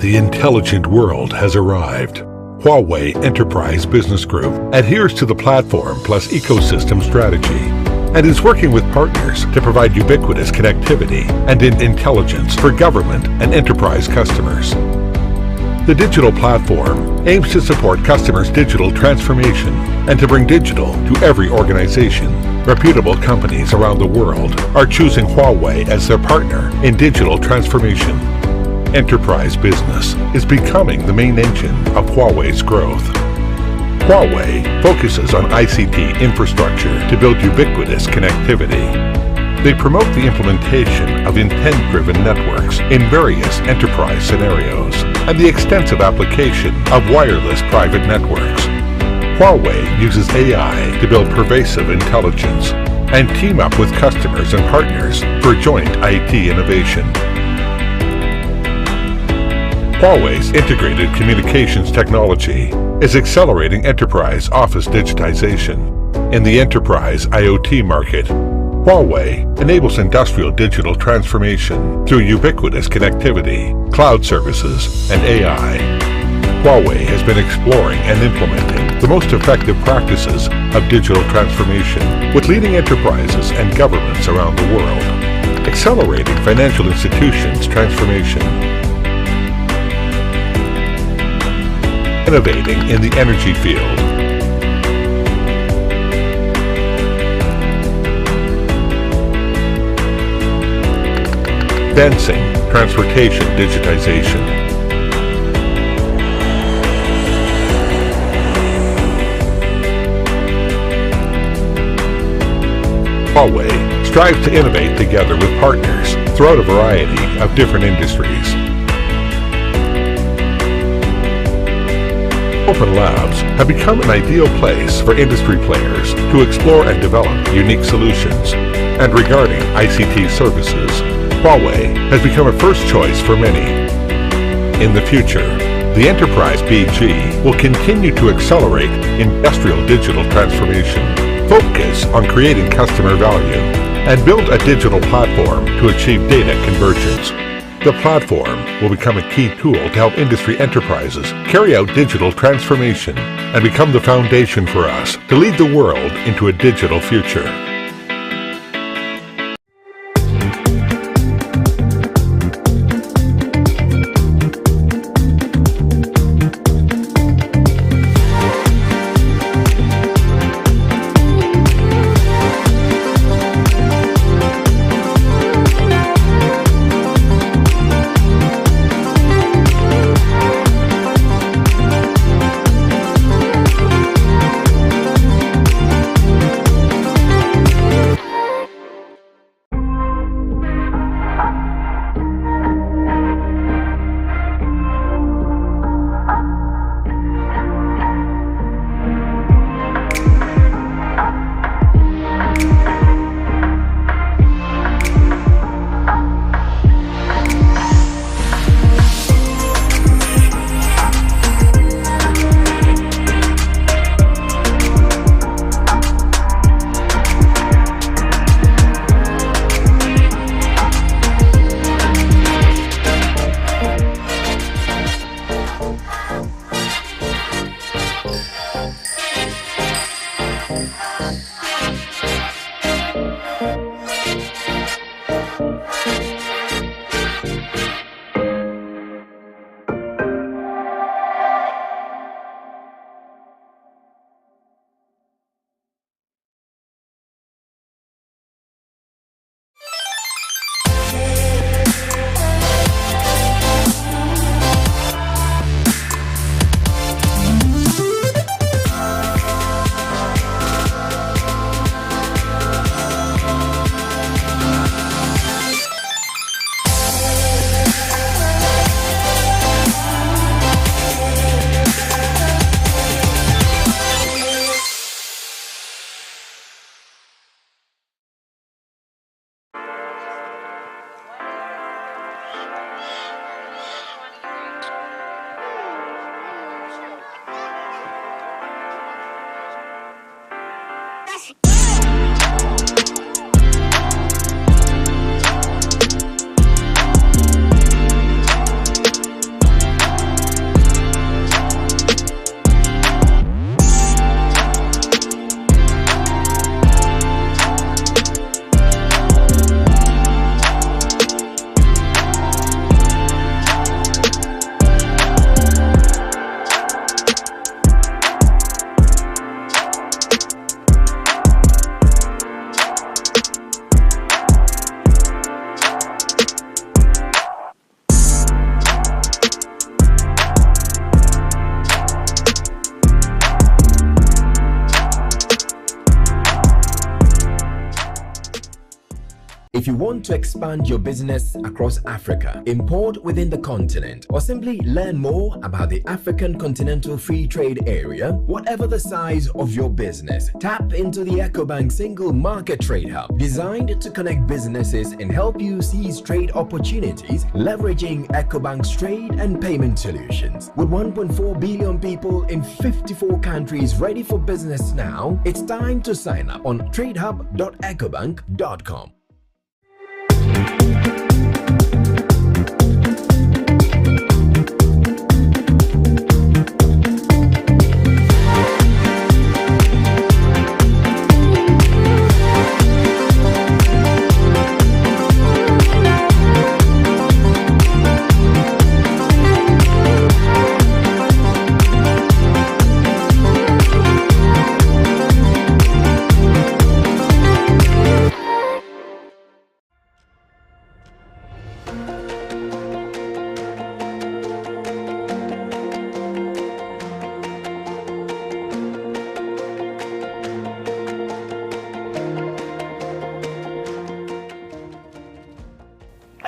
The intelligent world has arrived. Huawei Enterprise Business Group adheres to the platform plus ecosystem strategy and is working with partners to provide ubiquitous connectivity and intelligence for government and enterprise customers. The digital platform aims to support customers' digital transformation and to bring digital to every organization. Reputable companies around the world are choosing Huawei as their partner in digital transformation. Enterprise business is becoming the main engine of Huawei's growth. Huawei focuses on ICT infrastructure to build ubiquitous connectivity. They promote the implementation of intent-driven networks in various enterprise scenarios and the extensive application of wireless private networks. Huawei uses AI to build pervasive intelligence and team up with customers and partners for joint IT innovation. Huawei's integrated communications technology is accelerating enterprise office digitization. In the enterprise IoT market, Huawei enables industrial digital transformation through ubiquitous connectivity, cloud services, and AI. Huawei has been exploring and implementing the most effective practices of digital transformation with leading enterprises and governments around the world, accelerating financial institutions' transformation, innovating in the energy field, advancing transportation digitization, Huawei strives to innovate together with partners throughout a variety of different industries. Open labs have become an ideal place for industry players to explore and develop unique solutions. And regarding ICT services, Huawei has become a first choice for many. In the future, the Enterprise BG will continue to accelerate industrial digital transformation, focus on creating customer value, and build a digital platform to achieve data convergence. The platform will become a key tool to help industry enterprises carry out digital transformation and become the foundation for us to lead the world into a digital future. If you want to expand your business across Africa, import within the continent, or simply learn more about the African Continental Free Trade Area, whatever the size of your business, tap into the Ecobank Single Market Trade Hub, designed to connect businesses and help you seize trade opportunities, leveraging Ecobank's trade and payment solutions. With 1.4 billion people in 54 countries ready for business now, it's time to sign up on tradehub.ecobank.com.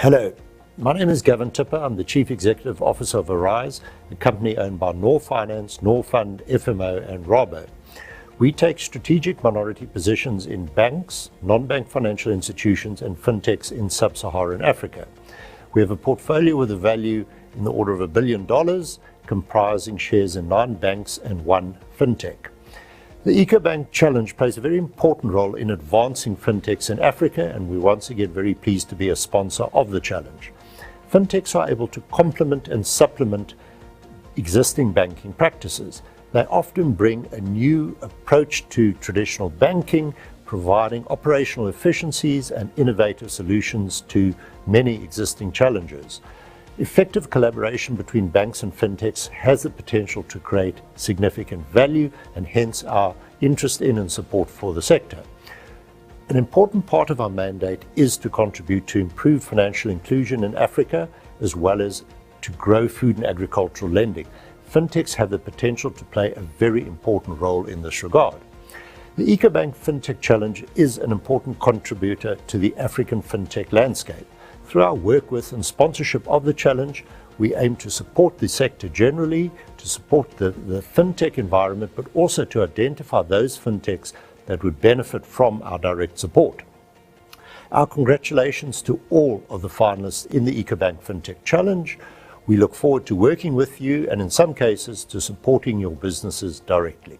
Hello, my name is Gavin Tipper. I'm the Chief Executive Officer of Arise, a company owned by Nor Finance, Nor Fund, FMO and Robo. We take strategic minority positions in banks, non-bank financial institutions and fintechs in sub-Saharan Africa. We have a portfolio with a value in the order of $1 billion, comprising shares in 9 banks and 1 fintech. The Ecobank Challenge plays a very important role in advancing fintechs in Africa, and we're once again very pleased to be a sponsor of the challenge. Fintechs are able to complement and supplement existing banking practices. They often bring a new approach to traditional banking, providing operational efficiencies and innovative solutions to many existing challenges. Effective collaboration between banks and fintechs has the potential to create significant value, and hence our interest in and support for the sector. An important part of our mandate is to contribute to improve financial inclusion in Africa, as well as to grow food and agricultural lending. Fintechs have the potential to play a very important role in this regard. The Ecobank Fintech Challenge is an important contributor to the African fintech landscape. Through our work with and sponsorship of the challenge, we aim to support the sector generally, to support the fintech environment, but also to identify those fintechs that would benefit from our direct support. Our congratulations to all of the finalists in the Ecobank Fintech Challenge. We look forward to working with you and in some cases to supporting your businesses directly.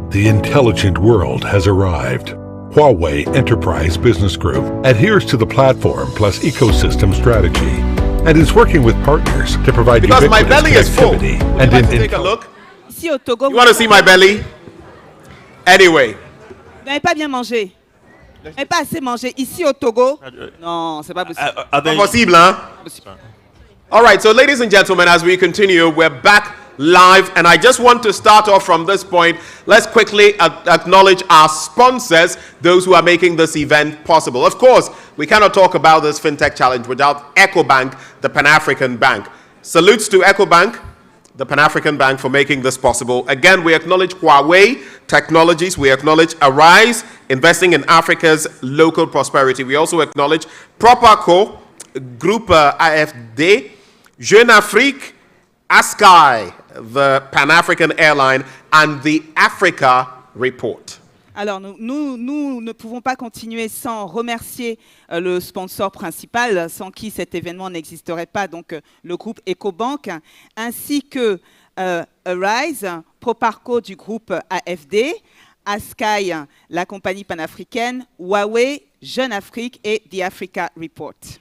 The intelligent world has arrived. Huawei Enterprise Business Group adheres to the platform plus ecosystem strategy and is working with partners to provide Because my belly is full. connectivity Would and you like to take a look? Ici au Togo, You want to see my belly? Anyway. Vous n'avez pas bien mangé. Vous n'avez pas assez mangé. Ici au Togo, non, c'est pas possible. Impossible, hein? All right, so ladies and gentlemen, as we continue, we're back live, and I just want to start off from this point. Let's quickly acknowledge our sponsors, those who are making this event possible. Of course, we cannot talk about this FinTech Challenge without Ecobank, the Pan-African Bank. Salutes to Ecobank, the Pan-African Bank, for making this possible. Again, we acknowledge Huawei Technologies. We acknowledge Arise, investing in Africa's local prosperity. We also acknowledge Propaco, Groupe AFD, Jeune Afrique, Askai, the Pan-African Airline, and the Africa Report. Alors, nous ne pouvons pas continuer sans remercier le sponsor principal, sans qui cet événement n'existerait pas, donc le groupe Ecobank, ainsi que Arise, Proparco du groupe AFD, Askai, la compagnie panafricaine, Huawei, Jeune Afrique et the Africa Report.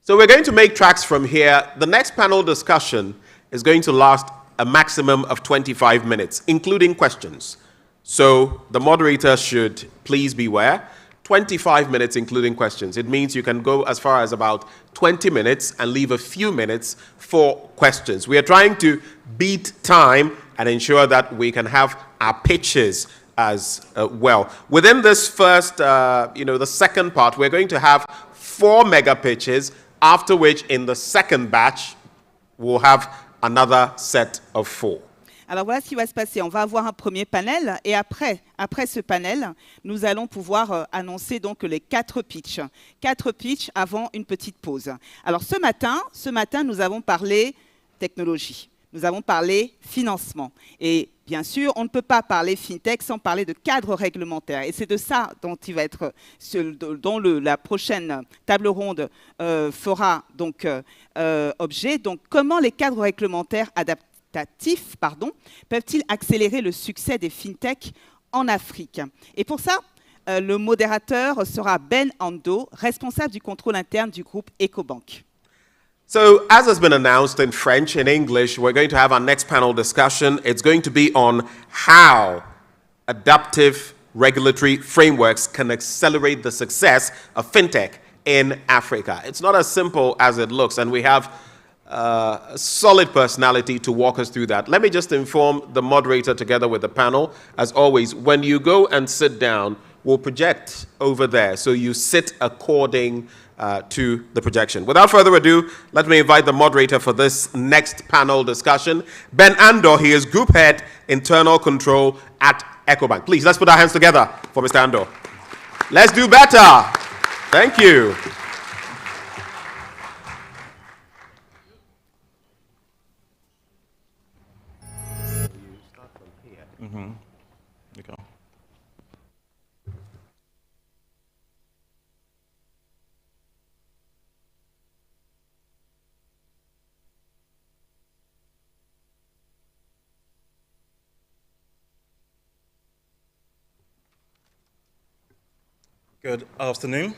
So we're going to make tracks from here. The next panel discussion is going to last a maximum of 25 minutes, including questions. So the moderator should please beware. 25 minutes, including questions. It means you can go as far as about 20 minutes and leave a few minutes for questions. We are trying to beat time and ensure that we can have our pitches as well. Within this first, the second part, we're going to have 4 mega pitches, after which in the second batch, we'll have another set of 4. Alors voilà ce qui va se passer. On va avoir un premier panel et après ce panel, nous allons pouvoir annoncer donc les 4 pitchs. 4 pitchs avant une petite pause. Alors ce matin, nous avons parlé technologie. Nous avons parlé financement. Et bien sûr, on ne peut pas parler fintech sans parler de cadre réglementaire. Et c'est de ça dont il va être, dont la prochaine table ronde fera donc objet. Donc, comment les cadres réglementaires adaptatifs, peuvent-ils accélérer le succès des fintech en Afrique? Et pour ça, le modérateur sera Ben Ando, responsable du contrôle interne du groupe Ecobank. So, as has been announced in French, in English, we're going to have our next panel discussion. It's going to be on how adaptive regulatory frameworks can accelerate the success of fintech in Africa. It's not as simple as it looks, and we have a solid personality to walk us through that. Let me just inform the moderator together with the panel, as always, when you go and sit down, we'll project over there, so you sit according to the projection. Without further ado, let me invite the moderator for this next panel discussion, Ben Andor. He is Group Head, Internal Control at Ecobank. Please, let's put our hands together for Mr. Andor. Let's do better. Thank you. Good afternoon.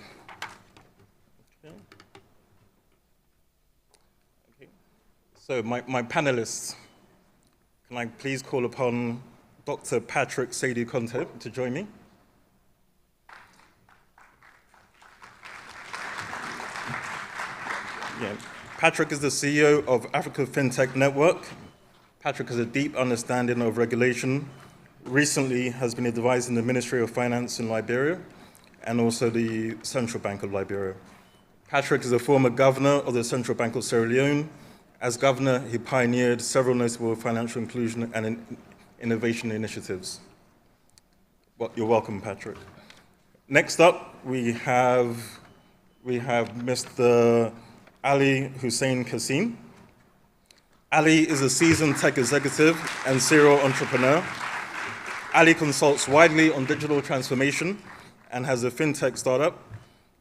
Okay. So my panelists, can I please call upon Dr. Patrick Seydou-Conte to join me? Yeah. Patrick is the CEO of Africa Fintech Network. Patrick has a deep understanding of regulation. Recently has been advising the Ministry of Finance in Liberia and also the Central Bank of Liberia. Patrick is a former governor of the Central Bank of Sierra Leone. As governor, he pioneered several notable financial inclusion and innovation initiatives. Well, you're welcome, Patrick. Next up, we have Mr. Ali Hussein Kassim. Ali is a seasoned tech executive and serial entrepreneur. Ali consults widely on digital transformation and has a fintech startup.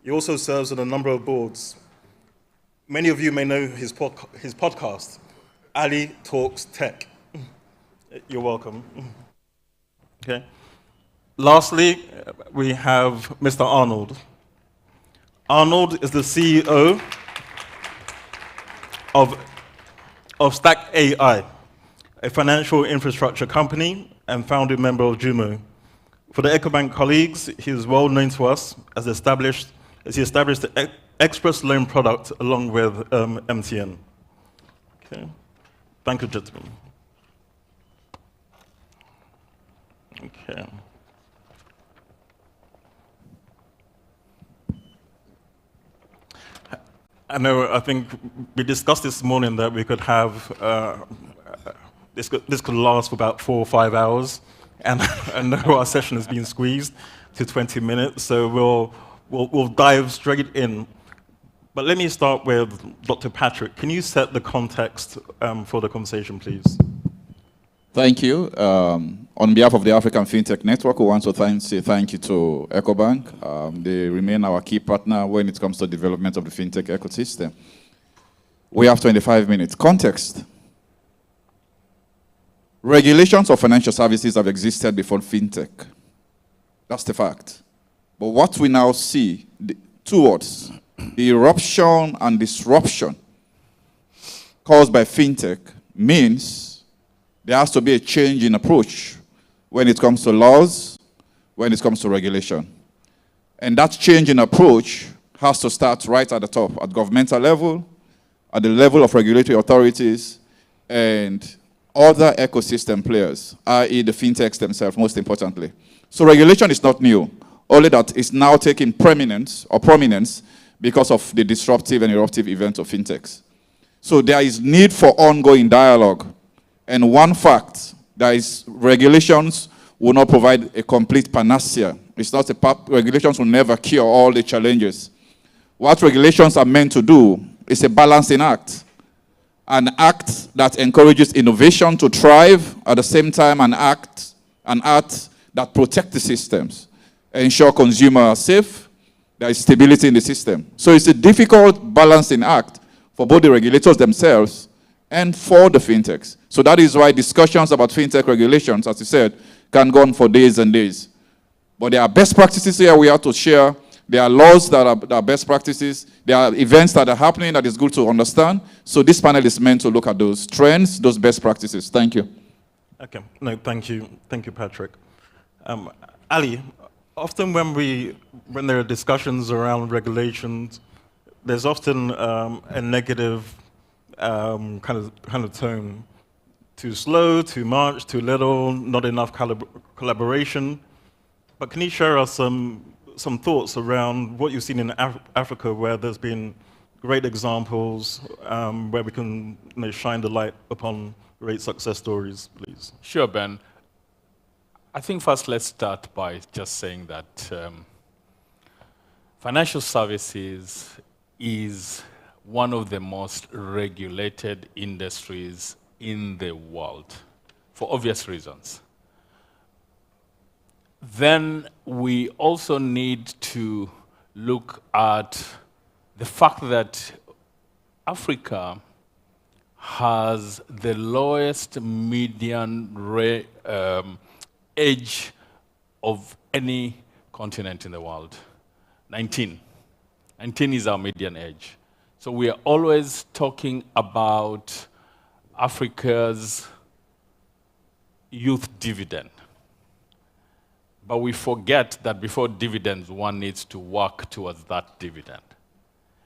He also serves on a number of boards. Many of you may know his podcast, Ali Talks Tech. You're welcome. Okay. Lastly, we have Mr. Arnold. Arnold is the CEO of Stack AI, a financial infrastructure company and founding member of Jumo. For the Ecobank colleagues, he is well known to us as he established the Express Loan product along with MTN. Okay. Thank you, gentlemen. Okay. I think we discussed this morning that we could have, this could last for about 4 or 5 hours, and I know our session has been squeezed to 20 minutes, so we'll dive straight in. But let me start with Dr. Patrick. Can you set the context for the conversation, please? Thank you. On behalf of the African Fintech Network, we want to say thank you to Ecobank. They remain our key partner when it comes to the development of the fintech ecosystem. We have 25 minutes. Context. Regulations of financial services have existed before fintech. That's the fact. But what we now see, towards the eruption and disruption caused by fintech, means there has to be a change in approach when it comes to laws, when it comes to regulation. And that change in approach has to start right at the top, at governmental level, at the level of regulatory authorities, and other ecosystem players, i.e. the fintechs themselves, most importantly. So regulation is not new, only that it's now taking prominence because of the disruptive and eruptive events of fintechs. So there is need for ongoing dialogue. And one fact, that is regulations will not provide a complete panacea. It's not regulations will never cure all the challenges. What regulations are meant to do is a balancing act. An act that encourages innovation to thrive, at the same time an act that protects the systems, ensure consumers are safe, there is stability in the system. So it's a difficult balancing act for both the regulators themselves and for the fintechs. So that is why discussions about fintech regulations, as you said, can go on for days and days. But there are best practices here we have to share There are laws that are best practices. There are events that are happening that is good to understand. So this panel is meant to look at those trends, those best practices. Thank you. Okay, no, thank you. Thank you, Patrick. Ali, often when there are discussions around regulations, there's often a negative kind of tone. Too slow, too much, too little, not enough collaboration. But can you share us some thoughts around what you've seen in Africa, where there's been great examples, where we can shine the light upon great success stories, please? Sure, Ben. I think first let's start by just saying that financial services is one of the most regulated industries in the world, for obvious reasons. Then we also need to look at the fact that Africa has the lowest median age of any continent in the world. 19. 19 is our median age. So we are always talking about Africa's youth dividend. But we forget that before dividends, one needs to work towards that dividend.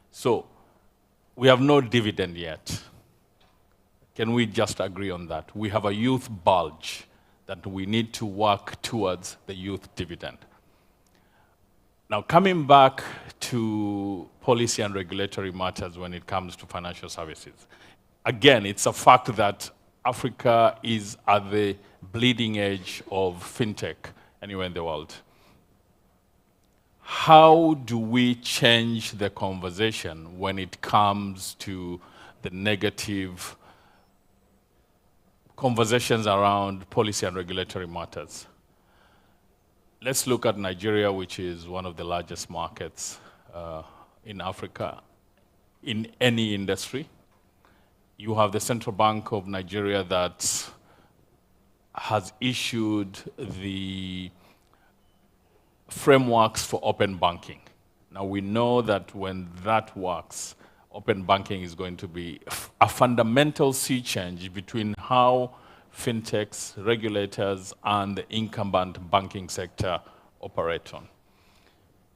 So we have no dividend yet. Can we just agree on that? We have a youth bulge that we need to work towards the youth dividend. Now, coming back to policy and regulatory matters when it comes to financial services, again, it's a fact that Africa is at the bleeding edge of fintech anywhere in the world. How do we change the conversation when it comes to the negative conversations around policy and regulatory matters? Let's look at Nigeria, which is one of the largest markets in Africa in any industry. You have the Central Bank of Nigeria that has issued the frameworks for open banking. Now we know that when that works, open banking is going to be a fundamental sea change between how fintechs, regulators, and the incumbent banking sector operate on.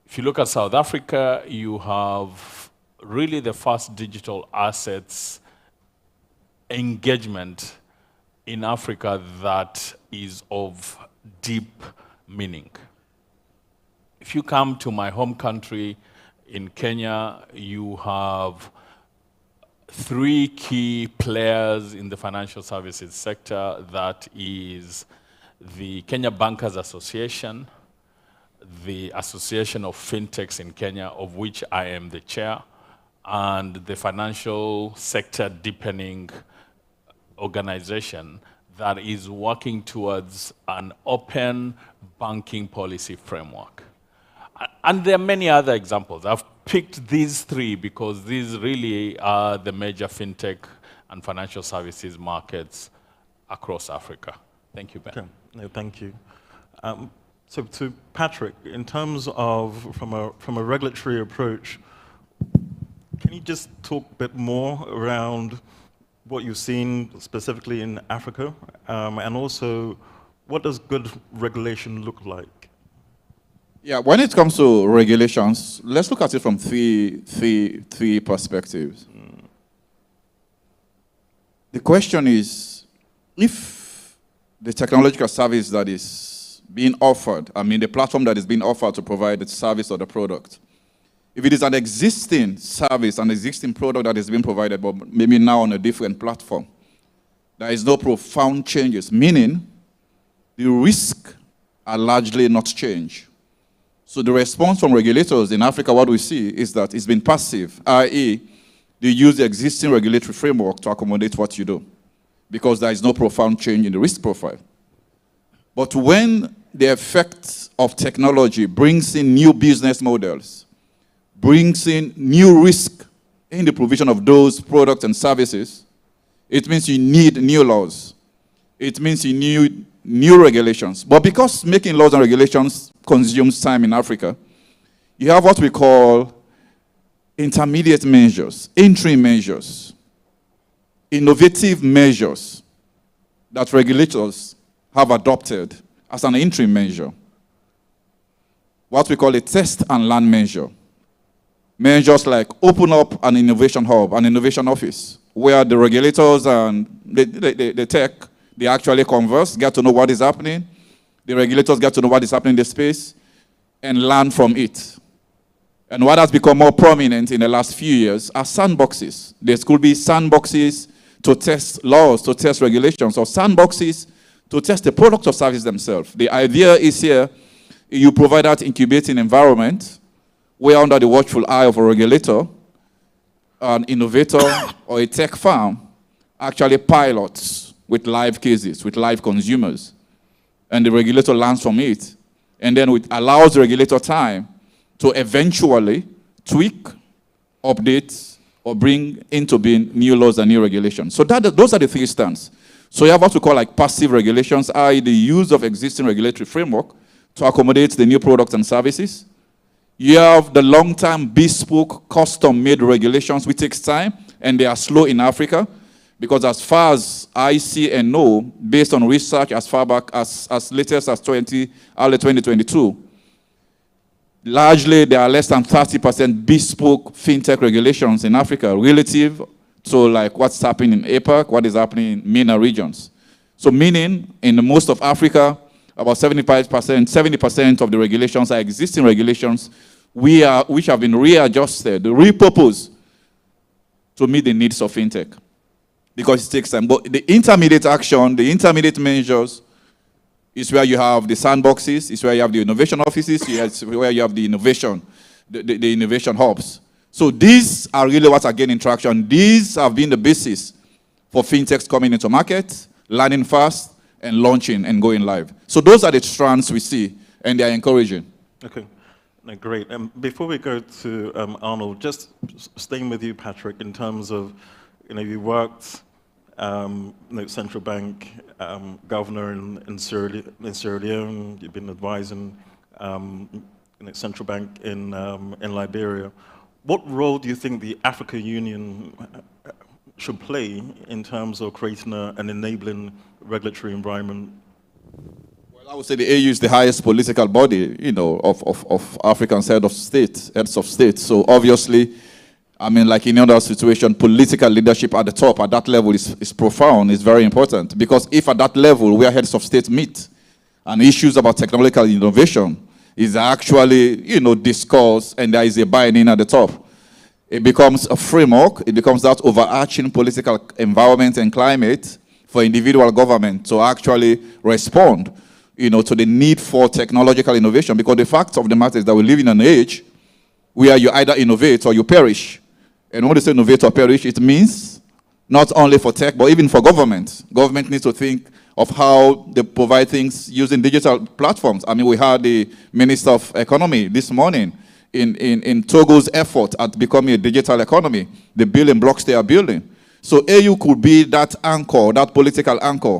If you look at South Africa, you have really the first digital assets engagement in Africa that is of deep meaning. If you come to my home country in Kenya, you have three key players in the financial services sector. That is the Kenya Bankers Association, the Association of Fintechs in Kenya, of which I am the chair, and the Financial Sector Deepening Organization that is working towards an open banking policy framework. And there are many other examples. I've picked these three because these really are the major fintech and financial services markets across Africa. Thank you, Ben. Okay. No, thank you. So to Patrick, in terms of, from a regulatory approach, can you just talk a bit more around what you've seen specifically in Africa, and also what does good regulation look like? Yeah, when it comes to regulations, let's look at it from three perspectives. The question is, if the technological service that is being offered, the platform that is being offered to provide the service or the product, if it is an existing service, an existing product that is being provided, but maybe now on a different platform, there is no profound changes, meaning the risks are largely not changed. So the response from regulators in Africa, what we see is that it's been passive, i.e., they use the existing regulatory framework to accommodate what you do, because there is no profound change in the risk profile. But when the effect of technology brings in new business models, brings in new risk in the provision of those products and services, it means you need new laws. It means you need new regulations. But because making laws and regulations consumes time in Africa, You have what we call intermediate measures, interim measures, innovative measures that regulators have adopted as an interim measure. What we call a test and learn measure. Measures like open up an innovation hub, an innovation office, where the regulators and the tech, they actually converse, get to know what is happening. The regulators get to know what is happening in the space and learn from it. And what has become more prominent in the last few years are sandboxes. There could be sandboxes to test laws, to test regulations, or sandboxes to test the product or service themselves. The idea is here, you provide that incubating environment where under the watchful eye of a regulator, an innovator, or a tech firm actually pilots with live cases, with live consumers. And the regulator learns from it. And then it allows the regulator time to eventually tweak, update, or bring into being new laws and new regulations. So those are the three strands. So you have what we call like passive regulations, i.e. the use of existing regulatory framework to accommodate the new products and services. You have the long-term bespoke, custom-made regulations, which takes time, and they are slow in Africa, because as far as I see and know, based on research as far back as latest as early 2022, largely there are less than 30% bespoke fintech regulations in Africa relative to like what's happening in APAC, what is happening in MENA regions. So meaning in most of Africa, about 70% of the regulations are existing regulations which have been readjusted, repurposed to meet the needs of fintech. Because it takes time. But the intermediate action, the intermediate measures, is where you have the sandboxes, is where you have the innovation offices, it's where you have the innovation, the innovation hubs. So these are really what are gaining traction. These have been the basis for fintechs coming into market, learning fast, and launching and going live. So those are the strands we see, and they are encouraging. Okay, no, great. Before we go to Arnold, just staying with you, Patrick, in terms of, you worked central bank governor in Sierra Leone. You've been advising central bank in Liberia. What role do you think the African Union should play in terms of creating an enabling regulatory environment? Well, I would say the AU is the highest political body, of African heads of state. So obviously, I mean, like in other situation, political leadership at the top, at that level is profound, is very important. Because if at that level where heads of state meet and issues about technological innovation is actually, discussed and there is a buy-in at the top, it becomes a framework, it becomes that overarching political environment and climate for individual government to actually respond, to the need for technological innovation. Because the fact of the matter is that we live in an age where you either innovate or you perish. And when they say innovate or perish, it means not only for tech, but even for government. Government needs to think of how they provide things using digital platforms. I mean, we had the Minister of Economy this morning in Togo's effort at becoming a digital economy, the building blocks they are building. So AU could be that anchor, that political anchor,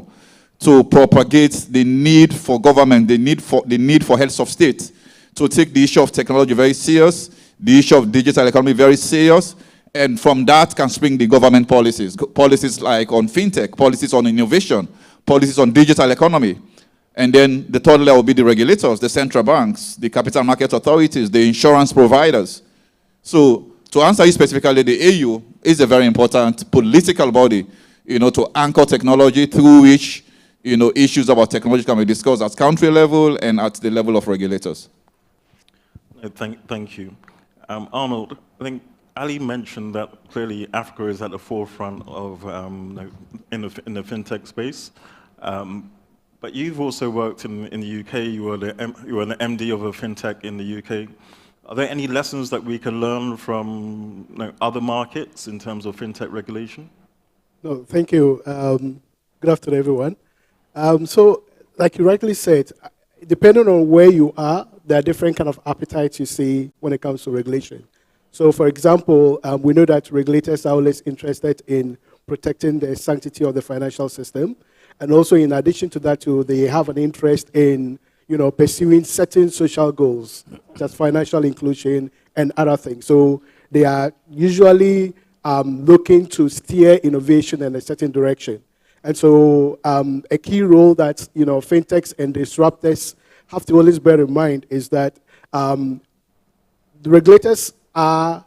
to propagate the need for government, the need for heads of state to take the issue of technology very serious, the issue of digital economy very serious, and from that can spring the government policies. Policies like on fintech, policies on innovation, policies on digital economy. And then the third layer will be the regulators, the central banks, the capital market authorities, the insurance providers. So to answer you specifically, the AU is a very important political body, to anchor technology through which, issues about technology can be discussed at country level and at the level of regulators. Thank you. Arnold, I think Ali mentioned that clearly Africa is at the forefront of in the fintech space. But you've also worked in the UK. You were the MD of a fintech in the UK. Are there any lessons that we can learn from other markets in terms of fintech regulation? No, thank you. Good afternoon, everyone. So, like you rightly said, depending on where you are, there are different kind of appetites you see when it comes to regulation. So, for example, we know that regulators are always interested in protecting the sanctity of the financial system. And also, in addition to that, too, they have an interest in, pursuing certain social goals, such as financial inclusion and other things. So they are usually looking to steer innovation in a certain direction. And so a key role that fintechs and disruptors have to always bear in mind is that the regulators are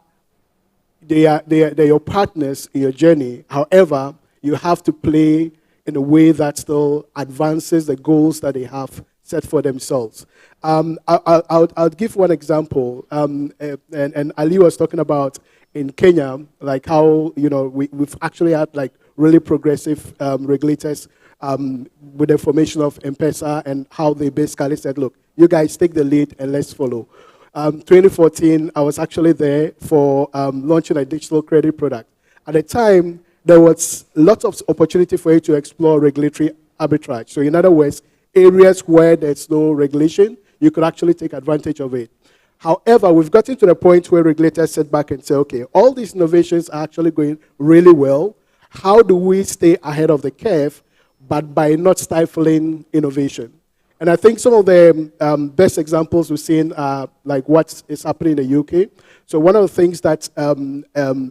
your partners in your journey. However, you have to play in a way that still advances the goals that they have set for themselves. I'll give one example, and Ali was talking about in Kenya, like how we've actually had like really progressive regulators with the formation of M-Pesa and how they basically said, look, you guys take the lead and let's follow. 2014, I was actually there for launching a digital credit product. At the time, there was lots of opportunity for you to explore regulatory arbitrage. So in other words, areas where there's no regulation, you could actually take advantage of it. However, we've gotten to the point where regulators sit back and say, okay, all these innovations are actually going really well. How do we stay ahead of the curve, but by not stifling innovation? And I think some of the best examples we've seen are like what is happening in the UK. So one of the things that,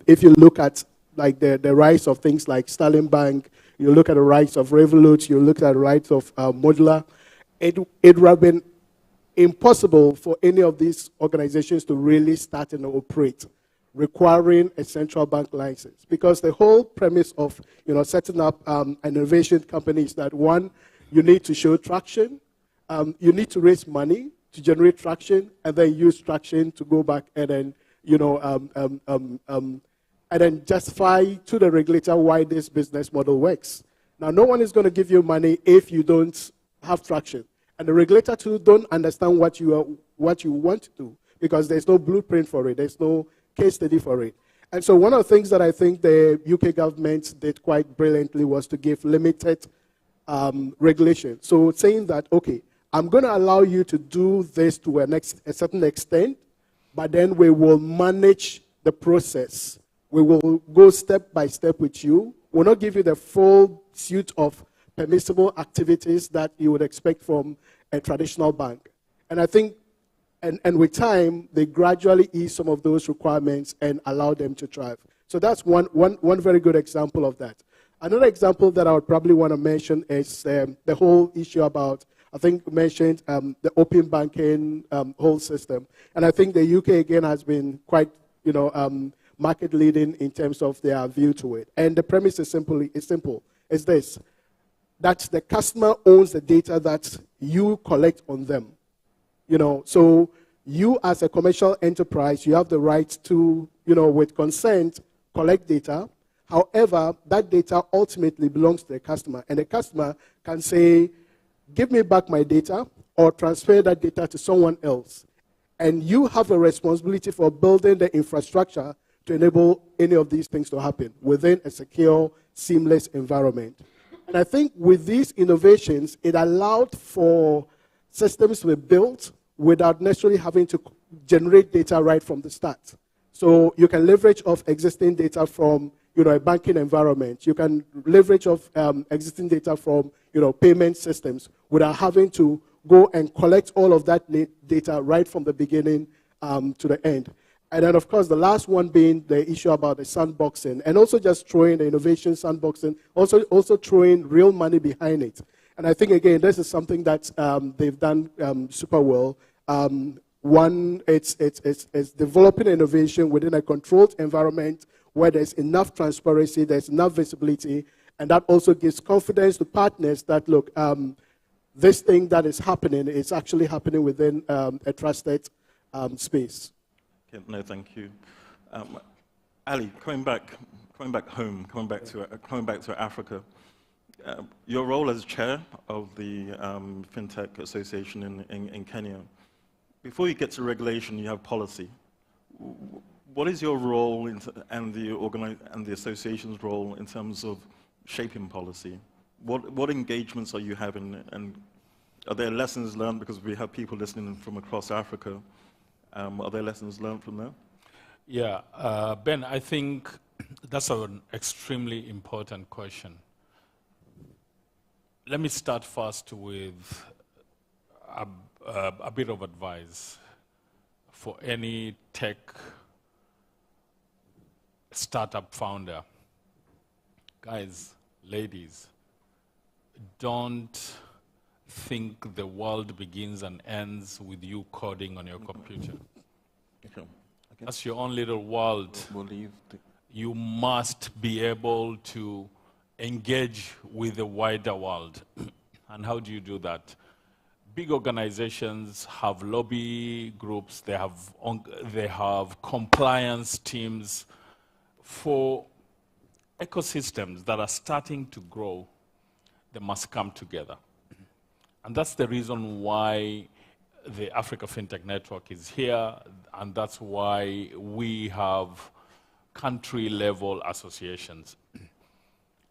if you look at like the rise of things like Sterling Bank, you look at the rise of Revolut, you look at the rise of Modular, it would have been impossible for any of these organizations to really start and operate, requiring a central bank license. Because the whole premise of setting up an innovation company is that, one, you need to show traction, you need to raise money to generate traction, and then use traction to go back and then and then justify to the regulator why this business model works. Now, no one is going to give you money if you don't have traction. And the regulator too don't understand what you want to do, because there's no blueprint for it. There's no case study for it. And so one of the things that I think the UK government did quite brilliantly was to give limited regulation. So saying that, okay, I'm going to allow you to do this to a certain extent, but then we will manage the process. We will go step by step with you. We'll not give you the full suite of permissible activities that you would expect from a traditional bank. And I think, and with time, they gradually ease some of those requirements and allow them to thrive. So that's one very good example of that. Another example that I would probably want to mention is the whole issue about, I think you mentioned the open banking whole system. And I think the UK, again, has been quite, market leading in terms of their view to it. And the premise is simple. It's this, that the customer owns the data that you collect on them. So you as a commercial enterprise, you have the right to, with consent, collect data. However, that data ultimately belongs to the customer. And the customer can say, give me back my data, or transfer that data to someone else. And you have a responsibility for building the infrastructure to enable any of these things to happen within a secure, seamless environment. And I think with these innovations, it allowed for systems to be built without necessarily having to generate data right from the start. So you can leverage off existing data from a banking environment. You can leverage off existing data from payment systems without having to go and collect all of that data right from the beginning to the end. And then, of course, the last one being the issue about the sandboxing, and also just throwing the innovation sandboxing, also throwing real money behind it. And I think, again, this is something that they've done super well. One, it's developing innovation within a controlled environment where there's enough transparency, there's enough visibility, and that also gives confidence to partners that, look, this thing that is happening is actually happening within a trusted space. Okay, no, thank you. Ali, coming back home, coming back to Africa. Your role as chair of the FinTech Association in Kenya. Before you get to regulation, you have policy. What is your role and the association's role in terms of shaping policy? What engagements are you having, and are there lessons learned, because we have people listening from across Africa? Are there lessons learned from there? Yeah, Ben, I think that's an extremely important question. Let me start first with a bit of advice for any tech startup founder. Guys, ladies, don't think the world begins and ends with you coding on your computer. That's your own little world. You must be able to engage with the wider world. And how do you do that? Big organizations have lobby groups, they have compliance teams. For ecosystems that are starting to grow, they must come together. And that's the reason why the Africa FinTech Network is here, and that's why we have country-level associations.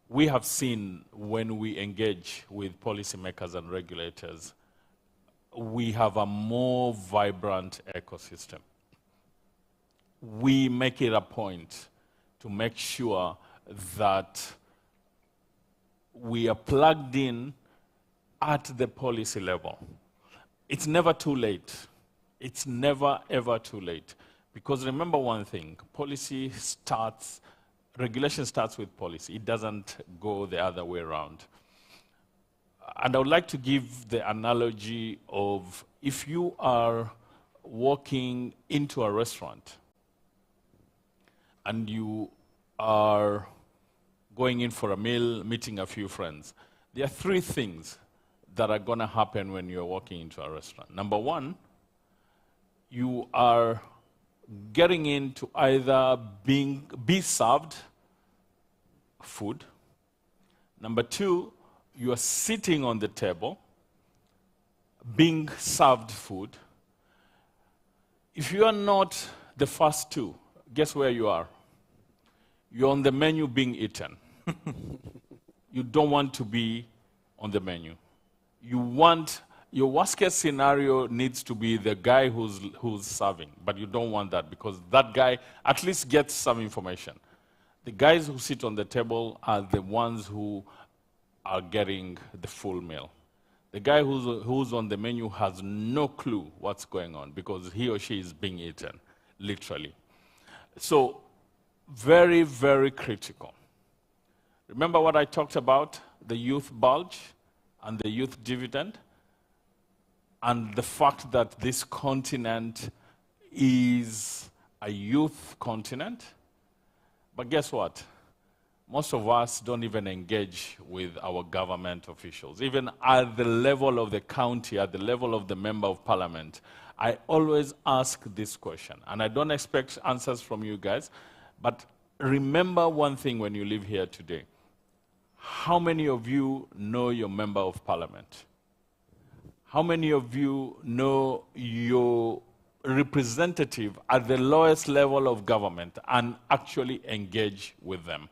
We have seen when we engage with policymakers and regulators, we have a more vibrant ecosystem. We make it a point to make sure that we are plugged in at the policy level. It's never too late. It's never, ever too late. Because remember one thing, regulation starts with policy. It doesn't go the other way around. And I would like to give the analogy of if you are walking into a restaurant and you are going in for a meal, meeting a few friends, there are three things that are going to happen when you're walking into a restaurant. Number one, you are getting in to either be served food. Number two, you are sitting on the table, being served food. If you are not the first two, guess where you are? You're on the menu being eaten. You don't want to be on the menu. Your worst case scenario needs to be the guy who's serving, but you don't want that because that guy at least gets some information. The guys who sit on the table are the ones who are getting the full meal. The guy who's on the menu has no clue what's going on because he or she is being eaten, literally. So, very, very critical. Remember what I talked about, the youth bulge and the youth dividend, and the fact that this continent is a youth continent? But guess what? Most of us don't even engage with our government officials. Even at the level of the county, at the level of the member of parliament, I always ask this question, and I don't expect answers from you guys, but remember one thing when you live here today. How many of you know your member of parliament? How many of you know your representative at the lowest level of government and actually engage with them?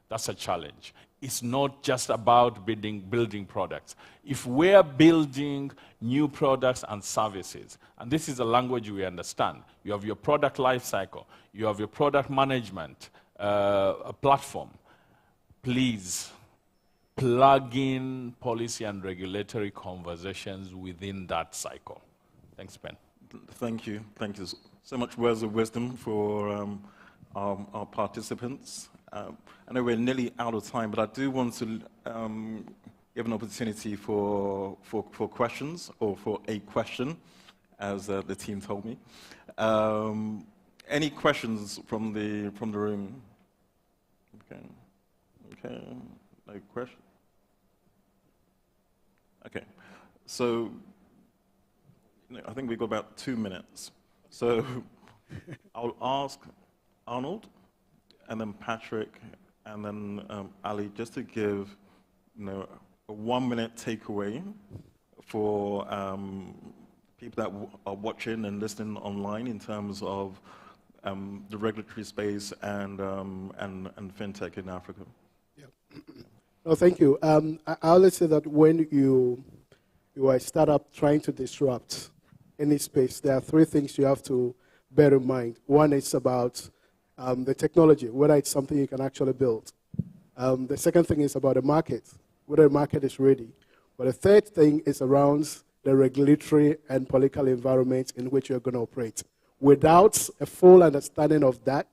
That's a challenge. It's not just about building products. If we're building new products and services, and this is a language we understand, you have your product life cycle, you have your product management platform, please plug in policy and regulatory conversations within that cycle. Thanks, Ben. Thank you. Thank you so much words of wisdom for our participants. I know we're nearly out of time, but I do want to give an opportunity for questions or for a question, as the team told me. Any questions from the room? Okay. No question. Okay. So I think we've got about 2 minutes. So I'll ask Arnold, and then Patrick, and then Ali, just to give a 1 minute takeaway for people that are watching and listening online in terms of the regulatory space and fintech in Africa. Yeah. No, thank you. I always say that when you are a startup trying to disrupt any space, there are three things you have to bear in mind. One is about the technology, whether it's something you can actually build. The second thing is about the market, whether the market is ready. But the third thing is around the regulatory and political environment in which you're going to operate. Without a full understanding of that,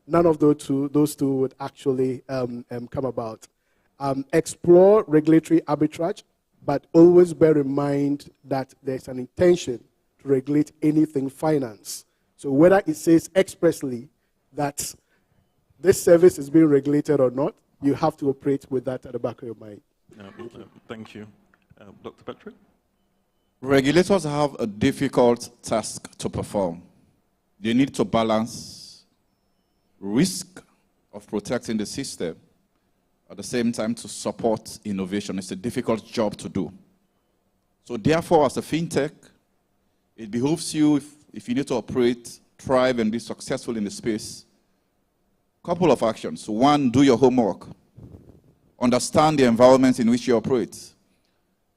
none of those two would actually come about. Explore regulatory arbitrage, but always bear in mind that there's an intention to regulate anything finance. So whether it says expressly that this service is being regulated or not, you have to operate with that at the back of your mind. Thank you. Dr. Patrick? Regulators have a difficult task to perform. They need to balance risk of protecting the system at the same time to support innovation. It's a difficult job to do. So therefore, as a fintech, it behooves you, if you need to operate, thrive, and be successful in the space, couple of actions. One, do your homework. Understand the environment in which you operate.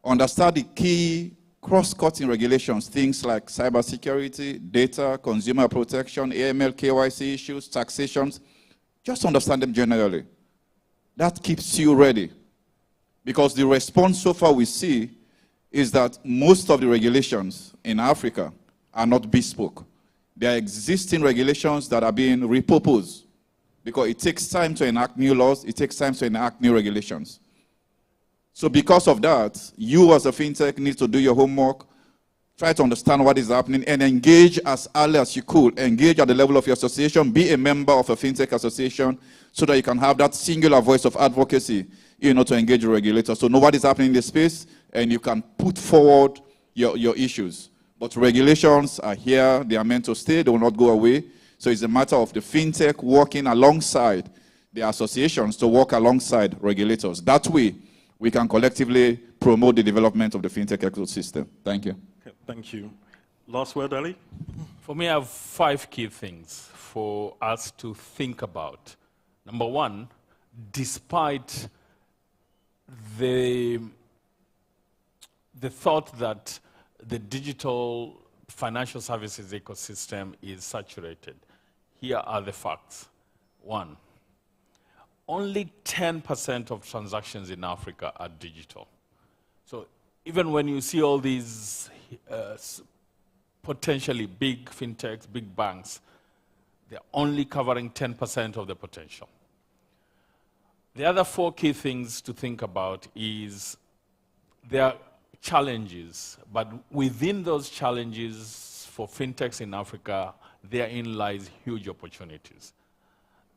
Understand the key cross-cutting regulations, things like cybersecurity, data, consumer protection, AML, KYC issues, taxations. Just understand them generally. That keeps you ready. Because the response so far we see is that most of the regulations in Africa are not bespoke. There are existing regulations that are being repurposed because it takes time to enact new laws, it takes time to enact new regulations. So because of that, you as a fintech need to do your homework, try to understand what is happening, and engage as early as you could. Engage at the level of your association, be a member of a fintech association so that you can have that singular voice of advocacy, to engage the regulator. So know what is happening in the space, and you can put forward your issues. But regulations are here, they are meant to stay, they will not go away. So it's a matter of the fintech working alongside the associations to work alongside regulators. That way, we can collectively promote the development of the fintech ecosystem. Thank you. Okay, thank you. Last word, Ali? For me, I have 5 key things for us to think about. Number one, despite the thought that the digital financial services ecosystem is saturated, here are the facts. One, only 10% of transactions in Africa are digital. So even when you see all these potentially big fintechs, big banks, they're only covering 10% of the potential. The other 4 key things to think about is there are challenges, but within those challenges for fintechs in Africa, therein lies huge opportunities.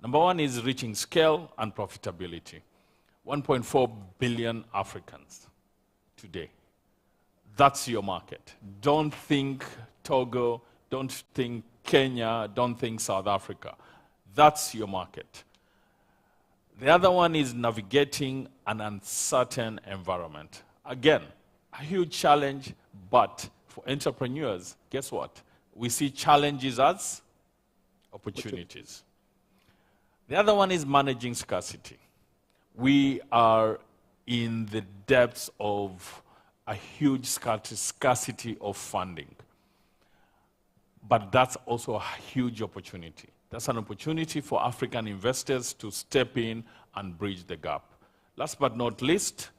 Number one is reaching scale and profitability. 1.4 billion Africans today. That's your market. Don't think Togo, don't think Kenya, don't think South Africa. That's your market. The other one is navigating an uncertain environment. Again, a huge challenge, but for entrepreneurs, guess what? We see challenges as opportunities. The other one is managing scarcity. We are in the depths of a huge scarcity of funding. But that's also a huge opportunity. That's an opportunity for African investors to step in and bridge the gap. Last but not least,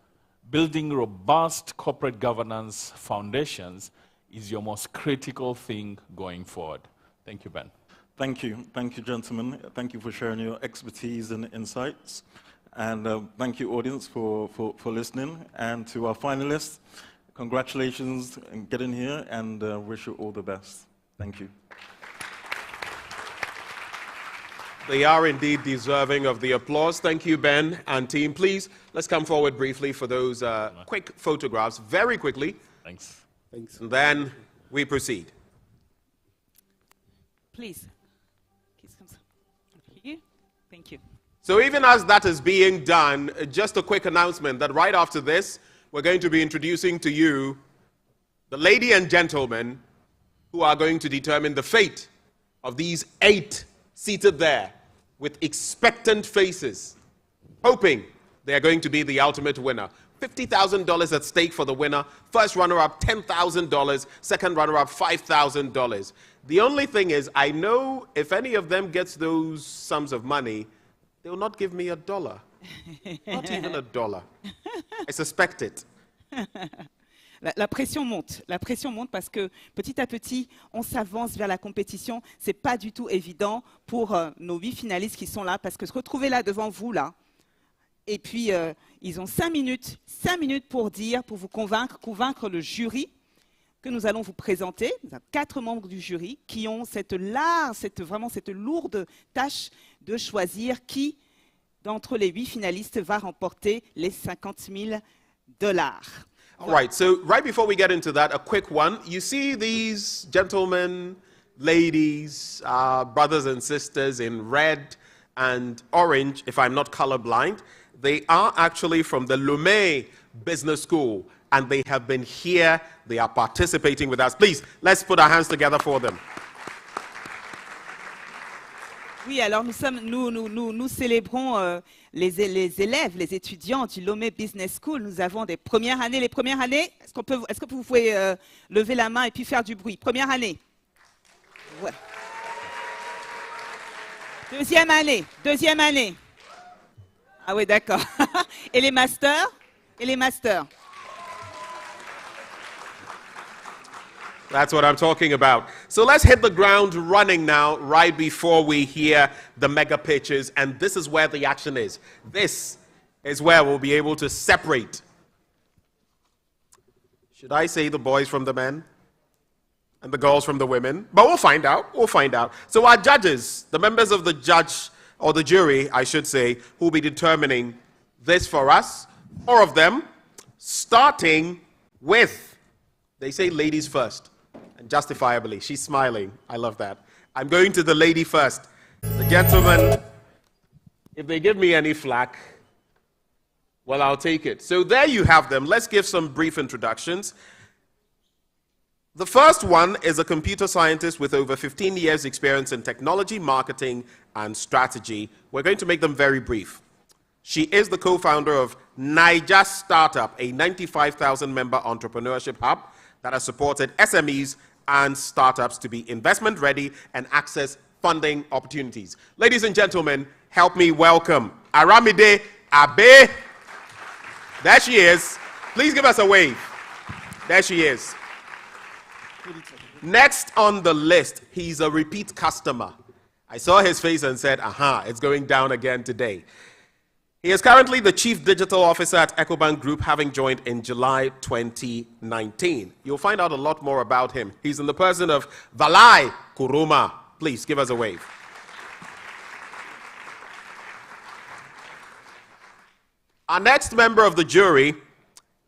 building robust corporate governance foundations is your most critical thing going forward. Thank you, Ben. Thank you. Thank you, gentlemen. Thank you for sharing your expertise and insights. And thank you, audience, for listening. And to our finalists, congratulations on getting here, and wish you all the best. Thank you. They are indeed deserving of the applause. Thank you, Ben and team. Please, let's come forward briefly for those quick photographs, very quickly. Thanks. Thanks. And then we proceed. Please. Thank you. So even as that is being done, just a quick announcement that right after this, we're going to be introducing to you the lady and gentlemen who are going to determine the fate of these 8 seated there with expectant faces, hoping they are going to be the ultimate winner. $50,000 at stake for the winner. First runner-up, $10,000. Second runner-up, $5,000. The only thing is, I know if any of them gets those sums of money, they will not give me $1. Not even $1. I suspect it. La pression monte parce que petit à petit, on s'avance vers la compétition. C'est pas du tout évident pour nos 8 finalistes qui sont là, parce que se retrouver là devant vous, là, et puis ils ont 5 minutes pour vous convaincre le jury que nous allons vous présenter. Nous avons 4 membres du jury qui ont cette lourde tâche de choisir qui, d'entre les 8 finalistes, va remporter les $50 000. All right, so right before we get into that, a quick one. You see these gentlemen, ladies, brothers and sisters in red and orange, if I'm not colorblind. They are actually from the Lome Business School, and they have been here. They are participating with us. Please, let's put our hands together for them. Oui, alors nous célébrons les élèves, les étudiants du Lome Business School. Nous avons des premières années. Les premières années, est-ce que vous pouvez lever la main et puis faire du bruit? Première année. Ouais. Deuxième année. Ah oui, d'accord. Et les masters? That's what I'm talking about. So let's hit the ground running now, right before we hear the mega pitches. And this is where the action is. This is where we'll be able to separate. Should I say the boys from the men? And the girls from the women? But we'll find out. So our judges, the members of the judge, or the jury, I should say, who will be determining this for us, 4 of them, starting with, they say ladies first. And justifiably, she's smiling. I love that. I'm going to the lady first. The gentleman, if they give me any flack, well, I'll take it. So there you have them. Let's give some brief introductions. The first one is a computer scientist with over 15 years experience in technology, marketing, and strategy. We're going to make them very brief. She is the co-founder of Niger Startup, a 95,000-member entrepreneurship hub that has supported SMEs and startups to be investment ready and access funding opportunities. Ladies and gentlemen, help me welcome Aramide Abe. There she is. Please give us a wave. There she is. Next on the list, he's a repeat customer. I saw his face and said, aha, it's going down again today. He is currently the Chief Digital Officer at Ecobank Group, having joined in July 2019. You'll find out a lot more about him. He's in the person of Valai Kuruma. Please give us a wave. Our next member of the jury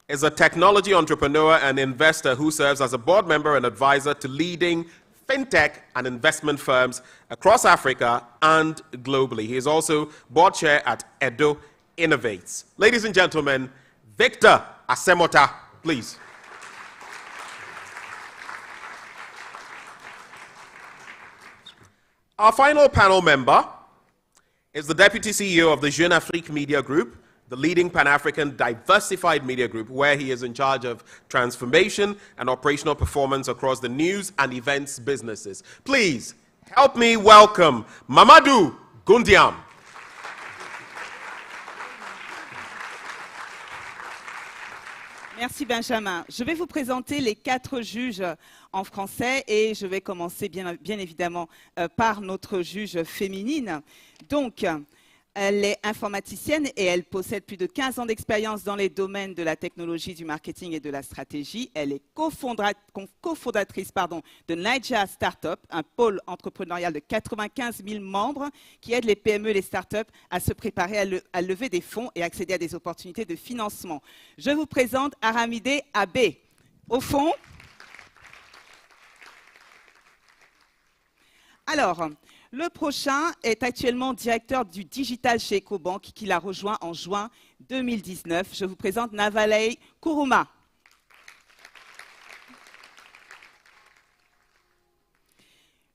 is a technology entrepreneur and investor who serves as a board member and advisor to leading fintech and investment firms across Africa and globally. He is also board chair at Edo Innovates. Ladies and gentlemen, Victor Asemota, please. Our final panel member is the Deputy CEO of the Jeune Afrique Media Group, the leading Pan-African diversified media group, where he is in charge of transformation and operational performance across the news and events businesses. Please help me welcome Mamadou Goundiam. Merci Benjamin. Je vais vous présenter les 4 juges en français et je vais commencer bien évidemment par notre juge féminine. Donc, elle est informaticienne et elle possède plus de 15 ans d'expérience dans les domaines de la technologie, du marketing et de la stratégie. Elle est cofondatrice de Niger Startup, un pôle entrepreneurial de 95 000 membres qui aide les PME et les startups à se préparer à lever des fonds et accéder à des opportunités de financement. Je vous présente Aramide Abe. Au fond, alors, le prochain est actuellement directeur du digital chez Ecobank, qui l'a rejoint en juin 2019. Je vous présente Navalei Kuruma.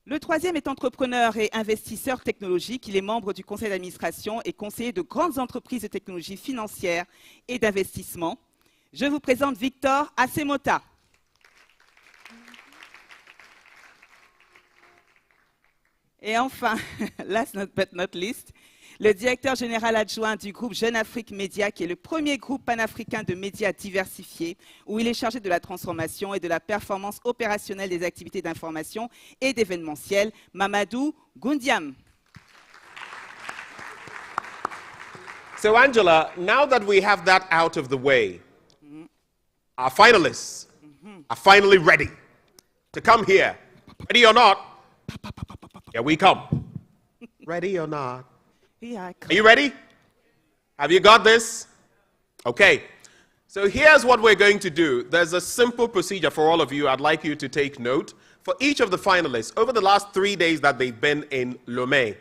Le troisième est entrepreneur et investisseur technologique. Il est membre du conseil d'administration et conseiller de grandes entreprises de technologie financière et d'investissement. Je vous présente Victor Asemota. Et enfin, last but not least, le directeur général adjoint du groupe Jeune Afrique Média, qui est le premier groupe panafricain de médias diversifiés, où il est chargé de la transformation et de la performance opérationnelle des activités d'information et d'événementiel, Mamadou Goundiam. So Angela, now that we have that out of the way, our finalists are finally ready to come here. Ready or not, here we come. Ready or not? Are you ready? Have you got this? Okay. So here's what we're going to do. There's a simple procedure for all of you. I'd like you to take note. For each of the finalists, over the last 3 days that they've been in Lome,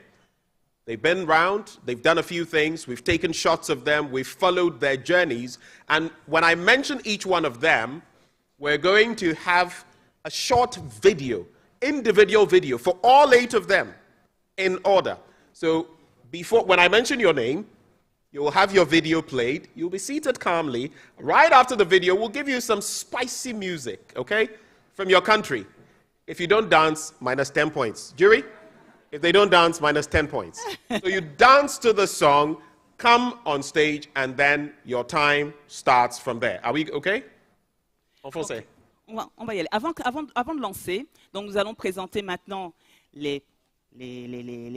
they've been round, they've done a few things, we've taken shots of them, we've followed their journeys, and when I mention each one of them, we're going to have a short video, individual video, for all 8 of them in order. So when I mention your name, you will have your video played, you'll be seated calmly. Right after the video, we'll give you some spicy music, okay, from your country. If you don't dance, minus 10 points. Jury? If they don't dance, minus 10 points. So you dance to the song, come on stage, and then your time starts from there. Are we okay? En français. On va y aller. Avant de lancer, donc nous allons présenter maintenant les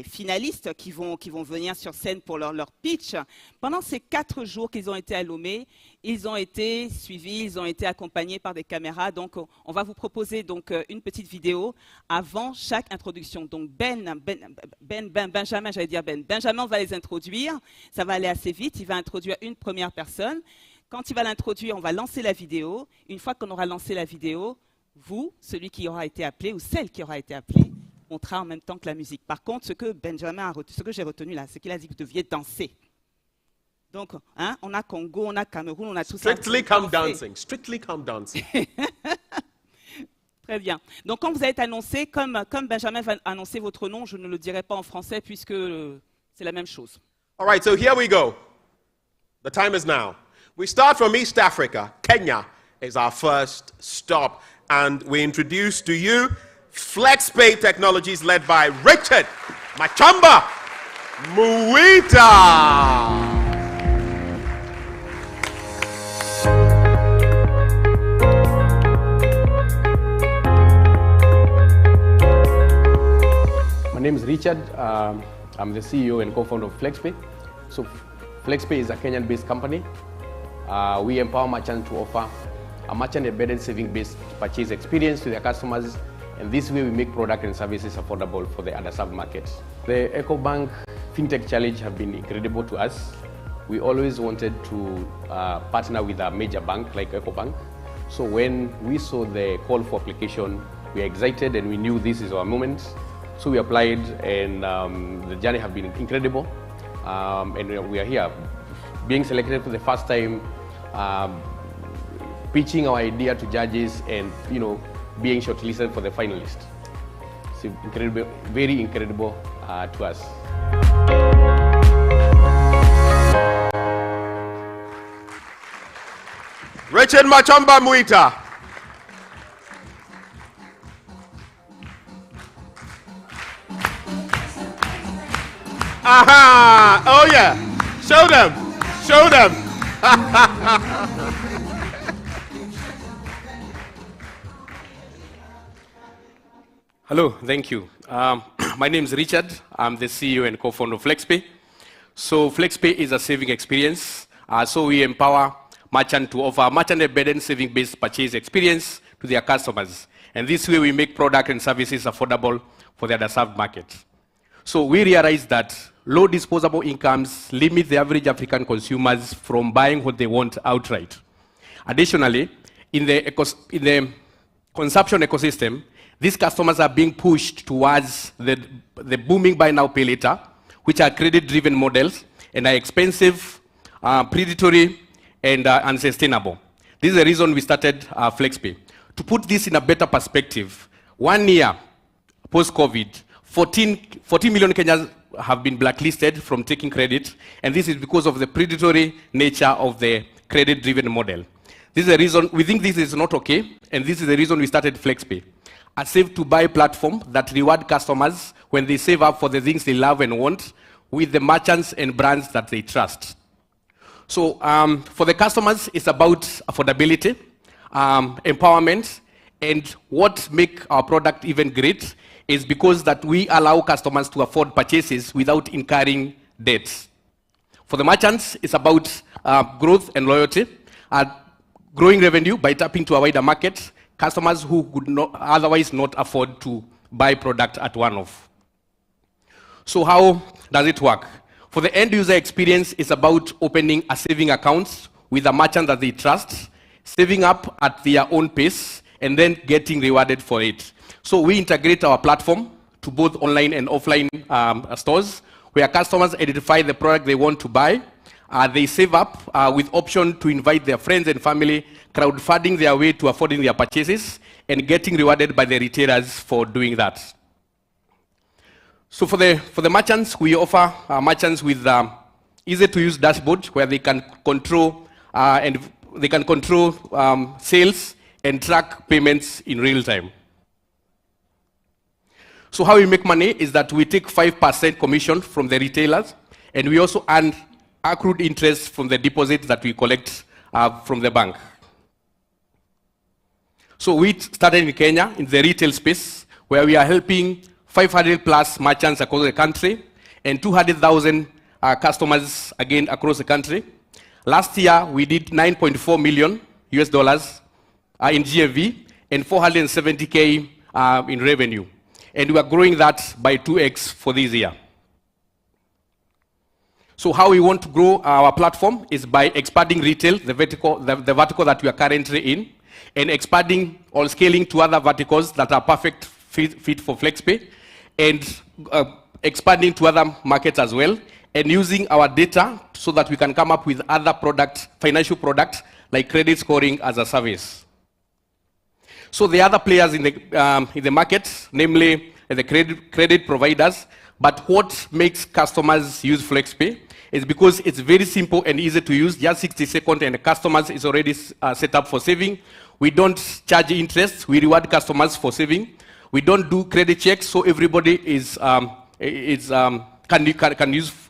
finalistes qui vont venir sur scène pour leur pitch. Pendant ces 4 jours qu'ils ont été à Lomé, ils ont été suivis, ils ont été accompagnés par des caméras. Donc, on va vous proposer donc une petite vidéo avant chaque introduction. Donc, Benjamin, j'allais dire Benjamin, on va les introduire. Ça va aller assez vite. Il va introduire une première personne. Quand il va l'introduire, on va lancer la vidéo. Une fois qu'on aura lancé la vidéo, vous, celui qui aura été appelé ou celle qui aura été appelée, montera en même temps que la musique. Par contre, ce que Benjamin a retenu, ce que j'ai retenu là, c'est qu'il a dit que vous deviez danser. Donc, hein, on a Congo, on a Cameroun, on a tout ça. Strictly come dancing. Strictly come dancing. Très bien. Donc, quand vous allez être annoncé, comme Benjamin va annoncer votre nom, je ne le dirai pas en français puisque c'est la même chose. All right, so here we go. The time is now. We start from East Africa. Kenya is our first stop. And we introduce to you FlexPay Technologies led by Richard Machamba Muita. My name is Richard. I'm the CEO and co-founder of FlexPay. So FlexPay is a Kenyan-based company. We empower merchants to offer a merchant-embedded saving-based purchase experience to their customers, and this way we make product and services affordable for the underserved markets. The Ecobank Fintech Challenge have been incredible to us. We always wanted to partner with a major bank like Ecobank. So when we saw the call for application, we were excited and we knew this is our moment. So we applied, and the journey has been incredible. And we are here, being selected for the first time, pitching our idea to judges, and being shortlisted for the finalists. It's incredible, very incredible to us. Richard Machamba Muita. Aha! Oh yeah! Show them! Show them! Hello, thank you. My name is Richard. I'm the CEO and co-founder of FlexPay. So FlexPay is a saving experience. So we empower merchants to offer merchant-embedded saving-based purchase experience to their customers. And this way we make product and services affordable for the underserved market. So we realize that low disposable incomes limit the average African consumers from buying what they want outright. Additionally, in the consumption ecosystem, these customers are being pushed towards the booming buy now, pay later, which are credit-driven models and are expensive, predatory, and unsustainable. This is the reason we started FlexPay. To put this in a better perspective, 1 year post-COVID, 14 million Kenyans have been blacklisted from taking credit, and this is because of the predatory nature of the credit-driven model. This is the reason we think this is not okay, and this is the reason we started FlexPay, a save-to-buy platform that rewards customers when they save up for the things they love and want, with the merchants and brands that they trust. So for the customers, it's about affordability, empowerment, and what makes our product even great is because that we allow customers to afford purchases without incurring debts. For the merchants, it's about growth and loyalty, growing revenue by tapping to a wider market, customers who could not, otherwise not afford to buy product at one-off. So how does it work? For the end user experience, it's about opening a saving account with a merchant that they trust, saving up at their own pace, and then getting rewarded for it. So we integrate our platform to both online and offline stores, where customers identify the product they want to buy. They save up with option to invite their friends and family, crowdfunding their way to affording their purchases, and getting rewarded by the retailers for doing that. So for the merchants, we offer merchants with easy-to-use dashboard where they can control sales and track payments in real time. So how we make money is that we take 5% commission from the retailers, and we also earn accrued interest from the deposits that we collect from the bank. So we started in Kenya in the retail space, where we are helping 500 plus merchants across the country and 200,000 customers again across the country. Last year, we did 9.4 million US dollars in GMV and 470K in revenue. And we are growing that by 2x for this year. So how we want to grow our platform is by expanding retail, the vertical that we are currently in, and expanding or scaling to other verticals that are perfect fit for FlexPay, and expanding to other markets as well, and using our data so that we can come up with other products, financial products, like credit scoring as a service. So the other players in the market, namely the credit providers, but what makes customers use FlexPay is because it's very simple and easy to use, just 60 seconds, and the customers is already set up for saving. We don't charge interest, we reward customers for saving. We don't do credit checks, so everybody can use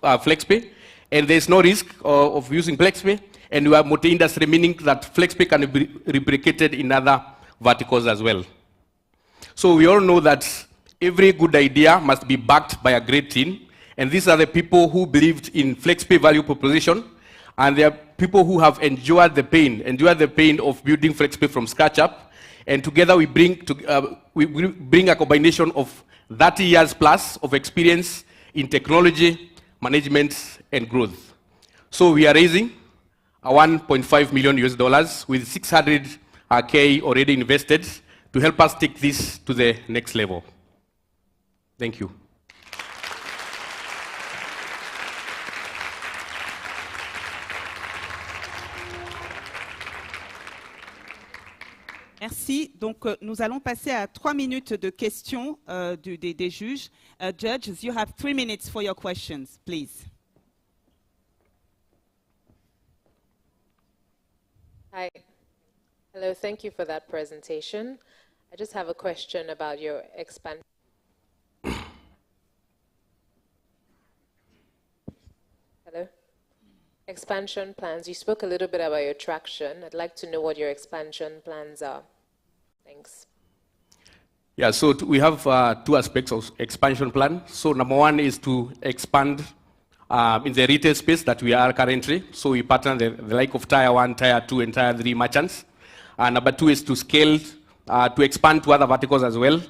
FlexPay, and there's no risk of using FlexPay, and we are multi-industry, meaning that FlexPay can be replicated in other verticals as well. So we all know that every good idea must be backed by a great team, and these are the people who believed in FlexPay value proposition, and they are people who have endured the pain of building FlexPay from scratch up. And together we bring a combination of 30 years plus of experience in technology, management, and growth. So we are raising a 1.5 million US dollars with 600K already invested to help us take this to the next level. Thank you. Merci. Donc, nous allons passer à 3 minutes de questions des juges. Judges, you have 3 minutes for your questions, please. Hi. Hello, thank you for that presentation. I just have a question about your expansion. Hello? Expansion plans. You spoke a little bit about your traction. I'd like to know what your expansion plans are. Thanks. Yeah, so we have 2 aspects of expansion plan. So number 1 is to expand in the retail space that we are currently. So we partner the like of Tier 1, Tier 2, and Tier 3 merchants. Number 2 is to scale, to expand to other verticals as well,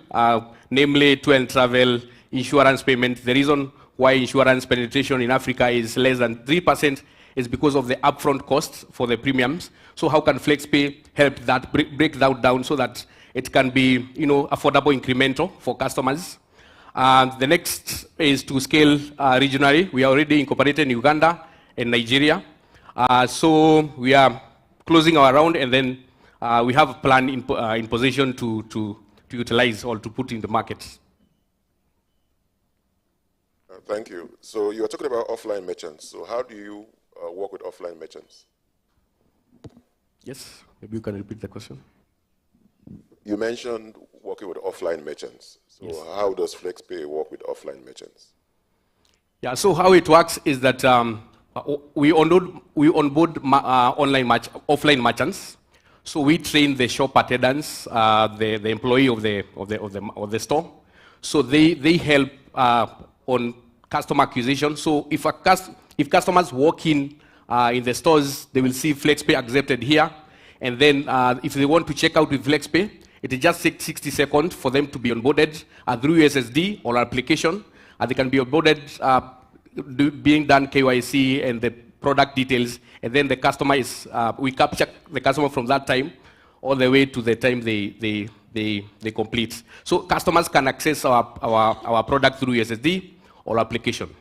namely tour and travel, insurance payment. The reason why insurance penetration in Africa is less than 3% is because of the upfront costs for the premiums. So how can FlexPay help that break that down so that it can be, affordable, incremental for customers? The next is to scale regionally. We are already incorporated in Uganda and Nigeria. So we are closing our round, and then we have a plan in position to utilize or to put in the market. Thank you. So you are talking about offline merchants. So how do you work with offline merchants? Yes, maybe you can repeat the question. You mentioned working with offline merchants. So yes. How does FlexPay work with offline merchants? Yeah, so how it works is that we onboard offline merchants. So we train the shop attendants, the employee of the store. So they help on customer acquisition. So if customers walk in the stores, they will see FlexPay accepted here. And then if they want to check out with FlexPay, it will just take 60 seconds for them to be onboarded through USSD or application. They can be onboarded being done KYC and the product details. And then the customer is, we capture the customer from that time all the way to the time they complete. So customers can access our product through USSD or application.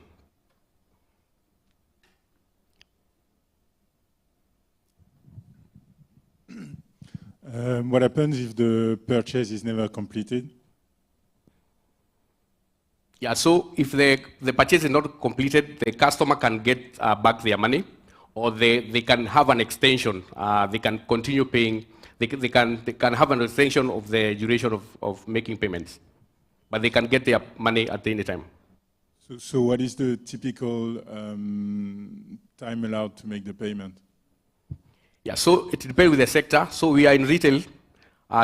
What happens if the purchase is never completed? Yeah, so if the purchase is not completed, the customer can get back their money, or they can have an extension. They can continue paying. They can have an extension of the duration of making payments, but they can get their money at any time. So what is the typical time allowed to make the payment? Yeah, so it depends with the sector. So we are in retail.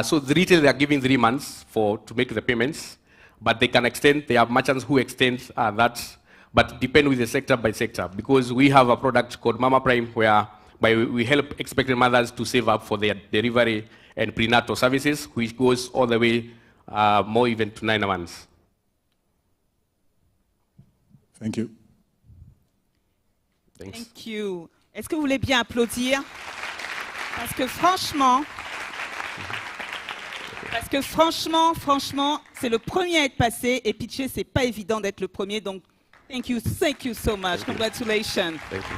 So the retail, they are giving 3 months to make the payments, but they can extend. There are merchants who extend that, but depend with the sector by sector. Because we have a product called Mama Prime, where we help expectant mothers to save up for their delivery and prenatal services, which goes all the way more even to 9 months. Thank you. Thanks. Thank you. Est-ce que vous voulez bien applaudir? Parce que franchement, c'est le premier à être passé, et pitcher, c'est pas évident d'être le premier, donc thank you so much. Congratulations. Thank you.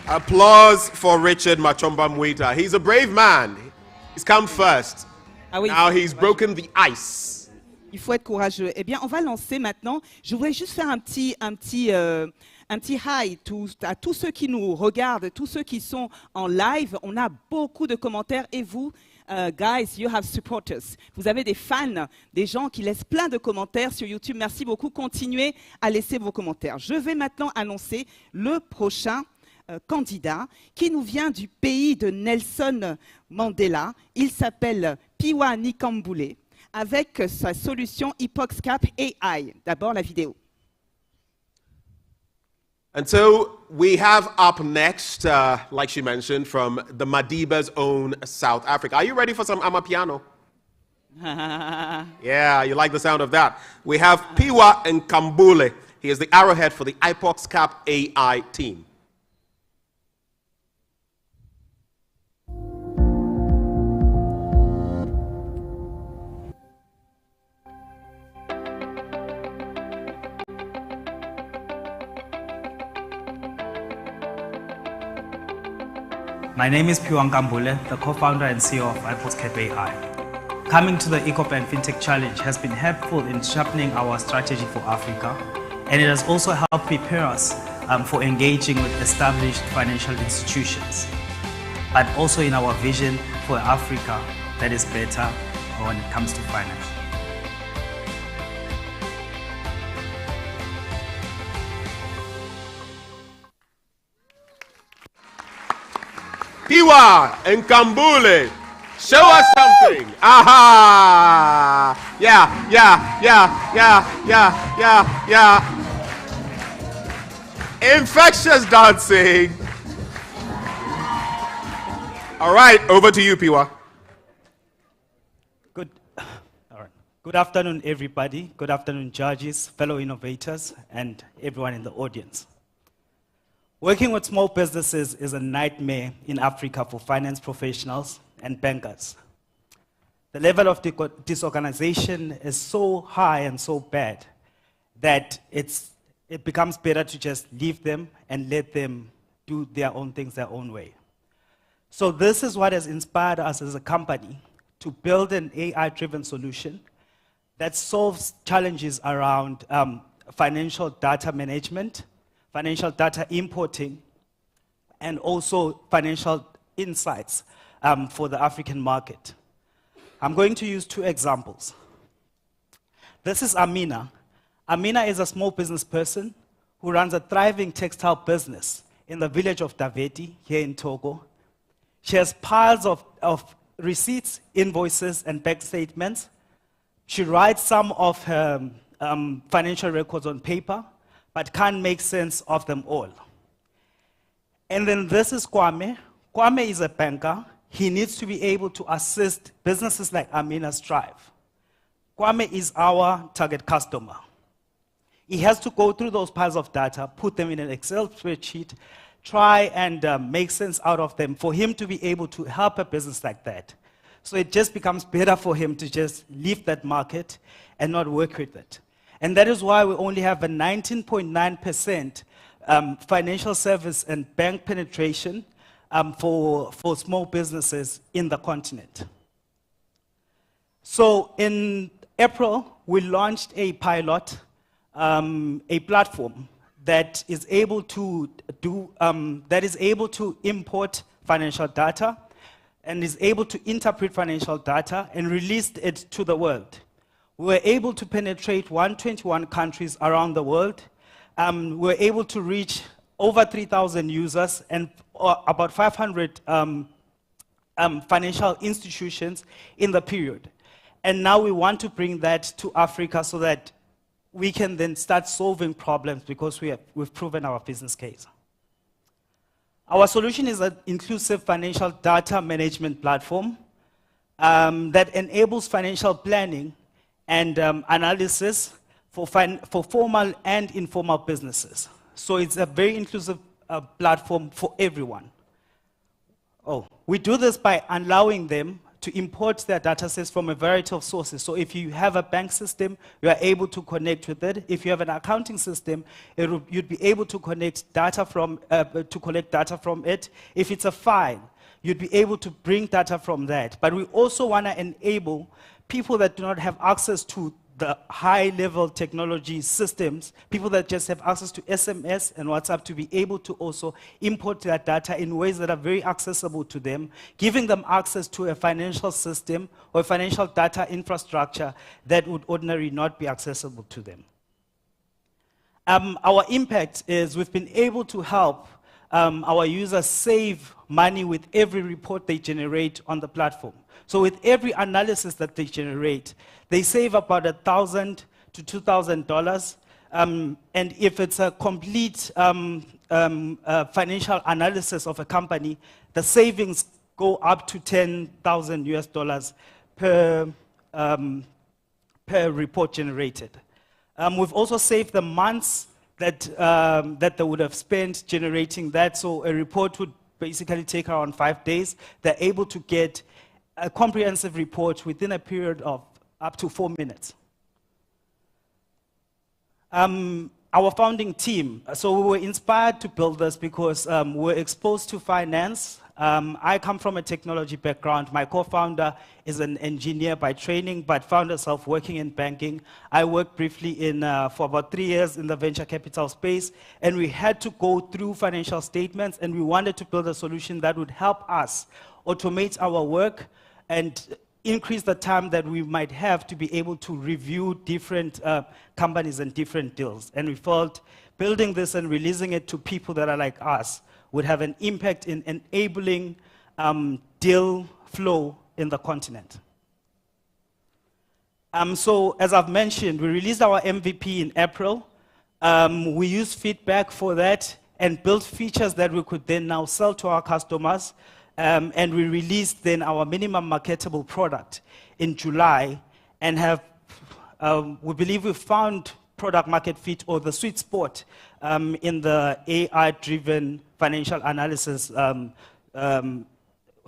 Applause for Richard Machomba Mwita. He's a brave man. He's come first. Ah oui, now he's broken the ice. Il faut être courageux. Eh bien, on va lancer maintenant. Je voudrais juste faire un petit hi à tous ceux qui nous regardent, tous ceux qui sont en live. On a beaucoup de commentaires et vous, guys, you have supporters. Vous avez des fans, des gens qui laissent plein de commentaires sur YouTube. Merci beaucoup. Continuez à laisser vos commentaires. Je vais maintenant annoncer le prochain candidat qui nous vient du pays de Nelson Mandela. Il s'appelle Piwa Nikambule avec sa solution EpoxCap AI. D'abord la vidéo. And so we have up next, like she mentioned, from the Madiba's own South Africa. Are you ready for some Amapiano? Yeah, you like the sound of that. We have Piwa Nkambule. He is the arrowhead for the EpoxCap AI team. My name is Piwa Nkambule, the co-founder and CEO of EpoxCap AI. Coming to the Ecobank Fintech Challenge has been helpful in sharpening our strategy for Africa, and it has also helped prepare us for engaging with established financial institutions, but also in our vision for Africa that is better when it comes to finance. Piwa Nkambule, show us something. Aha! Yeah. Infectious dancing. All right, over to you, Piwa. Good afternoon, everybody. Good afternoon, judges, fellow innovators, and everyone in the audience. Working with small businesses is a nightmare in Africa for finance professionals and bankers. The level of disorganization is so high and so bad that it becomes better to just leave them and let them do their own things their own way. So this is what has inspired us as a company to build an AI-driven solution that solves challenges around financial data management, financial data importing, and also financial insights for the African market. I'm going to use 2 examples. This is Amina. Amina is a small business person who runs a thriving textile business in the village of Daveti here in Togo. She has piles of receipts, invoices, and bank statements. She writes some of her financial records on paper, but can't make sense of them all. And then this is Kwame. Kwame is a banker. He needs to be able to assist businesses like Amina thrive. Kwame is our target customer. He has to go through those piles of data, put them in an Excel spreadsheet, try and make sense out of them for him to be able to help a business like that. So it just becomes better for him to just leave that market and not work with it. And that is why we only have a 19.9% financial service and bank penetration for small businesses in the continent. So in April, we launched a pilot, a platform that is able to import financial data and is able to interpret financial data and release it to the world. We were able to penetrate 121 countries around the world. We were able to reach over 3,000 users and about 500 financial institutions in the period. And now we want to bring that to Africa so that we can then start solving problems because we've proven our business case. Our solution is an inclusive financial data management platform that enables financial planning and analysis for formal and informal businesses. So it's a very inclusive platform for everyone. We do this by allowing them to import their data sets from a variety of sources. So if you have a bank system, you are able to connect with it. If you have an accounting system, you'd be able to connect data to collect data from it. If it's a file, you'd be able to bring data from that. But we also want to enable people that do not have access to the high-level technology systems, people that just have access to SMS and WhatsApp, to be able to also import their data in ways that are very accessible to them, giving them access to a financial system or financial data infrastructure that would ordinarily not be accessible to them. Our impact is we've been able to help our users save money with every report they generate on the platform. So with every analysis that they generate, they save about $1,000 to $2,000. And if it's a complete financial analysis of a company, the savings go up to $10,000 per report generated. We've also saved the months that they would have spent generating that. So a report would basically take around 5 days. They're able to get a comprehensive report within a period of up to 4 minutes. Our founding team, so we were inspired to build this because we were exposed to finance. I come from a technology background. My co-founder is an engineer by training, but found herself working in banking. I worked briefly for about 3 years in the venture capital space, and we had to go through financial statements, and we wanted to build a solution that would help us automate our work and increase the time that we might have to be able to review different companies and different deals. And we felt building this and releasing it to people that are like us would have an impact in enabling deal flow in the continent. So as I've mentioned, we released our MVP in April. We used feedback for that and built features that we could then now sell to our customers. And we released then our minimum marketable product in July and have, we believe we've found product market fit or the sweet spot in the AI-driven financial analysis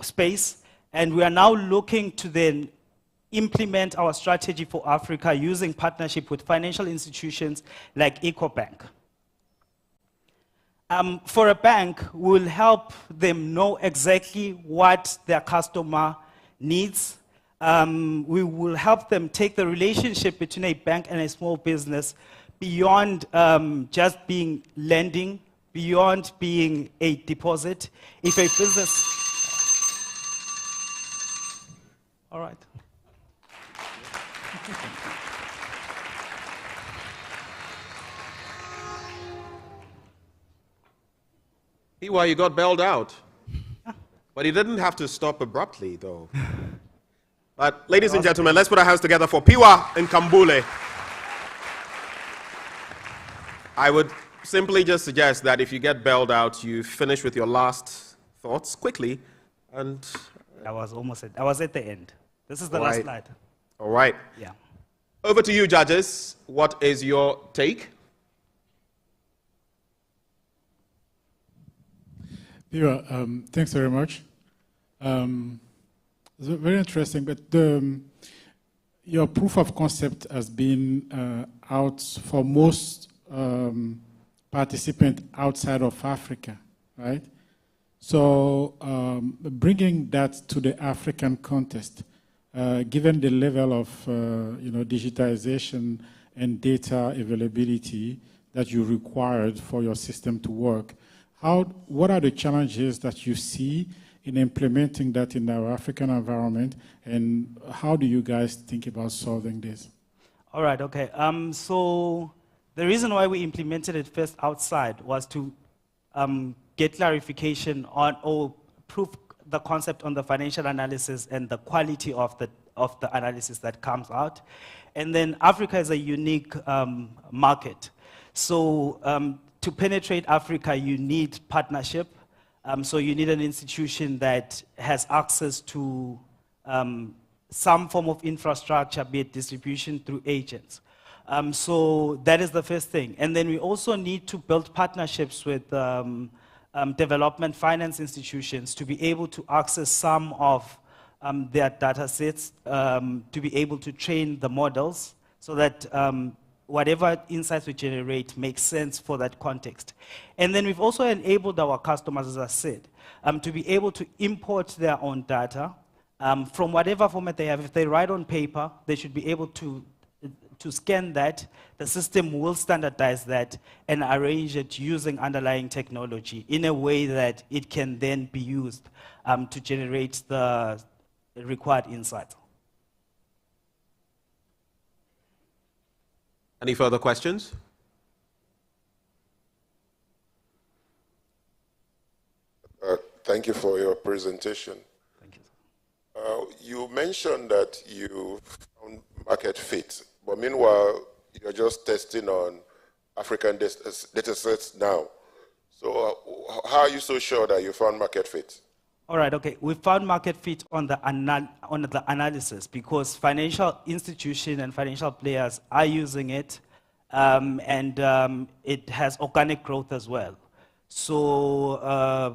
space. And we are now looking to then implement our strategy for Africa using partnership with financial institutions like Ecobank. For a bank, we'll help them know exactly what their customer needs. We will help them take the relationship between a bank and a small business beyond just being lending, beyond being a deposit. If a business... All right. Piwa, you got bailed out. But he didn't have to stop abruptly, though. But, ladies and gentlemen, let's put our hands together for Piwa and Kambule. I would simply just suggest that if you get bailed out, you finish with your last thoughts quickly. And I was at the end. This is the last slide. All right. Yeah. Over to you, judges. What is your take? Piwa, thanks very much. It's very interesting, but your proof of concept has been out for most participants outside of Africa, right? So bringing that to the African context, given the level of digitization and data availability that you required for your system to work, what are the challenges that you see in implementing that in our African environment, and how do you guys think about solving this? All right, okay. So the reason why we implemented it first outside was to get clarification on or prove the concept on the financial analysis and the quality of the analysis that comes out. And then Africa is a unique market. So to penetrate Africa, you need partnership. So you need an institution that has access to some form of infrastructure, be it distribution through agents. So that is the first thing. And then we also need to build partnerships with development finance institutions to be able to access some of their data sets, to be able to train the models so that whatever insights we generate makes sense for that context. And then we've also enabled our customers, as I said, to be able to import their own data from whatever format they have. If they write on paper, they should be able to scan that. The system will standardize that and arrange it using underlying technology in a way that it can then be used to generate the required insights. Any further questions? Thank you for your presentation. Thank you. You mentioned that you found market fit, but meanwhile, you're just testing on African data sets now. So how are you so sure that you found market fit? All right, okay. We found market fit on the analysis because financial institutions and financial players are using it, and it has organic growth as well. So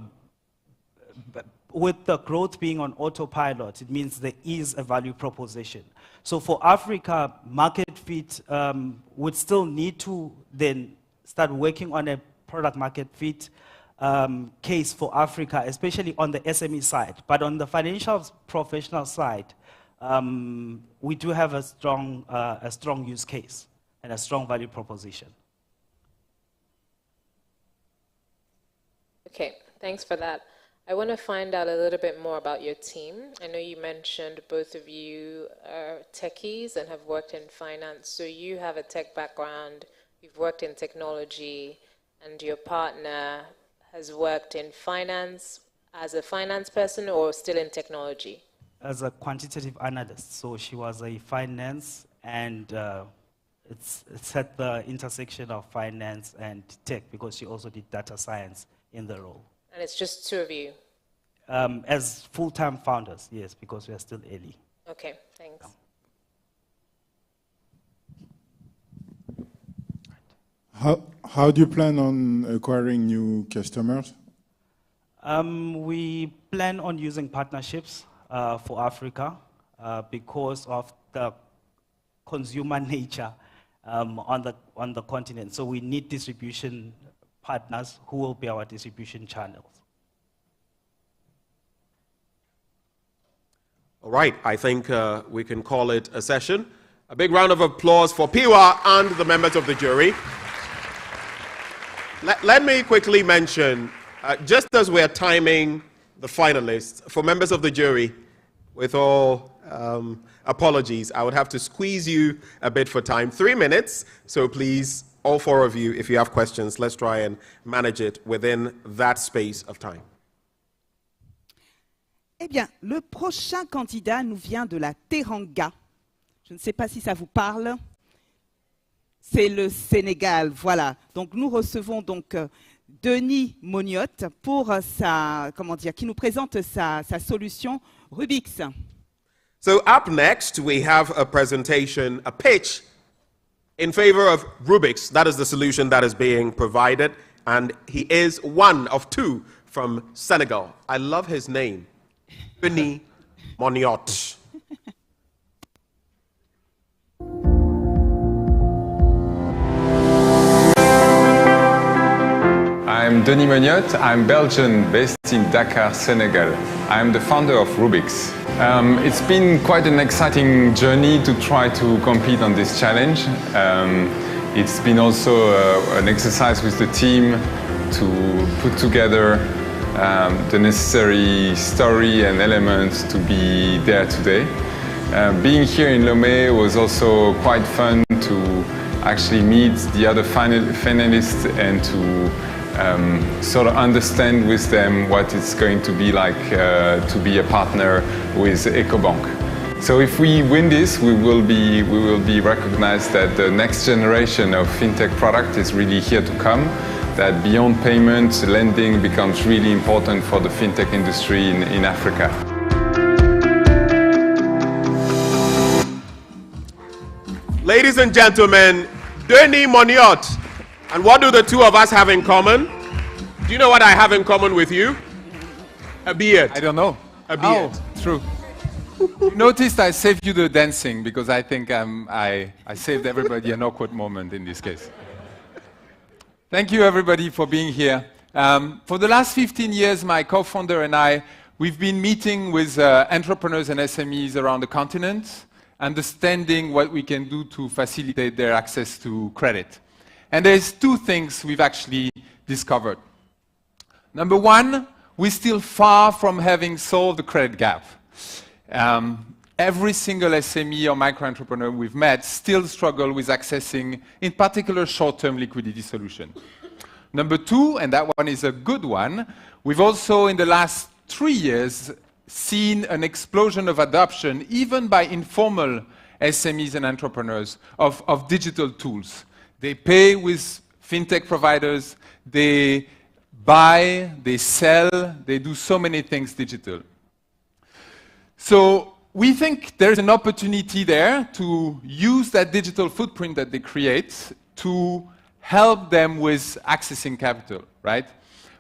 with the growth being on autopilot, it means there is a value proposition. So for Africa, market fit would still need to then start working on a product market fit case for Africa, especially on the SME side. But on the financial professional side, we do have a strong use case and a strong value proposition. Okay, thanks for that. I want to find out a little bit more about your team. I know you mentioned both of you are techies and have worked in finance. So you have a tech background, you've worked in technology, and your partner has worked in finance as a finance person or still in technology? As a quantitative analyst. So she was a finance, and it's at the intersection of finance and tech because she also did data science in the role. And it's just two of you? As full-time founders, yes, because we are still early. Okay, thanks. How do you plan on acquiring new customers? We plan on using partnerships for Africa because of the consumer nature on the continent. So we need distribution partners who will be our distribution channels. All right, I think we can call it a session. A big round of applause for Piwa and the members of the jury. Let me quickly mention, just as we're timing the finalists, for members of the jury, with all apologies, I would have to squeeze you a bit for time. 3 minutes, so please all four of you, if you have questions, let's try and manage it within that space of time. Eh bien, le prochain candidat nous vient de la Teranga. Je ne sais pas si ça vous parle. C'est le Sénégal, voilà. Donc nous recevons donc Denis Moniotte pour qui nous présente sa solution Rubik's. So up next, we have a presentation, a pitch in favor of Rubik's. That is the solution that is being provided. And he is one of two from Senegal. I love his name, Denis Moniotte. I'm Denis Moniotte. I'm Belgian, based in Dakar, Senegal. I'm the founder of Rubik's. It's been quite an exciting journey to try to compete on this challenge. It's been also an exercise with the team to put together the necessary story and elements to be there today. Being here in Lome was also quite fun to actually meet the other finalists and to sort of understand with them what it's going to be like to be a partner with Ecobank. So if we win this, we will be recognized that the next generation of fintech product is really here to come, that beyond payments, lending becomes really important for the fintech industry in Africa. Ladies and gentlemen, Denis Moniotte. And what do the two of us have in common? Do you know what I have in common with you? A beard. I don't know. A beard. Oh, true. You noticed I saved you the dancing because I think I saved everybody an awkward moment in this case. Thank you everybody for being here. For the last 15 years, my co-founder and I, we've been meeting with entrepreneurs and SMEs around the continent, understanding what we can do to facilitate their access to credit. And there's two things we've actually discovered. Number one, we're still far from having solved the credit gap. Every single SME or micro-entrepreneur we've met still struggle with accessing, in particular, short-term liquidity solution. Number two, and that one is a good one, we've also, in the last 3 years, seen an explosion of adoption, even by informal SMEs and entrepreneurs, of digital tools. They pay with fintech providers, they buy, they sell, they do so many things digital. So we think there's an opportunity there to use that digital footprint that they create to help them with accessing capital, right?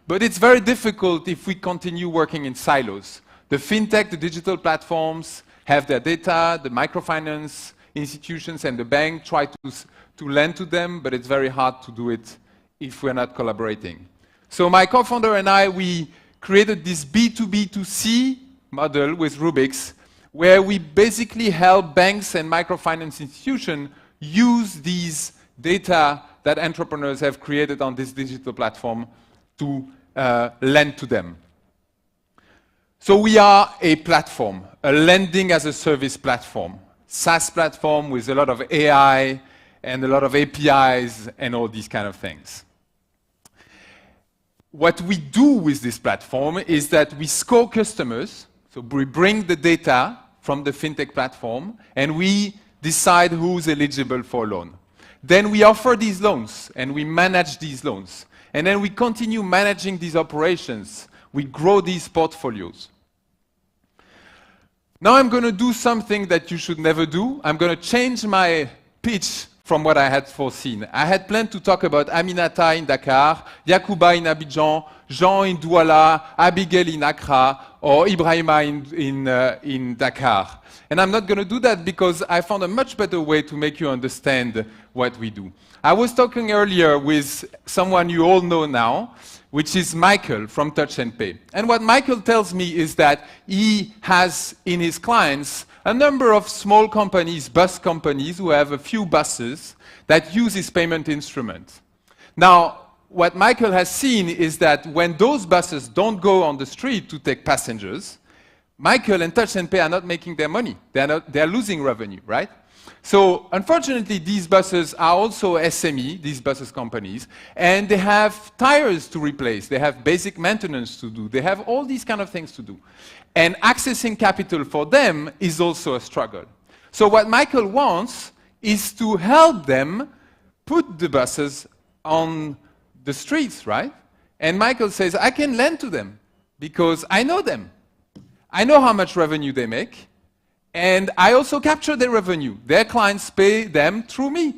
But it's very difficult if we continue working in silos. The fintech, the digital platforms have their data, the microfinance institutions and the bank try to lend to them, but it's very hard to do it if we're not collaborating. So my co-founder and I, we created this B2B2C model with Rubik's, where we basically help banks and microfinance institutions use these data that entrepreneurs have created on this digital platform to lend to them. So we are a platform, a lending as a service platform, SaaS platform with a lot of AI and a lot of APIs and all these kind of things. What we do with this platform is that we score customers, so we bring the data from the fintech platform and we decide who's eligible for a loan. Then we offer these loans and we manage these loans. And then we continue managing these operations. We grow these portfolios. Now I'm going to do something that you should never do. I'm going to change my pitch from what I had foreseen. I had planned to talk about Aminata in Dakar, Yacouba in Abidjan, Jean in Douala, Abigail in Accra, or Ibrahima in Dakar. And I'm not going to do that because I found a much better way to make you understand what we do. I was talking earlier with someone you all know now, which is Michael from Touch and Pay. And what Michael tells me is that he has in his clients a number of small companies, bus companies, who have a few buses that use this payment instrument. Now, what Michael has seen is that when those buses don't go on the street to take passengers, Michael and Touch and Pay are not making their money. They are losing revenue, right? So unfortunately, these buses are also SME, these buses companies, and they have tires to replace. They have basic maintenance to do. They have all these kind of things to do. And accessing capital for them is also a struggle. So what Michael wants is to help them put the buses on the streets, right? And Michael says, I can lend to them because I know them. I know how much revenue they make. And I also capture their revenue. Their clients pay them through me.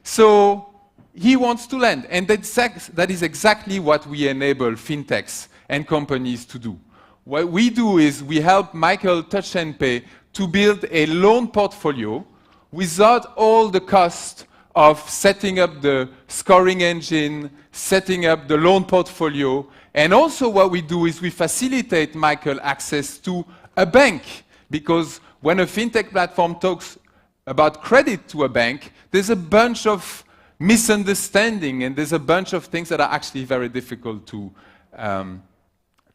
So he wants to lend. And that is exactly what we enable fintechs and companies to do. What we do is we help Michael Touch and Pay to build a loan portfolio without all the cost of setting up the scoring engine, setting up the loan portfolio. And also what we do is we facilitate Michael access to a bank. Because when a fintech platform talks about credit to a bank, there's a bunch of misunderstanding and there's a bunch of things that are actually very difficult to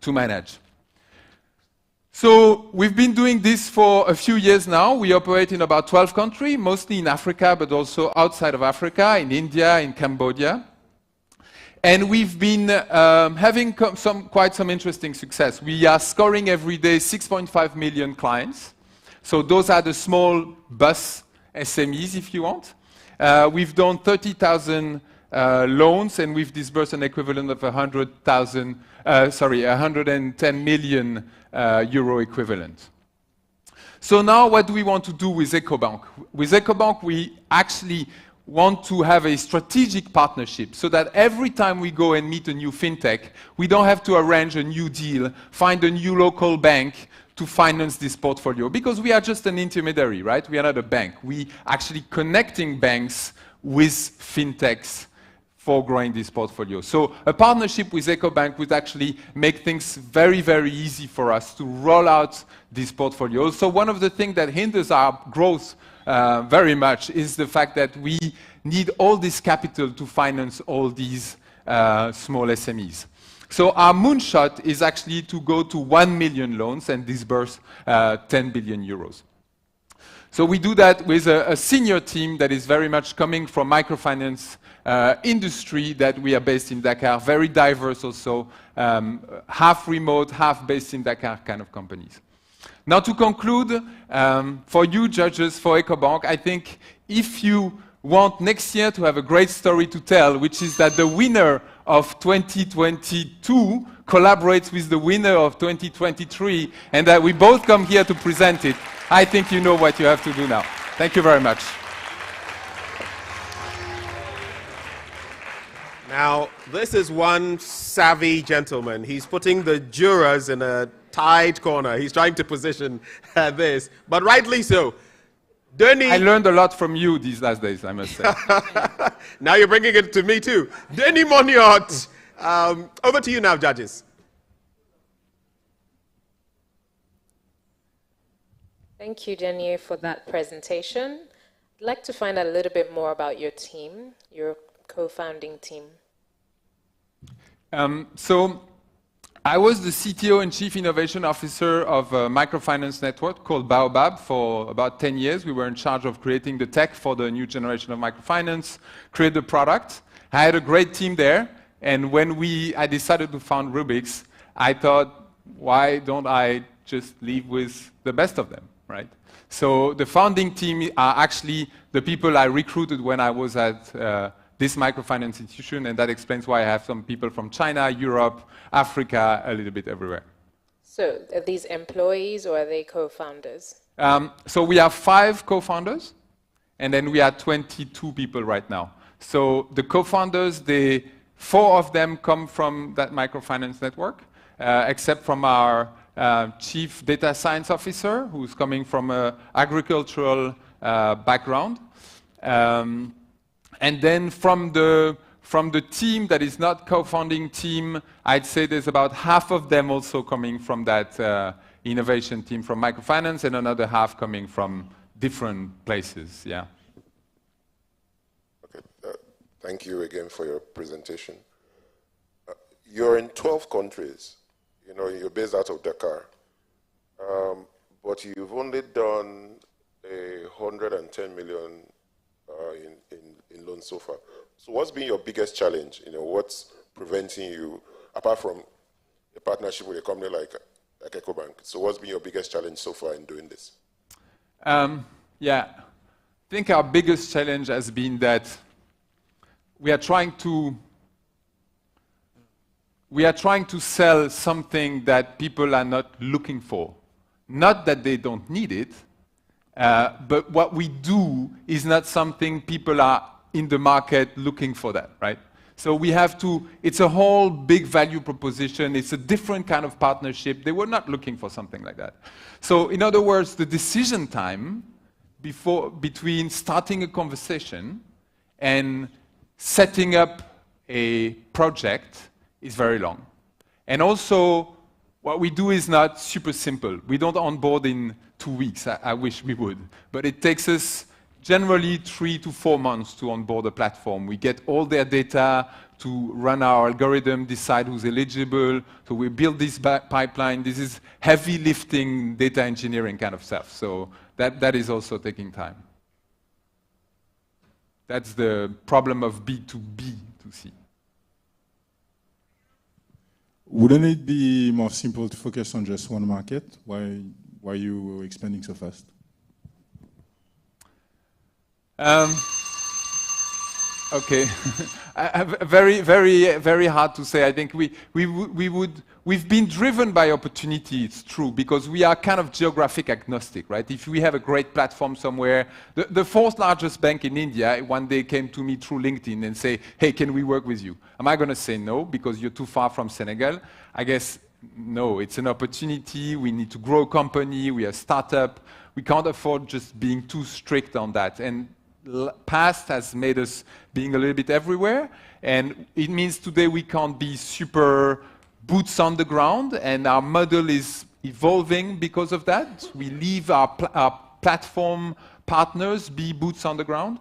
manage. So we've been doing this for a few years now. We operate in about 12 countries, mostly in Africa, but also outside of Africa, in India, in Cambodia. And we've been having quite some interesting success. We are scoring every day 6.5 million clients. So those are the small bus SMEs, if you want. We've done 30,000 loans, and we've disbursed an equivalent of 110 million euro equivalent. So now what do we want to do with Ecobank? With Ecobank, we actually want to have a strategic partnership so that every time we go and meet a new fintech, we don't have to arrange a new deal, find a new local bank to finance this portfolio, because we are just an intermediary, right? We are not a bank. We actually connecting banks with fintechs for growing this portfolio. So a partnership with Ecobank would actually make things very, very easy for us to roll out this portfolio. So one of the things that hinders our growth very much is the fact that we need all this capital to finance all these small SMEs. So our moonshot is actually to go to 1 million loans and disburse 10 billion euros. So we do that with a senior team that is very much coming from microfinance industry, that we are based in Dakar, very diverse also, half remote, half based in Dakar kind of companies. Now to conclude, for you judges, for Ecobank, I think if you want next year to have a great story to tell, which is that the winner of 2022 collaborates with the winner of 2023, and that we both come here to present it, I think you know what you have to do now. Thank you very much. Now, this is one savvy gentleman. He's putting the jurors in a tight corner. He's trying to position this, but rightly so. Denis, I learned a lot from you these last days, I must say. Now you're bringing it to me too. Denis Monniot, over to you now, judges. Thank you, Denis, for that presentation. I'd like to find out a little bit more about your team, your co-founding team. So I was the CTO and Chief Innovation Officer of a microfinance network called Baobab for about 10 years. We were in charge of creating the tech for the new generation of microfinance, create the product. I had a great team there, and when I decided to found Rubik's, I thought, why don't I just leave with the best of them, right? So the founding team are actually the people I recruited when I was at this microfinance institution, and that explains why I have some people from China, Europe, Africa, a little bit everywhere. So are these employees or are they co-founders? So we have 5 co-founders, and then we are 22 people right now. So the co-founders, 4 of them come from that microfinance network, except from our Chief Data Science Officer, who's coming from an agricultural background. And then from the team that is not co-founding team, I'd say there's about half of them also coming from that innovation team from microfinance, and another half coming from different places, yeah. Okay, thank you again for your presentation. You're in 12 countries. You know, you're based out of Dakar. but you've only done 110 million in loans so far. So what's been your biggest challenge? What's preventing you, apart from a partnership with a company like Ecobank? So what's been your biggest challenge so far in doing this? Yeah, I think our biggest challenge has been that we are trying to sell something that people are not looking for. Not that they don't need it, but what we do is not something people are in the market looking for that, right? So we have to, it's a whole big value proposition. It's a different kind of partnership. They were not looking for something like that. So in other words, the decision time between starting a conversation and setting up a project is very long. And also, what we do is not super simple. We don't onboard in 2 weeks. I wish we would. But it takes us generally 3 to 4 months to onboard a platform. We get all their data to run our algorithm, decide who's eligible. So we build this pipeline. This is heavy lifting data engineering kind of stuff. So that is also taking time. That's the problem of B2B2C. Wouldn't it be more simple to focus on just one market? Why are you expanding so fast? Okay, very hard to say. I think we've been driven by opportunity. It's true, because we are kind of geographic agnostic, right? If we have a great platform somewhere, the fourth largest bank in India one day came to me through LinkedIn and say, "Hey, can we work with you?" Am I going to say no because you're too far from Senegal? I guess no. It's an opportunity. We need to grow a company. We are a startup. We can't afford just being too strict on that. And past has made us being a little bit everywhere, and it means today we can't be super boots on the ground, and our model is evolving because of that. We leave our platform partners be boots on the ground.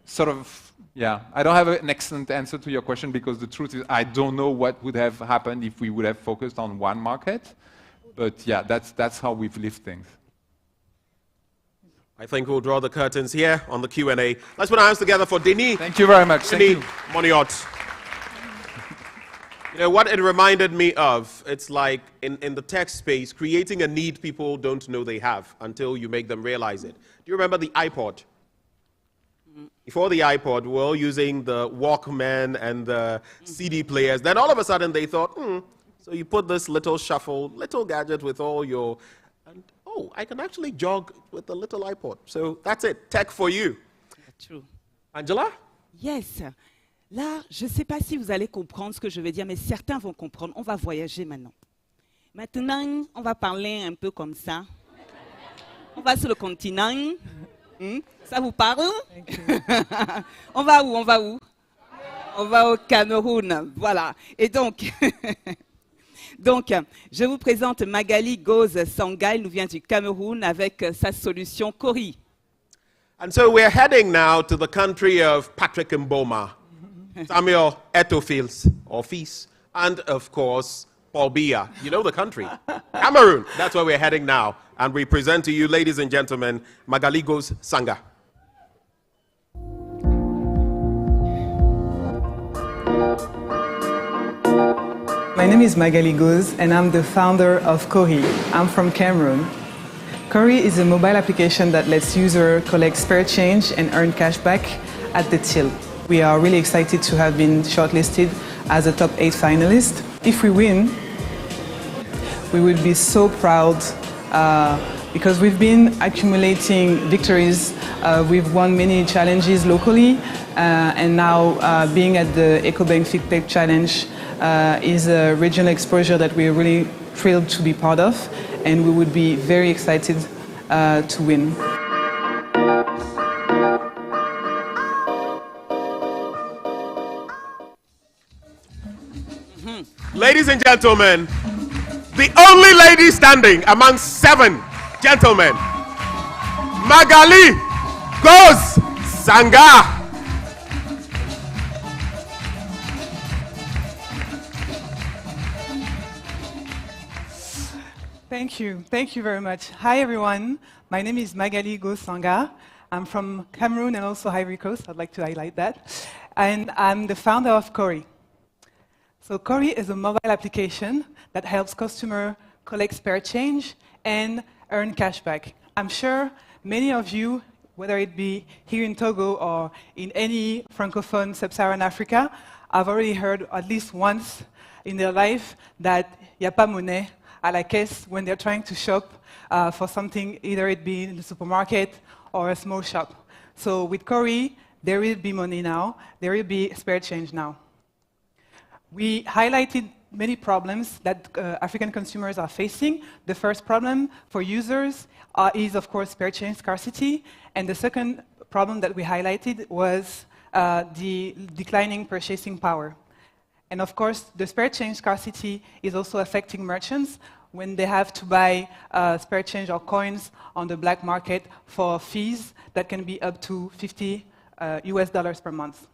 Sort of, yeah. I don't have an excellent answer to your question, because the truth is I don't know what would have happened if we would have focused on one market. But yeah, that's how we've lived things. I think we'll draw the curtains here on the Q&A. Let's put our hands together for Denis. Thank you very much. Denis Moniot. You know, what it reminded me of, it's like in the tech space, creating a need people don't know they have until you make them realize it. Do you remember the iPod? Before the iPod, we were all using the Walkman and the CD players. Then all of a sudden they thought, so you put this little gadget with all your... Oh, I can actually jog with a little iPod. So that's it, tech for you. True. Angela? Yes. Là, je ne sais pas si vous allez comprendre ce que je vais dire, mais certains vont comprendre. On va voyager maintenant. Maintenant, on va parler un peu comme ça. On va sur le continent. Ça vous parle? On va où? On va au Cameroun. Voilà. Et donc... Donc, je vous présente Magali Gose Sanga. Elle nous vient du Cameroun avec sa solution Cori. And so we're heading now to the country of Patrick Mboma, Samuel Eto'o Fils, and of course, Paul Biya. You know the country. Cameroon. That's where we're heading now. And we present to you, ladies and gentlemen, Magali Gose Sanga. My name is Magali Gose, and I'm the founder of Cori. I'm from Cameroon. Cori is a mobile application that lets users collect spare change and earn cash back at the till. We are really excited to have been shortlisted as a top 8 finalist. If we win, we will be so proud because we've been accumulating victories. We've won many challenges locally, and now being at the Ecobank Fintech Challenge is a regional exposure that we're really thrilled to be part of, and we would be very excited to win. Ladies and gentlemen, the only lady standing among 7 gentlemen, Magali Gose Sanga. Thank you. Thank you very much. Hi, everyone. My name is Magali Gosanga. I'm from Cameroon and also Ivory Coast. I'd like to highlight that. And I'm the founder of Cori. So Cori is a mobile application that helps customers collect spare change and earn cashback. I'm sure many of you, whether it be here in Togo or in any Francophone sub-Saharan Africa, have already heard at least once in their life that y a pas monnaie à la caisse when they're trying to shop for something, either it be in the supermarket or a small shop. So with Cori, there will be money now, there will be spare change now. We highlighted many problems that African consumers are facing. The first problem for users is, of course, spare change scarcity. And the second problem that we highlighted was the declining purchasing power. And of course, the spare change scarcity is also affecting merchants when they have to buy spare change or coins on the black market for fees that can be up to $50 US per month.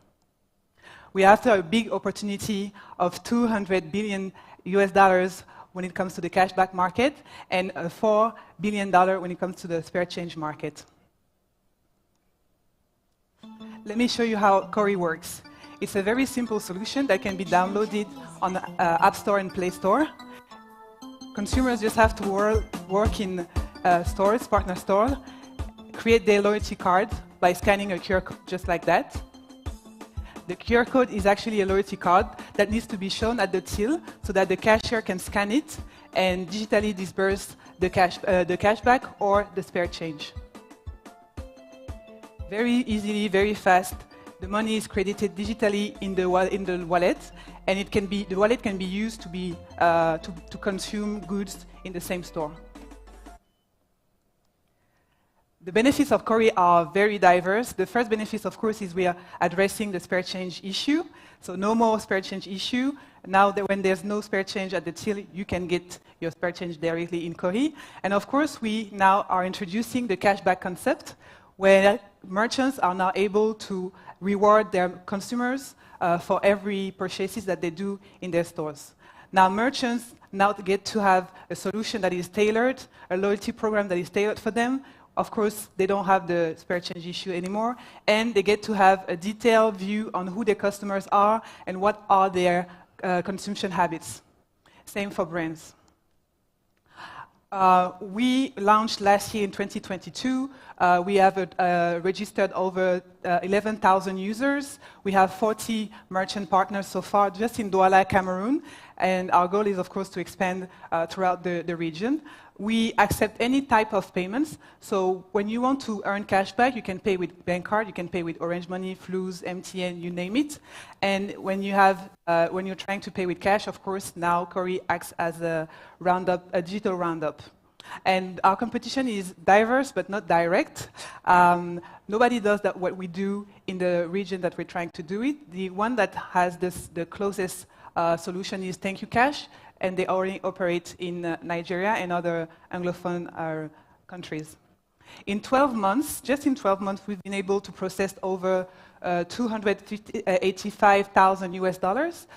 We are after a big opportunity of $200 billion US when it comes to the cashback market and $4 billion when it comes to the spare change market. Let me show you how Cori works. It's a very simple solution that can be downloaded on the App Store and Play Store. Consumers just have to work in stores, partner stores, create their loyalty card by scanning a QR code just like that. The QR code is actually a loyalty card that needs to be shown at the till so that the cashier can scan it and digitally disburse the cashback or the spare change. Very easily, very fast. The money is credited digitally in the wallet, and the wallet can be used to consume goods in the same store. The benefits of Cori are very diverse. The first benefit, of course, is we are addressing the spare change issue. So no more spare change issue. Now that when there's no spare change at the till, you can get your spare change directly in Cori. And of course, we now are introducing the cashback concept, where merchants are now able to reward their consumers for every purchases that they do in their stores. Now merchants now get to have a solution that is tailored, a loyalty program that is tailored for them. Of course, they don't have the spare change issue anymore, and they get to have a detailed view on who their customers are and what are their consumption habits. Same for brands. We launched last year in 2022. We have registered over 11,000 users. We have 40 merchant partners so far just in Douala, Cameroon. And our goal is, of course, to expand throughout the region. We accept any type of payments. So when you want to earn cashback, you can pay with bank card, you can pay with Orange Money, Flus, MTN, you name it. And when you're trying to pay with cash, of course, now Cori acts as a digital roundup. And our competition is diverse but not direct. Nobody does what we do in the region that we're trying to do it. The one that has the closest solution is Thank You Cash, and they already operate in Nigeria and other Anglophone countries. In 12 months, just in 12 months, we've been able to process over $285,000 US.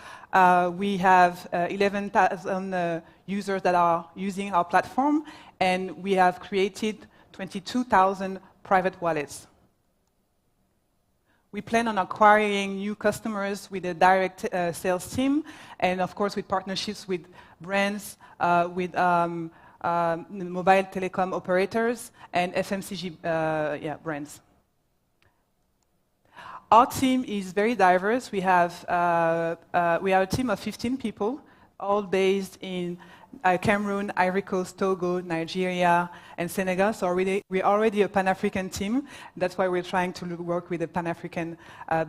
We have 11,000 users that are using our platform, and we have created 22,000 private wallets. We plan on acquiring new customers with a direct sales team, and of course with partnerships with brands, with mobile telecom operators, and FMCG brands. Our team is very diverse. We are a team of 15 people, all based in Cameroon, Ivory Coast, Togo, Nigeria, and Senegal. So we're already a Pan-African team. That's why we're trying to work with a Pan-African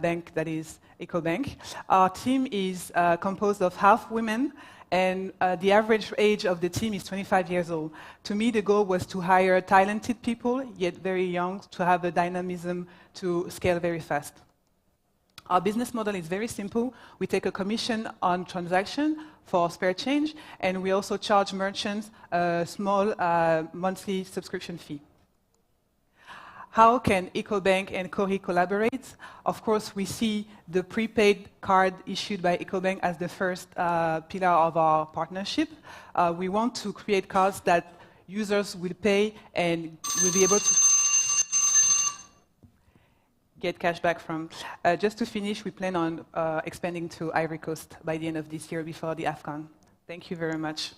bank that is Ecobank. Our team is composed of half women, and the average age of the team is 25 years old. To me, the goal was to hire talented people, yet very young, to have the dynamism to scale very fast. Our business model is very simple. We take a commission on transaction for spare change, and we also charge merchants a small monthly subscription fee. How can Ecobank and Cori collaborate? Of course, we see the prepaid card issued by Ecobank as the first pillar of our partnership. We want to create cards that users will pay and will be able to get cash back from. Just to finish, we plan on expanding to Ivory Coast by the end of this year before the AFCON. Thank you very much.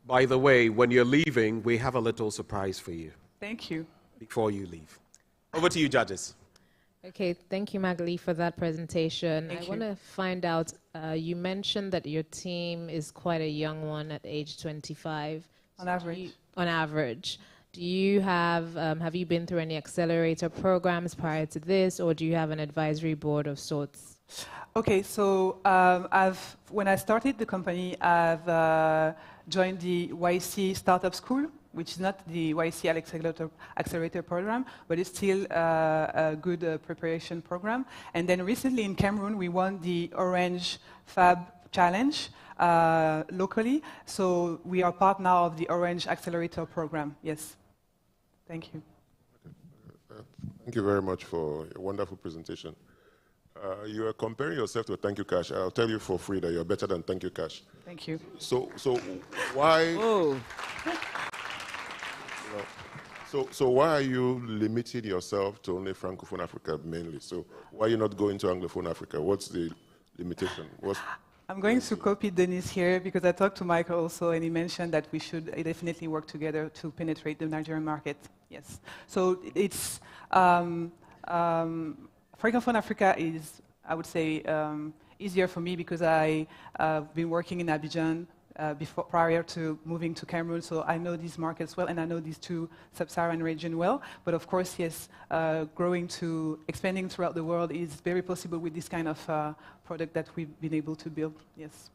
By the way, when you're leaving, we have a little surprise for you. Thank you. Before you leave. Over to you, judges. Okay, thank you, Magali, for that presentation. Thank I you. want to find out, you mentioned that your team is quite a young one at age 25. On average. On average. Do you have you been through any accelerator programs prior to this, or do you have an advisory board of sorts? Okay, so when I started the company, I've joined the YC Startup School, which is not the YC Accelerator program, but it's still a good preparation program. And then recently in Cameroon, we won the Orange Fab Challenge locally. So we are part now of the Orange Accelerator program. Yes. Thank you. Thank you very much for a wonderful presentation. You are comparing yourself to Thank You Cash. I'll tell you for free that you're better than Thank You Cash. Thank you. So why? Oh. So why are you limiting yourself to only Francophone Africa mainly? So why are you not going to Anglophone Africa? What's the limitation? I'm going to copy Denis here because I talked to Michael also, and he mentioned that we should definitely work together to penetrate the Nigerian market. Yes. So it's Francophone Africa is, I would say, easier for me because I've been working in Abidjan prior to moving to Cameroon, so I know these markets well, and I know these two sub-Saharan region well. But of course, yes, expanding throughout the world is very possible with this kind of product that we've been able to build. Yes,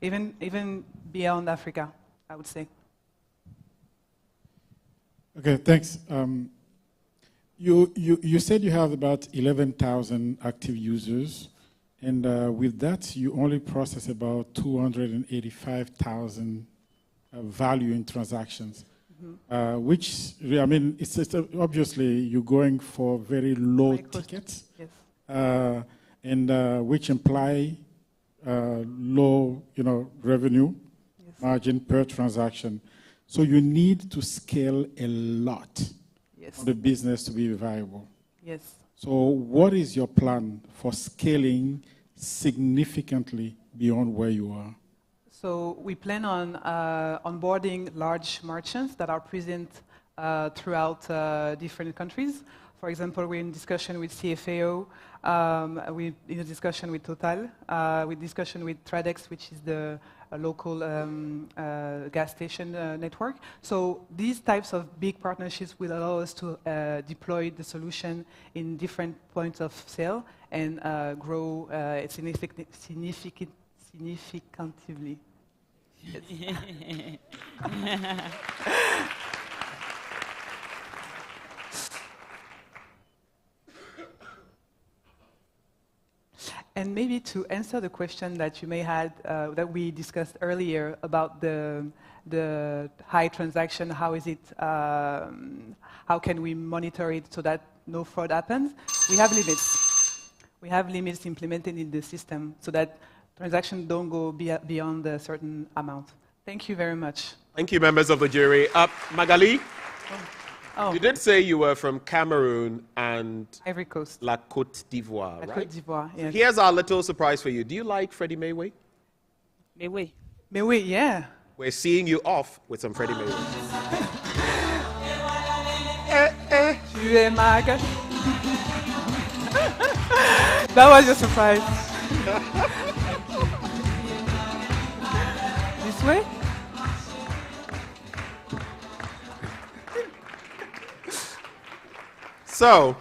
even beyond Africa, I would say. Okay, thanks. You said you have about 11,000 active users. And with that, you only process about 285,000 value in transactions, which, I mean, it's obviously you're going for very low tickets, yes. And which imply low, revenue margin per transaction. So you need to scale a lot for the business to be viable. Yes. So what is your plan for scaling significantly beyond where you are? So we plan on onboarding large merchants that are present throughout different countries. For example, we're in discussion with CFAO, we're in a discussion with Total, with discussion with Tradex, which is the local gas station network. So these types of big partnerships will allow us to deploy the solution in different points of sale and grow significantly. Yes. And maybe to answer the question that you may had, that we discussed earlier about the high transaction, how can we monitor it so that no fraud happens? We have limits. We have limits implemented in the system so that transactions don't go beyond a certain amount. Thank you very much. Thank you, members of the jury. Magali? Oh. You did say you were from Cameroon and Ivory Coast. La Côte d'Ivoire, right? La Côte d'Ivoire, yes. Here's our little surprise for you. Do you like Freddie Mayway? Mayway. Mayway, yeah. We're seeing you off with some Freddie Mayway. Tu es ma gueule. That was your surprise. This way? So,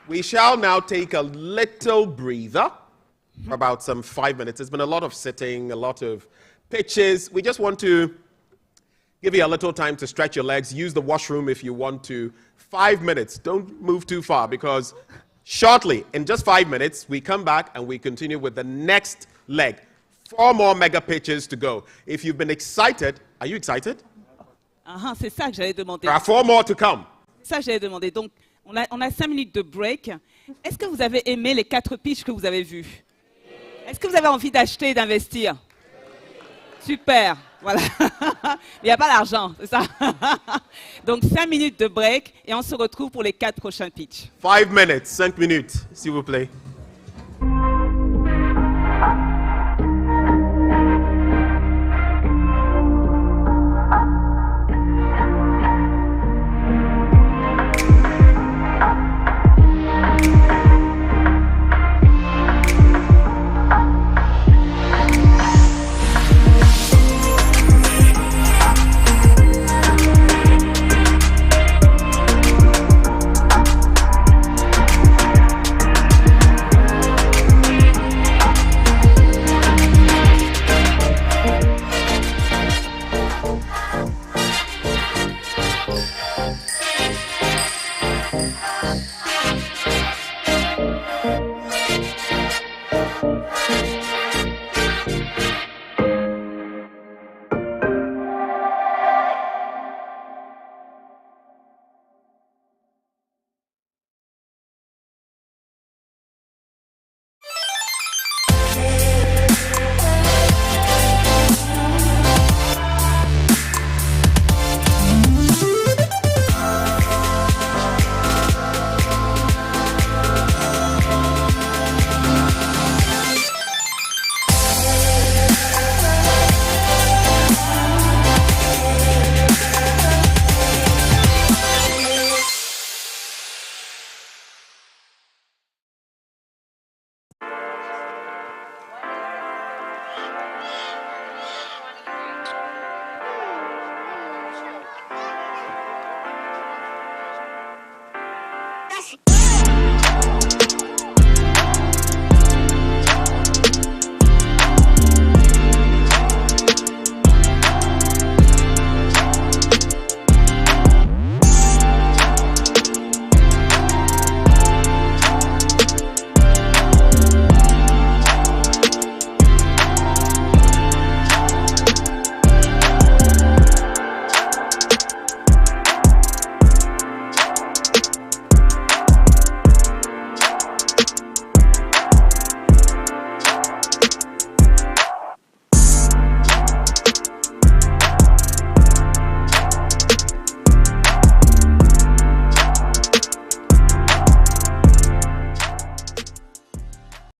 we shall now take a little breather for about some 5 minutes. There's been a lot of sitting, a lot of pitches. We just want to give you a little time to stretch your legs. Use the washroom if you want to. 5 minutes. Don't move too far because shortly, in just 5 minutes, we come back and we continue with the next leg. 4 more mega pitches to go. If you've been excited, are you excited? C'est ça que j'allais demander. There are 4 more to come. Ça que j'allais demander. Donc, on a 5 minutes de break. Est-ce que vous avez aimé les 4 pitches que vous avez vus? Est-ce que vous avez envie d'acheter et d'investir? Super, voilà. Il n'y a pas d'argent, c'est ça. Donc 5 minutes de break et on se retrouve pour les 4 prochains pitchs. 5 minutes, 5 minutes, s'il vous plaît.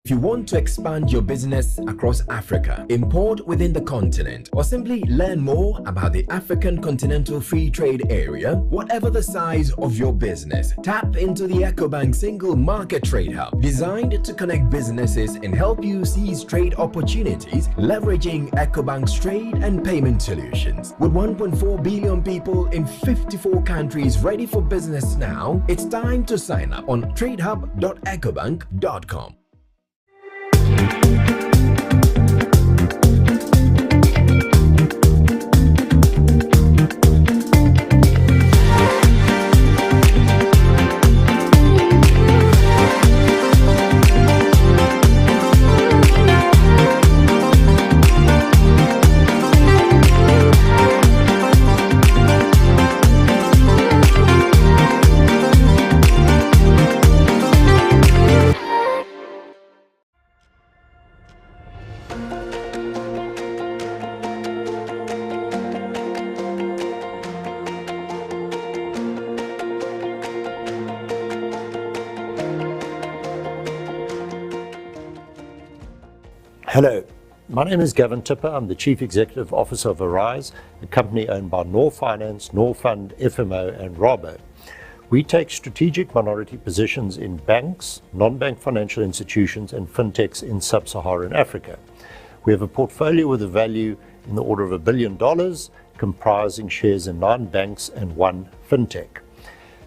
If you want to expand your business across Africa, import within the continent, or simply learn more about the African Continental Free Trade Area, whatever the size of your business, tap into the Ecobank Single Market Trade Hub, designed to connect businesses and help you seize trade opportunities, leveraging Ecobank's trade and payment solutions. With 1.4 billion people in 54 countries ready for business now, it's time to sign up on tradehub.ecobank.com. Hello, my name is Gavin Tipper. I'm the Chief Executive Officer of Arise, a company owned by Nor Finance, Nor Fund, FMO and Robo. We take strategic minority positions in banks, non-bank financial institutions and fintechs in sub-Saharan Africa. We have a portfolio with a value in the order of $1 billion, comprising shares in 9 banks and 1 fintech.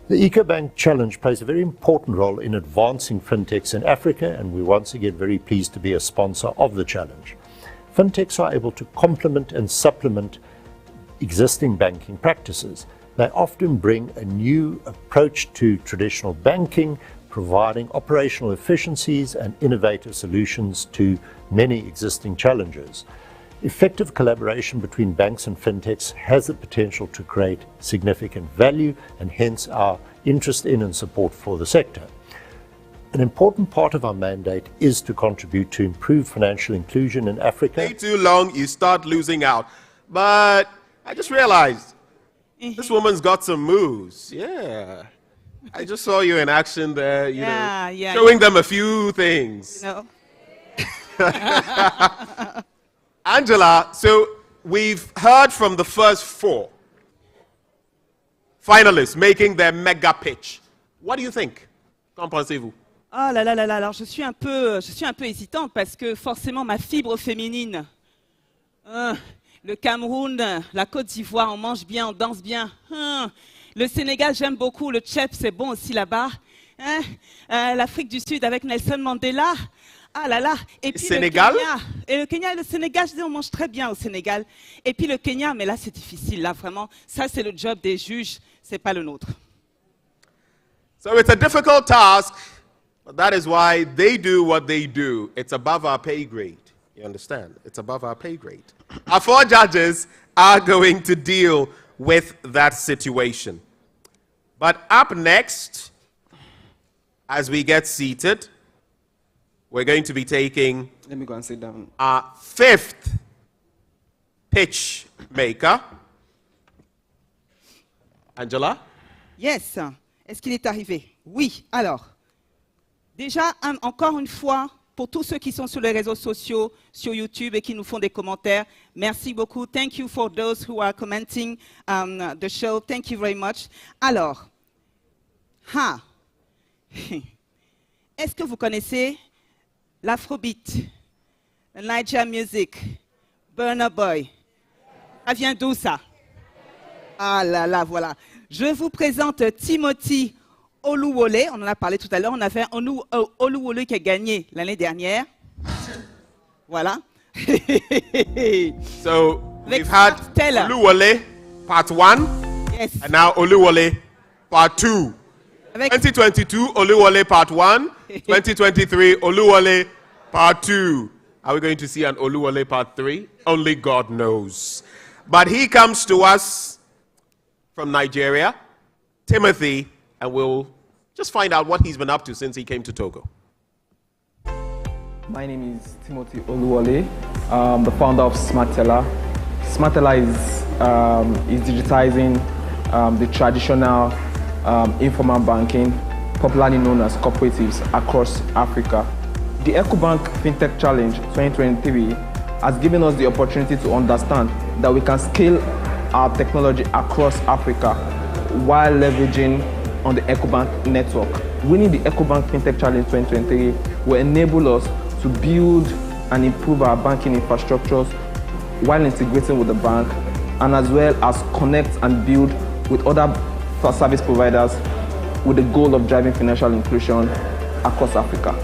The Ecobank Challenge plays a very important role in advancing fintechs in Africa, and we're once again very pleased to be a sponsor of the challenge. Fintechs are able to complement and supplement existing banking practices. They often bring a new approach to traditional banking, providing operational efficiencies and innovative solutions to many existing challenges. Effective collaboration between banks and fintechs has the potential to create significant value, and hence our interest in and support for the sector. An important part of our mandate is to contribute to improve financial inclusion in Africa. Stay too long, you start losing out. But I just realized this woman's got some moves. Yeah. I just saw you in action there, you know, showing them a few things. No. Angela, so we've heard from the first 4 finalists making their mega pitch. What do you think? Qu'en pensez-vous? Oh là là là là, alors je suis un peu hésitante parce que forcément ma fibre féminine, le Cameroun, la Côte d'Ivoire, on mange bien, on danse bien. Le Sénégal, j'aime beaucoup, le tchèp, c'est bon aussi là-bas. L'Afrique du Sud avec Nelson Mandela. Ah là là. Et puis Sénégal? Le Kenya et le Sénégal, je dis, on mange très bien au Sénégal. Et puis le Kenya, mais là c'est difficile, là vraiment. Ça c'est le job des juges, c'est pas le nôtre. So it's a difficult task, but that is why they do what they do. It's above our pay grade. You understand? It's above our pay grade. Our 4 judges are going to deal with that situation. But up next, as we get seated, we're going to be taking Let me go and sit down. our 5th pitch maker. Angela? Yes. Est-ce qu'il est arrivé? Oui. Alors, déjà, encore une fois, pour tous ceux qui sont sur les réseaux sociaux, sur YouTube et qui nous font des commentaires, merci beaucoup. Thank you for those who are commenting the show. Thank you very much. Alors, est-ce que vous connaissez l'Afrobeat, le Niger Music, Burna Boy? Ça vient d'où ça? Ah là là, voilà. Je vous présente Timothy Oluwole. On en a parlé tout à l'heure. On avait Oluwole qui a gagné l'année dernière. Voilà. So we've had Oluwole part 1, yes, and now Oluwole part 2. 2022 Oluwole part 1, 2023 Oluwole part 2. Are we going to see an Oluwole part 3? Only God knows. But he comes to us from Nigeria, Timothy, and we'll just find out what he's been up to since he came to Togo. My name is Timothy Oluwole. I'm the founder of Smartella. Smartella is digitizing the traditional informal banking, popularly known as cooperatives, across Africa. The Ecobank Fintech Challenge 2023 has given us the opportunity to understand that we can scale our technology across Africa while leveraging on the Ecobank network. Winning the Ecobank Fintech Challenge 2023 will enable us to build and improve our banking infrastructures while integrating with the bank, and as well as connect and build with other service providers with the goal of driving financial inclusion across Africa.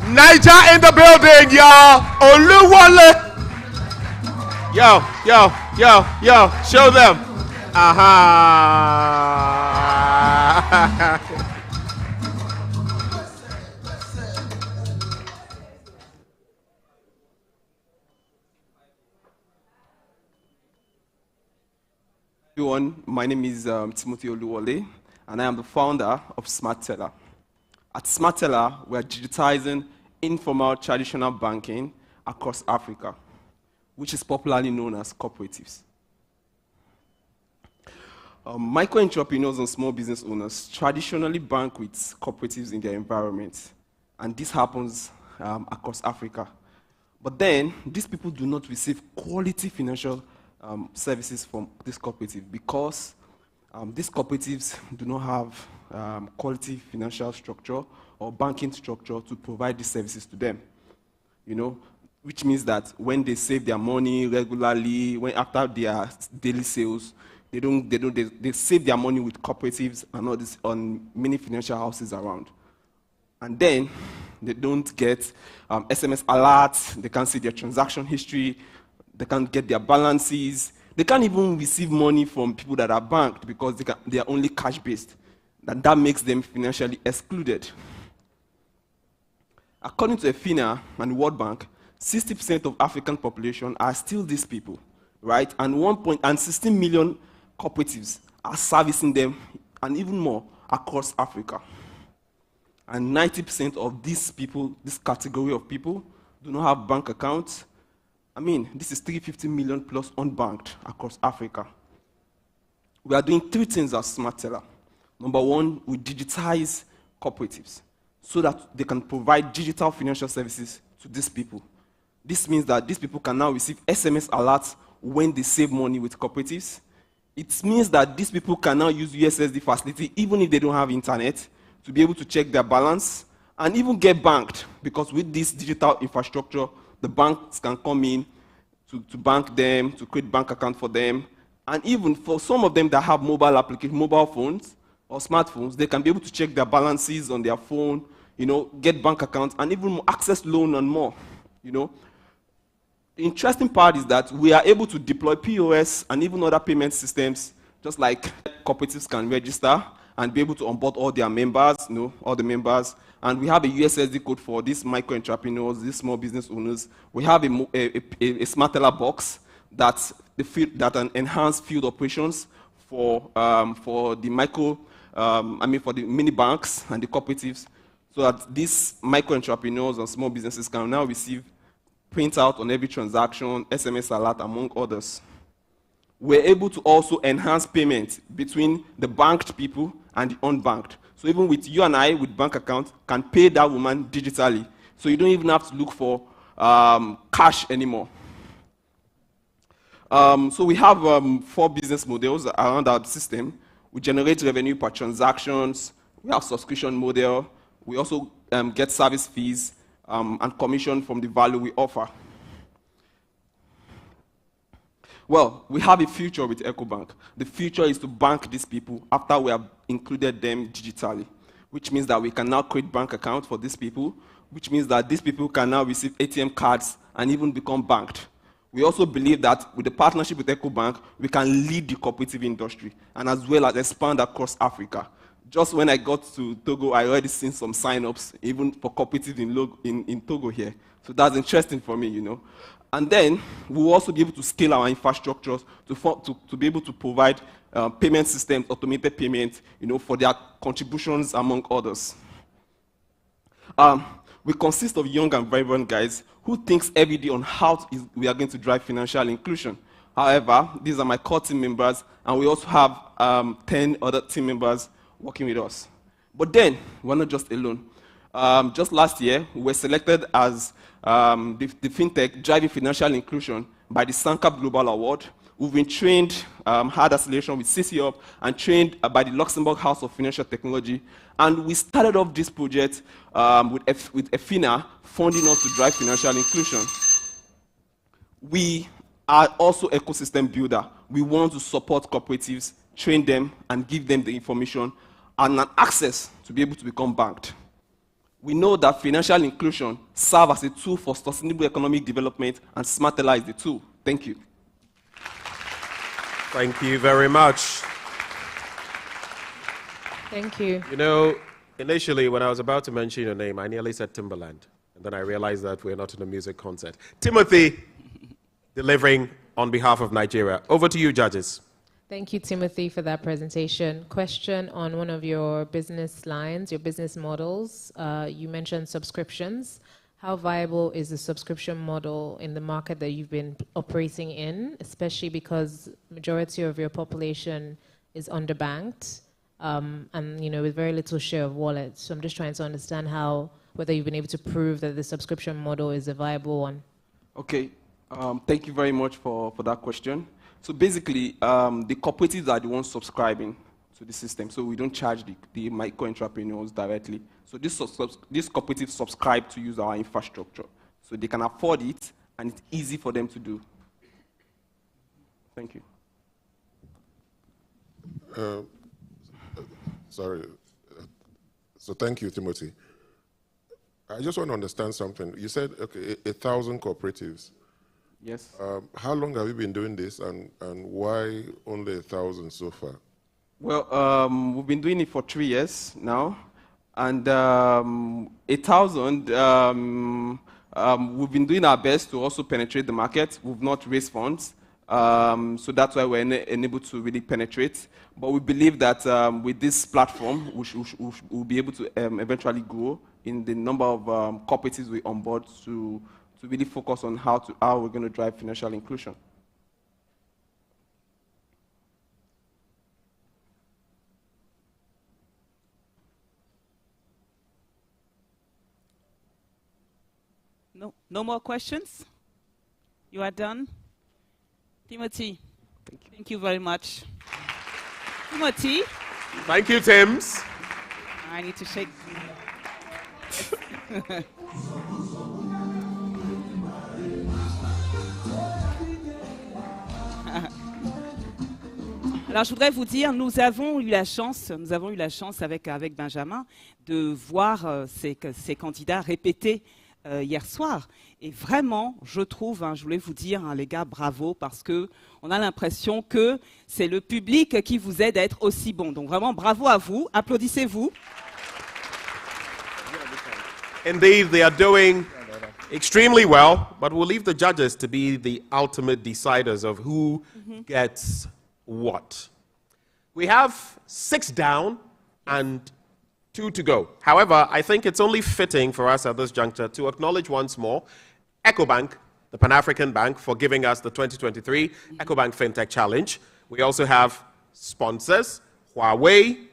Niger in the building, y'all. Oluwole. Yo, show them. Everyone, my name is Timothy Oluwole, and I am the founder of Smartella. At Smartella, we are digitizing informal traditional banking across Africa, which is popularly known as cooperatives. Micro entrepreneurs and small business owners traditionally bank with cooperatives in their environment, and this happens across Africa. But then, these people do not receive quality financial services from this cooperative because these cooperatives do not have quality financial structure or banking structure to provide these services to them. You know, which means that when they save their money regularly, when after their daily sales, they save their money with cooperatives and all this on many financial houses around. And then they don't get SMS alerts, they can't see their transaction history, they can't get their balances. They can't even receive money from people that are banked because they are only cash-based. And that makes them financially excluded. According to EFINA and the World Bank, 60% of African population are still these people, right? And 16 million cooperatives are servicing them, and even more, across Africa. And 90% of these people, this category of people, do not have bank accounts. I mean, this is 350 million plus unbanked across Africa. We are doing 3 things as Smart Teller. Number 1, we digitize cooperatives so that they can provide digital financial services to these people. This means that these people can now receive SMS alerts when they save money with cooperatives. It means that these people can now use USSD facility even if they don't have internet to be able to check their balance and even get banked, because with this digital infrastructure, the banks can come in to bank them, to create bank account for them, and even for some of them that have mobile phones or smartphones, they can be able to check their balances on their phone, get bank accounts, and even access loan and more, The interesting part is that we are able to deploy POS and even other payment systems, just like cooperatives can register and be able to onboard all their members, all the members. And we have a USSD code for these micro-entrepreneurs, these small business owners. We have a Smart Teller box that enhance field operations for the for the mini banks and the cooperatives, so that these micro-entrepreneurs and small businesses can now receive printout on every transaction, SMS alert, among others. We're able to also enhance payments between the banked people and the unbanked. So even with you and I, with bank accounts, can pay that woman digitally. So you don't even have to look for cash anymore. So we have 4 business models around our system. We generate revenue per transactions. We have subscription model. We also get service fees and commission from the value we offer. Well, we have a future with Ecobank. The future is to bank these people after we have included them digitally, which means that we can now create bank accounts for these people, which means that these people can now receive ATM cards and even become banked. We also believe that with the partnership with Ecobank, we can lead the cooperative industry and as well as expand across Africa. Just when I got to Togo, I already seen some sign-ups, even for cooperatives in Togo here. So that's interesting for me, And then we'll also be able to scale our infrastructures to be able to provide payment systems, automated payments, for their contributions, among others. We consist of young and vibrant guys who thinks every day on how we are going to drive financial inclusion. However, these are my core team members, and we also have 10 other team members working with us. But then, we're not just alone. Just last year, we were selected as the FinTech driving financial inclusion by the Sankap Global Award. We've been trained, had acceleration with CCOP, and trained by the Luxembourg House of Financial Technology. And we started off this project with EFINA funding us to drive financial inclusion. We are also ecosystem builder. We want to support cooperatives, train them, and give them the information and an access to be able to become banked. We know that financial inclusion serves as a tool for sustainable economic development, and Smart Teller is the tool. Thank you. Thank you very much. Thank you. Initially, when I was about to mention your name, I nearly said Timberland. And then I realized that we're not in a music concert. Timothy, delivering on behalf of Nigeria. Over to you, judges. Thank you, Timothy, for that presentation. Question on one of your business lines, your business models. You mentioned subscriptions. How viable is the subscription model in the market that you've been operating in, especially because majority of your population is underbanked and with very little share of wallet? So I'm just trying to understand whether you've been able to prove that the subscription model is a viable one. Okay, thank you very much for that question. So basically, the cooperatives are the ones subscribing to the system. So we don't charge the micro-entrepreneurs directly. So these cooperatives subscribe to use our infrastructure. So they can afford it, and it's easy for them to do. Thank you. Sorry. So thank you, Timothy. I just want to understand something. You said, okay, 1,000 cooperatives. Yes. How long have you been doing this, and why only 1,000 so far? Well, we've been doing it for 3 years now, and 1,000, we've been doing our best to also penetrate the market. We've not raised funds, so that's why we're unable to really penetrate. But we believe that with this platform, we'll be able to eventually grow in the number of cooperatives we onboard to really focus on how we're going to drive financial inclusion. No more questions? You are done? Timothy, thank you very much. Timothy? Thank you, Tims. I need to shake. Alors, je voudrais vous dire, nous avons eu la chance avec Benjamin de voir ces candidats répéter hier soir. Et vraiment, je trouve, je voulais vous dire, les gars, bravo, parce qu'on a l'impression que c'est le public qui vous aide à être aussi bon. Donc vraiment, bravo à vous, applaudissez-vous. Indeed, they are doing extremely well, but we'll leave the judges to be the ultimate deciders of who gets what. We have 6 down and 2 to go. However, I think it's only fitting for us at this juncture to acknowledge once more Ecobank, the Pan-African Bank, for giving us the 2023 Ecobank Fintech Challenge. We also have sponsors, Huawei,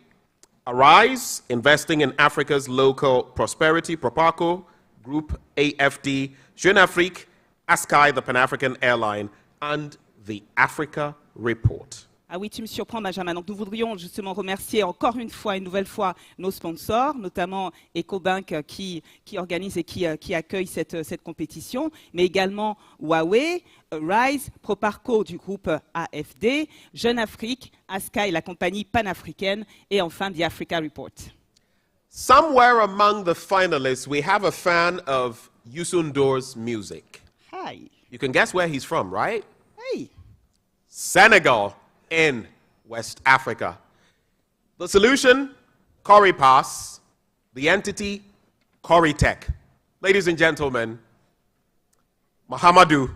Arise, investing in Africa's local prosperity, Proparco, Group AFD, Jeune Afrique, Askai, the Pan-African Airline, and the Africa Report. Ah oui, tu me surprends, Benjamin. Donc, nous voudrions justement remercier encore une nouvelle fois, nos sponsors, notamment Ecobank qui organise et qui accueille cette compétition, mais également Huawei, Rise, Proparco du groupe AFD, Jeune Afrique, Askai, la compagnie panafricaine, et enfin The Africa Report. Somewhere among the finalists, we have a fan of Youssou N'Dour's music. Hi. You can guess where he's from, right? Hey. Senegal in West Africa. The solution, Cori Pass. The entity, Cori Tech. Ladies and gentlemen, Mahamadou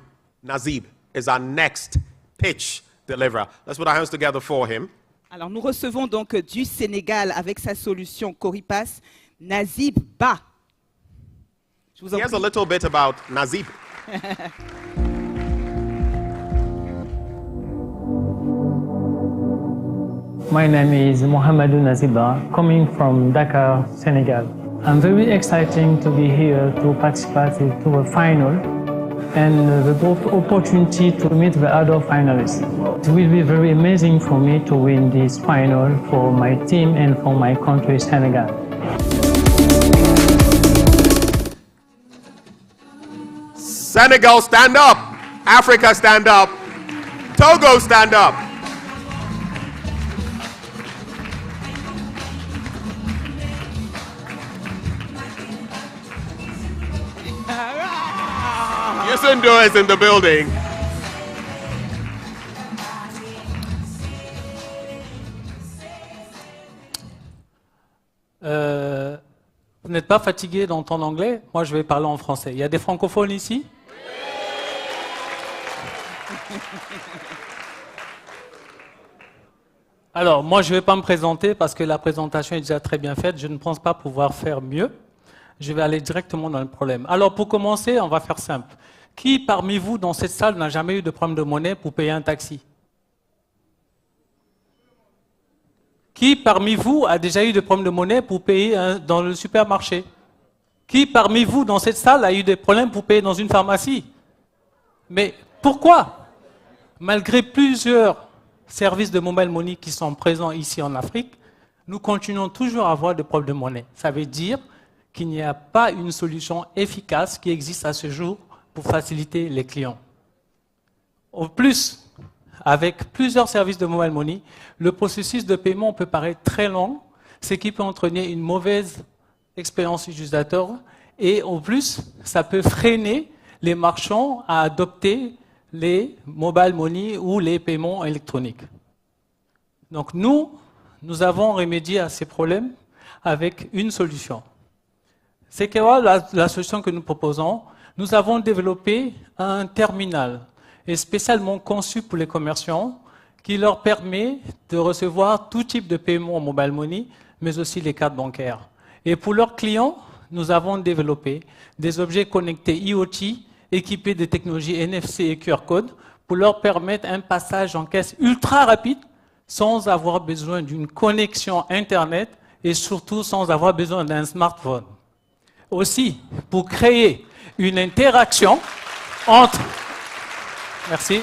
Nazib is our next pitch deliverer. Let's put our hands together for him. Alors, nous recevons donc du Sénégal avec sa solution Coripass, Nazib Ba. Here's a little bit about Nazib. My name is Mohamedou Naziba, coming from Dakar, Senegal. I'm very excited to be here to participate to a final and the opportunity to meet the other finalists. It will be very amazing for me to win this final for my team and for my country, Senegal. Senegal, stand up. Africa, stand up. Togo, stand up. Youssou N'Dour is in the building. Vous n'êtes pas fatigué d'entendre anglais? Moi, je vais parler en français. Il y a des francophones ici? Alors, moi, je ne vais pas me présenter parce que la présentation est déjà très bien faite. Je ne pense pas pouvoir faire mieux. Je vais aller directement dans le problème. Alors, pour commencer, on va faire simple. Qui parmi vous, dans cette salle, n'a jamais eu de problème de monnaie pour payer un taxi? Qui parmi vous a déjà eu des problèmes de monnaie pour payer dans le supermarché? Qui parmi vous, dans cette salle, a eu des problèmes pour payer dans une pharmacie? Mais pourquoi? Malgré plusieurs services de mobile money qui sont présents ici en Afrique, nous continuons toujours à avoir des problèmes de monnaie. Ça veut dire qu'il n'y a pas une solution efficace qui existe à ce jour pour faciliter les clients. Au plus, avec plusieurs services de mobile money, le processus de paiement peut paraître très long, ce qui peut entraîner une mauvaise expérience utilisateur et en plus, ça peut freiner les marchands à adopter les mobile money ou les paiements électroniques. Donc nous avons remédié à ces problèmes avec une solution. C'est quoi la solution que nous proposons? Nous avons développé un terminal spécialement conçu pour les commerçants qui leur permet de recevoir tout type de paiement en mobile money, mais aussi les cartes bancaires. Et pour leurs clients, nous avons développé des objets connectés IoT équipés de technologies NFC et QR code pour leur permettre un passage en caisse ultra rapide sans avoir besoin d'une connexion Internet et surtout sans avoir besoin d'un smartphone. Aussi, pour créer une interaction entre... Merci.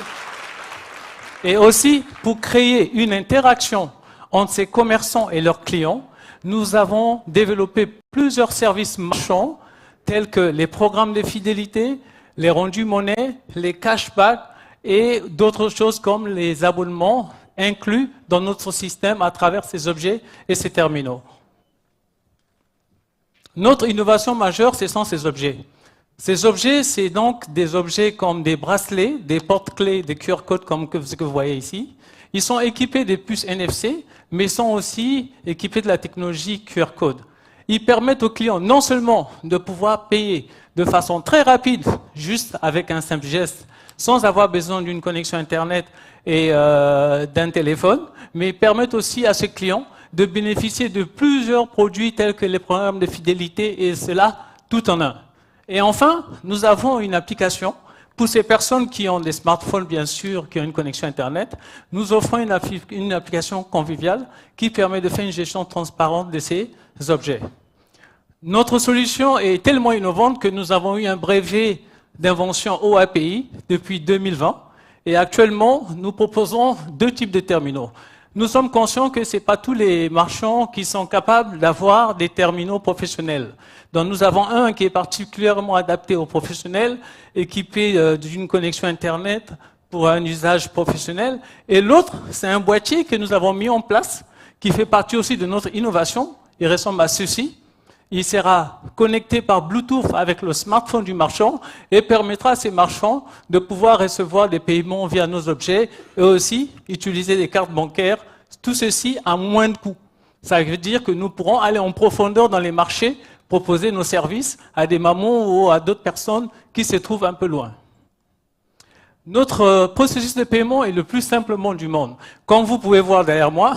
Et aussi, pour créer une interaction entre ces commerçants et leurs clients, nous avons développé plusieurs services marchands tels que les programmes de fidélité, les rendus monnaie, les cashbacks et d'autres choses comme les abonnements inclus dans notre système à travers ces objets et ces terminaux. Notre innovation majeure, ce sont ces objets. Ces objets, c'est donc des objets comme des bracelets, des porte-clés, des QR codes comme ce que vous voyez ici. Ils sont équipés des puces NFC, mais sont aussi équipés de la technologie QR code. Ils permettent aux clients non seulement de pouvoir payer de façon très rapide, juste avec un simple geste, sans avoir besoin d'une connexion Internet et d'un téléphone, mais permettent aussi à ces clients de bénéficier de plusieurs produits tels que les programmes de fidélité et cela tout en un. Et enfin, nous avons une application pour ces personnes qui ont des smartphones, bien sûr, qui ont une connexion Internet. Nous offrons une application conviviale qui permet de faire une gestion transparente de ces objets. Notre solution est tellement innovante que nous avons eu un brevet d'invention OAPI depuis 2020. Et actuellement, nous proposons deux types de terminaux. Nous sommes conscients que ce n'est pas tous les marchands qui sont capables d'avoir des terminaux professionnels. Donc nous avons un qui est particulièrement adapté aux professionnels, équipé d'une connexion Internet pour un usage professionnel. Et l'autre, c'est un boîtier que nous avons mis en place, qui fait partie aussi de notre innovation. Il ressemble à ceci. Il sera connecté par Bluetooth avec le smartphone du marchand et permettra à ces marchands de pouvoir recevoir des paiements via nos objets et aussi utiliser des cartes bancaires, tout ceci à moins de coûts. Ça veut dire que nous pourrons aller en profondeur dans les marchés, proposer nos services à des mamans ou à d'autres personnes qui se trouvent un peu loin. Notre processus de paiement est le plus simple du monde. Comme vous pouvez voir derrière moi,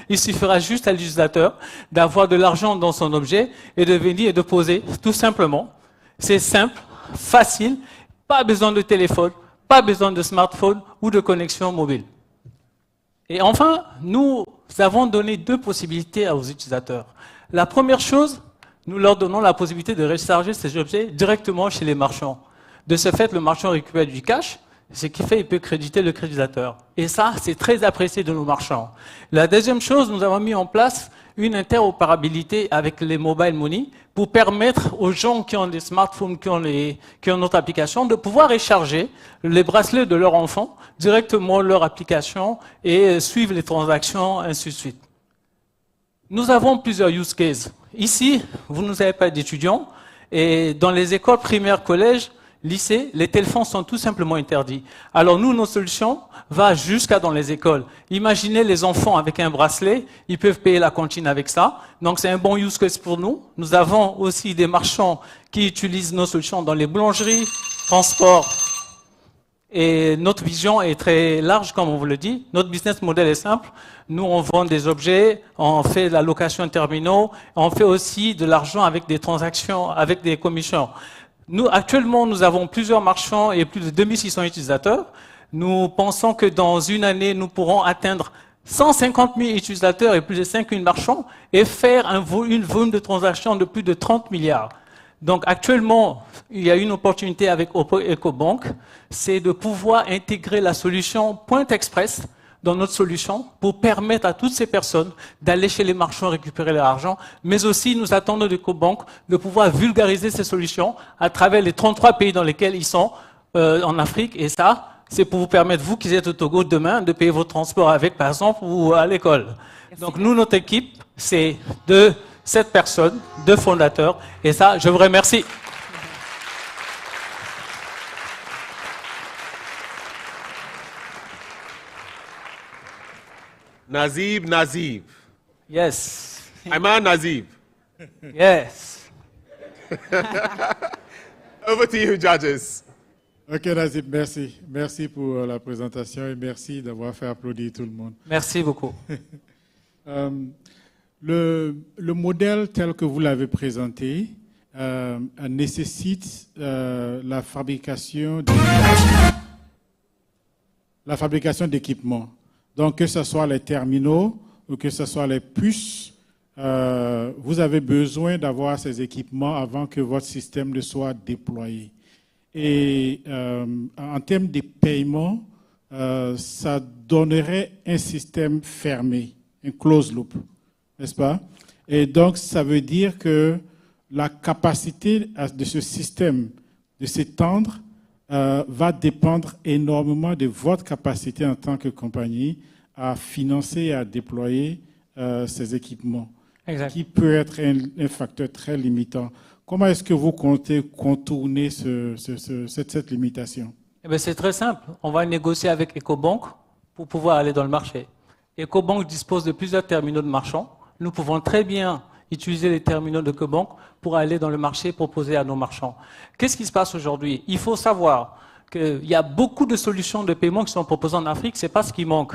il suffira juste à l'utilisateur d'avoir de l'argent dans son objet et de venir et de poser, tout simplement. C'est simple, facile, pas besoin de téléphone, pas besoin de smartphone ou de connexion mobile. Et enfin, nous avons donné deux possibilités aux utilisateurs. La première chose, nous leur donnons la possibilité de recharger ces objets directement chez les marchands. De ce fait, le marchand récupère du cash, ce qui fait qu'il peut créditer le créditateur. Et ça, c'est très apprécié de nos marchands. La deuxième chose, nous avons mis en place une interopérabilité avec les mobile money pour permettre aux gens qui ont des smartphones, qui ont notre application, de pouvoir recharger les bracelets de leur enfant directement leur application et suivre les transactions, ainsi de suite. Nous avons plusieurs use cases. Ici, vous n'avez pas d'étudiants et dans les écoles primaires, collèges, lycées, les téléphones sont tout simplement interdits. Alors nous, notre solution va jusqu'à dans les écoles. Imaginez les enfants avec un bracelet, ils peuvent payer la cantine avec ça. Donc c'est un bon use case pour nous. Nous avons aussi des marchands qui utilisent nos solutions dans les boulangeries, transports. Et notre vision est très large, comme on vous le dit. Notre business model est simple. Nous, on vend des objets, on fait de la location de terminaux, on fait aussi de l'argent avec des transactions, avec des commissions. Nous, actuellement, nous avons plusieurs marchands et plus de 2600 utilisateurs. Nous pensons que dans une année, nous pourrons atteindre 150 000 utilisateurs et plus de 5 000 marchands et faire une volume de transactions de plus de 30 milliards. Donc actuellement, il y a une opportunité avec Ecobank, c'est de pouvoir intégrer la solution Pointe Express dans notre solution pour permettre à toutes ces personnes d'aller chez les marchands récupérer leur argent, mais aussi nous attendons de Ecobank de pouvoir vulgariser ces solutions à travers les 33 pays dans lesquels ils sont en Afrique. Et ça, c'est pour vous permettre, vous qui êtes au Togo demain, de payer votre transport avec, par exemple, ou à l'école. Donc nous, notre équipe, c'est de 7 personnes, 2 fondateurs. Et ça, je vous remercie. Nazib. Yes. Ayman Nazib. Yes. Over to you, judges. Ok, Nazib, merci. Merci pour la présentation et merci d'avoir fait applaudir tout le monde. Merci beaucoup. Le modèle tel que vous l'avez présenté nécessite la fabrication d'équipements. Donc, que ce soit les terminaux ou que ce soit les puces, vous avez besoin d'avoir ces équipements avant que votre système ne soit déployé. Et en termes de paiement, ça donnerait un système fermé, un closed loop, n'est-ce pas? Et donc, ça veut dire que la capacité de ce système de s'étendre va dépendre énormément de votre capacité en tant que compagnie à financer et à déployer ces équipements, Exact. qui peut être un facteur très limitant. Comment est-ce que vous comptez contourner cette limitation? Eh bien, c'est très simple. On va négocier avec Ecobank pour pouvoir aller dans le marché. Ecobank dispose de plusieurs terminaux de marchands. Nous pouvons très bien utiliser les terminaux de Ecobank pour aller dans le marché et proposer à nos marchands. Qu'est-ce qui se passe aujourd'hui? Il faut savoir qu'il y a beaucoup de solutions de paiement qui sont proposées en Afrique. Ce n'est pas ce qui manque.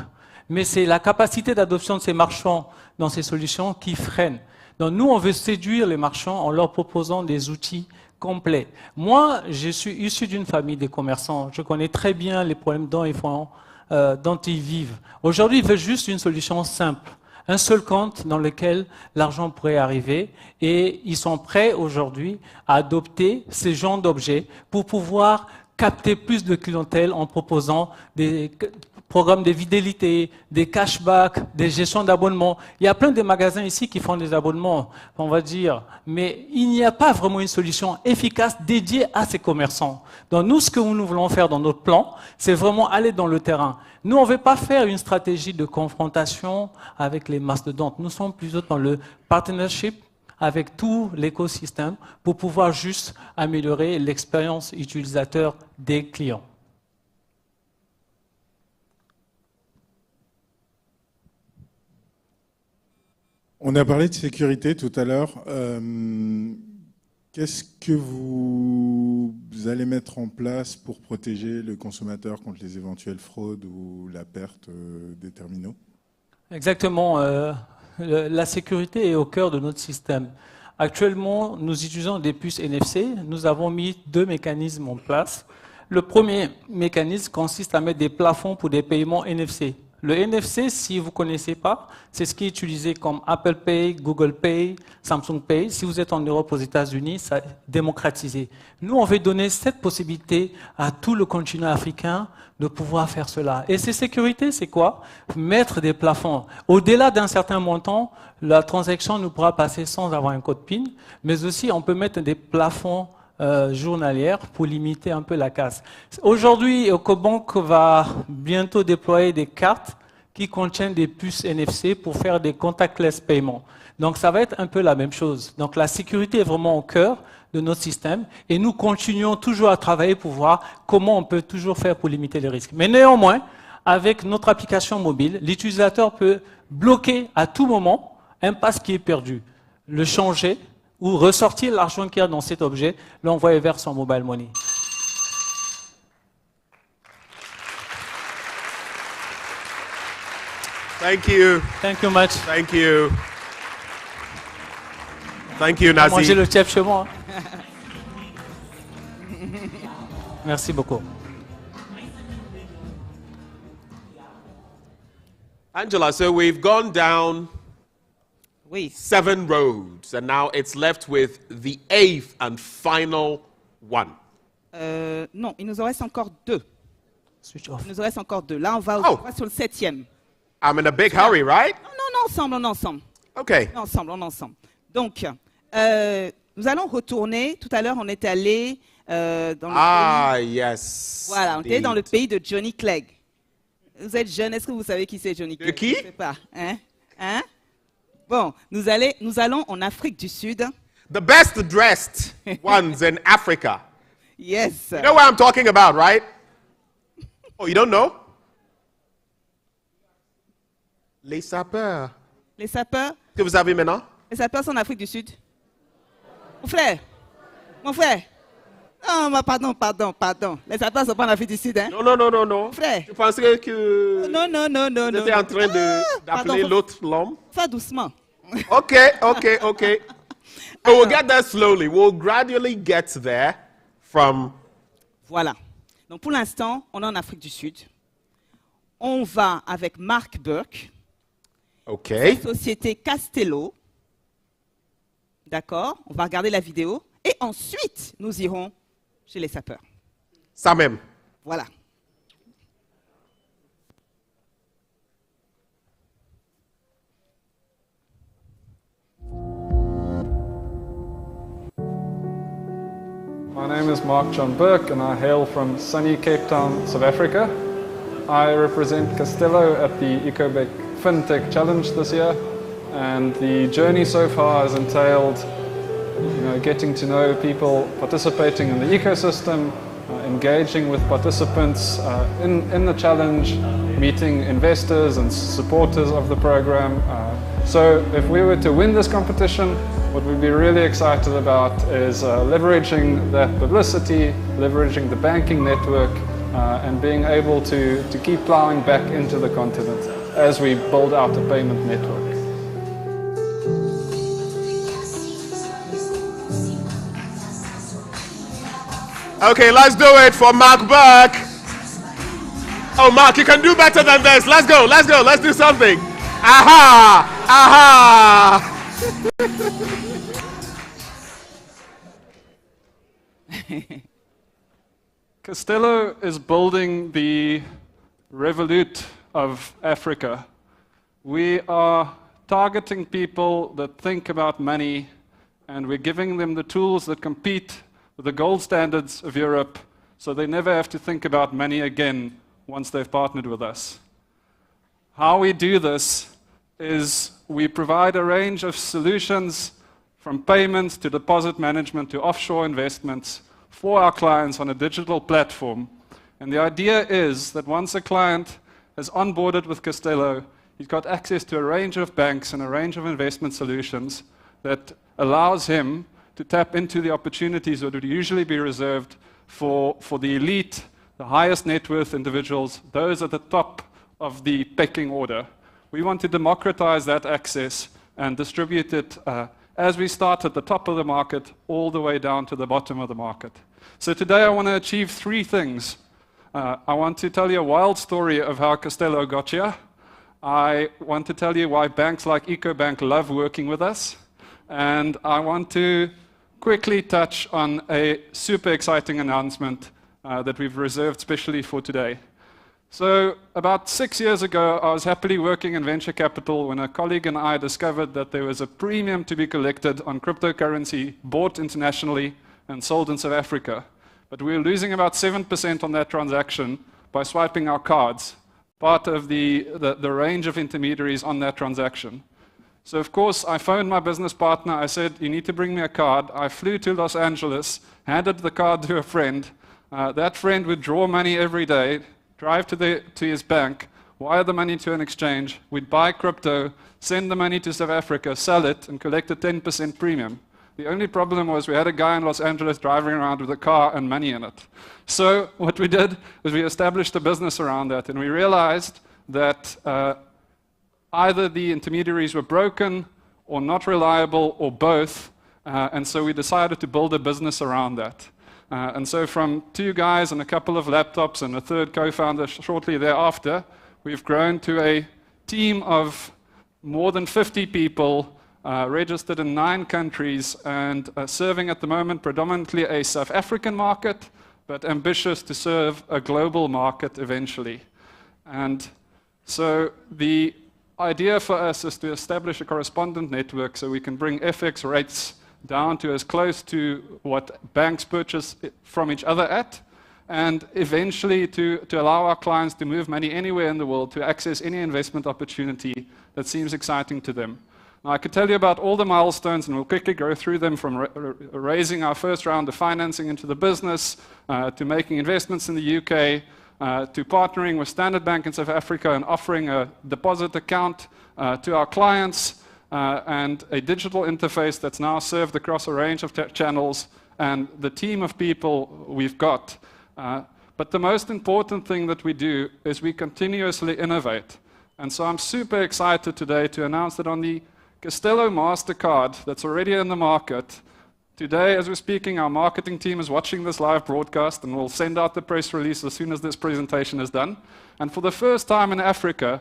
Mais c'est la capacité d'adoption de ces marchands dans ces solutions qui freine. Donc nous, on veut séduire les marchands en leur proposant des outils complets. Moi, je suis issu d'une famille de commerçants. Je connais très bien les problèmes dont ils vivent. Aujourd'hui, ils veulent juste une solution simple. Un seul compte dans lequel l'argent pourrait arriver, et ils sont prêts aujourd'hui à adopter ces genres d'objets pour pouvoir capter plus de clientèle en proposant des programmes de fidélité, des cashbacks, des gestions d'abonnements. Il y a plein de magasins ici qui font des abonnements, on va dire, mais il n'y a pas vraiment une solution efficace dédiée à ces commerçants. Donc nous, ce que nous voulons faire dans notre plan, c'est vraiment aller dans le terrain. Nous, on ne veut pas faire une stratégie de confrontation avec les mastodontes. Nous sommes plutôt dans le partnership avec tout l'écosystème pour pouvoir juste améliorer l'expérience utilisateur des clients. On a parlé de sécurité tout à l'heure. Qu'est-ce que vous allez mettre en place pour protéger le consommateur contre les éventuelles fraudes ou la perte des terminaux? Exactement. La sécurité est au cœur de notre système. Actuellement, nous utilisons des puces NFC. Nous avons mis 2 mécanismes en place. Le premier mécanisme consiste à mettre des plafonds pour des paiements NFC. Le NFC, si vous ne connaissez pas, c'est ce qui est utilisé comme Apple Pay, Google Pay, Samsung Pay. Si vous êtes en Europe, aux États-Unis, ça est démocratisé. Nous, on veut donner cette possibilité à tout le continent africain de pouvoir faire cela. Et ces sécurités, c'est quoi? Mettre des plafonds. Au-delà d'un certain montant, la transaction ne pourra passer sans avoir un code PIN, mais aussi on peut mettre des plafonds journalière pour limiter un peu la casse. Aujourd'hui, Ecobank va bientôt déployer des cartes qui contiennent des puces NFC pour faire des contactless paiements. Donc ça va être un peu la même chose. Donc la sécurité est vraiment au cœur de notre système et nous continuons toujours à travailler pour voir comment on peut toujours faire pour limiter les risques. Mais néanmoins, avec notre application mobile, l'utilisateur peut bloquer à tout moment un pass qui est perdu, le changer, ou ressortir l'argent qu'il y a dans cet objet, l'envoyer vers son mobile money. Thank you. Thank you much. Thank you. Thank you, Nazi. Manger le chef chez moi. Merci beaucoup. Angela, so we've gone down 7 roads, and now it's left with the 8th and final one. Non, il nous en reste encore 2. Switch off. Il nous en reste encore 2. Là, on va sur le 7e. I'm in a big hurry, right? Non, on ensemble. Okay. On ensemble. Donc, nous allons retourner. Tout à l'heure, on est allé dans le pays. Yes. Voilà, on était dans le pays de Johnny Clegg. Vous êtes jeune, est-ce que vous savez qui c'est Johnny Clegg? Qui? Je ne sais pas. Hein? Bon, nous allons en Afrique du Sud. The best dressed ones in Africa. Yes. You know what I'm talking about, right? Oh, you don't know? Les sapeurs. Les sapeurs. Que vous avez maintenant? Les sapeurs sont en Afrique du Sud. Mon frère. Mon frère. Oh, pardon. Les sapeurs sont pas en Afrique du Sud, hein? Non. Frère. Je pensais que... Non. Vous étiez en train d'appeler l'autre Lome. Fais doucement. Okay. We'll get there slowly. We'll gradually get there from... Voilà. Donc pour l'instant, on est en Afrique du Sud. On va avec Mark Burke. OK. La société Castello. D'accord? On va regarder la vidéo. Et ensuite, nous irons chez les sapeurs. Ça même. Voilà. My name is Mark John Burke and I hail from sunny Cape Town, South Africa. I represent Castello at the Ecobank Fintech Challenge this year, and the journey so far has entailed getting to know people participating in the ecosystem, engaging with participants in the challenge, meeting investors and supporters of the program. So if we were to win this competition, what we'd be really excited about is leveraging that publicity, leveraging the banking network, and being able to keep plowing back into the continent as we build out a payment network. Okay, let's do it for Mark Burke. Oh, Mark, you can do better than this. Let's go. Let's do something. Aha! Castello is building the Revolut of Africa. We are targeting people that think about money, and we're giving them the tools that compete with the gold standards of Europe, so they never have to think about money again once they've partnered with us. How we do this is we provide a range of solutions, from payments to deposit management to offshore investments, for our clients on a digital platform. And the idea is that once a client has onboarded with Castello, he's got access to a range of banks and a range of investment solutions that allows him to tap into the opportunities that would usually be reserved for the elite, the highest net worth individuals, those at the top of the pecking order. We want to democratize that access and distribute it as we start at the top of the market all the way down to the bottom of the market. So today I want to achieve three things. I want to tell you a wild story of how Castello got here. I want to tell you why banks like Ecobank love working with us. And I want to quickly touch on a super exciting announcement that we've reserved specially for today. So about 6 years ago, I was happily working in venture capital when a colleague and I discovered that there was a premium to be collected on cryptocurrency bought internationally and sold in South Africa. But we were losing about 7% on that transaction by swiping our cards, part of the range of intermediaries on that transaction. So of course, I phoned my business partner. I said, you need to bring me a card. I flew to Los Angeles, handed the card to a friend. That friend would draw money every day, drive to his bank, wire the money to an exchange. We'd buy crypto, send the money to South Africa, sell it, and collect a 10% premium. The only problem was we had a guy in Los Angeles driving around with a car and money in it. So what we did was we established a business around that, and we realized that either the intermediaries were broken or not reliable or both, and so we decided to build a business around that. And so from 2 guys and a couple of laptops and a third co-founder shortly thereafter, we've grown to a team of more than 50 people, registered in 9 countries, and serving at the moment predominantly a South African market, but ambitious to serve a global market eventually. And so the idea for us is to establish a correspondent network so we can bring FX rates down to as close to what banks purchase from each other at, and eventually to allow our clients to move money anywhere in the world to access any investment opportunity that seems exciting to them. Now, I could tell you about all the milestones, and we'll quickly go through them, from raising our first round of financing into the business, to making investments in the UK, to partnering with Standard Bank in South Africa and offering a deposit account to our clients and a digital interface that's now served across a range of channels and the team of people we've got. But the most important thing that we do is we continuously innovate. And so I'm super excited today to announce that on the Castello MasterCard that's already in the market, today as we're speaking, our marketing team is watching this live broadcast and we'll send out the press release as soon as this presentation is done. And for the first time in Africa,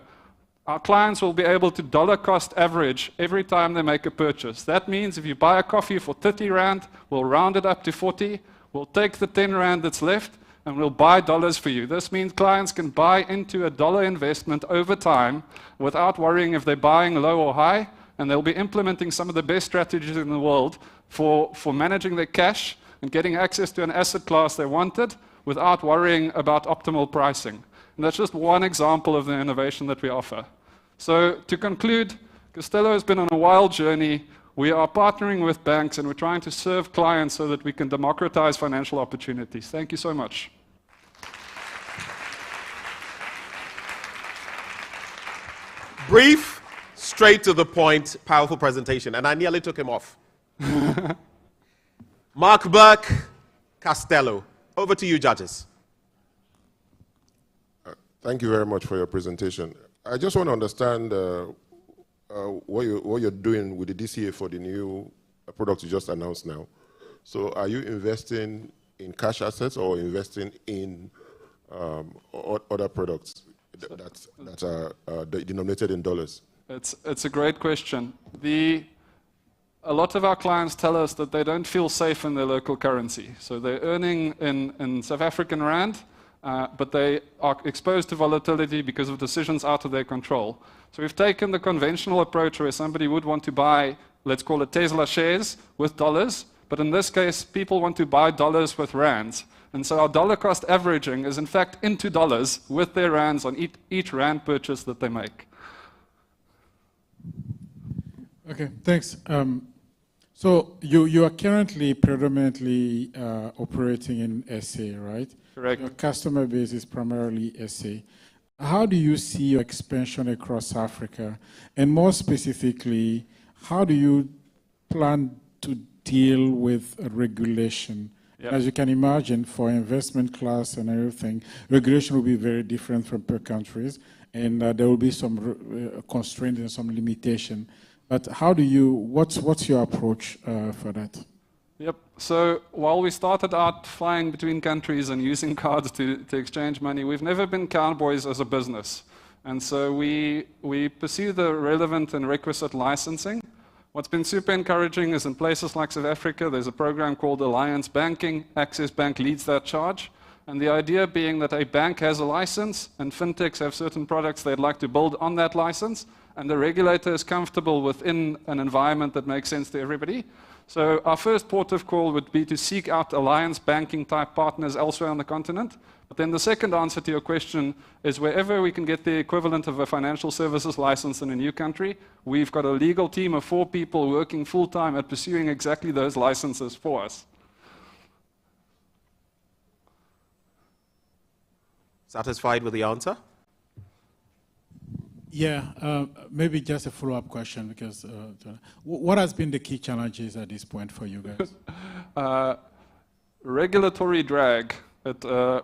our clients will be able to dollar cost average every time they make a purchase. That means if you buy a coffee for 30 Rand, we'll round it up to 40, we'll take the 10 Rand that's left, and we'll buy dollars for you. This means clients can buy into a dollar investment over time without worrying if they're buying low or high, and they'll be implementing some of the best strategies in the world for managing their cash and getting access to an asset class they wanted without worrying about optimal pricing. And that's just one example of the innovation that we offer. So to conclude, Castello has been on a wild journey. We are partnering with banks and we're trying to serve clients so that we can democratize financial opportunities. Thank you so much. Brief, straight to the point, powerful presentation. And I nearly took him off. Mark Burke, Castello. Over to you, judges. Thank you very much for your presentation. I just want to understand what you're doing with the DCA for the new product you just announced now. So are you investing in cash assets or investing in other products that are denominated in dollars? It's a great question. A lot of our clients tell us that they don't feel safe in their local currency. So they're earning in South African Rand, but they are exposed to volatility because of decisions out of their control. So we've taken the conventional approach where somebody would want to buy, let's call it Tesla shares with dollars, but in this case, people want to buy dollars with rands. And so our dollar cost averaging is in fact into dollars with their rands on each rand purchase that they make. Okay, thanks. So you are currently predominantly operating in SA, right? Correct. Your customer base is primarily SA. How do you see your expansion across Africa? And more specifically, how do you plan to deal with regulation? Yep. As you can imagine, for investment class and everything, regulation will be very different from per countries, and there will be some constraints and some limitation. But how do you, what's your approach for that? Yep. So while we started out flying between countries and using cards to exchange money, we've never been cowboys as a business. And so we pursue the relevant and requisite licensing. What's been super encouraging is in places like South Africa, there's a program called Alliance Banking. Access Bank leads that charge. And the idea being that a bank has a license and fintechs have certain products they'd like to build on that license, and the regulator is comfortable within an environment that makes sense to everybody. So our first port of call would be to seek out alliance banking type partners elsewhere on the continent. But then the second answer to your question is wherever we can get the equivalent of a financial services license in a new country, we've got a legal team of 4 people working full-time at pursuing exactly those licenses for us. Satisfied with the answer? Yeah, maybe just a follow-up question, because what has been the key challenges at this point for you guys? Regulatory drag.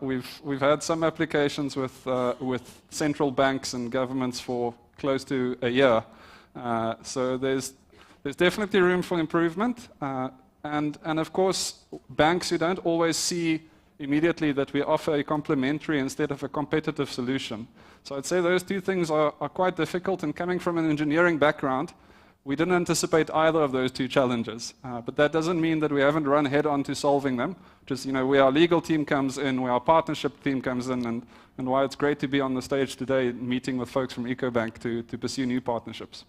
We've had some applications with central banks and governments for close to a year. So there's definitely room for improvement. And of course, banks who don't always see immediately that we offer a complementary instead of a competitive solution. So I'd say those 2 things are quite difficult, and coming from an engineering background, we didn't anticipate either of those 2 challenges. But that doesn't mean that we haven't run head-on to solving them. Just, where our legal team comes in, where our partnership team comes in, and why it's great to be on the stage today meeting with folks from Ecobank to pursue new partnerships.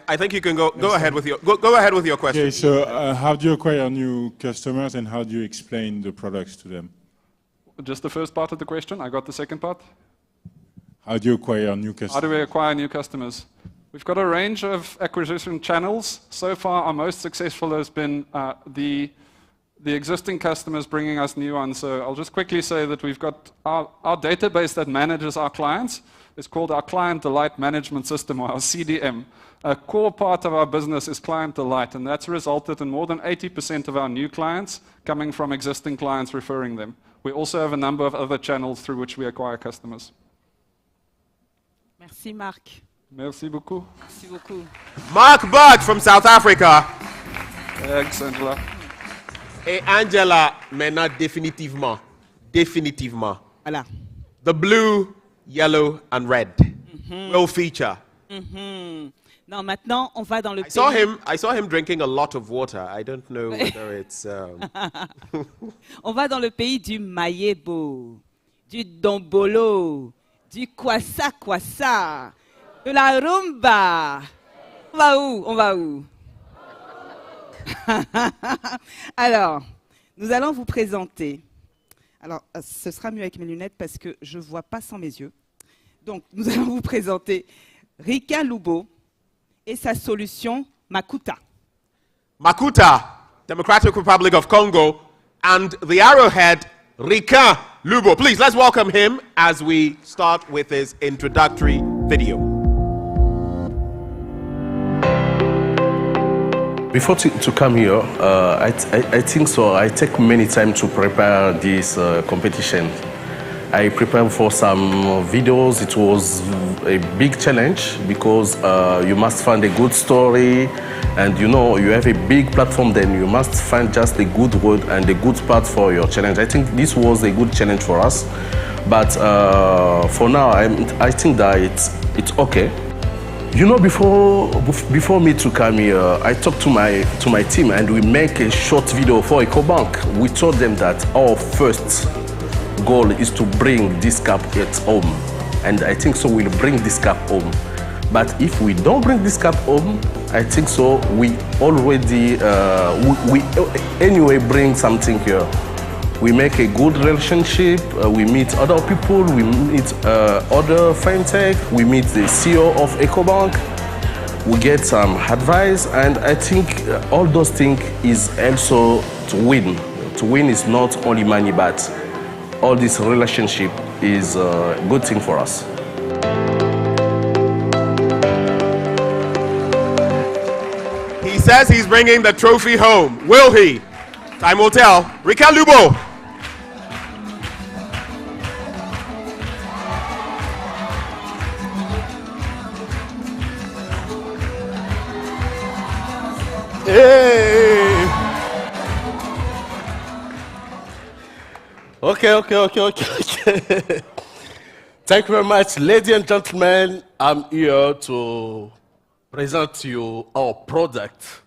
I think you can go ahead with your question. Okay, so how do you acquire new customers and how do you explain the products to them? Just the first part of the question. I got the second part. How do you acquire new customers? How do we acquire new customers? We've got a range of acquisition channels. So far, our most successful has been the existing customers bringing us new ones. So I'll just quickly say that we've got our database that manages our clients. It's called our Client Delight Management System, or our CDM. A core part of our business is client delight, and that's resulted in more than 80% of our new clients coming from existing clients referring them. We also have a number of other channels through which we acquire customers. Merci, Marc. Merci beaucoup. Merci beaucoup. Mark Berg from South Africa. Thanks, Angela. Et Angela, maintenant définitivement. Définitivement. Voilà. The blue, yellow, and red will feature. Non, maintenant, on va dans le I saw him drinking a lot of water. I don't know whether it's... On va dans le pays du Mayebo, du Dombolo, du Kwasa, de la rumba. On va où? On va où? Alors, nous allons vous présenter. Alors, ce sera mieux avec mes lunettes parce que je ne vois pas sans mes yeux. Donc, nous allons vous présenter Rika Lubo et sa solution Makuta. Makuta, Democratic Republic of Congo, and the arrowhead Rika Lubo. Please, let's welcome him as we start with his introductory video. Before to come here, I think so. I take many time to prepare this competition. I prepared for some videos. It was a big challenge because you must find a good story, and you know you have a big platform. Then you must find just a good word and a good part for your challenge. I think this was a good challenge for us, but for now I think that it's okay. You know, before me to come here, I talked to my team and we make a short video for Ecobank. We told them that our first goal is to bring this cup at home, and I think so we'll bring this cup home. But if we don't bring this cup home, I think so we already we anyway bring something here. We make a good relationship, we meet other people, we meet other fintech, we meet the CEO of Ecobank, we get some advice, and I think all those things is also to win. To win is not only money, but all this relationship is a good thing for us. He says he's bringing the trophy home. Will he? Time will tell. Rika Lubo. Hey! Okay. Thank you very much, ladies and gentlemen. I'm here to present to you our product.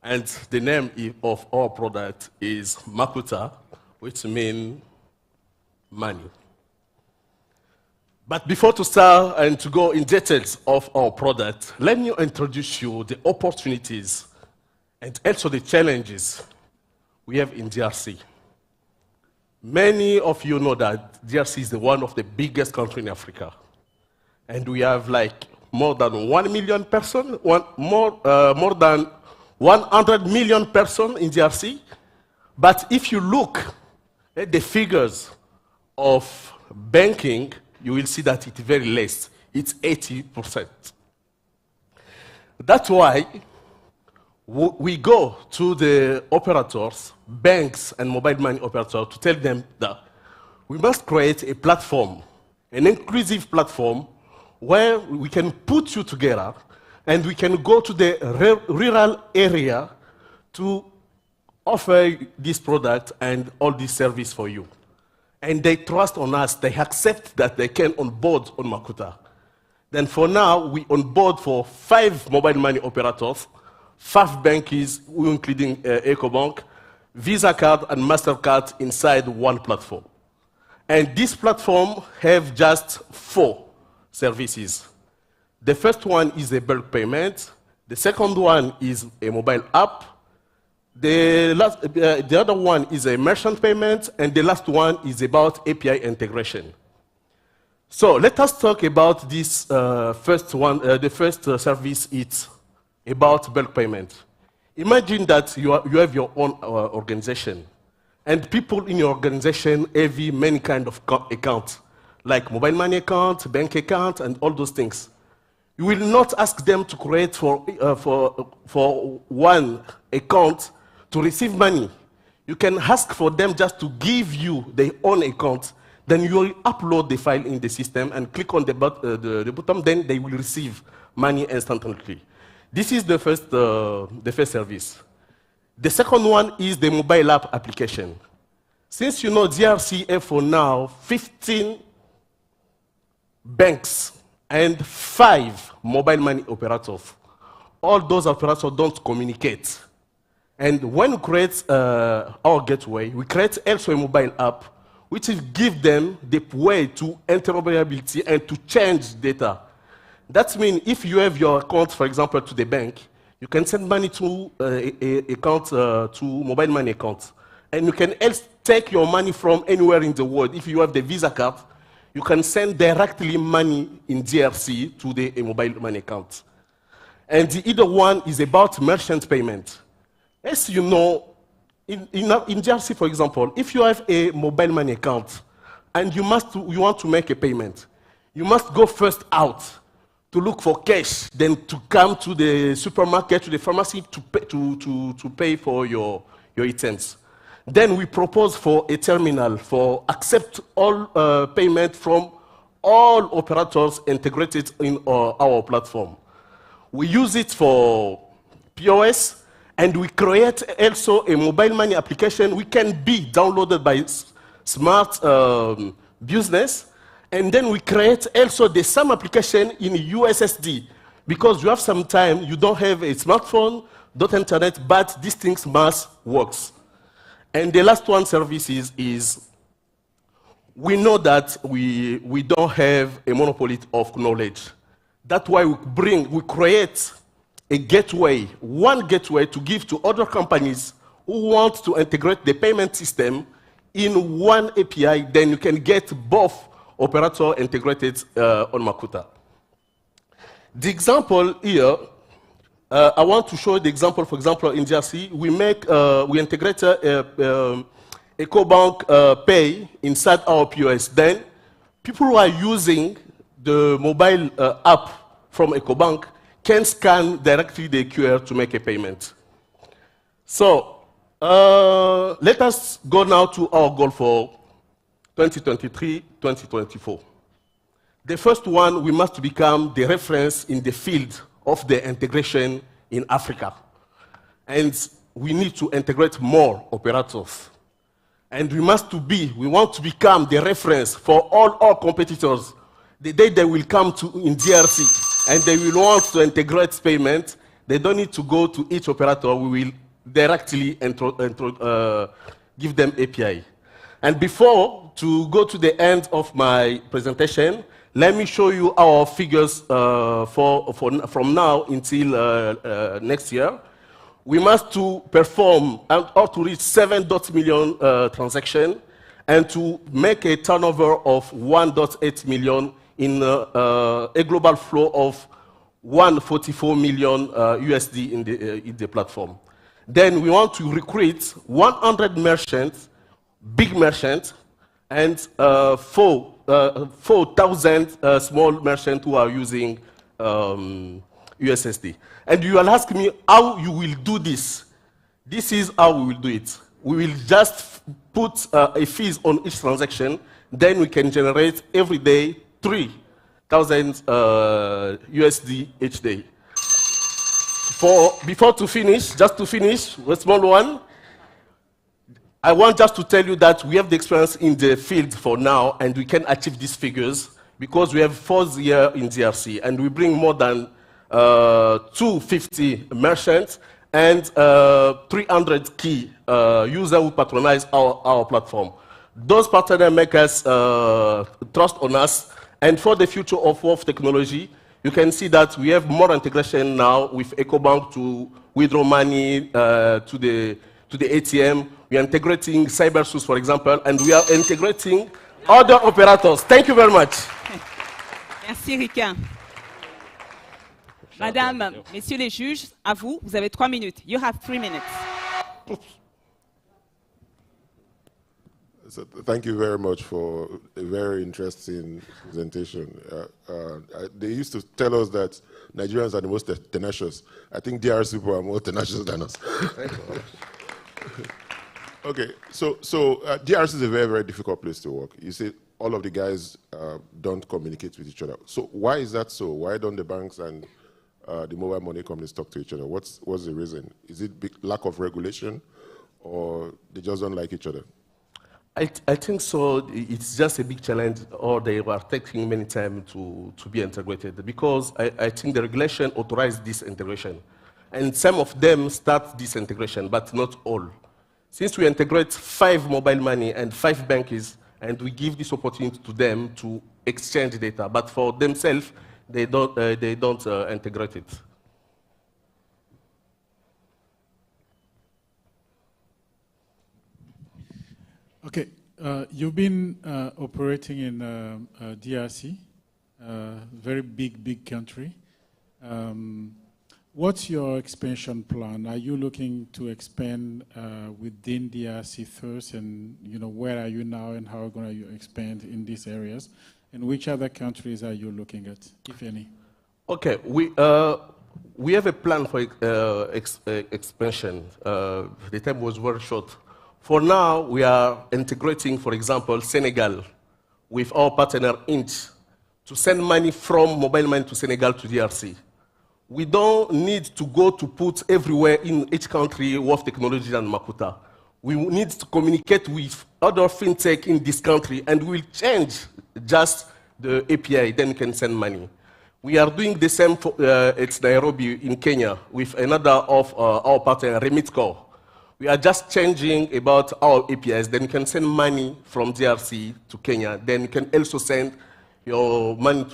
And the name of our product is Makuta, which means money. But before to start and to go in details of our product, let me introduce you the opportunities and also the challenges we have in DRC. Many of you know that DRC is one of the biggest countries in Africa. And we have like more than 1 million persons, more than 100 million persons in DRC. But if you look at the figures of banking, you will see that it's very less. It's 80%. That's why we go to the operators, banks and mobile money operators, to tell them that we must create a platform, an inclusive platform, where we can put you together and we can go to the rural area to offer this product and all this service for you. And they trust on us, they accept that they can onboard on Makuta. Then for now, we onboard for 5 mobile money operators, 5 banks, including Ecobank, Visa card and MasterCard inside one platform. And this platform have just 4 services. The first one is a bulk payment. The second one is a mobile app. The other one is a merchant payment, and the last one is about API integration. So let us talk about this first one. The first service is about bulk payment. Imagine that you have your own organization, and people in your organization have many kind of accounts, like mobile money account, bank account, and all those things. You will not ask them to create for one account to receive money. You can ask for them just to give you their own account. Then you will upload the file in the system and click on the button, then they will receive money instantly. This is the first service. The second one is the mobile app application. Since you know DRC have for now 15 banks and 5 mobile money operators. All those operators don't communicate. And when we create our gateway, we create also a mobile app which will give them the way to interoperability and to change data. That means if you have your account, for example, to the bank, you can send money to to mobile money account. And you can else take your money from anywhere in the world. If you have the Visa card, you can send directly money in DRC to the mobile money account. And the other one is about merchant payment. As you know, in DRC, for example, if you have a mobile money account and you want to make a payment, you must go first out to look for cash, then to come to the supermarket, to the pharmacy to pay for your items. Then we propose for a terminal for accept all payment from all operators integrated in our platform. We use it for POS, and we create also a mobile money application which can be downloaded by smart business. And then we create also the same application in USSD, because you have some time, you don't have a smartphone, not internet, but these things must work. And the last one service is we know that we don't have a monopoly of knowledge. That's why we create a gateway, one gateway to give to other companies who want to integrate the payment system in one API. Then you can get both operator integrated on Makuta. The example here, I want to show the example. For example, in DRC, we integrate Ecobank Pay inside our POS. Then people who are using the mobile app from Ecobank can scan directly the QR to make a payment. So let us go now to our goal for 2023-2024. The first one, we must become the reference in the field of the integration in Africa. And we need to integrate more operators. And we want to become the reference for all our competitors. The day they will come in DRC and they will want to integrate payment, they don't need to go to each operator. We will directly give them API. And before to go to the end of my presentation, let me show you our figures from now until next year. We must to perform or to reach 7 million transactions and to make a turnover of 1.8 million in a global flow of 144 million USD in the platform. Then we want to recruit 100 merchants, big merchants, and 4,000 small merchants who are using USSD. And you will ask me how you will do this. This is how we will do it. We will just put a fees on each transaction, then we can generate every day 3,000 USD each day. Just to finish, a small one, I want just to tell you that we have the experience in the field for now, and we can achieve these figures because we have 4 years in DRC, and we bring more than 250 merchants and 300 key users who patronize our platform. Those partners make us trust on us, and for the future of wealth technology, you can see that we have more integration now with Ecobank to withdraw money to the ATM. We are integrating CyberSource, for example, and we are integrating other operators. Thank you very much. Merci, Rika. Madame, messieurs les juges, à vous, vous avez 3 minutes. You have 3 minutes. So thank you very much for a very interesting presentation. They used to tell us that Nigerians are the most tenacious. I think DRC people are more tenacious than us. Okay, so DRC is a very, very difficult place to work. You see, all of the guys don't communicate with each other. So why is that so? Why don't the banks and the mobile money companies talk to each other? What's the reason? Is it lack of regulation, or they just don't like each other? I think so. It's just a big challenge, or they were taking many time to be integrated, because I think the regulation authorized this integration. And some of them start this integration, but not all. Since we integrate 5 mobile money and 5 banks, and we give this opportunity to them to exchange data, but for themselves, they don't integrate it. Okay, you've been operating in DRC, very big country. What's your expansion plan? Are you looking to expand within DRC first, and where are you now, and how are you expand in these areas? And which other countries are you looking at, if any? Okay, we have a plan for expansion. The time was very short. For now, we are integrating, for example, Senegal with our partner Int to send money from mobile money to Senegal to DRC. We don't need to go to put everywhere in each country with technology and Makuta. We need to communicate with other fintech in this country, and we'll change just the API, then you can send money. We are doing the same for it's Nairobi in Kenya with another of our partner, Remitco. We are just changing about our APIs, then you can send money from DRC to Kenya, then you can also send your money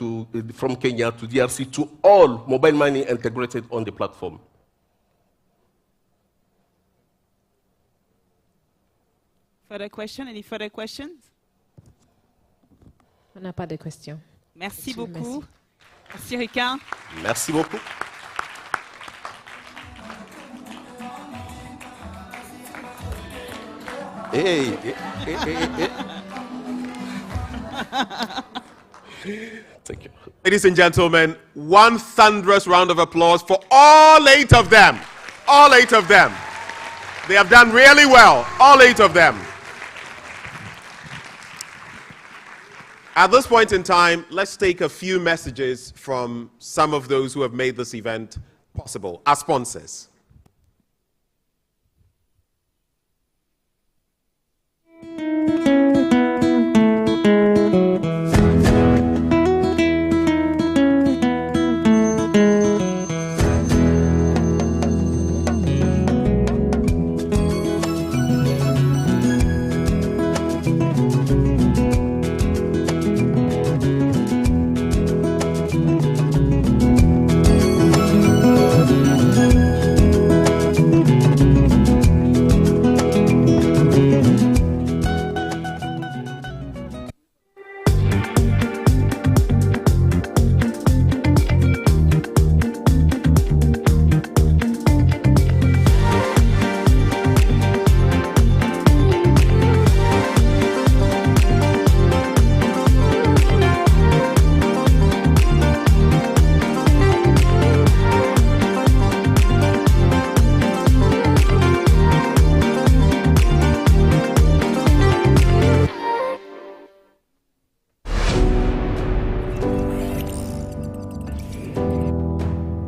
from Kenya to DRC to all mobile money integrated on the platform. Further question? Any further questions? On n'a pas de questions. Merci beaucoup. Merci, Rika. Merci beaucoup. Hey. Thank you. Ladies and gentlemen, one thunderous round of applause for all 8 of them. All 8 of them. They have done really well, all 8 of them. At this point in time, let's take a few messages from some of those who have made this event possible, our sponsors.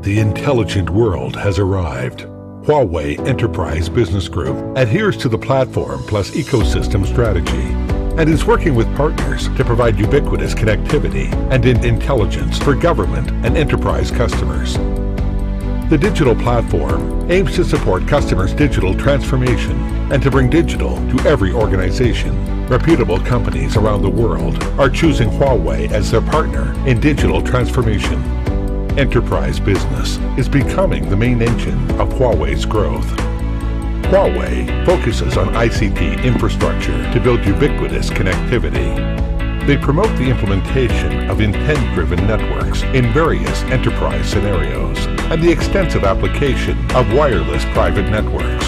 The intelligent world has arrived. Huawei Enterprise Business Group adheres to the platform plus ecosystem strategy and is working with partners to provide ubiquitous connectivity and intelligence for government and enterprise customers. The digital platform aims to support customers' digital transformation and to bring digital to every organization. Reputable companies around the world are choosing Huawei as their partner in digital transformation. Enterprise business is becoming the main engine of Huawei's growth. Huawei focuses on ICT infrastructure to build ubiquitous connectivity. They promote the implementation of intent-driven networks in various enterprise scenarios and the extensive application of wireless private networks.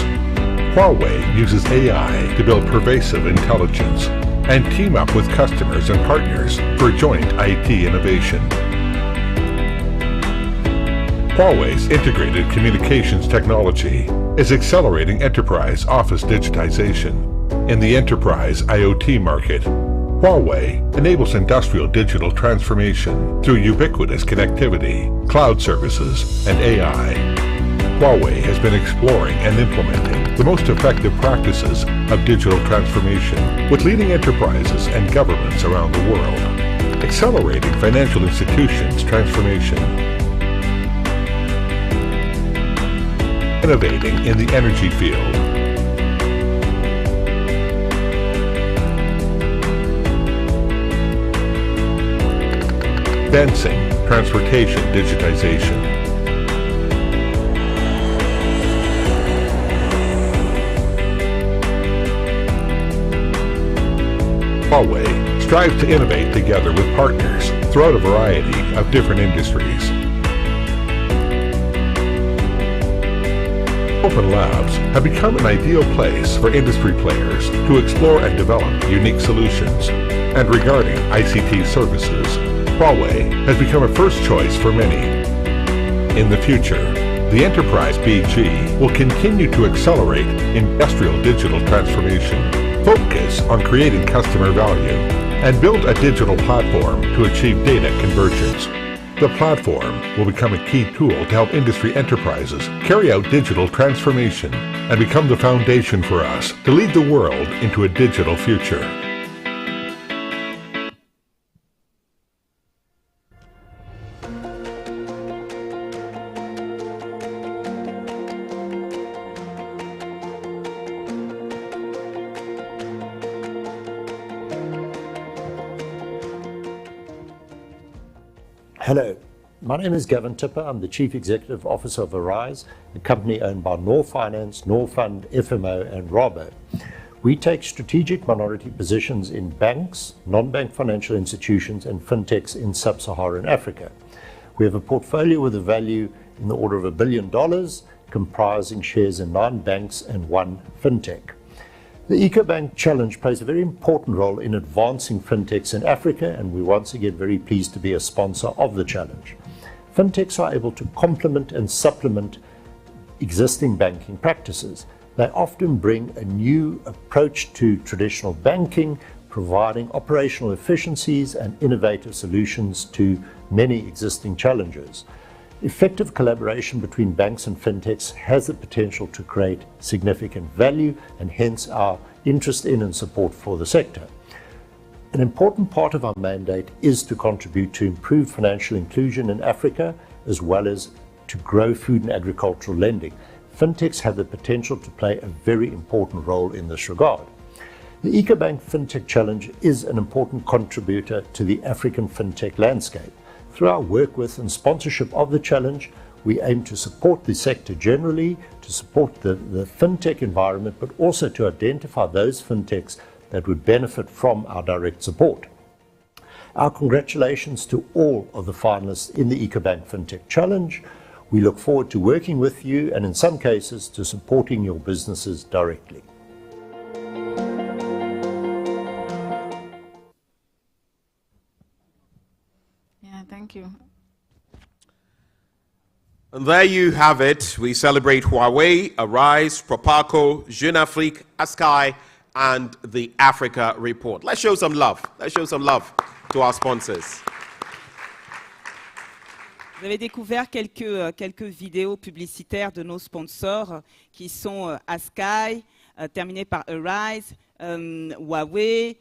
Huawei uses AI to build pervasive intelligence and team up with customers and partners for joint IT innovation. Huawei's integrated communications technology is accelerating enterprise office digitization. In the enterprise IoT market, Huawei enables industrial digital transformation through ubiquitous connectivity, cloud services, and AI. Huawei has been exploring and implementing the most effective practices of digital transformation with leading enterprises and governments around the world, accelerating financial institutions' transformation, innovating in the energy field, advancing transportation digitization. Huawei strives to innovate together with partners throughout a variety of different industries. Open labs have become an ideal place for industry players to explore and develop unique solutions. And regarding ICT services, Huawei has become a first choice for many. In the future, the Enterprise BG will continue to accelerate industrial digital transformation, focus on creating customer value, and build a digital platform to achieve data convergence. The platform will become a key tool to help industry enterprises carry out digital transformation and become the foundation for us to lead the world into a digital future. Hello, my name is Gavin Tipper. I'm the Chief Executive Officer of Arise, a company owned by Nor Finance, Nor Fund, FMO, and Robo. We take strategic minority positions in banks, non-bank financial institutions, and fintechs in sub-Saharan Africa. We have a portfolio with a value in the order of $1 billion, comprising shares in 9 banks and 1 fintech. The Ecobank Challenge plays a very important role in advancing fintechs in Africa, and we're once again very pleased to be a sponsor of the challenge. Fintechs are able to complement and supplement existing banking practices. They often bring a new approach to traditional banking, providing operational efficiencies and innovative solutions to many existing challenges. Effective collaboration between banks and fintechs has the potential to create significant value, and hence our interest in and support for the sector. An important part of our mandate is to contribute to improve financial inclusion in Africa, as well as to grow food and agricultural lending. Fintechs have the potential to play a very important role in this regard. The Ecobank Fintech Challenge is an important contributor to the African fintech landscape. Through our work with and sponsorship of the challenge, we aim to support the sector generally, to support the fintech environment, but also to identify those fintechs that would benefit from our direct support. Our congratulations to all of the finalists in the Ecobank Fintech Challenge. We look forward to working with you and in some cases to supporting your businesses directly. Thank you. And there you have it. We celebrate Huawei, Arise, Proparco, Jeune Afrique, Askai, and the Africa Report. Let's show some love. Let's show some love to our sponsors. Vous avez découvert quelques vidéos publicitaires de nos sponsors qui sont Askai, terminé par Arise, Huawei,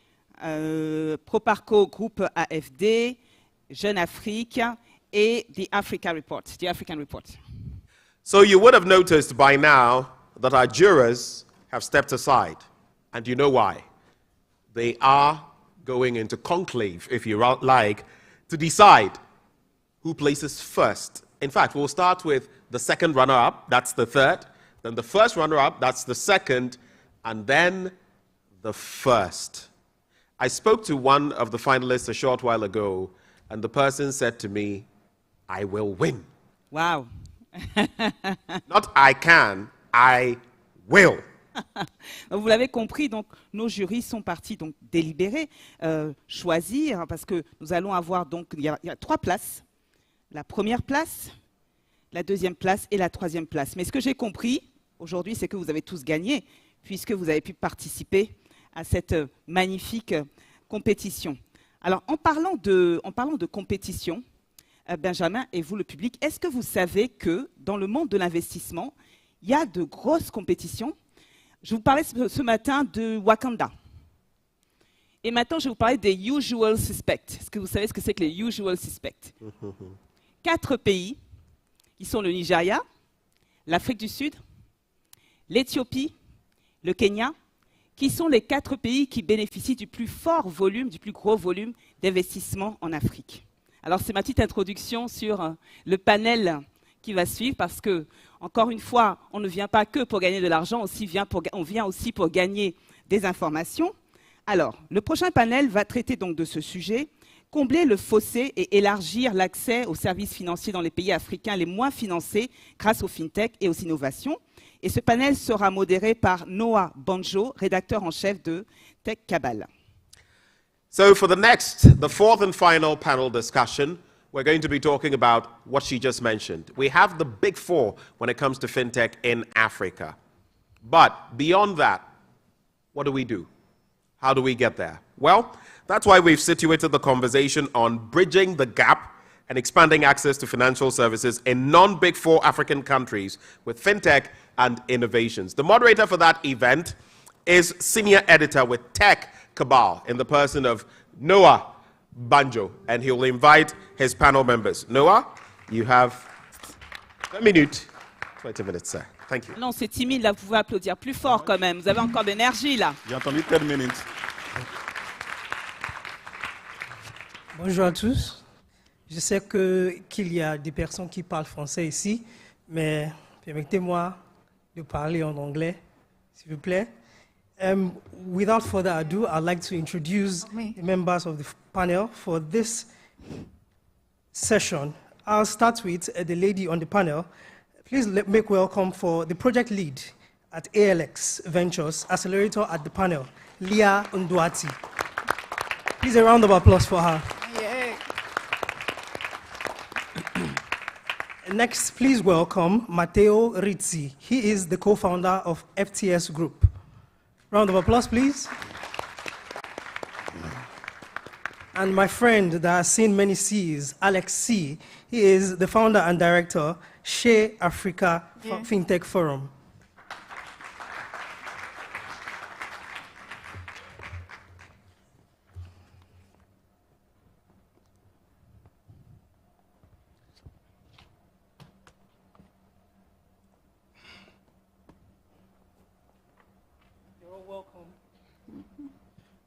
Proparco Groupe AFD, Jeune Afrique, et the Africa Report, the African Report. So you would have noticed by now that our jurors have stepped aside. And you know why? They are going into conclave, if you like, to decide who places first. In fact, we'll start with the second runner-up. That's the third. then the first runner-up, that's the second, and then the first. I spoke to one of the finalists a short while ago, and the person said to me, I will win. Wow. Not I can, I will. Vous l'avez compris, donc nos jurys sont partis donc délibérer, choisir, parce que nous allons avoir donc il y a 3 places. La première place, la deuxième place et la troisième place. Mais ce que j'ai compris aujourd'hui, c'est que vous avez tous gagné, puisque vous avez pu participer à cette magnifique compétition. Alors, en parlant de compétition, Benjamin et vous, le public, est-ce que vous savez que dans le monde de l'investissement, il y a de grosses compétitions? Je vous parlais ce matin de Wakanda. Et maintenant, je vais vous parler des usual suspects. Est-ce que vous savez ce que c'est que les usual suspects? 4 pays, ils sont le Nigeria, l'Afrique du Sud, l'Éthiopie, le Kenya, qui sont les 4 pays qui bénéficient du plus fort volume, du plus gros volume d'investissement en Afrique. Alors, c'est ma petite introduction sur le panel qui va suivre, parce que, encore une fois, on ne vient pas que pour gagner de l'argent, on vient aussi pour gagner des informations. Alors, le prochain panel va traiter donc de ce sujet, combler le fossé et élargir l'accès aux services financiers dans les pays africains les moins financés grâce aux fintech et aux innovations. Et ce panel sera modéré par Noah Banjo, rédacteur en chef de Tech Cabal. So for the fourth and final panel discussion, we're going to be talking about what she just mentioned. We have the big 4 when it comes to fintech in Africa. But beyond that, what do we do? How do we get there? Well, that's why we've situated the conversation on bridging the gap and expanding access to financial services in non-Big 4 African countries with fintech and innovations. The moderator for that event is senior editor with Tech Cabal in the person of Noah Banjo, and he'll invite his panel members. Noah, you have 1 minute, 20 minutes, sir. Thank you. Non, c'est timide, là, vous pouvez applaudir plus fort quand même. Vous avez encore d'énergie, là. J'ai entendu 10 minutes. Bonjour à tous. Je sais qu'il y a des personnes qui parlent français ici, mais permettez-moi de parler en anglais, s'il vous plaît. Without further ado, I'd like to introduce the members of the panel for this session. I'll start with the lady on the panel. Please make welcome for the project lead at ALX Ventures, accelerator at the panel, Leah Ndwati. Please a round of applause for her. Next, please welcome Matteo Rizzi. He is the co-founder of FTS Group. Round of applause, please. And my friend that has seen many C's, Alex C. He is the founder and director, Shea Africa Fintech Forum.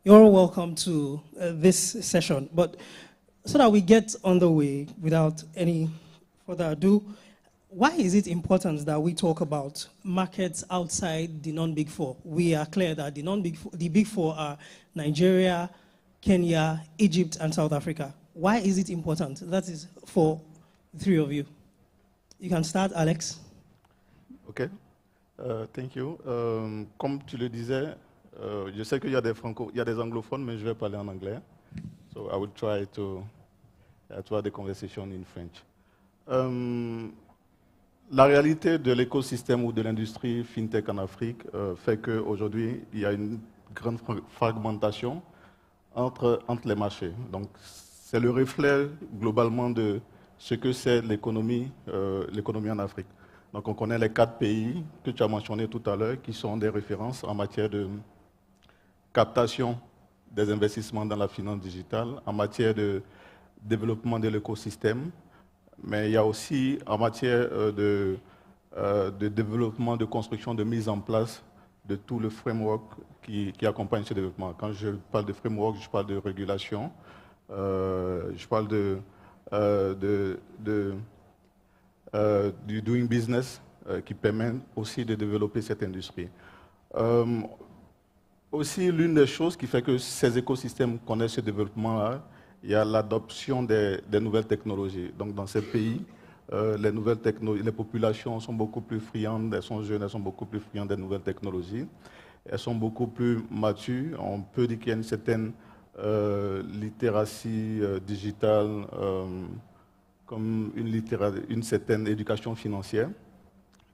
You're all welcome to this session. But so that we get on the way without any further ado, why is it important that we talk about markets outside the non-Big 4? We are clear that the Big 4 are Nigeria, Kenya, Egypt, and South Africa. Why is it important? That is for the 3 of you. You can start, Alex. OK. Thank you. Comme tu le disais, je sais qu'il y a des anglophones, mais je vais parler en anglais. So I will try to have the conversation in French. La réalité de l'écosystème ou de l'industrie fintech en Afrique fait qu'aujourd'hui, il y a une grande fragmentation entre les marchés. Donc, c'est le reflet globalement de ce que c'est l'économie en Afrique. Donc, on connaît les 4 pays que tu as mentionnés tout à l'heure, qui sont des références en matière de captation des investissements dans la finance digitale, en matière de développement de l'écosystème, mais il y a aussi en matière de développement, de construction, de mise en place de tout le framework qui accompagne ce développement. Quand je parle de framework, je parle de régulation, je parle du doing business, qui permet aussi de développer cette industrie. Aussi, l'une des choses qui fait que ces écosystèmes connaissent ce développement-là, il y a l'adoption des nouvelles technologies. Donc dans ces pays, les populations sont beaucoup plus friandes, elles sont jeunes, elles sont beaucoup plus friandes des nouvelles technologies. Elles sont beaucoup plus matures. On peut dire qu'il y a une certaine littératie digitale, comme une certaine éducation financière,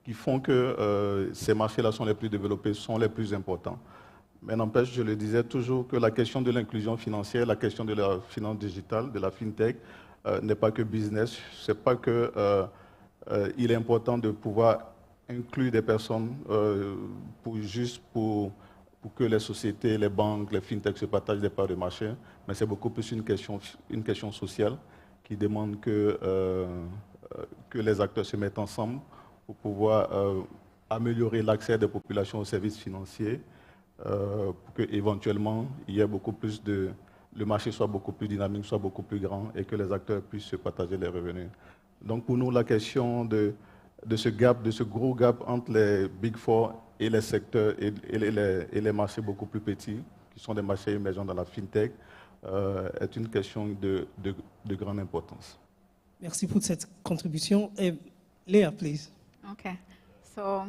qui font que ces marchés-là sont les plus développés, sont les plus importants. Mais n'empêche, je le disais toujours, que la question de l'inclusion financière, la question de la finance digitale, de la fintech, n'est pas que business. C'est pas que il est important de pouvoir inclure des personnes pour que les sociétés, les banques, les fintechs se partagent des parts de marché, mais c'est beaucoup plus une question sociale qui demande que les acteurs se mettent ensemble pour pouvoir améliorer l'accès des populations aux services financiers, pour qu'éventuellement il y ait beaucoup plus le marché soit beaucoup plus dynamique, soit beaucoup plus grand et que les acteurs puissent se partager les revenus. Donc pour nous, la question de ce gap, de ce gros gap entre les Big Four et les secteurs et les marchés beaucoup plus petits, qui sont des marchés émergents dans la fintech, est une question de grande importance. Merci pour cette contribution. Leah, please. Okay. So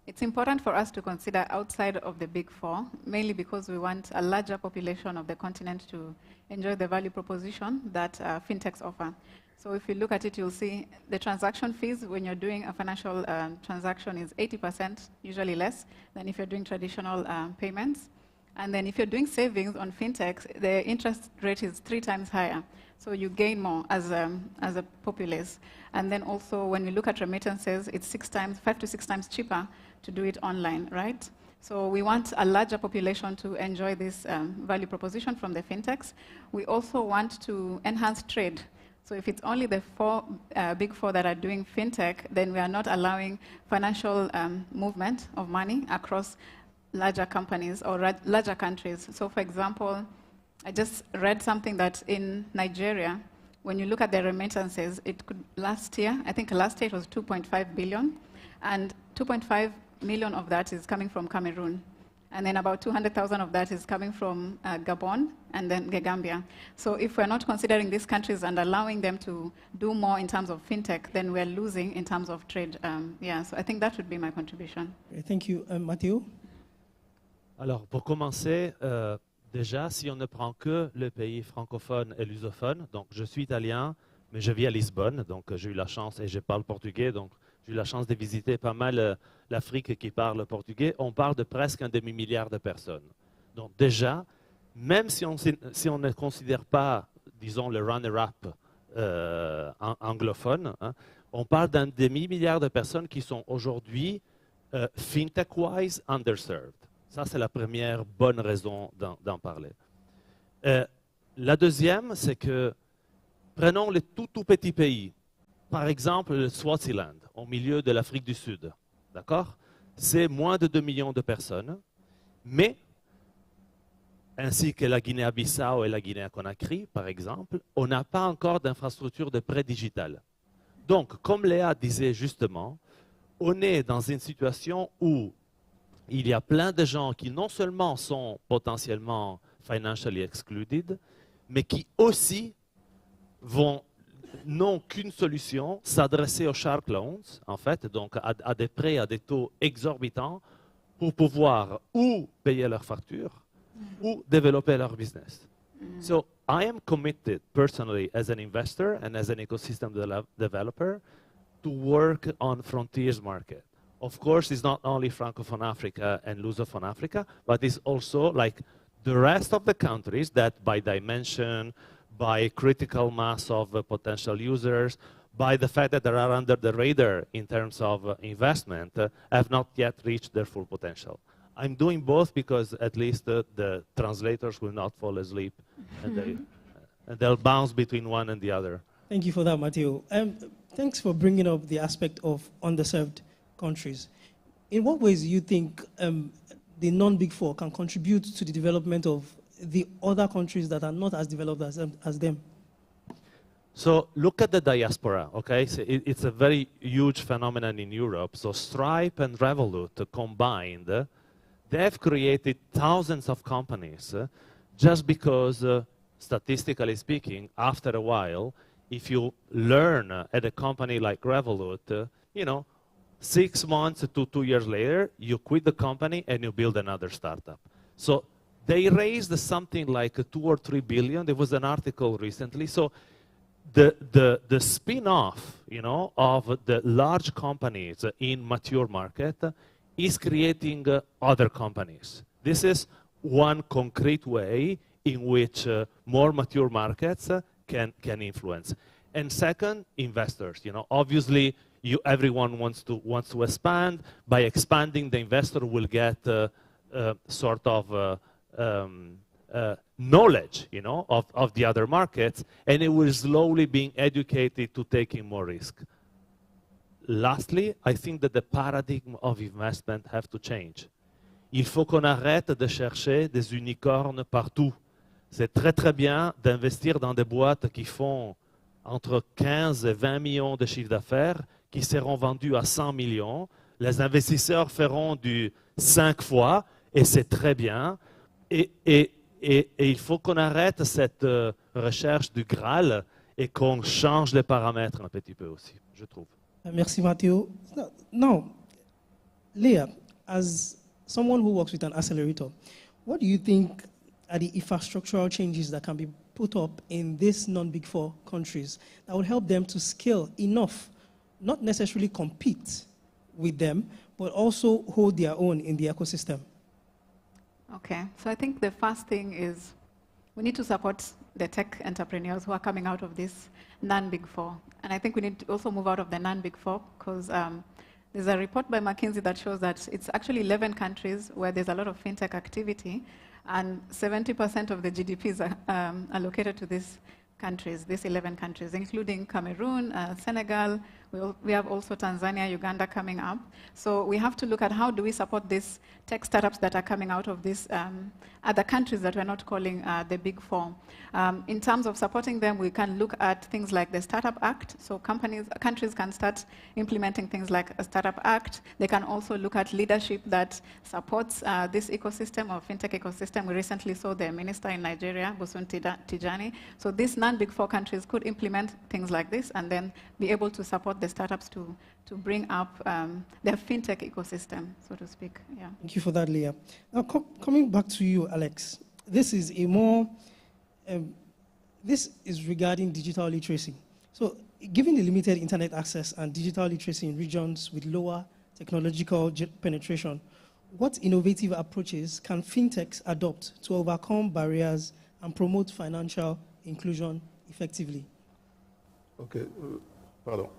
it's important for us to consider outside of the Big Four, mainly because we want a larger population of the continent to enjoy the value proposition that fintechs offer. So if you look at it, you'll see the transaction fees when you're doing a financial transaction is 80%, usually less than if you're doing traditional payments. And then if you're doing savings on fintechs, the interest rate is 3 times higher. So you gain more as a populace. And then also when we look at remittances, it's 5 to 6 times cheaper to do it online, right? So we want a larger population to enjoy this value proposition from the fintechs. We also want to enhance trade. So if it's only the Big Four that are doing fintech, then we are not allowing financial movement of money across larger companies or larger countries. So for example, I just read something that in Nigeria, when you look at the remittances, it could last year it was 2.5 billion, and 2.5 million of that is coming from Cameroon. And then about 200,000 of that is coming from Gabon and then Gambia. So if we're not considering these countries and allowing them to do more in terms of fintech, then we're losing in terms of trade. So I think that would be my contribution. Thank you. Mathieu? Alors, pour commencer, déjà, si on ne prend que le pays francophone et lusophone, donc je suis italien, mais je vis à Lisbonne, donc j'ai eu la chance, et je parle portugais, donc j'ai eu la chance de visiter pas mal l'Afrique qui parle portugais. On parle de presque 1 demi-milliard de personnes. Donc déjà, même si on ne considère pas, disons, le runner-up anglophone, hein, on parle d'1 demi-milliard de personnes qui sont aujourd'hui fintech-wise underserved. Ça, c'est la première bonne raison d'en parler. La deuxième, c'est que prenons les tout petits pays. Par exemple, le Swaziland, au milieu de l'Afrique du Sud. D'accord? C'est moins de 2 millions de personnes, mais, ainsi que la Guinée-Bissau et la Guinée-Conakry, par exemple, on n'a pas encore d'infrastructure de prêt digital. Donc, comme Léa disait justement, on est dans une situation où il y a plein de gens qui non seulement sont potentiellement financially excluded, mais qui aussi n'ont qu'une solution, s'adresser aux shark loans, en fait, donc à des prêts à des taux exorbitants pour pouvoir ou payer leurs factures ou développer leur business. So I am committed personally as an investor and as an ecosystem developer to work on frontiers market. Of course, it's not only Francophone Africa and Lusophone Africa, but it's also like the rest of the countries that by dimension, by critical mass of potential users, by the fact that they are under the radar in terms of investment, have not yet reached their full potential. I'm doing both because at least the translators will not fall asleep and they'll bounce between one and the other. Thank you for that, Matteo. Thanks for bringing up the aspect of underserved countries. In what ways do you think the non-Big Four can contribute to the development of the other countries that are not as developed as them? So look at the diaspora, okay? So it's a very huge phenomenon in Europe. So Stripe and Revolut combined, they've created thousands of companies just because, statistically speaking, after a while, if you learn at a company like Revolut, 6 months to 2 years later, you quit the company and you build another startup. So they raised something like 2 or 3 billion. There was an article recently. So the spin-off, of the large companies in mature market is creating other companies. This is one concrete way in which more mature markets can influence. And second, investors. Obviously, everyone wants to expand. By expanding, the investor will get sort of knowledge, of the other markets, and it will slowly being educated to taking more risk. Lastly, I think that the paradigm of investment have to change. Il faut qu'on arrête de chercher des unicornes partout. C'est très très bien d'investir dans des boîtes qui font entre 15 et 20 millions de chiffre d'affaires, qui seront vendus à 100 millions. Les investisseurs feront du 5 fois, et c'est très bien. Et il faut qu'on arrête cette recherche du Graal et qu'on change les paramètres un petit peu aussi, je trouve. Merci, Matteo. Now, Leah, as someone who works with an accelerator, what do you think are the infrastructural changes that can be put up in these non-Big Four countries that would help them to scale enough, not necessarily compete with them, but also hold their own in the ecosystem? Okay, so I think the first thing is we need to support the tech entrepreneurs who are coming out of this non-Big Four. And I think we need to also move out of the non-Big Four because there's a report by McKinsey that shows that it's actually 11 countries where there's a lot of fintech activity, and 70% of the GDPs are allocated to these countries, these 11 countries, including Cameroon, Senegal. We have also Tanzania, Uganda coming up. So we have to look at how do we support these tech startups that are coming out of these other countries that we're not calling the Big Four. In terms of supporting them, we can look at things like the Startup Act. So countries can start implementing things like a Startup Act. They can also look at leadership that supports this ecosystem or fintech ecosystem. We recently saw the minister in Nigeria, Bosun Tijani. So these non-Big Four countries could implement things like this and then be able to support the startups to bring up their fintech ecosystem, so to speak. Yeah. Thank you for that, Leah. Now, coming back to you, Alex, this is a more, this is regarding digital literacy. So, given the limited internet access and digital literacy in regions with lower technological penetration, what innovative approaches can fintechs adopt to overcome barriers and promote financial inclusion effectively? Okay, pardon.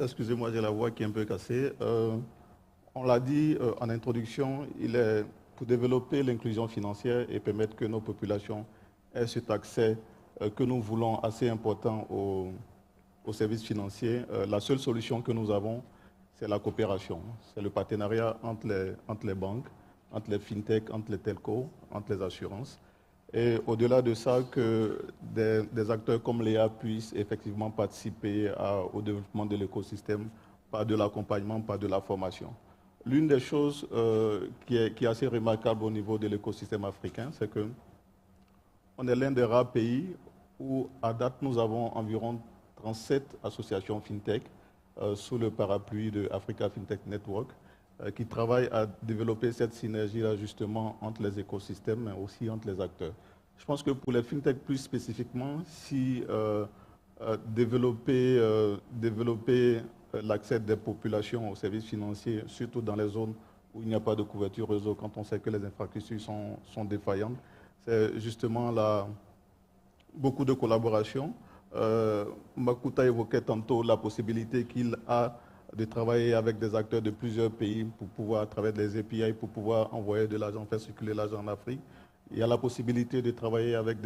Excusez-moi, j'ai la voix qui est un peu cassée. On l'a dit en introduction, il est pour développer l'inclusion financière et permettre que nos populations aient cet accès que nous voulons assez important aux services financiers. La seule solution que nous avons, c'est la coopération. C'est le partenariat entre les banques, entre les fintechs, entre les telcos, entre les assurances. Et au-delà de ça, que des acteurs comme Léa puissent effectivement participer au développement de l'écosystème par de l'accompagnement, par de la formation. L'une des choses qui est assez remarquable au niveau de l'écosystème africain, c'est qu'on est l'un des rares pays où, à date, nous avons environ 37 associations fintech sous le parapluie de Africa Fintech Network qui travaillent à développer cette synergie-là justement entre les écosystèmes, mais aussi entre les acteurs. Je pense que pour les fintech plus spécifiquement, si développer l'accès des populations aux services financiers, surtout dans les zones où il n'y a pas de couverture réseau, quand on sait que les infrastructures sont défaillantes, c'est justement beaucoup de collaboration. Makuta évoquait tantôt la possibilité qu'il a de travailler avec des acteurs de plusieurs pays pour pouvoir, à travers des API, pour pouvoir envoyer de l'argent, faire circuler l'argent en Afrique. Il y a la possibilité de travailler avec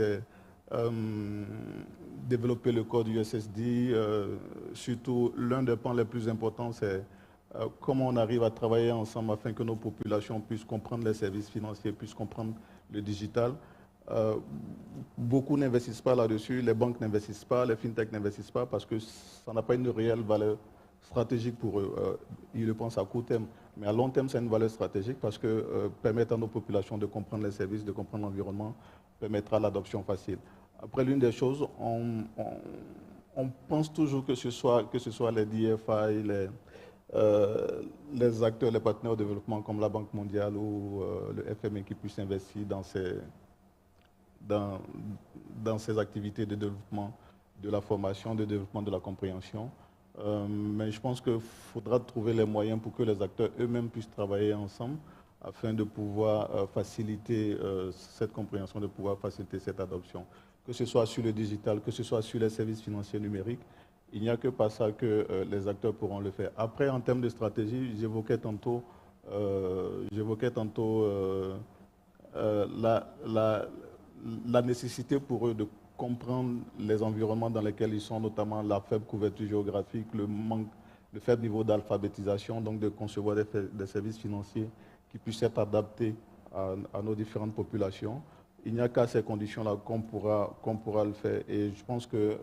développer le code USSD. Surtout, l'un des points les plus importants, c'est comment on arrive à travailler ensemble afin que nos populations puissent comprendre les services financiers, puissent comprendre le digital. Beaucoup n'investissent pas là-dessus, les banques n'investissent pas, les fintechs n'investissent pas parce que ça n'a pas une réelle valeur stratégique pour eux. Ils le pensent à court terme, mais à long terme, c'est une valeur stratégique parce que permettre à nos populations de comprendre les services, de comprendre l'environnement, permettra l'adoption facile. Après, l'une des choses, on pense toujours que ce soit les DFI, les acteurs, les partenaires de développement comme la Banque mondiale ou le FMI qui puissent investir dans ces activités de développement de la formation, de développement de la compréhension. Mais je pense qu'il faudra trouver les moyens pour que les acteurs eux-mêmes puissent travailler ensemble afin de pouvoir faciliter cette compréhension, de pouvoir faciliter cette adoption. Que ce soit sur le digital, que ce soit sur les services financiers numériques, il n'y a que par ça que les acteurs pourront le faire. Après, en termes de stratégie, j'évoquais tantôt la nécessité pour eux de comprendre les environnements dans lesquels ils sont, notamment la faible couverture géographique, le faible niveau d'alphabétisation, donc de concevoir des services financiers qui puissent être adaptés à nos différentes populations. Il n'y a qu'à ces conditions-là qu'on pourra le faire. Et je pense que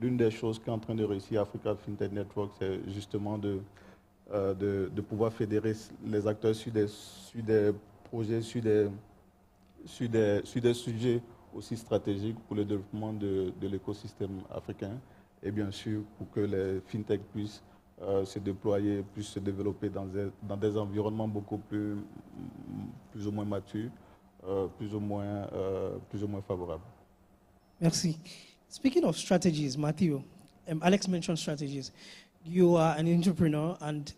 l'une des choses qui est en train de réussir Africa FinTech Network, c'est justement de pouvoir fédérer les acteurs sur des projets, sur des sujets aussi stratégiques pour le développement de l'écosystème africain et bien sûr pour que les fintechs puissent se déployer, puissent se développer dans des environnements beaucoup plus ou moins matures, plus ou moins favorables. Merci. Speaking of strategies, Matthew, Alex mentioned strategies. You are an entrepreneur and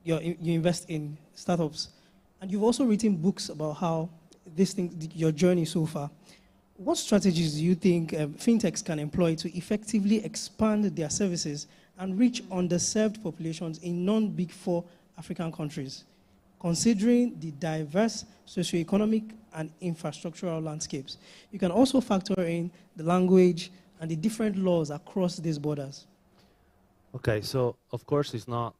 you invest in startups. And you've also written books about how your journey so far. What strategies do you think fintechs can employ to effectively expand their services and reach underserved populations in non-Big Four African countries, considering the diverse socioeconomic and infrastructural landscapes? You can also factor in the language and the different laws across these borders. Okay, so of course it's not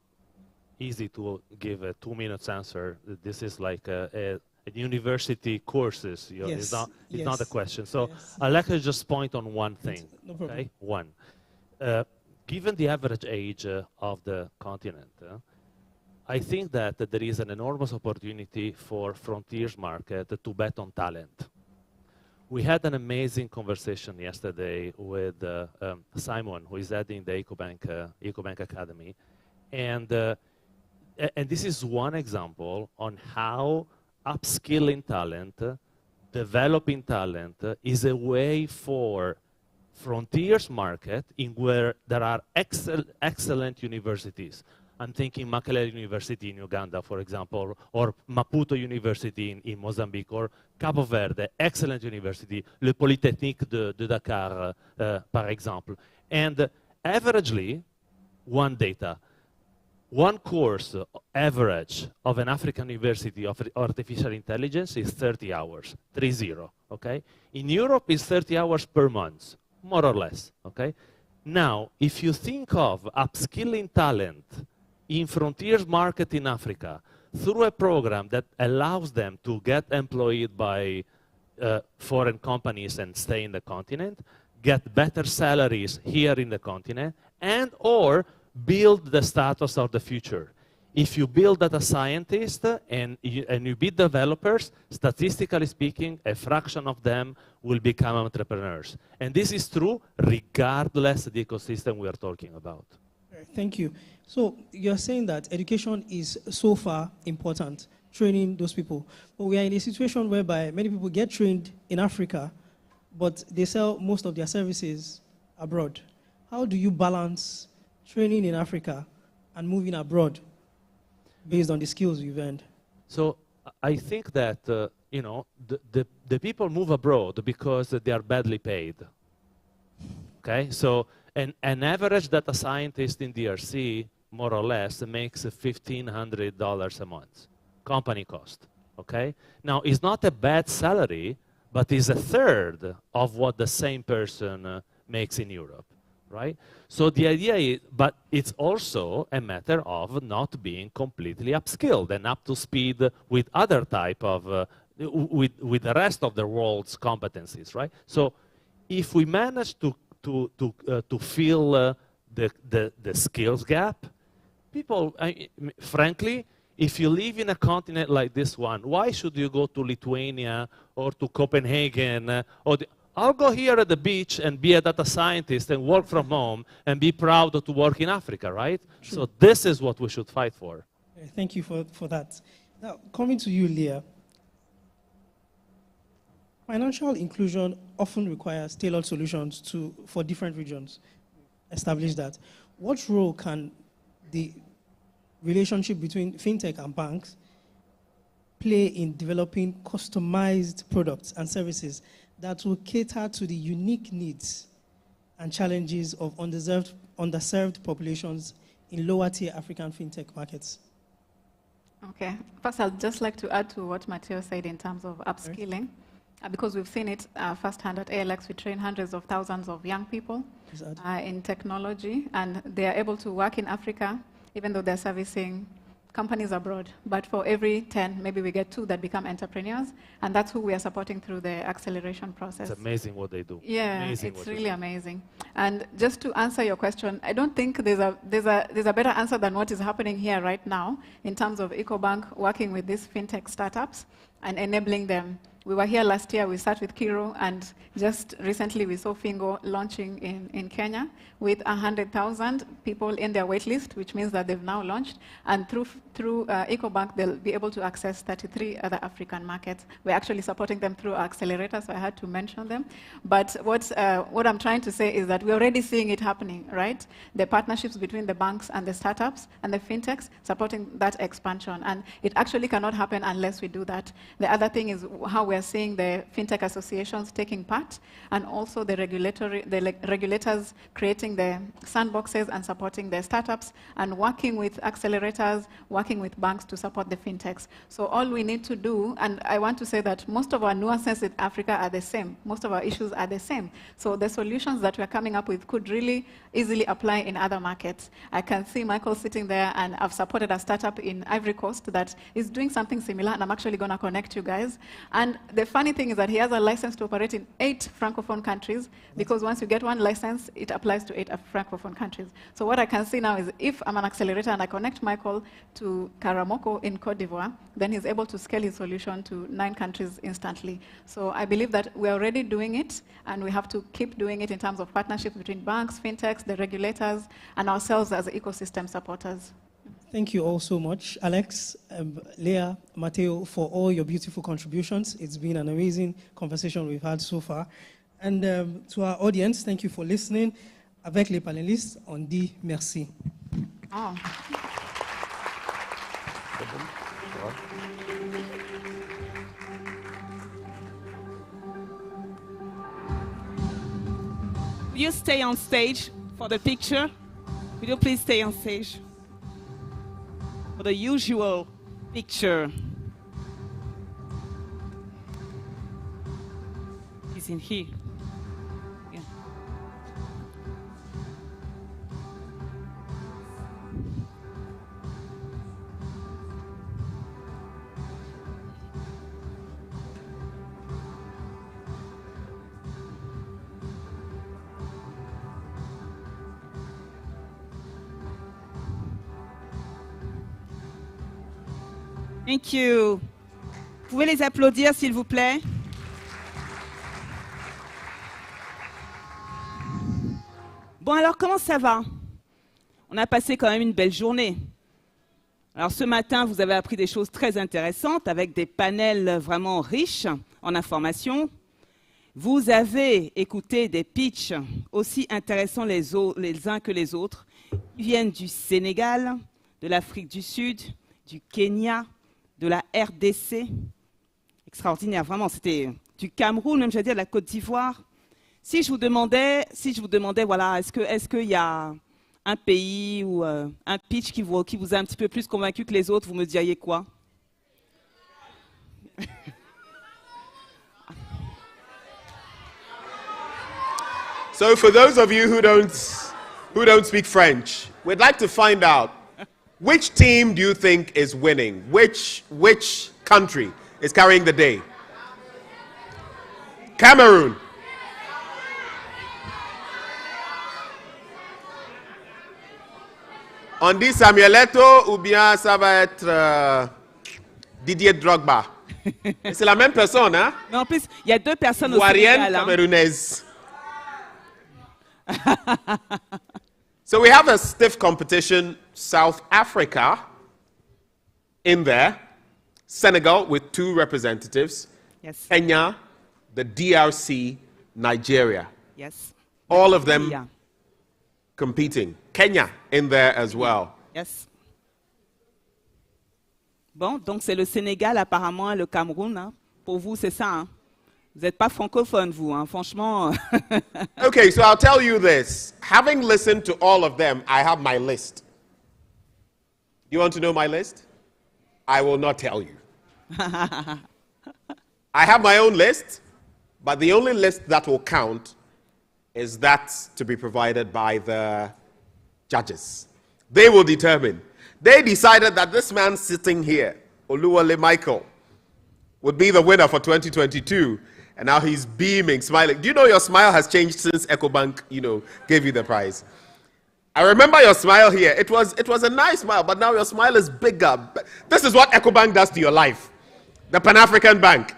easy to give a 2-minute answer. This is like a university courses. Yes. It's not a question. So I'd like to just point on one thing. No problem. Okay? One. Given the average age of the continent, I think that there is an enormous opportunity for frontiers market to bet on talent. We had an amazing conversation yesterday with Simon, who is heading the Ecobank Academy. And this is one example on how upskilling talent, developing talent is a way for frontiers market in where there are excellent universities. I'm thinking Makerere University in Uganda, for example, or Maputo University in Mozambique, or Cabo Verde, excellent university, Le Polytechnique de Dakar, par exemple. And averagely, one course average of an African university of artificial intelligence is 30 hours, 30, okay? In Europe, it's 30 hours per month, more or less, okay? Now, if you think of upskilling talent in frontiers market in Africa through a program that allows them to get employed by foreign companies and stay in the continent, get better salaries here in the continent, and or build the status of the future. If you build data scientists and you build developers, statistically speaking, a fraction of them will become entrepreneurs. And this is true regardless of the ecosystem we are talking about. Thank you. So you're saying that education is so far important, training those people. But we are in a situation whereby many people get trained in Africa, but they sell most of their services abroad. How do you balance training in Africa and moving abroad based on the skills you've earned? So I think that, you know, the people move abroad because they are badly paid. Okay, so an average data scientist in DRC, more or less, makes $1,500 a month, company cost, okay? Now, it's not a bad salary, but it's a third of what the same person makes in Europe, right? So the idea is, but it's also a matter of not being completely upskilled and up to speed with other type of with the rest of the world's competencies, right? So if we manage to fill the skills gap, people, frankly, if you live in a continent like this one, why should you go to Lithuania or to Copenhagen? I'll go here at the beach and be a data scientist and work from home and be proud to work in Africa, right? True. So this is what we should fight for. Thank you for that. Now, coming to you, Leah. Financial inclusion often requires tailored solutions for different regions. Establish that. What role can the relationship between fintech and banks play in developing customized products and services that will cater to the unique needs and challenges of underserved populations in lower-tier African fintech markets? Okay. First, I'd just like to add to what Matteo said in terms of upskilling. Because we've seen it firsthand at ALX, we train hundreds of thousands of young people in technology, and they are able to work in Africa, even though they're servicing companies abroad. But for every 10, maybe we get 2 that become entrepreneurs, and that's who we are supporting through the acceleration process. It's amazing what they do. Yeah, amazing it's really amazing. And just to answer your question, I don't think there's a better answer than what is happening here right now in terms of Ecobank working with these fintech startups and enabling them. We were here last year, we sat with Kiro, and just recently we saw Fingo launching in Kenya with 100,000 people in their waitlist, which means that they've now launched. And through Ecobank, they'll be able to access 33 other African markets. We're actually supporting them through our accelerator, so I had to mention them. But what I'm trying to say is that we're already seeing it happening, right? The partnerships between the banks and the startups and the fintechs supporting that expansion. And it actually cannot happen unless we do that. The other thing is how we're seeing the fintech associations taking part, and also the regulators creating the sandboxes and supporting the startups, and working with accelerators, working with banks to support the fintechs. So all we need to do, and I want to say that most of our nuances in Africa are the same. Most of our issues are the same. So the solutions that we're coming up with could really easily apply in other markets. I can see Michael sitting there, and I've supported a startup in Ivory Coast that is doing something similar, and I'm actually going to connect you guys. And the funny thing is that he has a license to operate in 8 Francophone countries, because once you get one license, it applies to 8 Francophone countries. So what I can see now is if I'm an accelerator and I connect Michael to Karamoko in Cote d'Ivoire, then he's able to scale his solution to 9 countries instantly. So I believe that we're already doing it, and we have to keep doing it in terms of partnerships between banks, fintechs, the regulators, and ourselves as ecosystem supporters. Thank you all so much, Alex, Leah, Matteo, for all your beautiful contributions. It's been an amazing conversation we've had so far. And to our audience, thank you for listening. Avec les panélistes, on dit merci. Oh. Will you stay on stage for the picture? Will you please stay on stage for the usual picture? He's in here. Yeah. Thank you. Vous pouvez les applaudir, s'il vous plaît. Bon, alors, comment ça va? On a passé quand même une belle journée. Alors, ce matin, vous avez appris des choses très intéressantes avec des panels vraiment riches en informations. Vous avez écouté des pitchs aussi intéressants les uns que les autres. Ils viennent du Sénégal, de l'Afrique du Sud, du Kenya, de la RDC, extraordinaire, vraiment, c'était du Cameroun, même j'allais dire de la Côte d'Ivoire. Si je vous demandais, voilà, est-ce qu'il y a un pays ou un pitch qui vous a un petit peu plus convaincu que les autres, vous me diriez quoi? So for those of you who don't speak French, we'd like to find out, which team do you think is winning? Which country is carrying the day? Cameroon. On dit Samuel Eto'o ou bien ça va être Didier Drogba. C'est la même personne, hein? Mais en plus, il y a deux personnes au Ivoirienne, Sénégal. camerounaise. So we have a stiff competition. South Africa in there. Senegal with 2 representatives. Yes. Kenya, the DRC, Nigeria. Yes. All of them competing. Kenya in there as well. Yes. Bon, donc c'est le Sénégal apparemment et le Cameroun. Hein. Pour vous, c'est ça. Hein. Vous n'êtes pas francophone, vous. Hein. Franchement. Okay, so I'll tell you this. Having listened to all of them, I have my list. You want to know my list? I will not tell you. I have my own list, but the only list that will count is that to be provided by the judges. They will determine. They decided that this man sitting here, Oluwole Michael, would be the winner for 2022. And now he's beaming, smiling. Do you know your smile has changed since Ecobank, gave you the prize? I remember your smile here. It was a nice smile, but now your smile is bigger. This is what Ecobank does to your life. The Pan-African Bank.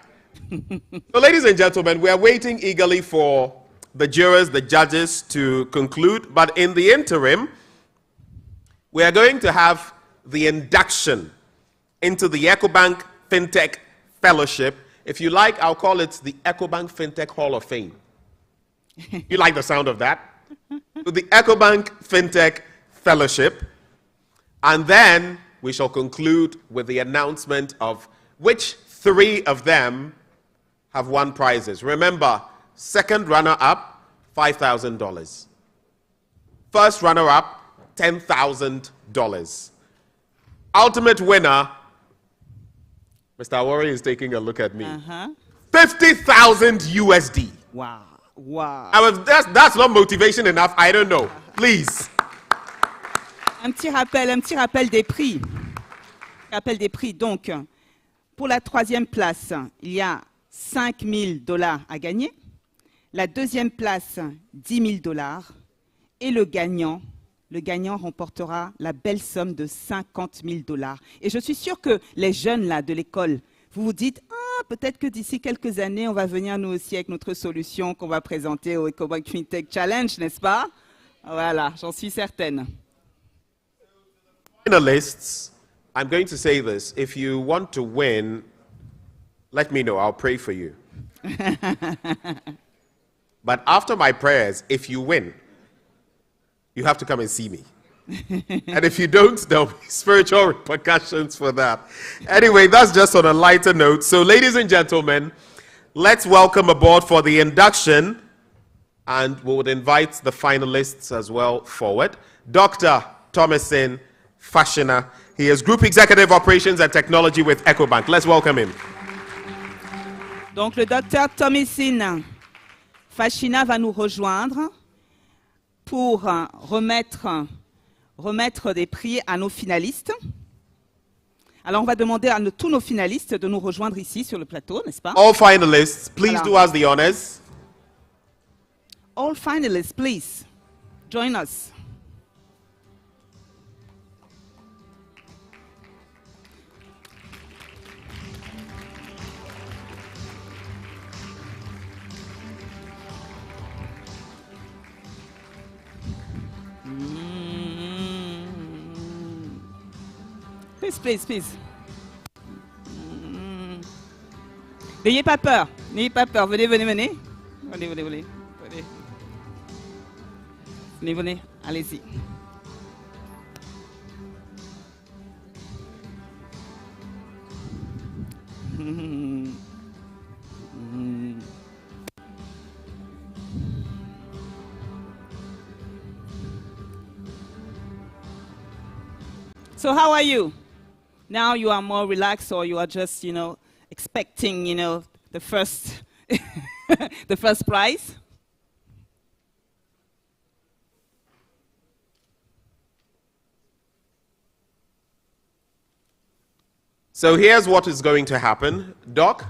So ladies and gentlemen, we are waiting eagerly for the jurors, the judges to conclude. But in the interim, we are going to have the induction into the Ecobank Fintech Fellowship. If you like, I'll call it the Ecobank Fintech Hall of Fame. You like the sound of that? The Ecobank Fintech Fellowship. And then we shall conclude with the announcement of which 3 of them have won prizes. Remember, second runner-up, $5,000. First runner-up, $10,000. Ultimate winner, Mr. Awori is taking a look at me. 50,000 USD. Wow. Wow. That's not motivation enough. I don't know. Please. Un petit rappel des prix. Rappel des prix. Donc, pour la 3e place, il y a $5,000 à gagner. La 2e place, $10,000. Et le gagnant remportera la belle somme de $50,000. Et je suis sûre que les jeunes là, de l'école, vous vous dites, peut-être que d'ici quelques années, on va venir nous aussi avec notre solution qu'on va présenter au Ecobank Fintech Challenge, n'est-ce pas? Voilà, j'en suis certaine. Finalists, I'm going to say this. If you want to win, let me know. I'll pray for you. But after my prayers, if you win, you have to come and see me. And if you don't, there'll be spiritual repercussions for that. Anyway, that's just on a lighter note. So, ladies and gentlemen, let's welcome aboard for the induction, and we would invite the finalists as well forward. Dr. Thomasin Fashina. He is Group Executive Operations and Technology with Ecobank. Let's welcome him. Donc, le docteur Thomasin Fashina va nous rejoindre pour remettre des prix à nos finalistes. Alors, on va demander à tous nos finalistes de nous rejoindre ici sur le plateau, n'est-ce pas? All finalists, please do us the honors. All finalists, please, join us. Please, please. N'ayez pas peur, venez. Venez. Venez, allez-y. So how are you? Now you are more relaxed, or you are just, expecting, the first, the first prize? So here's what is going to happen. Doc,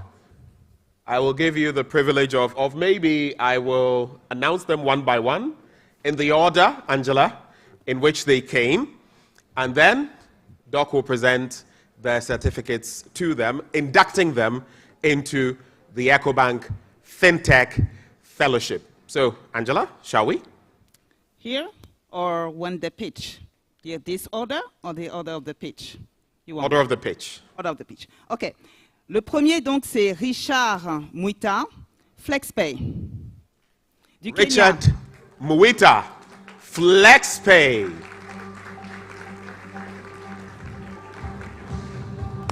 I will give you the privilege of maybe I will announce them one by one in the order, Angela, in which they came. And then Doc will present their certificates to them, inducting them into the Ecobank Fintech Fellowship. So, Angela, shall we? Here or when the pitch? Here, this order or the order of the pitch? You want Order of the pitch. Order of the pitch. OK. Le premier, donc, c'est Richard Muita, FlexPay. Du Richard Kenya. Muita, FlexPay.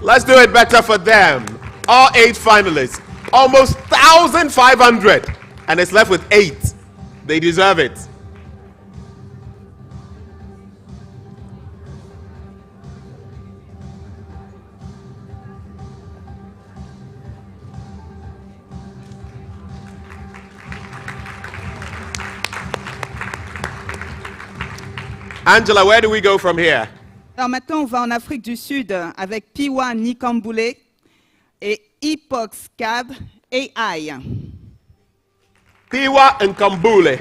Let's do it better for them. All 8 finalists. Almost 1,500. And it's left with 8. They deserve it. Angela, where do we go from here? Alors maintenant, on va en Afrique du Sud avec Piwa Nikamboulé et Epox Cab AI. Piwa Nkambule.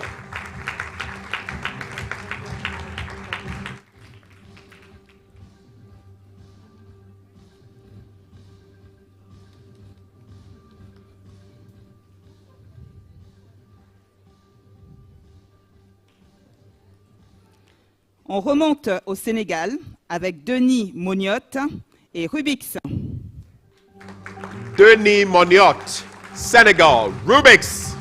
On remonte au Sénégal avec Denis Moniotte et Rubix. Denis Moniotte, Senegal, Rubix.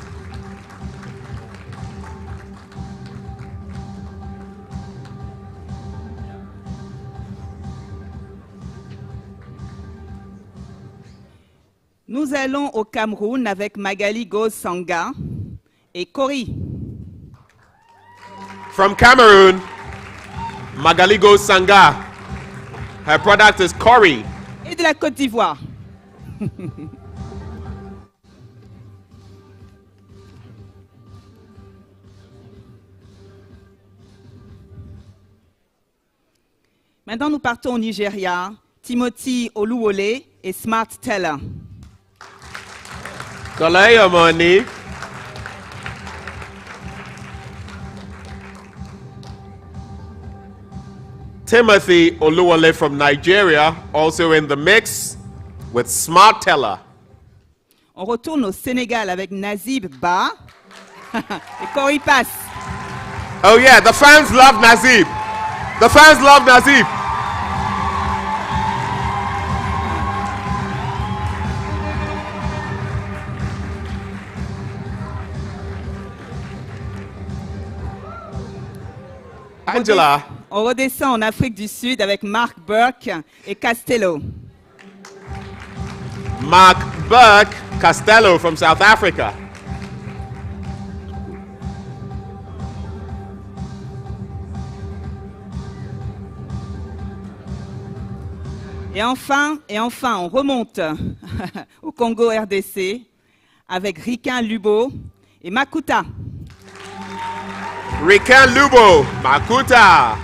Nous allons au Cameroun avec Magali Goz Sanga et Cory. From Cameroon, Magaligo Sanga. Her product is Cory. Et de la Côte d'Ivoire. Maintenant, nous partons au Nigeria. Timothy Oluwole et Smart Teller. Money. Timothy Oluwole from Nigeria, also in the mix with Smart Teller. On retourne au Sénégal avec Nazib Ba et Cory Pass. Oh yeah, the fans love Nazib. The fans love Nazib. Angela. On redescend en Afrique du Sud avec Mark Burke et Castello. Mark Burke Castello from South Africa. Et enfin, on remonte au Congo RDC avec Riquin Lubo et Makuta. Riquin Lubo, Makuta.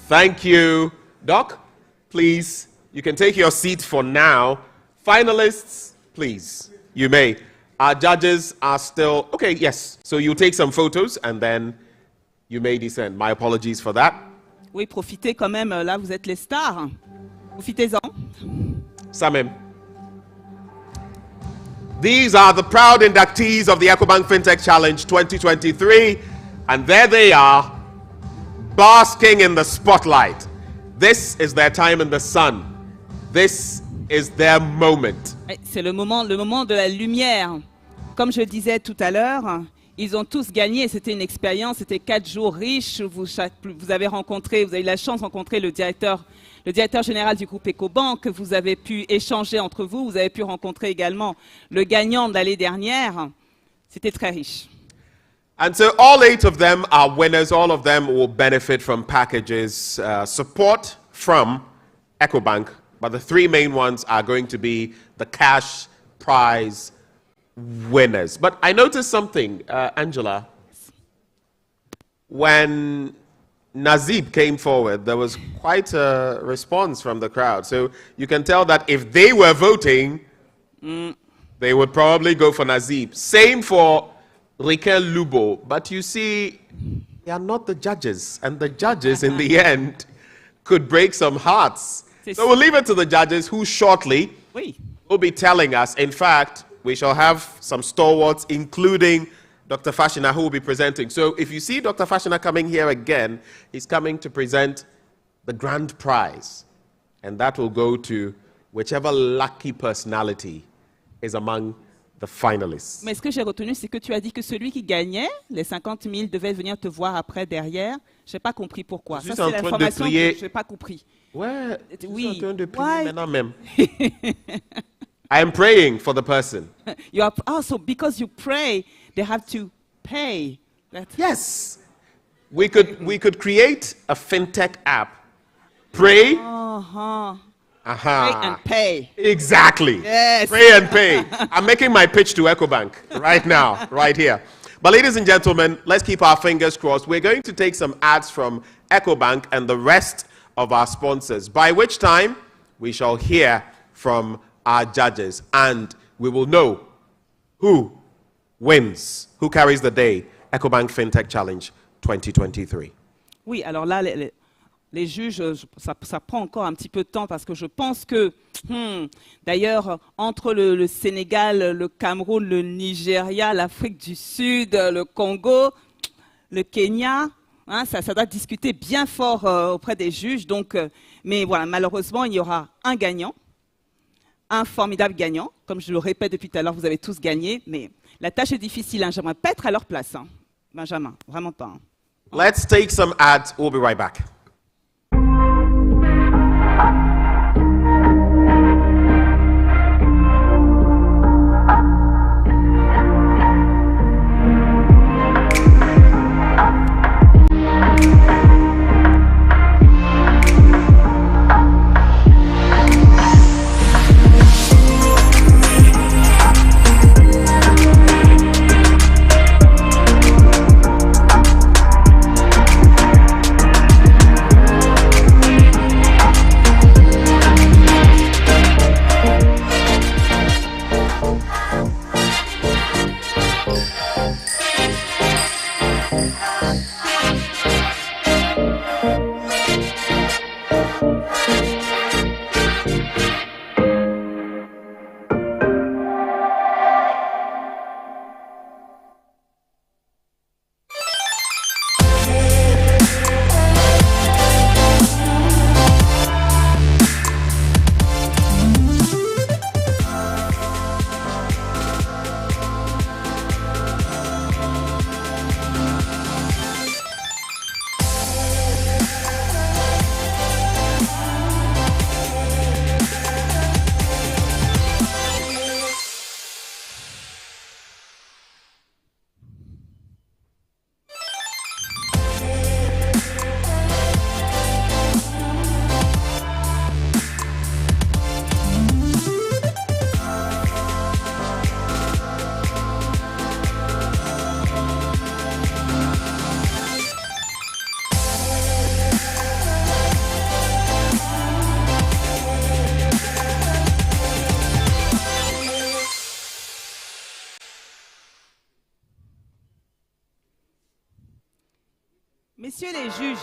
Thank you. Doc, please, you can take your seat for now. Finalists, please, you may. Our judges are still, okay, yes. So you take some photos and then you may descend. My apologies for that. Oui, profitez quand même, là vous êtes les stars. Profitez-en. Samim. These are the proud inductees of the Ecobank Fintech Challenge 2023, and there they are, basking in the spotlight. This is their time in the sun. This is their moment. C'est le moment de la lumière. Comme je disais tout à l'heure, ils ont tous gagné. C'était une expérience, c'était 4 jours riches. Vous avez eu la chance de rencontrer le directeur général du groupe Ecobank. Vous avez pu échanger entre vous. Vous avez pu rencontrer également le gagnant de l'année dernière. C'était très riche. And so all 8 of them are winners. All of them will benefit from packages, support from Ecobank. But the 3 main ones are going to be the cash prize winners. But I noticed something, Angela. When Nazib came forward, there was quite a response from the crowd. So you can tell that if they were voting, they would probably go for Nazib. Same for Rikel Lubo. But you see, they are not the judges. And the judges, in the end, could break some hearts. So we'll leave it to the judges who shortly will be telling us. In fact, we shall have some stalwarts, including Dr. Fashina, who will be presenting. So if you see Dr. Fashina coming here again, he's coming to present the grand prize. And that will go to whichever lucky personality is among the finalists. Mais ce que j'ai retenu, c'est que tu as dit que celui qui gagnait, les 50 000, devait venir te voir après, derrière. Je n'ai pas compris pourquoi. Ça, c'est l'information que je n'ai pas compris. Ouais, oui. Je suis en train de prier maintenant même. I am praying for the person. You are also, because you pray, they have to pay. Yes. We could create a fintech app. Pray. Pray and pay. Exactly. Yes. Pray and pay. I'm making my pitch to Ecobank right now, right here. But ladies and gentlemen, let's keep our fingers crossed. We're going to take some ads from Ecobank and the rest of our sponsors, by which time we shall hear from our judges and we will know who wins, who carries the day, Ecobank Fintech Challenge 2023. Oui, alors là, les juges, ça prend encore un petit peu de temps parce que je pense que, d'ailleurs, entre le Sénégal, le Cameroun, le Nigeria, l'Afrique du Sud, le Congo, le Kenya, hein, ça doit discuter bien fort auprès des juges. Donc, mais voilà, malheureusement, il y aura un gagnant, un formidable gagnant. Comme je le répète depuis tout à l'heure, vous avez tous gagné, mais la tâche est difficile. Hein. J'aimerais pas être à leur place, hein. Benjamin, vraiment pas. Hein. Let's take some ads. We'll be right back. Messieurs les juges,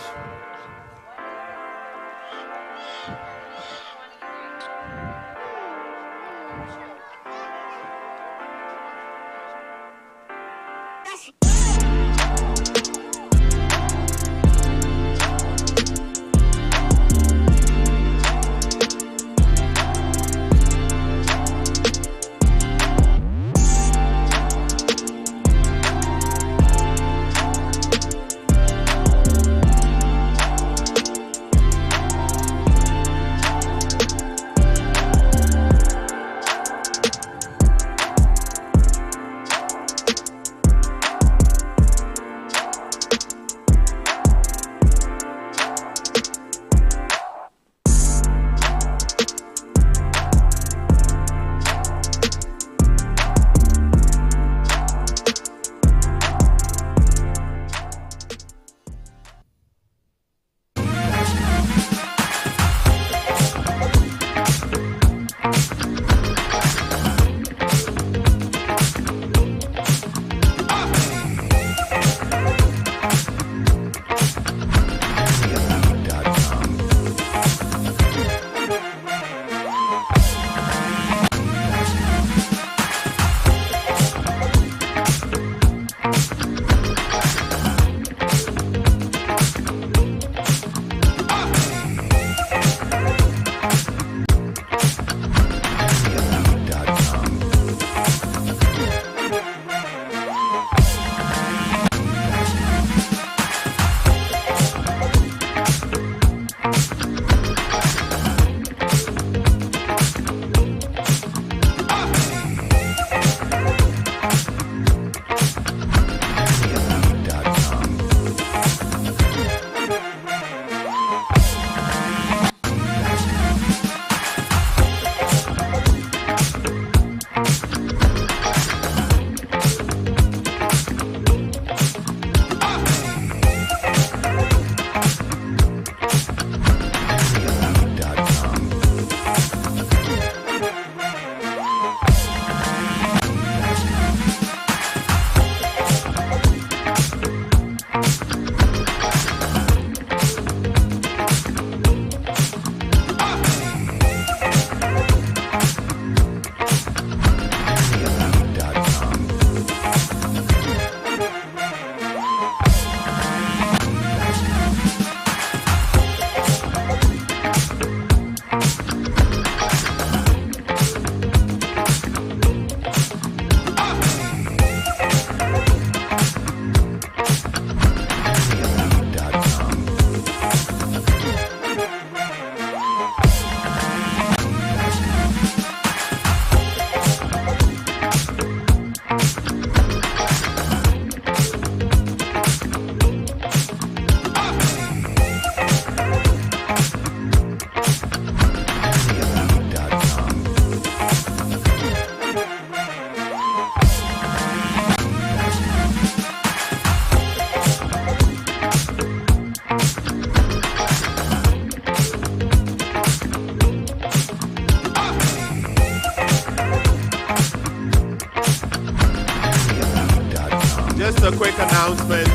a quick announcement.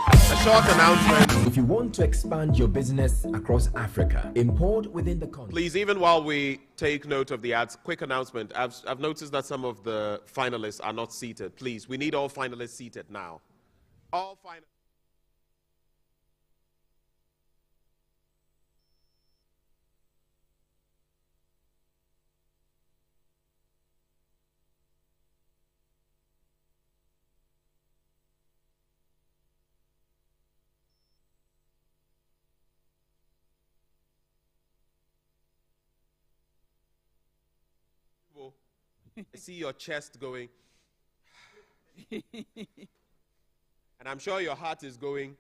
A short announcement. If you want to expand your business across Africa, import within the continent. Please, even while we take note of the ads, quick announcement. I've noticed that some of the finalists are not seated. Please, we need all finalists seated now. All finalists. I see your chest going. And I'm sure your heart is going.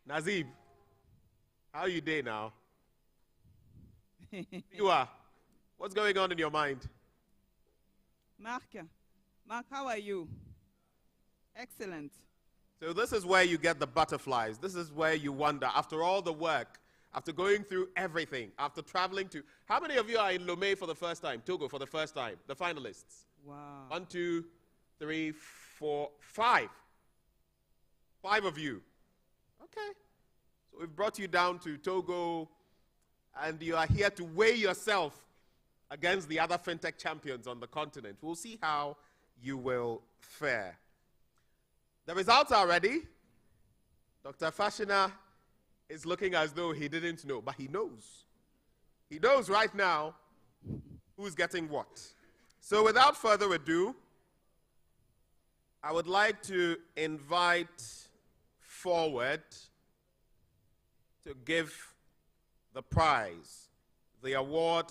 Nazib, how you day now? You are. What's going on in your mind? Mark, how are you? Excellent. So this is where you get the butterflies. This is where you wonder, after all the work, after going through everything, after traveling to... How many of you are in Lome for the first time? Togo for the first time? The finalists. Wow. 1, 2, 3, 4, 5. 5 of you. Okay. So we've brought you down to Togo, and you are here to weigh yourself against the other fintech champions on the continent. We'll see how you will fare. The results are ready. Dr. Fashina is looking as though he didn't know, but he knows. He knows right now who's getting what. So without further ado, I would like to invite forward to give the prize, the award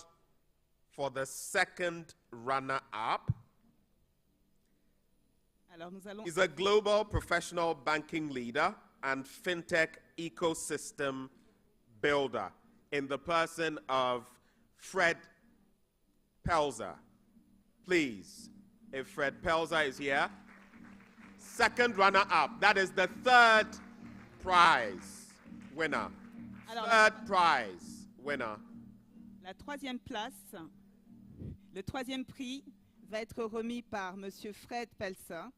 for the second runner-up. He's a global professional banking leader and fintech ecosystem builder in the person of Fred Pelzer. Please, if Fred Pelzer is here. Second runner-up. That is the third prize winner. Third prize winner. La troisième place, le troisième prix va être remis par Monsieur Fred Pelzer,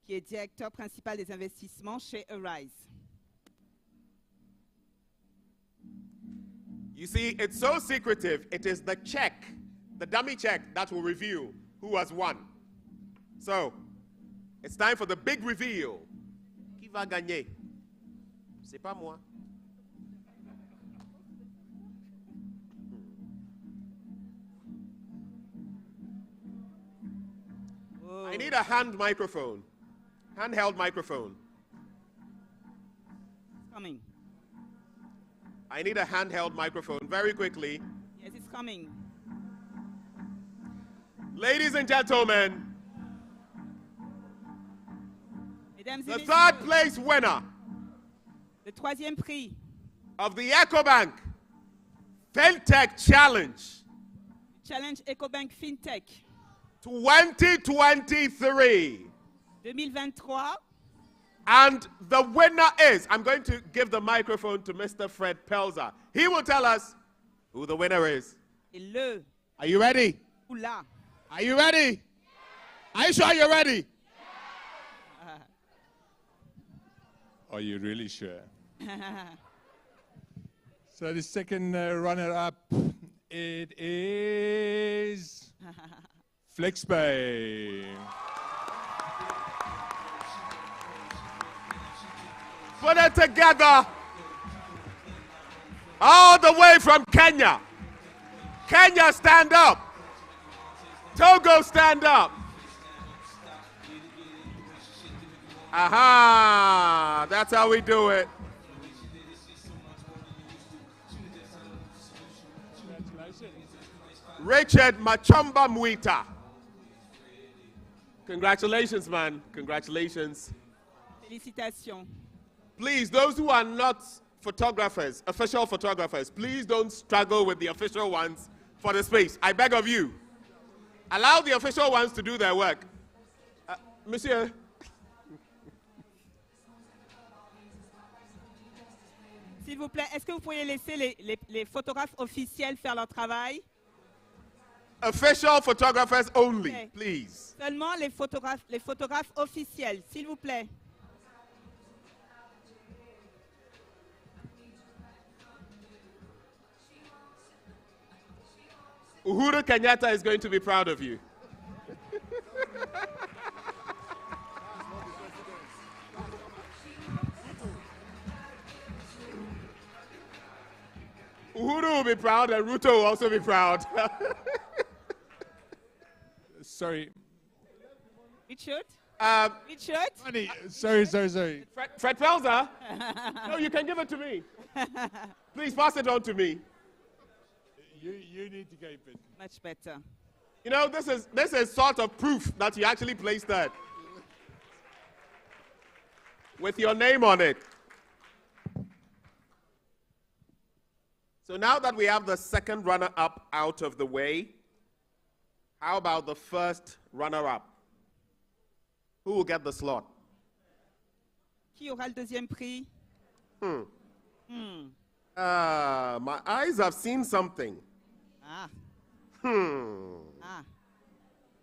qui est directeur principal des investissements chez Arise. You see, it's so secretive. It is the check, the dummy check, that will reveal who has won. So, it's time for the big reveal. Qui va gagner? C'est pas moi. Whoa. I need a hand microphone. Handheld microphone. It's coming. I need a handheld microphone very quickly. Yes, it's coming. Ladies and gentlemen, Mesdames et the messieurs, third place winner le troisième prix of the Ecobank Fintech Challenge Ecobank Fintech 2023. 2023. And the winner is, I'm going to give the microphone to Mr. Fred Pelzer. He will tell us who the winner is. Are you ready? Oula. Are you ready? Are you sure you're ready? Are you really sure? So the second runner-up, it is FlexPay. Put it together. All the way from Kenya. Kenya, stand up. Togo, stand up. Aha, that's how we do it. Richard Machomba Mwita. Congratulations, man. Congratulations. Félicitations. Please, those who are not photographers, official photographers, please don't struggle with the official ones for the space. I beg of you. Allow the official ones to do their work. Monsieur. S'il vous plaît, est-ce que vous pourriez laisser les photographes officiels faire leur travail? Official photographers only, Okay. please. Seulement les photographes officiels, s'il vous plaît. Uhuru Kenyatta is going to be proud of you. Uhuru will be proud and Ruto will also be proud. Sorry. Richard? Richard? Money. Sorry. Fred Pelzer? No, you can give it to me. Please pass it on to me. You need to keep it. Much better. You know, this is sort of proof that you actually placed that. With your name on it. So now that we have the second runner-up out of the way, how about the first runner-up? Who will get the slot? Qui aura le deuxième prix? My eyes have seen something. Ah. Ah.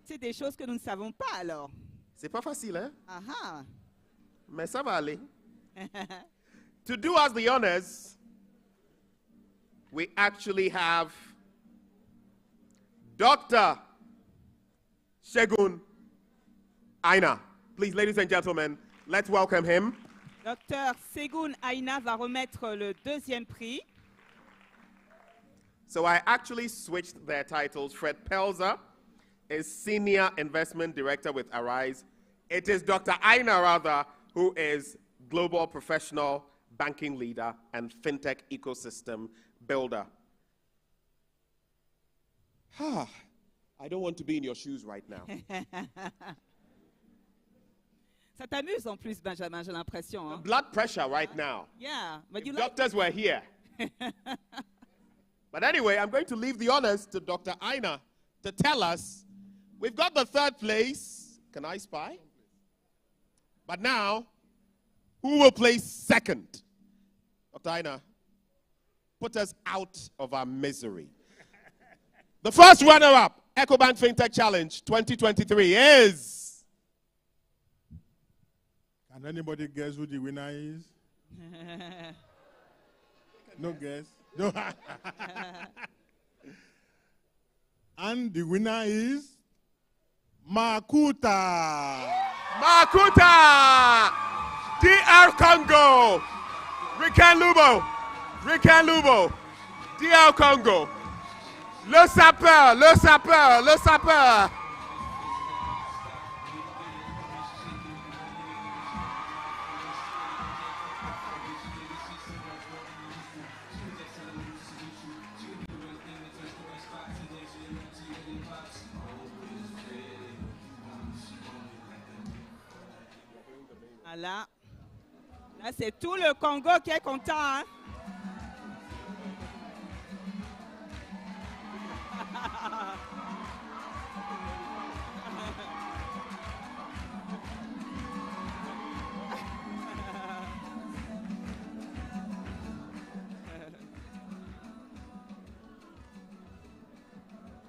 C'est des choses que nous ne savons pas alors. C'est pas facile, hein? Ah. Mais ça va aller. To do us the honors, we actually have Dr. Segun Aina. Please, ladies and gentlemen, let's welcome him. Dr. Segun Aina va remettre le deuxième prix. So I actually switched their titles. Fred Pelzer is Senior Investment Director with Arise. It is Dr. Aina, rather, who is Global Professional Banking Leader and FinTech Ecosystem Builder. I don't want to be in your shoes right now. Ça t'amuse en plus, Benjamin, j'ai l'impression. Hein? Blood pressure right now. Yeah, but you doctors were here. But anyway, I'm going to leave the honors to Dr. Aina to tell us. We've got the third place. Can I spy? But now, who will place second? Dr. Aina, put us out of our misery. The first runner-up, Ecobank Fintech Challenge 2023 is... Can anybody guess who the winner is? No guess? No. And the winner is Makuta. Makuta! DR Congo! Rican Lubo! DR Congo! Le sapeur! Là, c'est tout le Congo qui est content. Hein?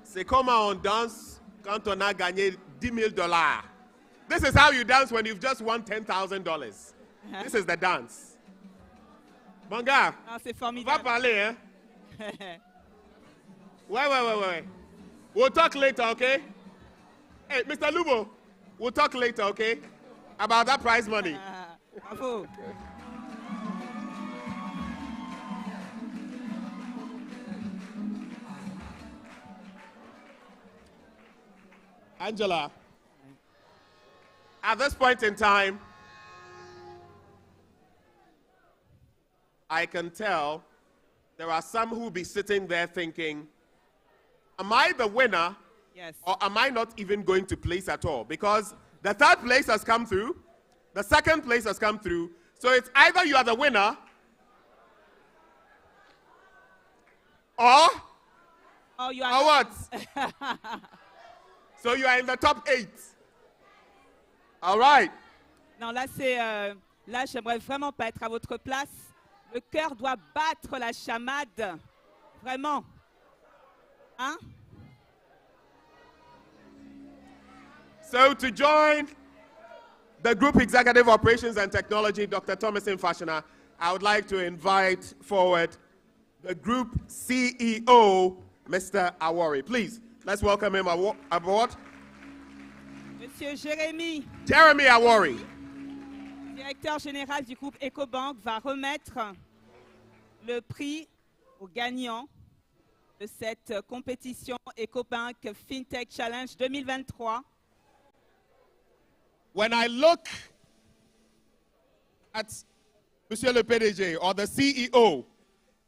C'est comment on danse quand on a gagné $10,000. This is how you dance when you've just won $10,000. This is the dance. Mon gars, c'est on formidable. va parler, hein? Wait. We'll talk later, okay? Hey, Mr. Lubo, we'll talk later, okay? About that prize money. Bravo. Angela, at this point in time, I can tell there are some who will be sitting there thinking, am I the winner? Yes. Or am I not even going to place at all? Because the third place has come through, the second place has come through, so it's either you are the winner or you are what? So you are in the top 8. All right. Non, là, c'est, là, j'aimerais vraiment pas être à votre place. Le cœur doit battre la chamade. Vraiment. Hein? So to join the Group Executive Operations and Technology, Dr. Thomason Fashana, I would like to invite forward the Group CEO, Mr. Awori. Please, let's welcome him aboard. Monsieur Jeremy Awori, directeur général du groupe Ecobank, va remettre le prix aux gagnants de cette compétition Ecobank Fintech Challenge 2023. when I look at Monsieur le PDG or the CEO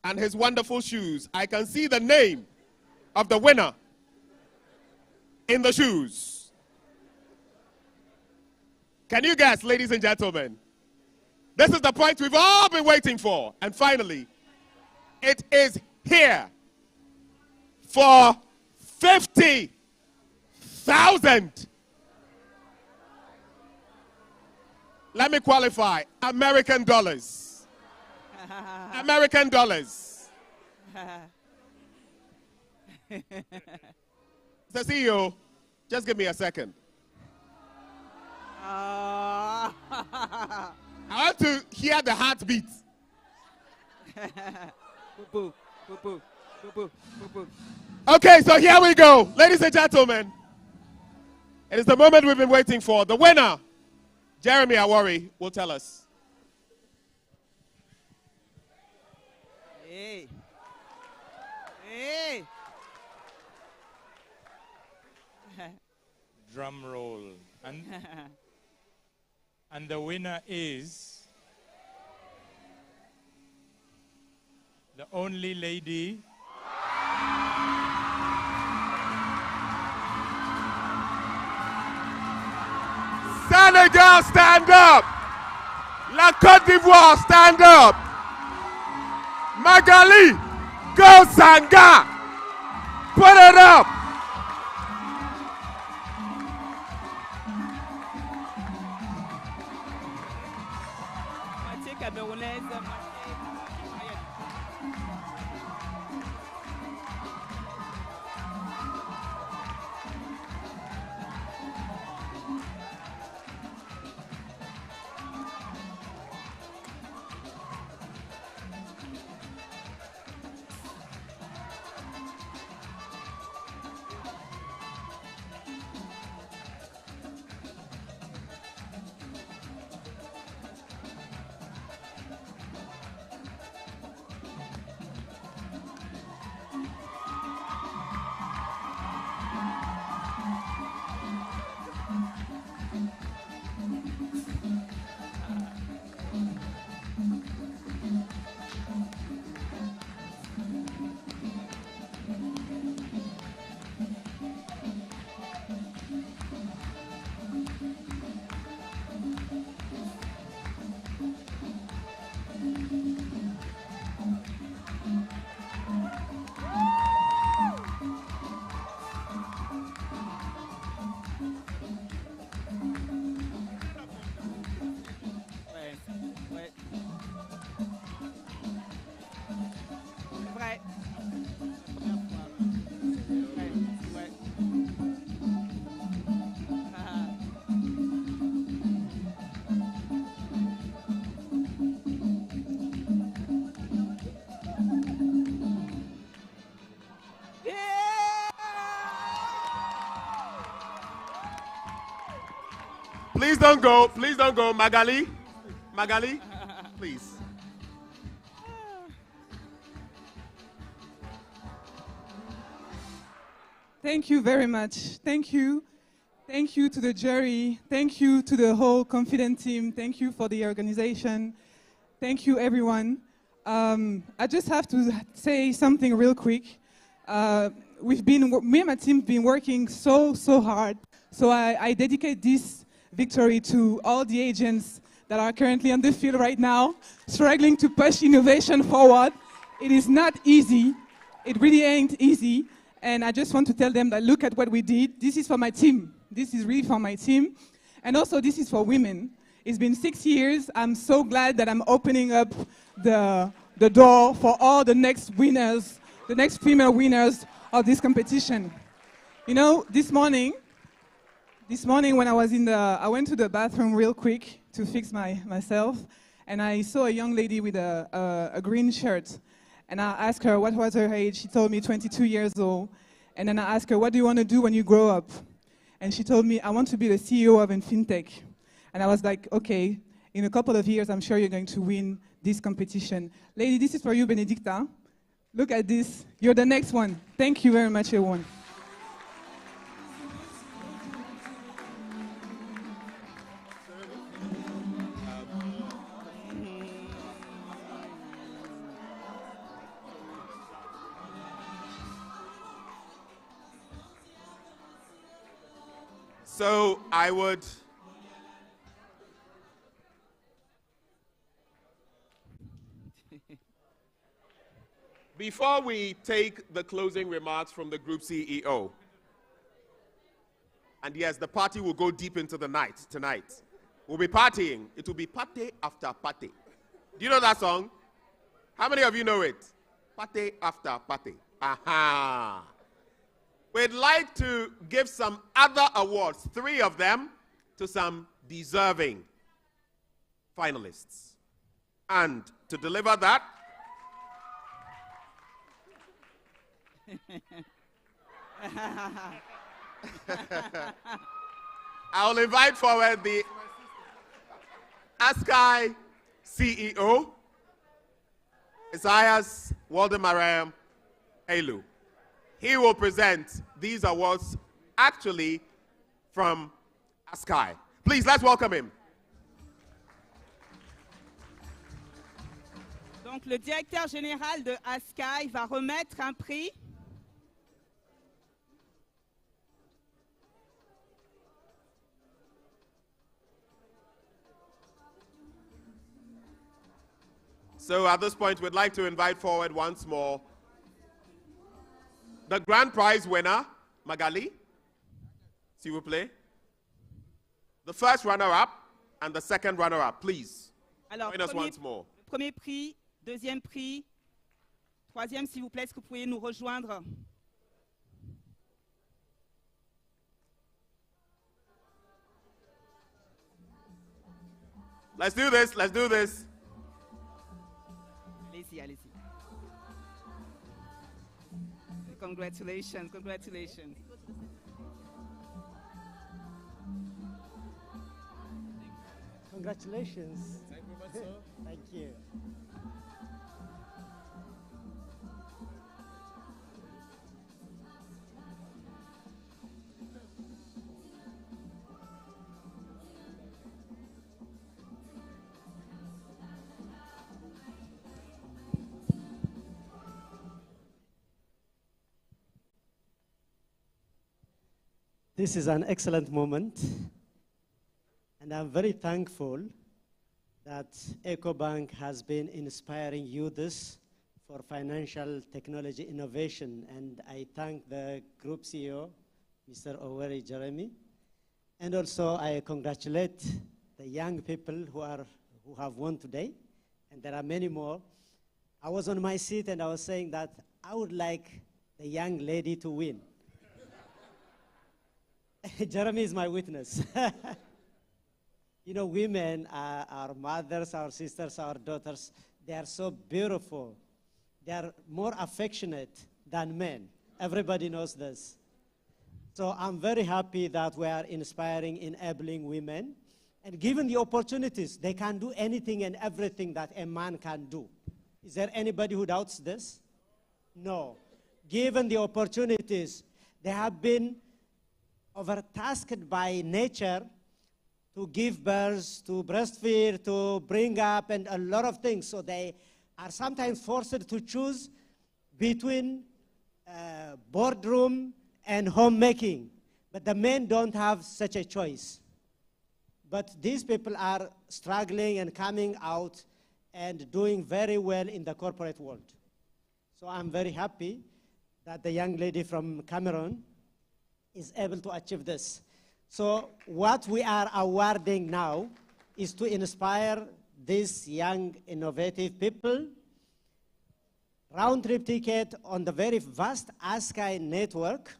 and his wonderful shoes, I can see the name of the winner in the shoes. Can you guess, ladies and gentlemen? This is the point we've all been waiting for. And finally, it is here for 50,000. Let me qualify, American dollars. American dollars. The CEO, just give me a second. I want to hear the heartbeat. Okay, so here we go. Ladies and gentlemen, it is the moment we've been waiting for. The winner, Jeremy Awori, will tell us. Hey. Hey. Drum roll. And the winner is the only lady Senegal, stand up. La Côte d'Ivoire, stand up. Magali, go Sanga. Put it up. Moitié camerounaise, Please don't go. Please don't go. Magali. Magali, please. Thank you very much. Thank you. Thank you to the jury. Thank you to the whole Confident team. Thank you for the organization. Thank you, everyone. I just have to say something real quick. Me and my team have been working so hard. So I dedicate this victory to all the agents that are currently on the field right now, struggling to push innovation forward. It is not easy. It really ain't easy. And I just want to tell them that look at what we did. This is for my team. This is really for my team. And also this is for women. It's been 6 years. I'm so glad that I'm opening up the door for all the next winners, the next female winners of this competition. You know, this morning when I went to the bathroom real quick to fix myself, and I saw a young lady with a green shirt. And I asked her what was her age. She told me 22 years old. And then I asked her, what do you want to do when you grow up? And she told me, I want to be the CEO of a fintech. And I was like, okay, in a couple of years, I'm sure you're going to win this competition. Lady, this is for you, Benedicta. Look at this. You're the next one. Thank you very much, everyone. So I would before we take the closing remarks from the group CEO, and yes, the party will go deep into the night tonight. We'll be partying. It will be party after party. Do you know that song? How many of you know it? Party after party. Aha. We'd like to give some other awards, 3 of them, to some deserving finalists. And to deliver that, I'll invite forward the ASCAI CEO, Isaias Waldemaram Elu. He will present these awards actually from ASCAI. Please, let's welcome him. Donc, le directeur général de ASCAI va remettre un prix. So at this point, we'd like to invite forward once more the grand prize winner, Magali, s'il vous plaît. The first runner-up and the second runner-up, please. Alors, join us once more. Premier prix, deuxième prix, troisième, s'il vous plaît, est-ce que vous pourriez nous rejoindre? Let's do this, let's do this. Allez-y, allez-y. Congratulations, congratulations. Congratulations. Thank you. This is an excellent moment, and I'm very thankful that Ecobank has been inspiring youths for financial technology innovation, and I thank the group CEO, Mr. Oweri Jeremy, and also I congratulate the young people who have won today, and there are many more. I was on my seat and I was saying that I would like the young lady to win. Jeremy is my witness. You know, women, our mothers, our sisters, our daughters, they are so beautiful. They are more affectionate than men. Everybody knows this. So I'm very happy that we are inspiring, enabling women. And given the opportunities, they can do anything and everything that a man can do. Is there anybody who doubts this? No. Given the opportunities, they have been overtasked by nature to give birth, to breastfeed, to bring up, and a lot of things. So they are sometimes forced to choose between boardroom and homemaking. But the men don't have such a choice. But these people are struggling and coming out and doing very well in the corporate world. So I'm very happy that the young lady from Cameroon is able to achieve this. So what we are awarding now is to inspire these young, innovative people. Round-trip ticket on the very vast ASCII network,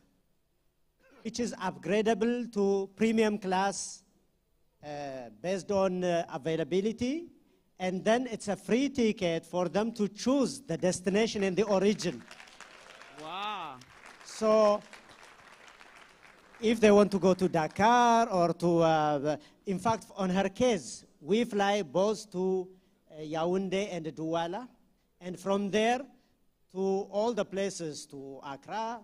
which is upgradable to premium class based on availability. And then it's a free ticket for them to choose the destination and the origin. Wow. So if they want to go to Dakar or to, in fact, on her case, we fly both to Yaoundé and Douala, and from there to all the places, to Accra,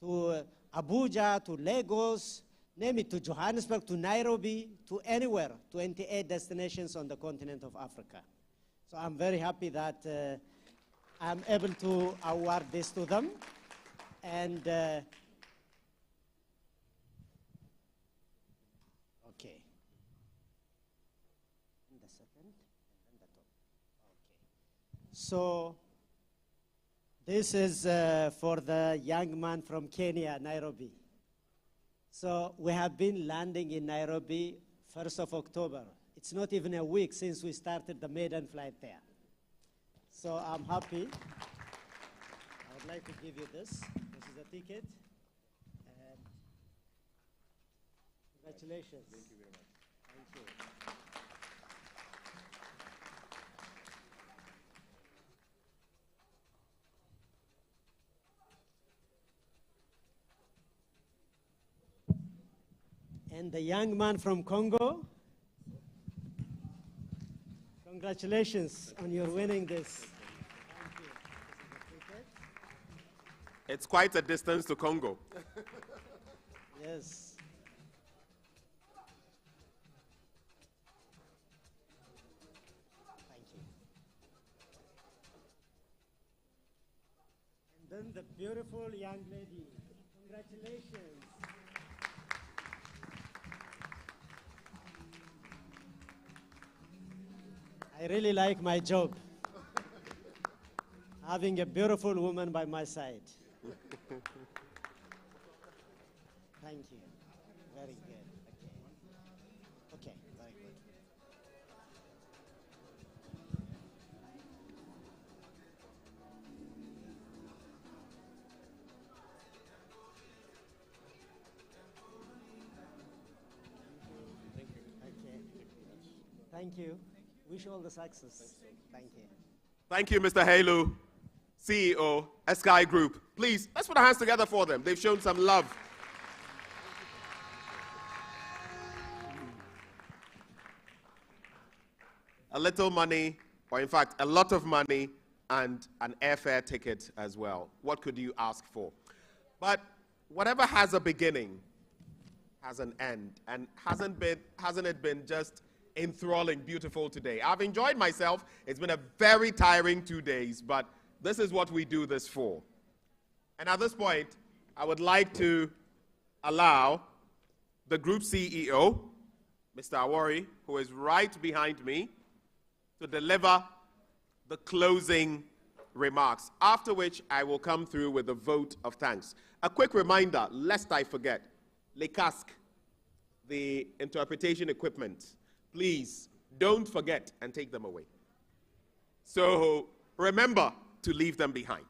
to Abuja, to Lagos, name it, to Johannesburg, to Nairobi, to anywhere, 28 destinations on the continent of Africa. So I'm very happy that I'm able to award this to them. And okay. And the second, and the top. Okay. So this is for the young man from Kenya, Nairobi. So we have been landing in Nairobi 1st of October. It's not even a week since we started the maiden flight there. So I'm happy. I would like to give you this. This is a ticket. And congratulations. Thank you very much. Thank you. And the young man from Congo, congratulations on your winning this. Thank you. It's quite a distance to Congo. Yes. Thank you. And then the beautiful young lady. Congratulations. I really like my job. Having a beautiful woman by my side. Thank you. Very good. Okay. Okay, very good. Thank you. Okay. Thank you. Wish you all the success. Thank you. Thank you, Mr. Halu, CEO, Sky Group. Please, let's put our hands together for them. They've shown some love. A little money, or in fact, a lot of money, and an airfare ticket as well. What could you ask for? But whatever has a beginning has an end. And hasn't it been just enthralling, beautiful today? I've enjoyed myself. It's been a very tiring 2 days, but this is what we do this for. And at this point, I would like to allow the group CEO, Mr. Awori, who is right behind me, to deliver the closing remarks, after which I will come through with a vote of thanks. A quick reminder, lest I forget, les casques, the interpretation equipment, please don't forget and take them away. So remember to leave them behind.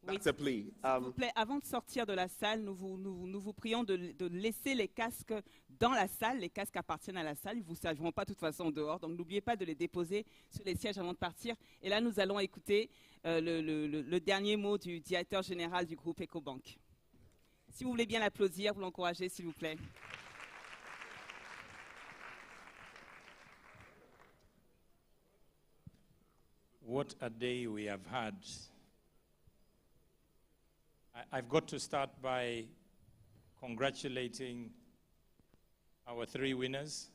That's a plea. S'il vous plaît, avant de sortir de la salle, nous vous prions de laisser les casques dans la salle. Les casques appartiennent à la salle. Ils ne vous serviront pas de toute façon dehors. Donc n'oubliez pas de les déposer sur les sièges avant de partir. Et là, nous allons écouter le dernier mot du directeur général du groupe Ecobank. Si vous voulez bien l'applaudir, vous l'encourager, s'il vous plaît. What a day we have had. I've got to start by congratulating our 3 winners.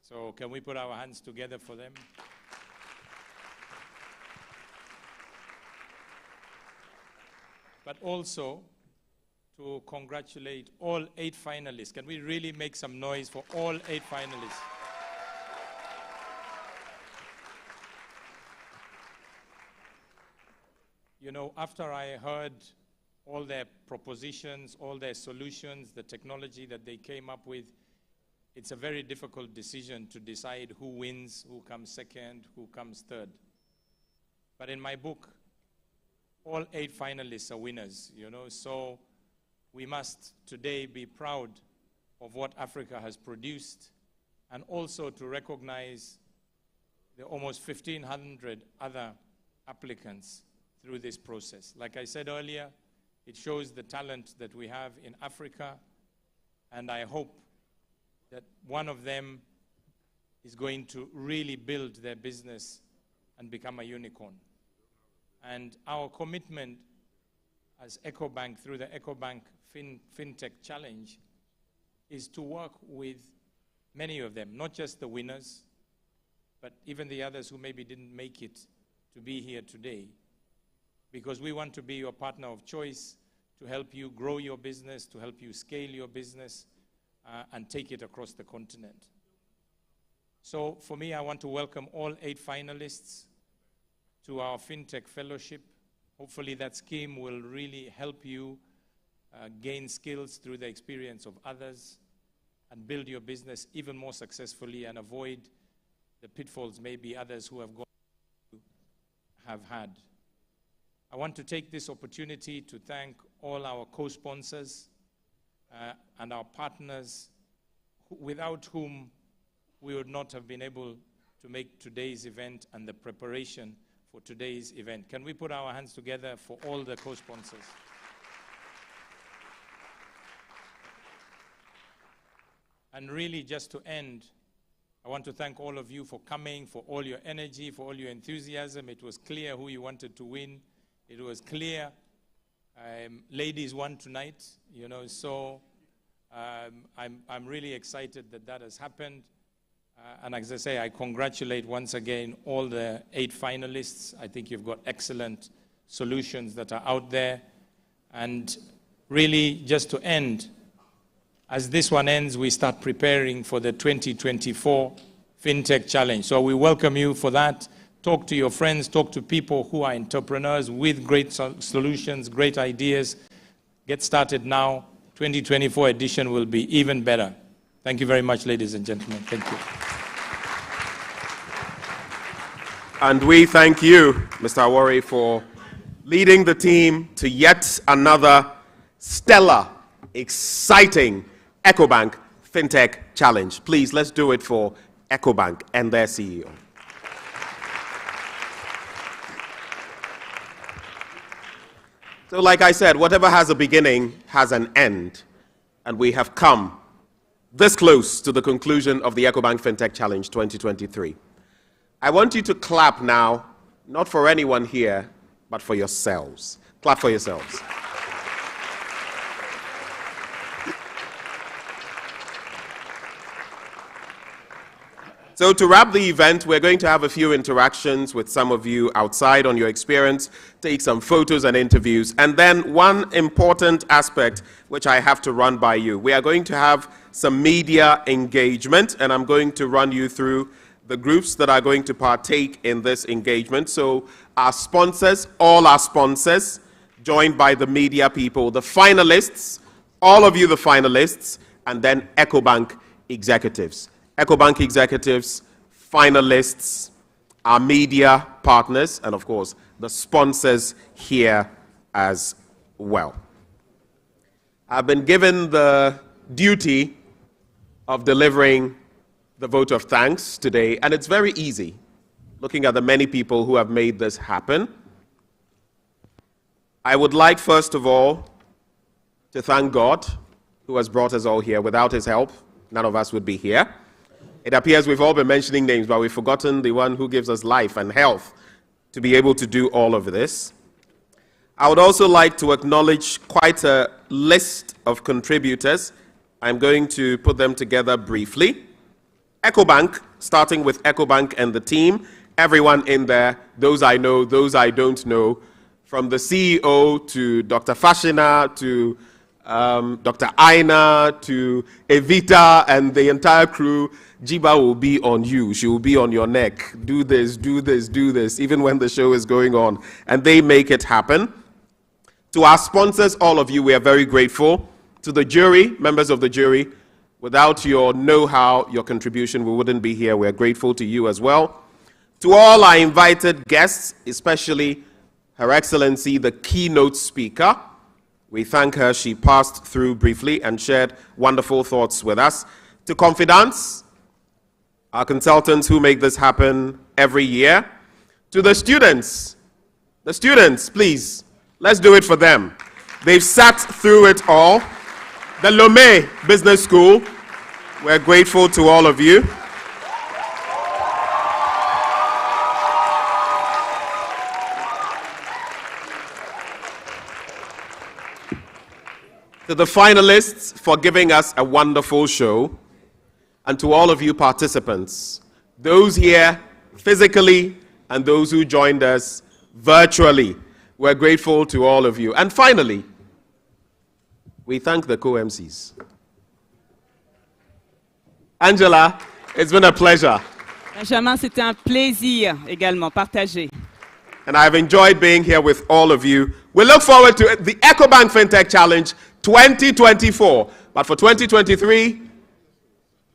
So can we put our hands together for them? But also to congratulate all 8 finalists. Can we really make some noise for all 8 finalists? You know, after I heard all their propositions, all their solutions, the technology that they came up with, it's a very difficult decision to decide who wins, who comes second, who comes third. But in my book, all 8 finalists are winners, you know, so we must today be proud of what Africa has produced, and also to recognize the almost 1,500 other applicants through this process. Like I said earlier, it shows the talent that we have in Africa, and I hope that one of them is going to really build their business and become a unicorn. And our commitment as Ecobank through the Ecobank Fintech Challenge is to work with many of them, not just the winners, but even the others who maybe didn't make it to be here today, because we want to be your partner of choice to help you grow your business, to help you scale your business, and take it across the continent. So for me, I want to welcome all 8 finalists to our FinTech Fellowship. Hopefully that scheme will really help you gain skills through the experience of others and build your business even more successfully and avoid the pitfalls maybe others who have gone through have had. I want to take this opportunity to thank all our co-sponsors and our partners, without whom we would not have been able to make today's event and the preparation for today's event. Can we put our hands together for all the co-sponsors? And really, just to end, I want to thank all of you for coming, for all your energy, for all your enthusiasm. It was clear who you wanted to win. It was clear ladies won tonight, you know, so I'm really excited that that has happened. And as I say, I congratulate once again all the 8 finalists. I think you've got excellent solutions that are out there. And really, just to end, as this one ends, we start preparing for the 2024 FinTech Challenge. So we welcome you for that. Talk to your friends, talk to people who are entrepreneurs with great solutions, great ideas. Get started now. 2024 edition will be even better. Thank you very much, ladies and gentlemen. Thank you. And we thank you, Mr. Awori, for leading the team to yet another stellar, exciting Ecobank Fintech Challenge. Please, let's do it for Ecobank and their CEO. So like I said, whatever has a beginning has an end. And we have come this close to the conclusion of the Ecobank Fintech Challenge 2023. I want you to clap now, not for anyone here, but for yourselves. Clap for yourselves. So to wrap the event, we're going to have a few interactions with some of you outside on your experience, take some photos and interviews, and then one important aspect which I have to run by you. We are going to have some media engagement, and I'm going to run you through the groups that are going to partake in this engagement. So our sponsors, all our sponsors, joined by the media people, the finalists, all of you the finalists, and then Ecobank executives. Ecobank executives, finalists, our media partners, and of course, the sponsors here as well. I've been given the duty of delivering the vote of thanks today, and it's very easy, looking at the many people who have made this happen. I would like, first of all, to thank God, who has brought us all here. Without his help, none of us would be here. It appears we've all been mentioning names, but we've forgotten the one who gives us life and health to be able to do all of this. I would also like to acknowledge quite a list of contributors. I'm going to put them together briefly. Ecobank, starting with Ecobank and the team, everyone in there, those I know, those I don't know, from the CEO to Dr. Fashina to Dr. Aina to Evita and the entire crew. Jiba will be on you. She will be on your neck. Do this, do this, do this, even when the show is going on. And they make it happen. To our sponsors, all of you, we are very grateful. To the jury, members of the jury, Without your know-how, your contribution, we wouldn't be here. We're grateful to you as well. To all our invited guests, especially Her Excellency, the keynote speaker, we thank her. She passed through briefly and shared wonderful thoughts with us. To confidants, our consultants who make this happen every year. To the students, please, let's do it for them. They've sat through it all. The Lome Business School, we're grateful to all of you. To the finalists for giving us a wonderful show, and to all of you participants, those here physically and those who joined us virtually, we're grateful to all of you. And finally, we thank the co-MCs. Angela, it's been a pleasure. Benjamin, c'était un plaisir également partagé. And I've enjoyed being here with all of you. We look forward to the Ecobank Fintech Challenge 2024. But for 2023,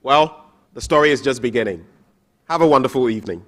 well, the story is just beginning. Have a wonderful evening.